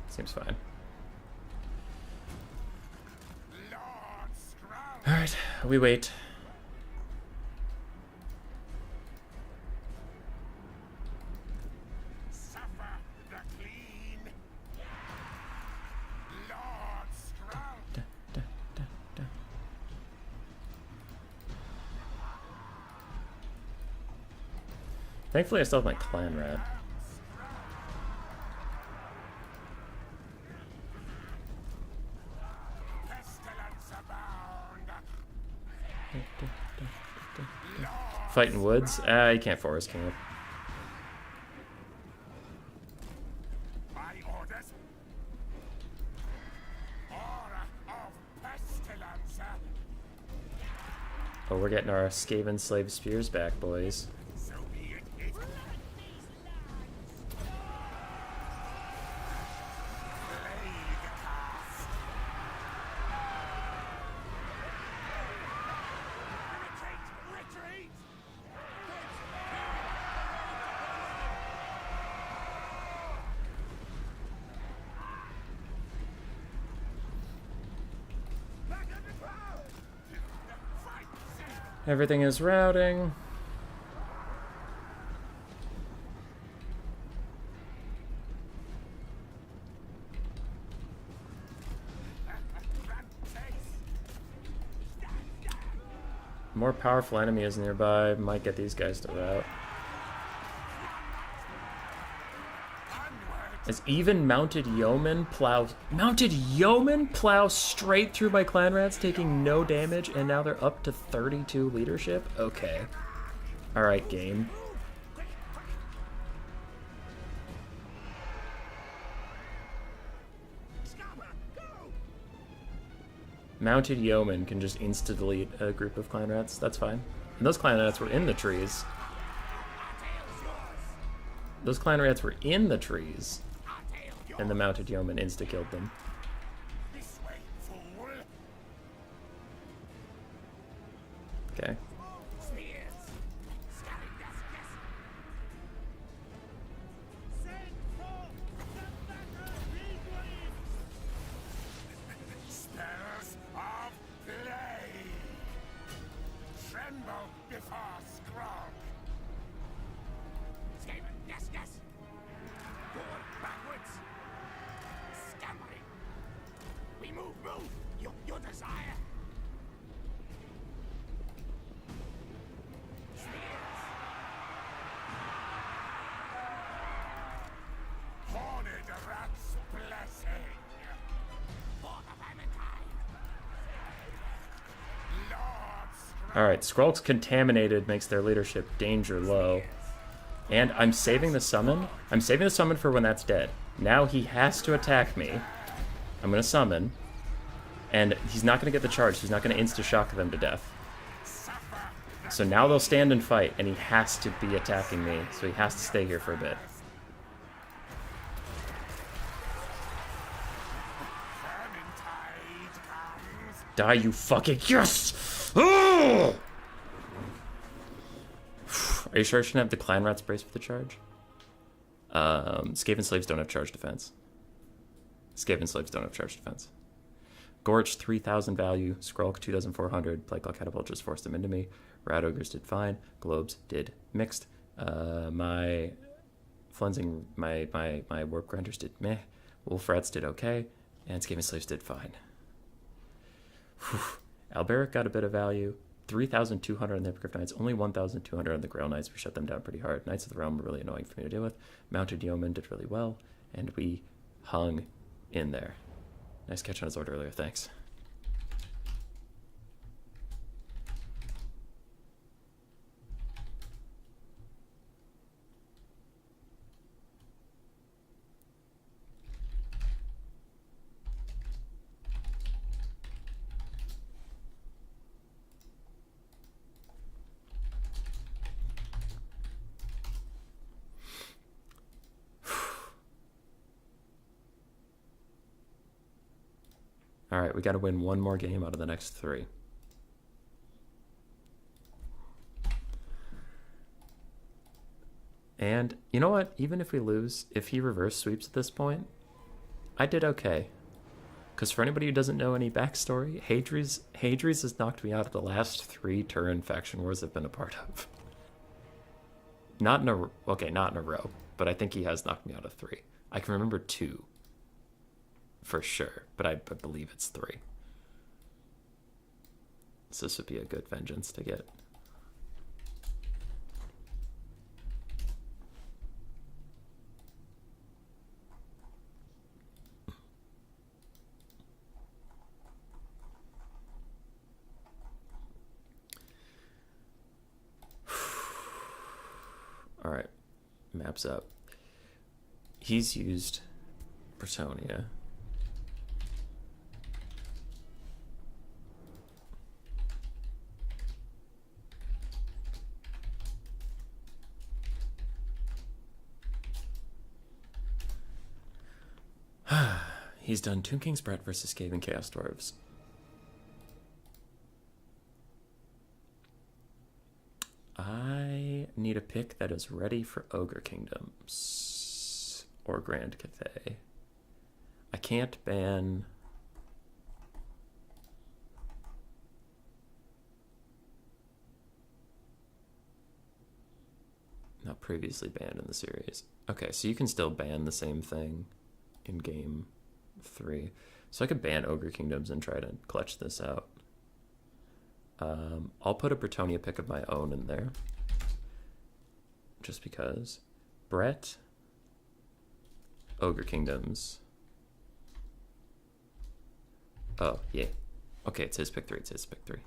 Seems fine. Alright, we wait. Thankfully, I still have my clan rat. Fighting woods? You can't forest camp. Oh, we're getting our Skaven slave spears back, boys. Everything is routing. More powerful enemy is nearby. Might get these guys to rout. As even mounted yeomen plow straight through my clan rats, taking no damage, and now they're up to 32 leadership? Okay. Alright, game. Mounted yeomen can just insta-delete a group of clan rats. That's fine. And those clan rats were in the trees. Those clan rats were in the trees. And the mounted yeoman insta-killed them. Okay. Alright, Skrulk's contaminated makes their leadership danger low. And I'm saving the summon. I'm saving the summon for when that's dead. Now he has to attack me. I'm going to summon. And he's not going to get the charge. He's not going to insta-shock them to death. So now they'll stand and fight, and he has to be attacking me. So he has to stay here for a bit. Die, you fucking... Yes! Oh! Are you sure I shouldn't have the clan rats brace for the charge? Skaven slaves don't have charge defense. Skaven slaves don't have charge defense. Gorge 3,000 value. Skrulk 2,400. Plague Catapult just forced them into me. Rat Ogres did fine. Globes did mixed. My Flensing, my Warp Grinders did meh. Wolf Rats did okay. And Skaven slaves did fine. Whew. Alberic got a bit of value. 3,200 on the Hippogriff Knights, only 1,200 on the Grail Knights. We shut them down pretty hard. Knights of the Realm were really annoying for me to deal with. Mounted Yeomen did really well, and we hung in there. Nice catch on his order earlier, thanks. All right, we got to win one more game out of the next 3. And you know what? Even if we lose, if he reverse sweeps at this point, I did okay. Because for anybody who doesn't know any backstory, Hadri's has knocked me out of the last 3 Turin faction wars I've been a part of. Not in a row, but I think he has knocked me out of 3. I can remember 2. For sure, but I believe it's 3. So this would be a good vengeance to get. wraps up. He's used Bretonnia. He's done Tomb King's Brett versus Skaven Chaos Dwarves. I need a pick that is ready for Ogre Kingdoms or Grand Cathay. I can't ban... Not previously banned in the series. Okay, so you can still ban the same thing in game 3. So I could ban Ogre Kingdoms and try to clutch this out. I'll put a Bretonnia pick of my own in there. Just because. Brett. Ogre Kingdoms. Oh, yeah. Okay, it's his pick 3. It's his pick 3.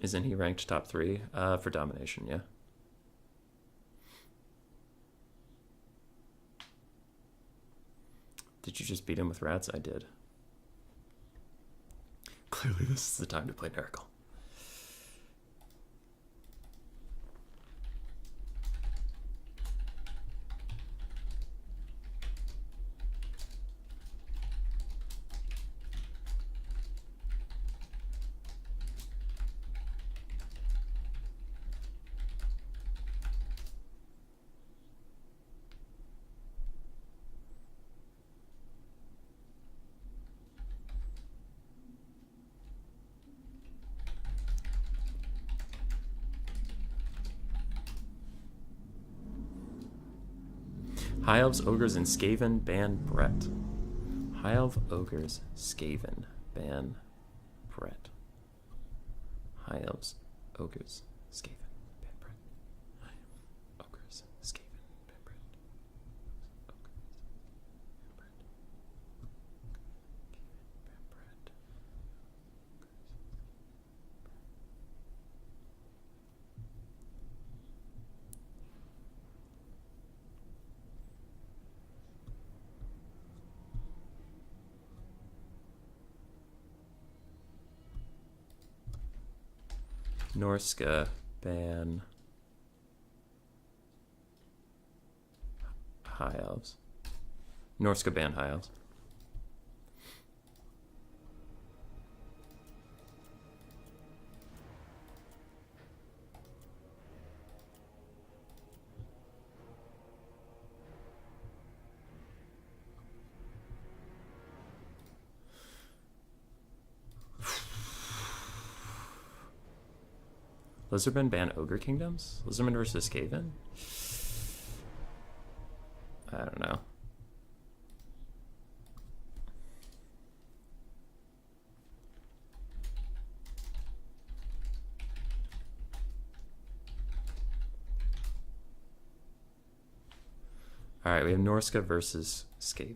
Isn't he ranked top 3 for domination? Yeah. Did you just beat him with rats? I did. Clearly, this is the time to play Miracle. High Elves, Ogres, and Skaven ban Brett. High Elf, Ogres, Skaven ban Brett. High Elves, Ogres, Skaven ban Brett. High Ogres, Skaven ban Brett. Ogres, ban Brett. Ban Brett. Norska ban High Elves. Norska ban High Elves. Lizardman ban Ogre Kingdoms? Lizardman versus Skaven? I don't know. Alright, we have Norska versus Skaven.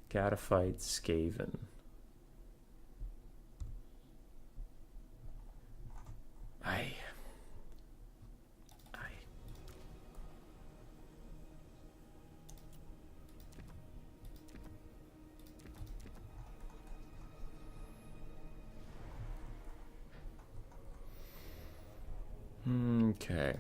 Gotta fight Skaven. Okay.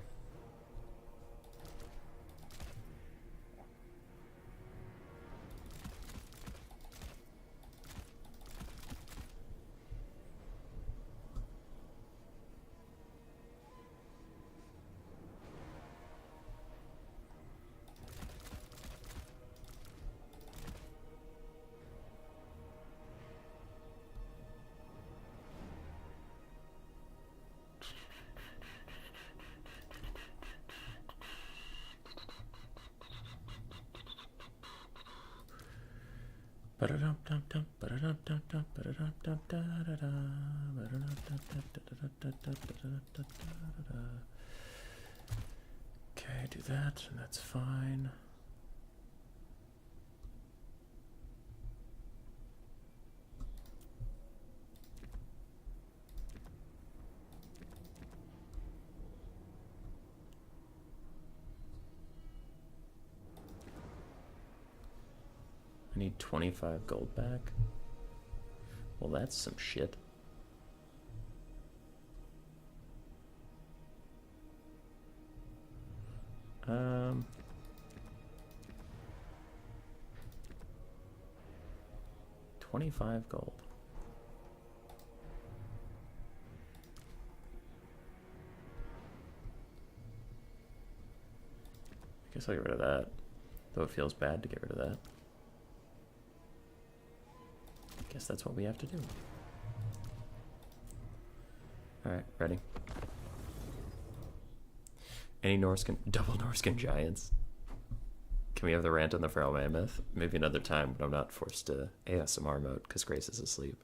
Okay, do that, and that's fine. I need 25 gold back. Well, that's some shit. Um... 25 gold. I guess I'll get rid of that. Though it feels bad to get rid of that. I guess that's what we have to do. Alright, ready. Any Norscan, double Norscan giants? Can we have the rant on the feral mammoth? Maybe another time when I'm not forced to ASMR mode because Grace is asleep.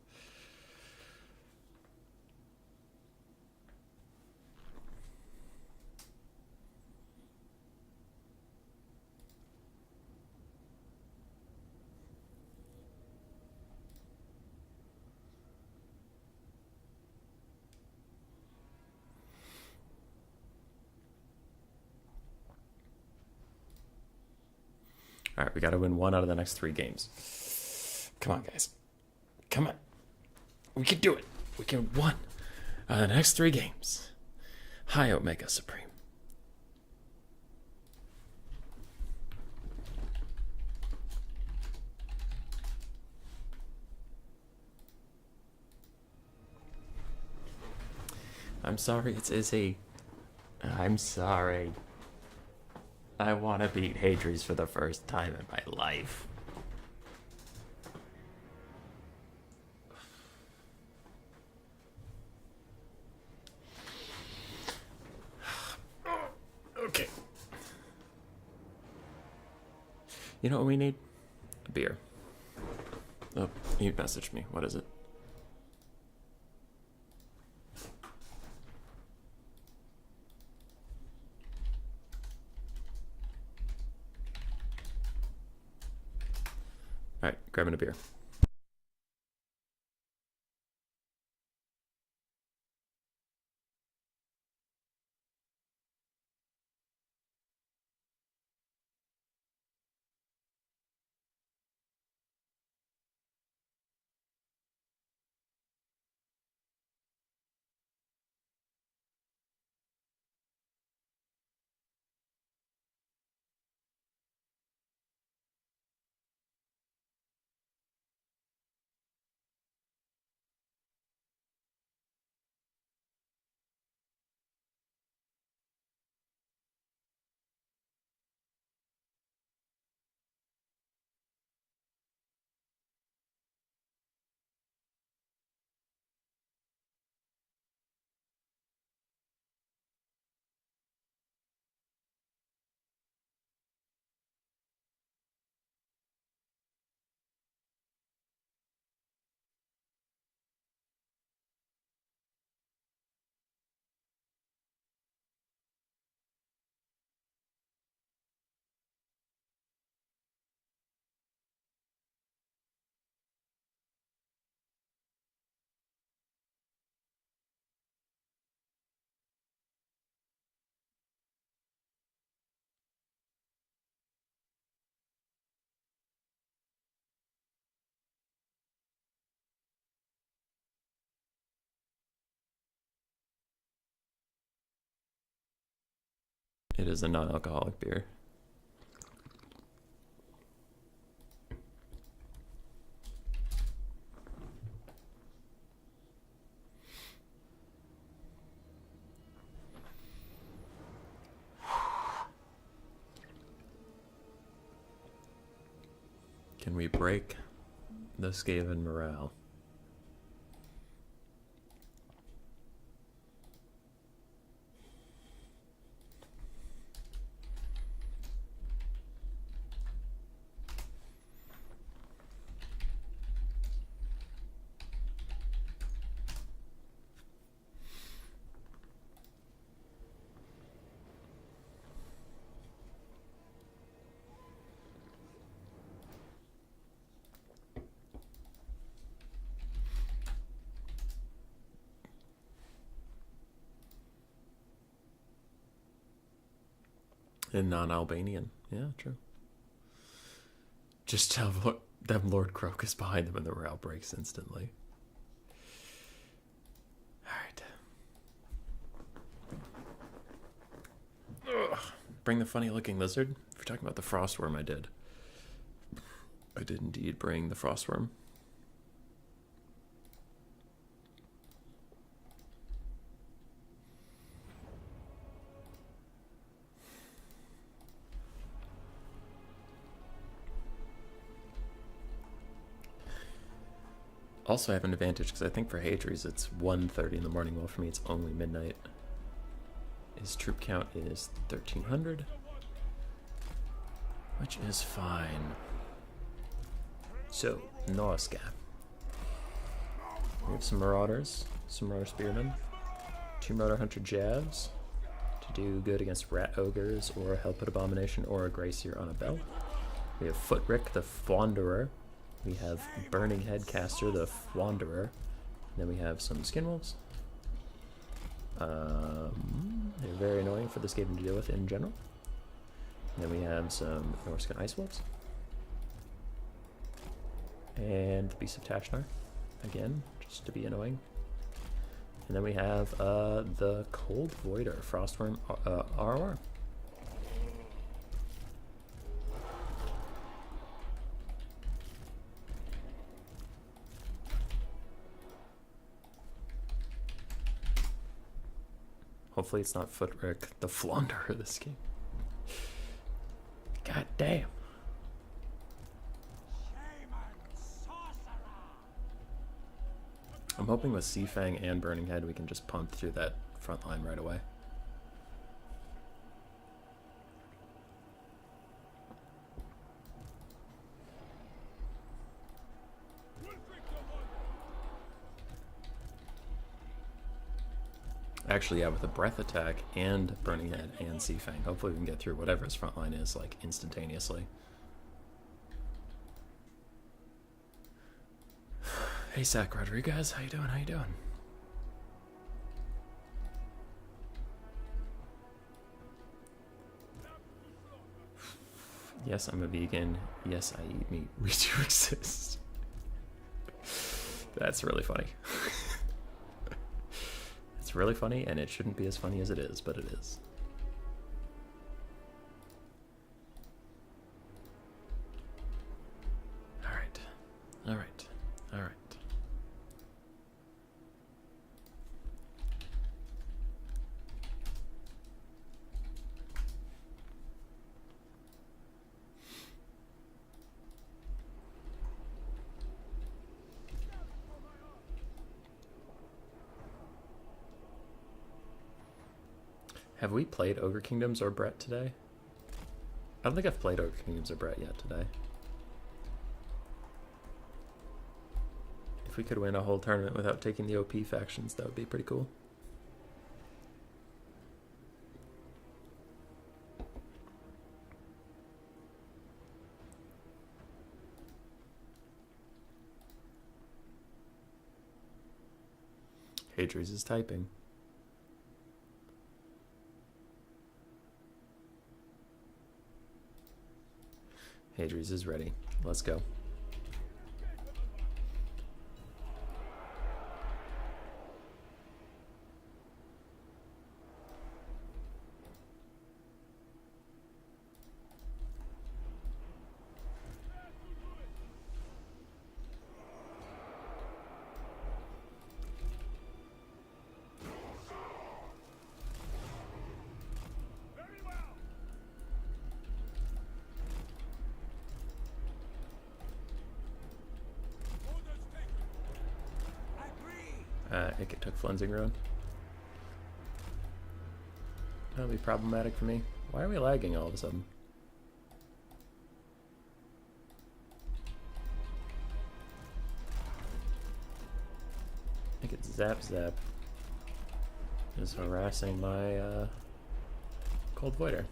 All right, we got to win 1 out of the next 3 games. Come on, guys. Come on. We can do it. We can 1 out of the next 3 games. Hi, Omega Supreme. I'm sorry, it's Izzy. I'm sorry. I want to beat Hadries for the first time in my life. Okay. You know what we need? A beer. Oh, you messaged me. What is it? All right, grabbing a beer. It is a non-alcoholic beer. Can we break the Skaven morale? And non-Albanian. Yeah, true. Just tell them Lord Crocus behind them and the morale breaks instantly. Alright. Bring the funny-looking lizard. If you're talking about the frostworm, I did. I did indeed bring the frostworm. Also, I have an advantage because I think for Hadri's it's 1:30 in the morning, while for me it's only midnight. His troop count is 1,300, which is fine. So, Norska. We have some Marauders, some Marauder Spearmen, 2 Marauder Hunter Javs to do good against Rat Ogres or Hellpit Abomination or a Gracier on a Bell. We have Footrick the Wanderer. We have Burning Headcaster the Wanderer. Then we have some Skinwolves. They're very annoying for this game to deal with in general. And then we have some Norscan Ice Wolves. And the Beast of Tashnar, again, just to be annoying. And then we have the Cold Voider, Frostworm ROR. Hopefully it's not Footrick the Flaunderer this game. God damn. I'm hoping with Seafang and Burning Head we can just pump through that front line right away. Actually, yeah, with a Breath Attack and Burning Head and Seafang, hopefully we can get through whatever his front line is, like, instantaneously. Hey, Zach Rodriguez, how you doing? How you doing? Yes, I'm a vegan. Yes, I eat meat. We do exist. That's really funny. It's really funny, and it shouldn't be as funny as it is, but it is. Alright. Alright. Alright. Have we played Ogre Kingdoms or Brett today? I don't think I've played Ogre Kingdoms or Brett yet today. If we could win a whole tournament without taking the OP factions, that would be pretty cool. Hadri's is typing. Hadri's is ready. Let's go. It took Flensing Road. That'll be problematic for me. Why are we lagging all of a sudden? I think it's Zap Zap is harassing my Cold Voider.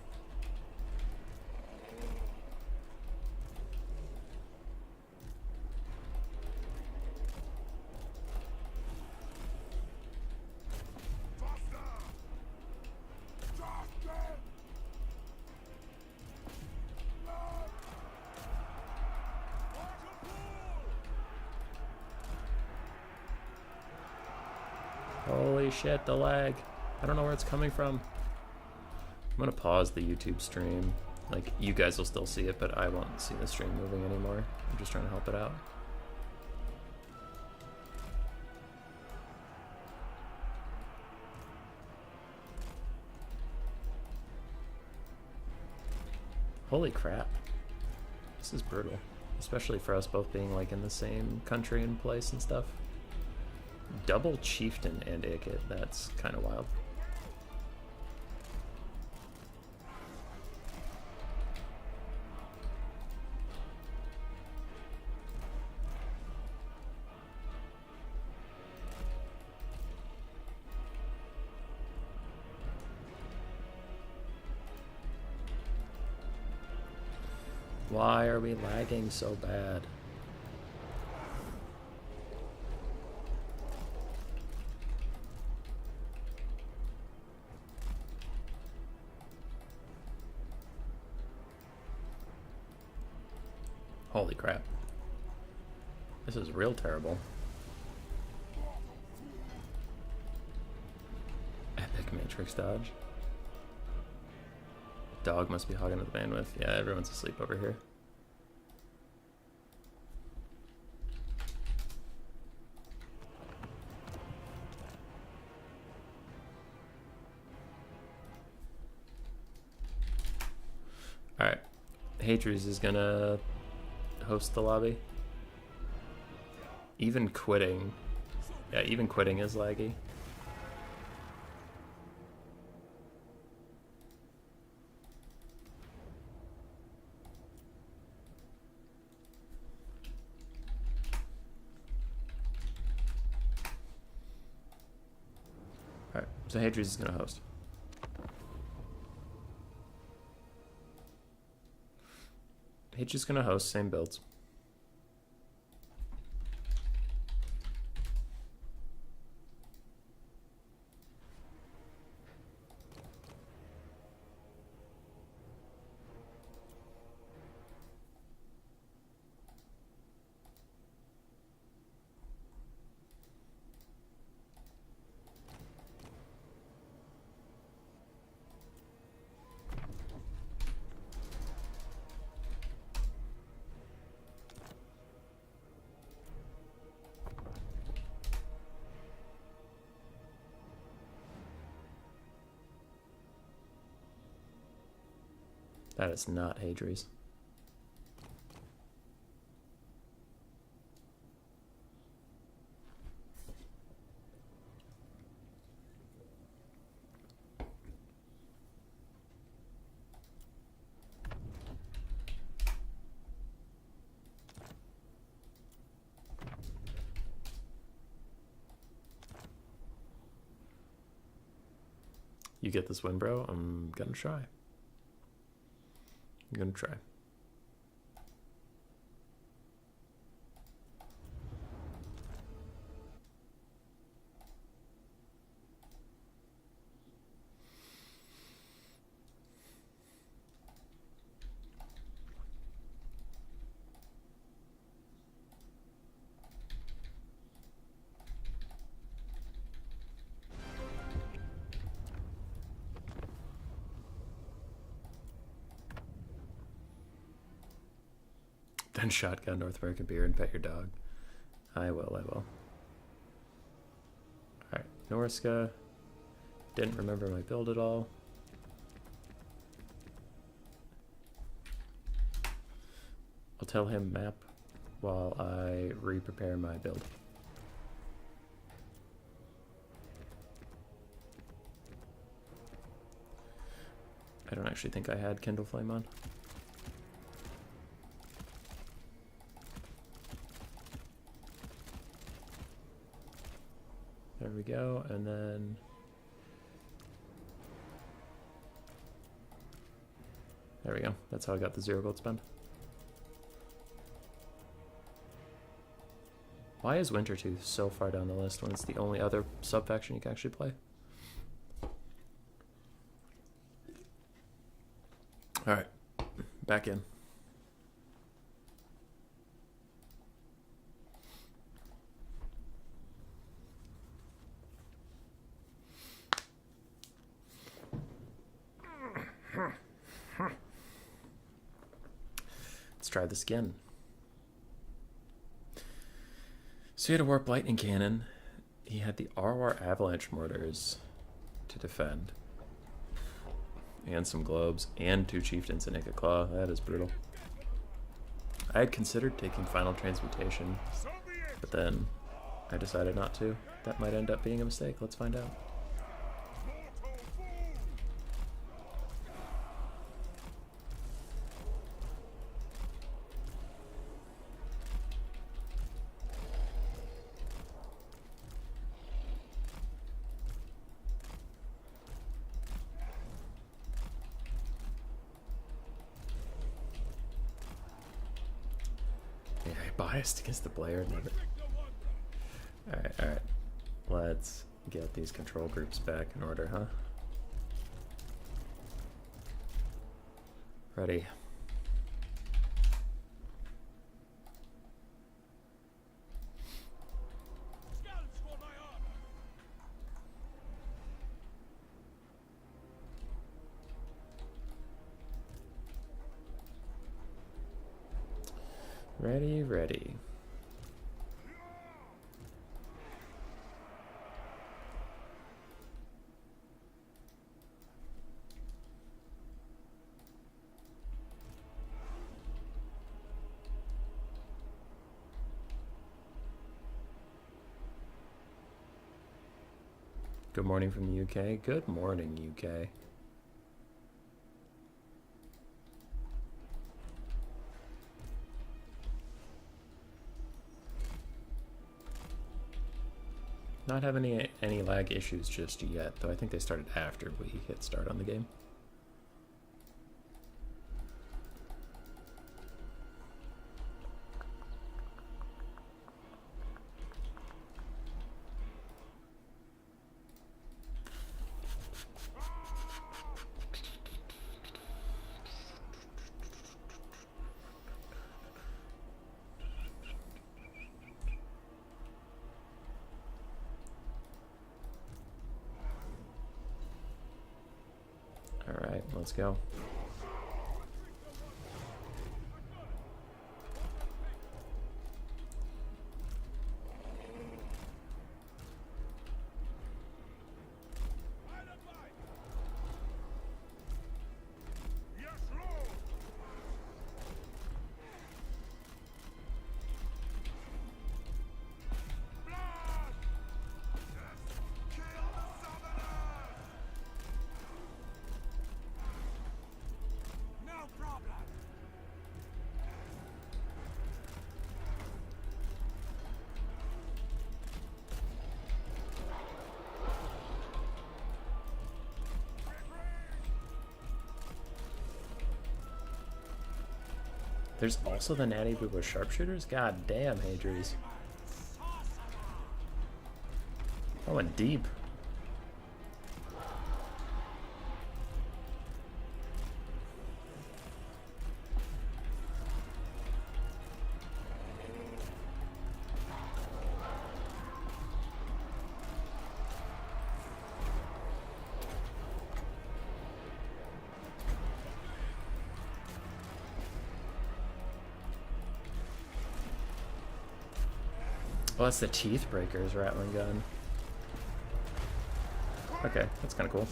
Holy shit, the lag. I don't know where it's coming from. I'm gonna pause the YouTube stream. Like, you guys will still see it, but I won't see the stream moving anymore. I'm just trying to help it out. Holy crap. This is brutal. Especially for us both being like in the same country and place and stuff. Double Chieftain and Ikit, that's kind of wild. Why are we lagging so bad? Holy crap. This is real terrible. Epic Matrix dodge. Dog must be hogging the bandwidth. Yeah, everyone's asleep over here. Alright. Hadrius is gonna host the lobby. Even quitting. Yeah, even quitting is laggy. Alright, so Hadrius is gonna host. Hadrius is gonna host, same builds. That is not Hadrius. You get this win, bro? I'm gonna try. I'm gonna try. Then shotgun North American beer and pet your dog. I will, I will. Alright, Norska. Didn't remember my build at all. I'll tell him map while I re-prepare my build. I don't actually think I had Kindle Flame on. There we go, and then there we go. That's how I got the 0 gold spend. Why is Wintertooth so far down the list when it's the only other sub-faction you can actually play? Alright, back in. try this again. So he had a Warp Lightning Cannon. He had the RR Avalanche Mortars to defend. And some Globes. And 2 Chieftains and Naked Claw. That is brutal. I had considered taking Final Transmutation, but then I decided not to. That might end up being a mistake. Let's find out. Yeah, I biased against the player. Alright. Let's get these control groups back in order, huh? Ready. Ready. Good morning from the UK. Good morning, UK. Not having any lag issues just yet, though I think they started after we hit start on the game. Alright, let's go. There's also the Natty Boo with sharpshooters? God damn, Hadries. I went deep. Oh, that's the Teeth Breakers Rattling Gun. Okay, that's kind of cool.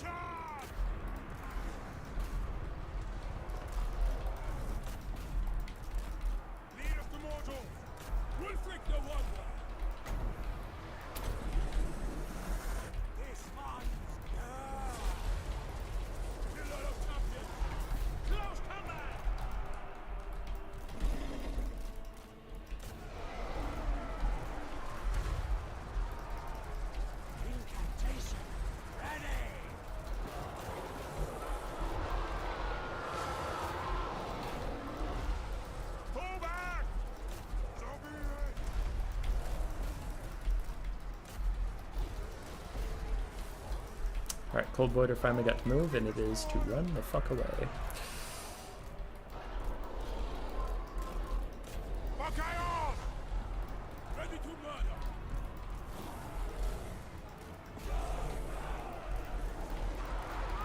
Alright, Cold Voider finally got to move, and it is to run the fuck away.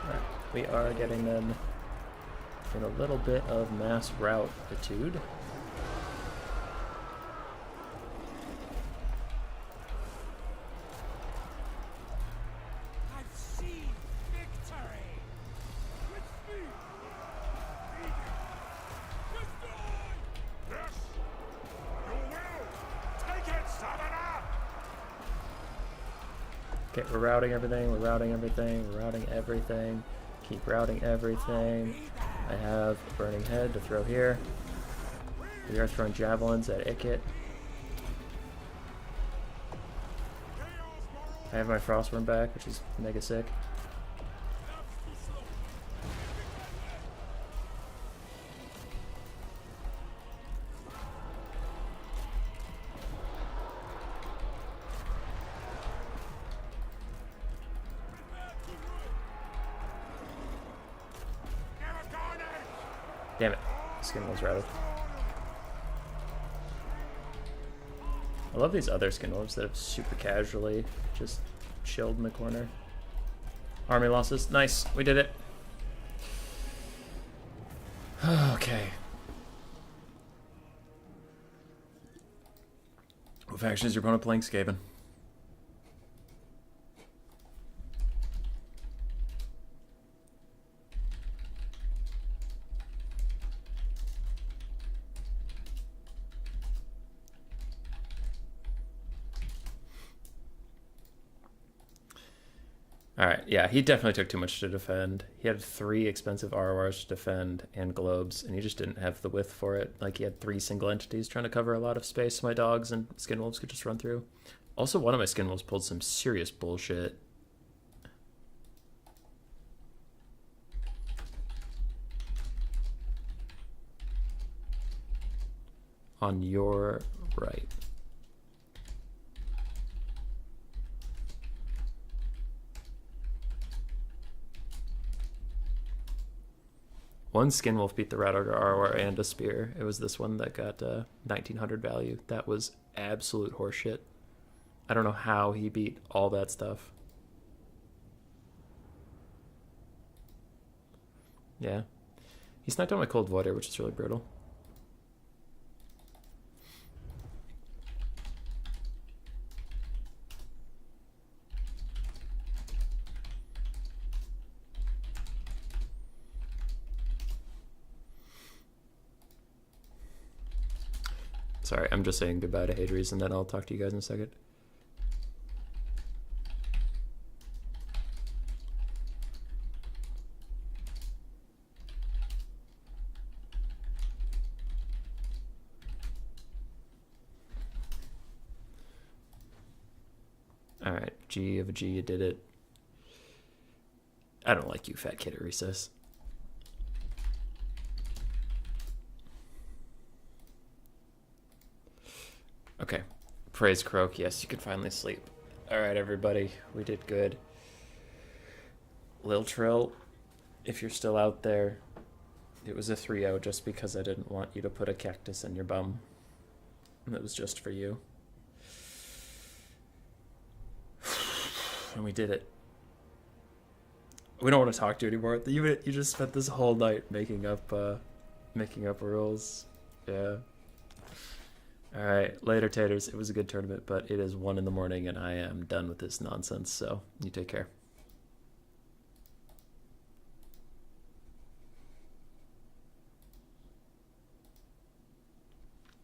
Alright, we are getting them in a little bit of mass rout-itude. Okay, we're routing everything, we're routing everything, we're routing everything. Keep routing everything. I have a burning head to throw here. We are throwing javelins at Ikit. I have my Frostworm back, which is mega sick. Damn it. Skinwolves routed. I love these other Skinwolves that have super casually just chilled in the corner. Army losses. Nice. We did it. Okay. What faction is your opponent playing? Skaven. Alright, yeah, he definitely took too much to defend. He had 3 expensive RORs to defend and globes, and he just didn't have the width for it. Like, he had 3 single entities trying to cover a lot of space so my dogs and Skinwolves could just run through. Also, one of my Skinwolves pulled some serious bullshit. On your right. One Skinwolf beat the Ratogr ROR and a Spear. It was this one that got 1900 value. That was absolute horseshit. I don't know how he beat all that stuff. Yeah. He sniped on my Cold Voider, which is really brutal. Sorry, I'm just saying goodbye to Hadries, and then I'll talk to you guys in a second. Alright, G of a G, you did it. I don't like you, fat kid at recess. Okay. Praise Croak. Yes, you can finally sleep. Alright, everybody. We did good. Lil Trill, if you're still out there, it was a 3-0 just because I didn't want you to put a cactus in your bum. And it was just for you. And we did it. We don't want to talk to you anymore. You just spent this whole night making up rules. Yeah. Alright, later taters. It was a good tournament, but it is 1 in the morning and I am done with this nonsense, so you take care.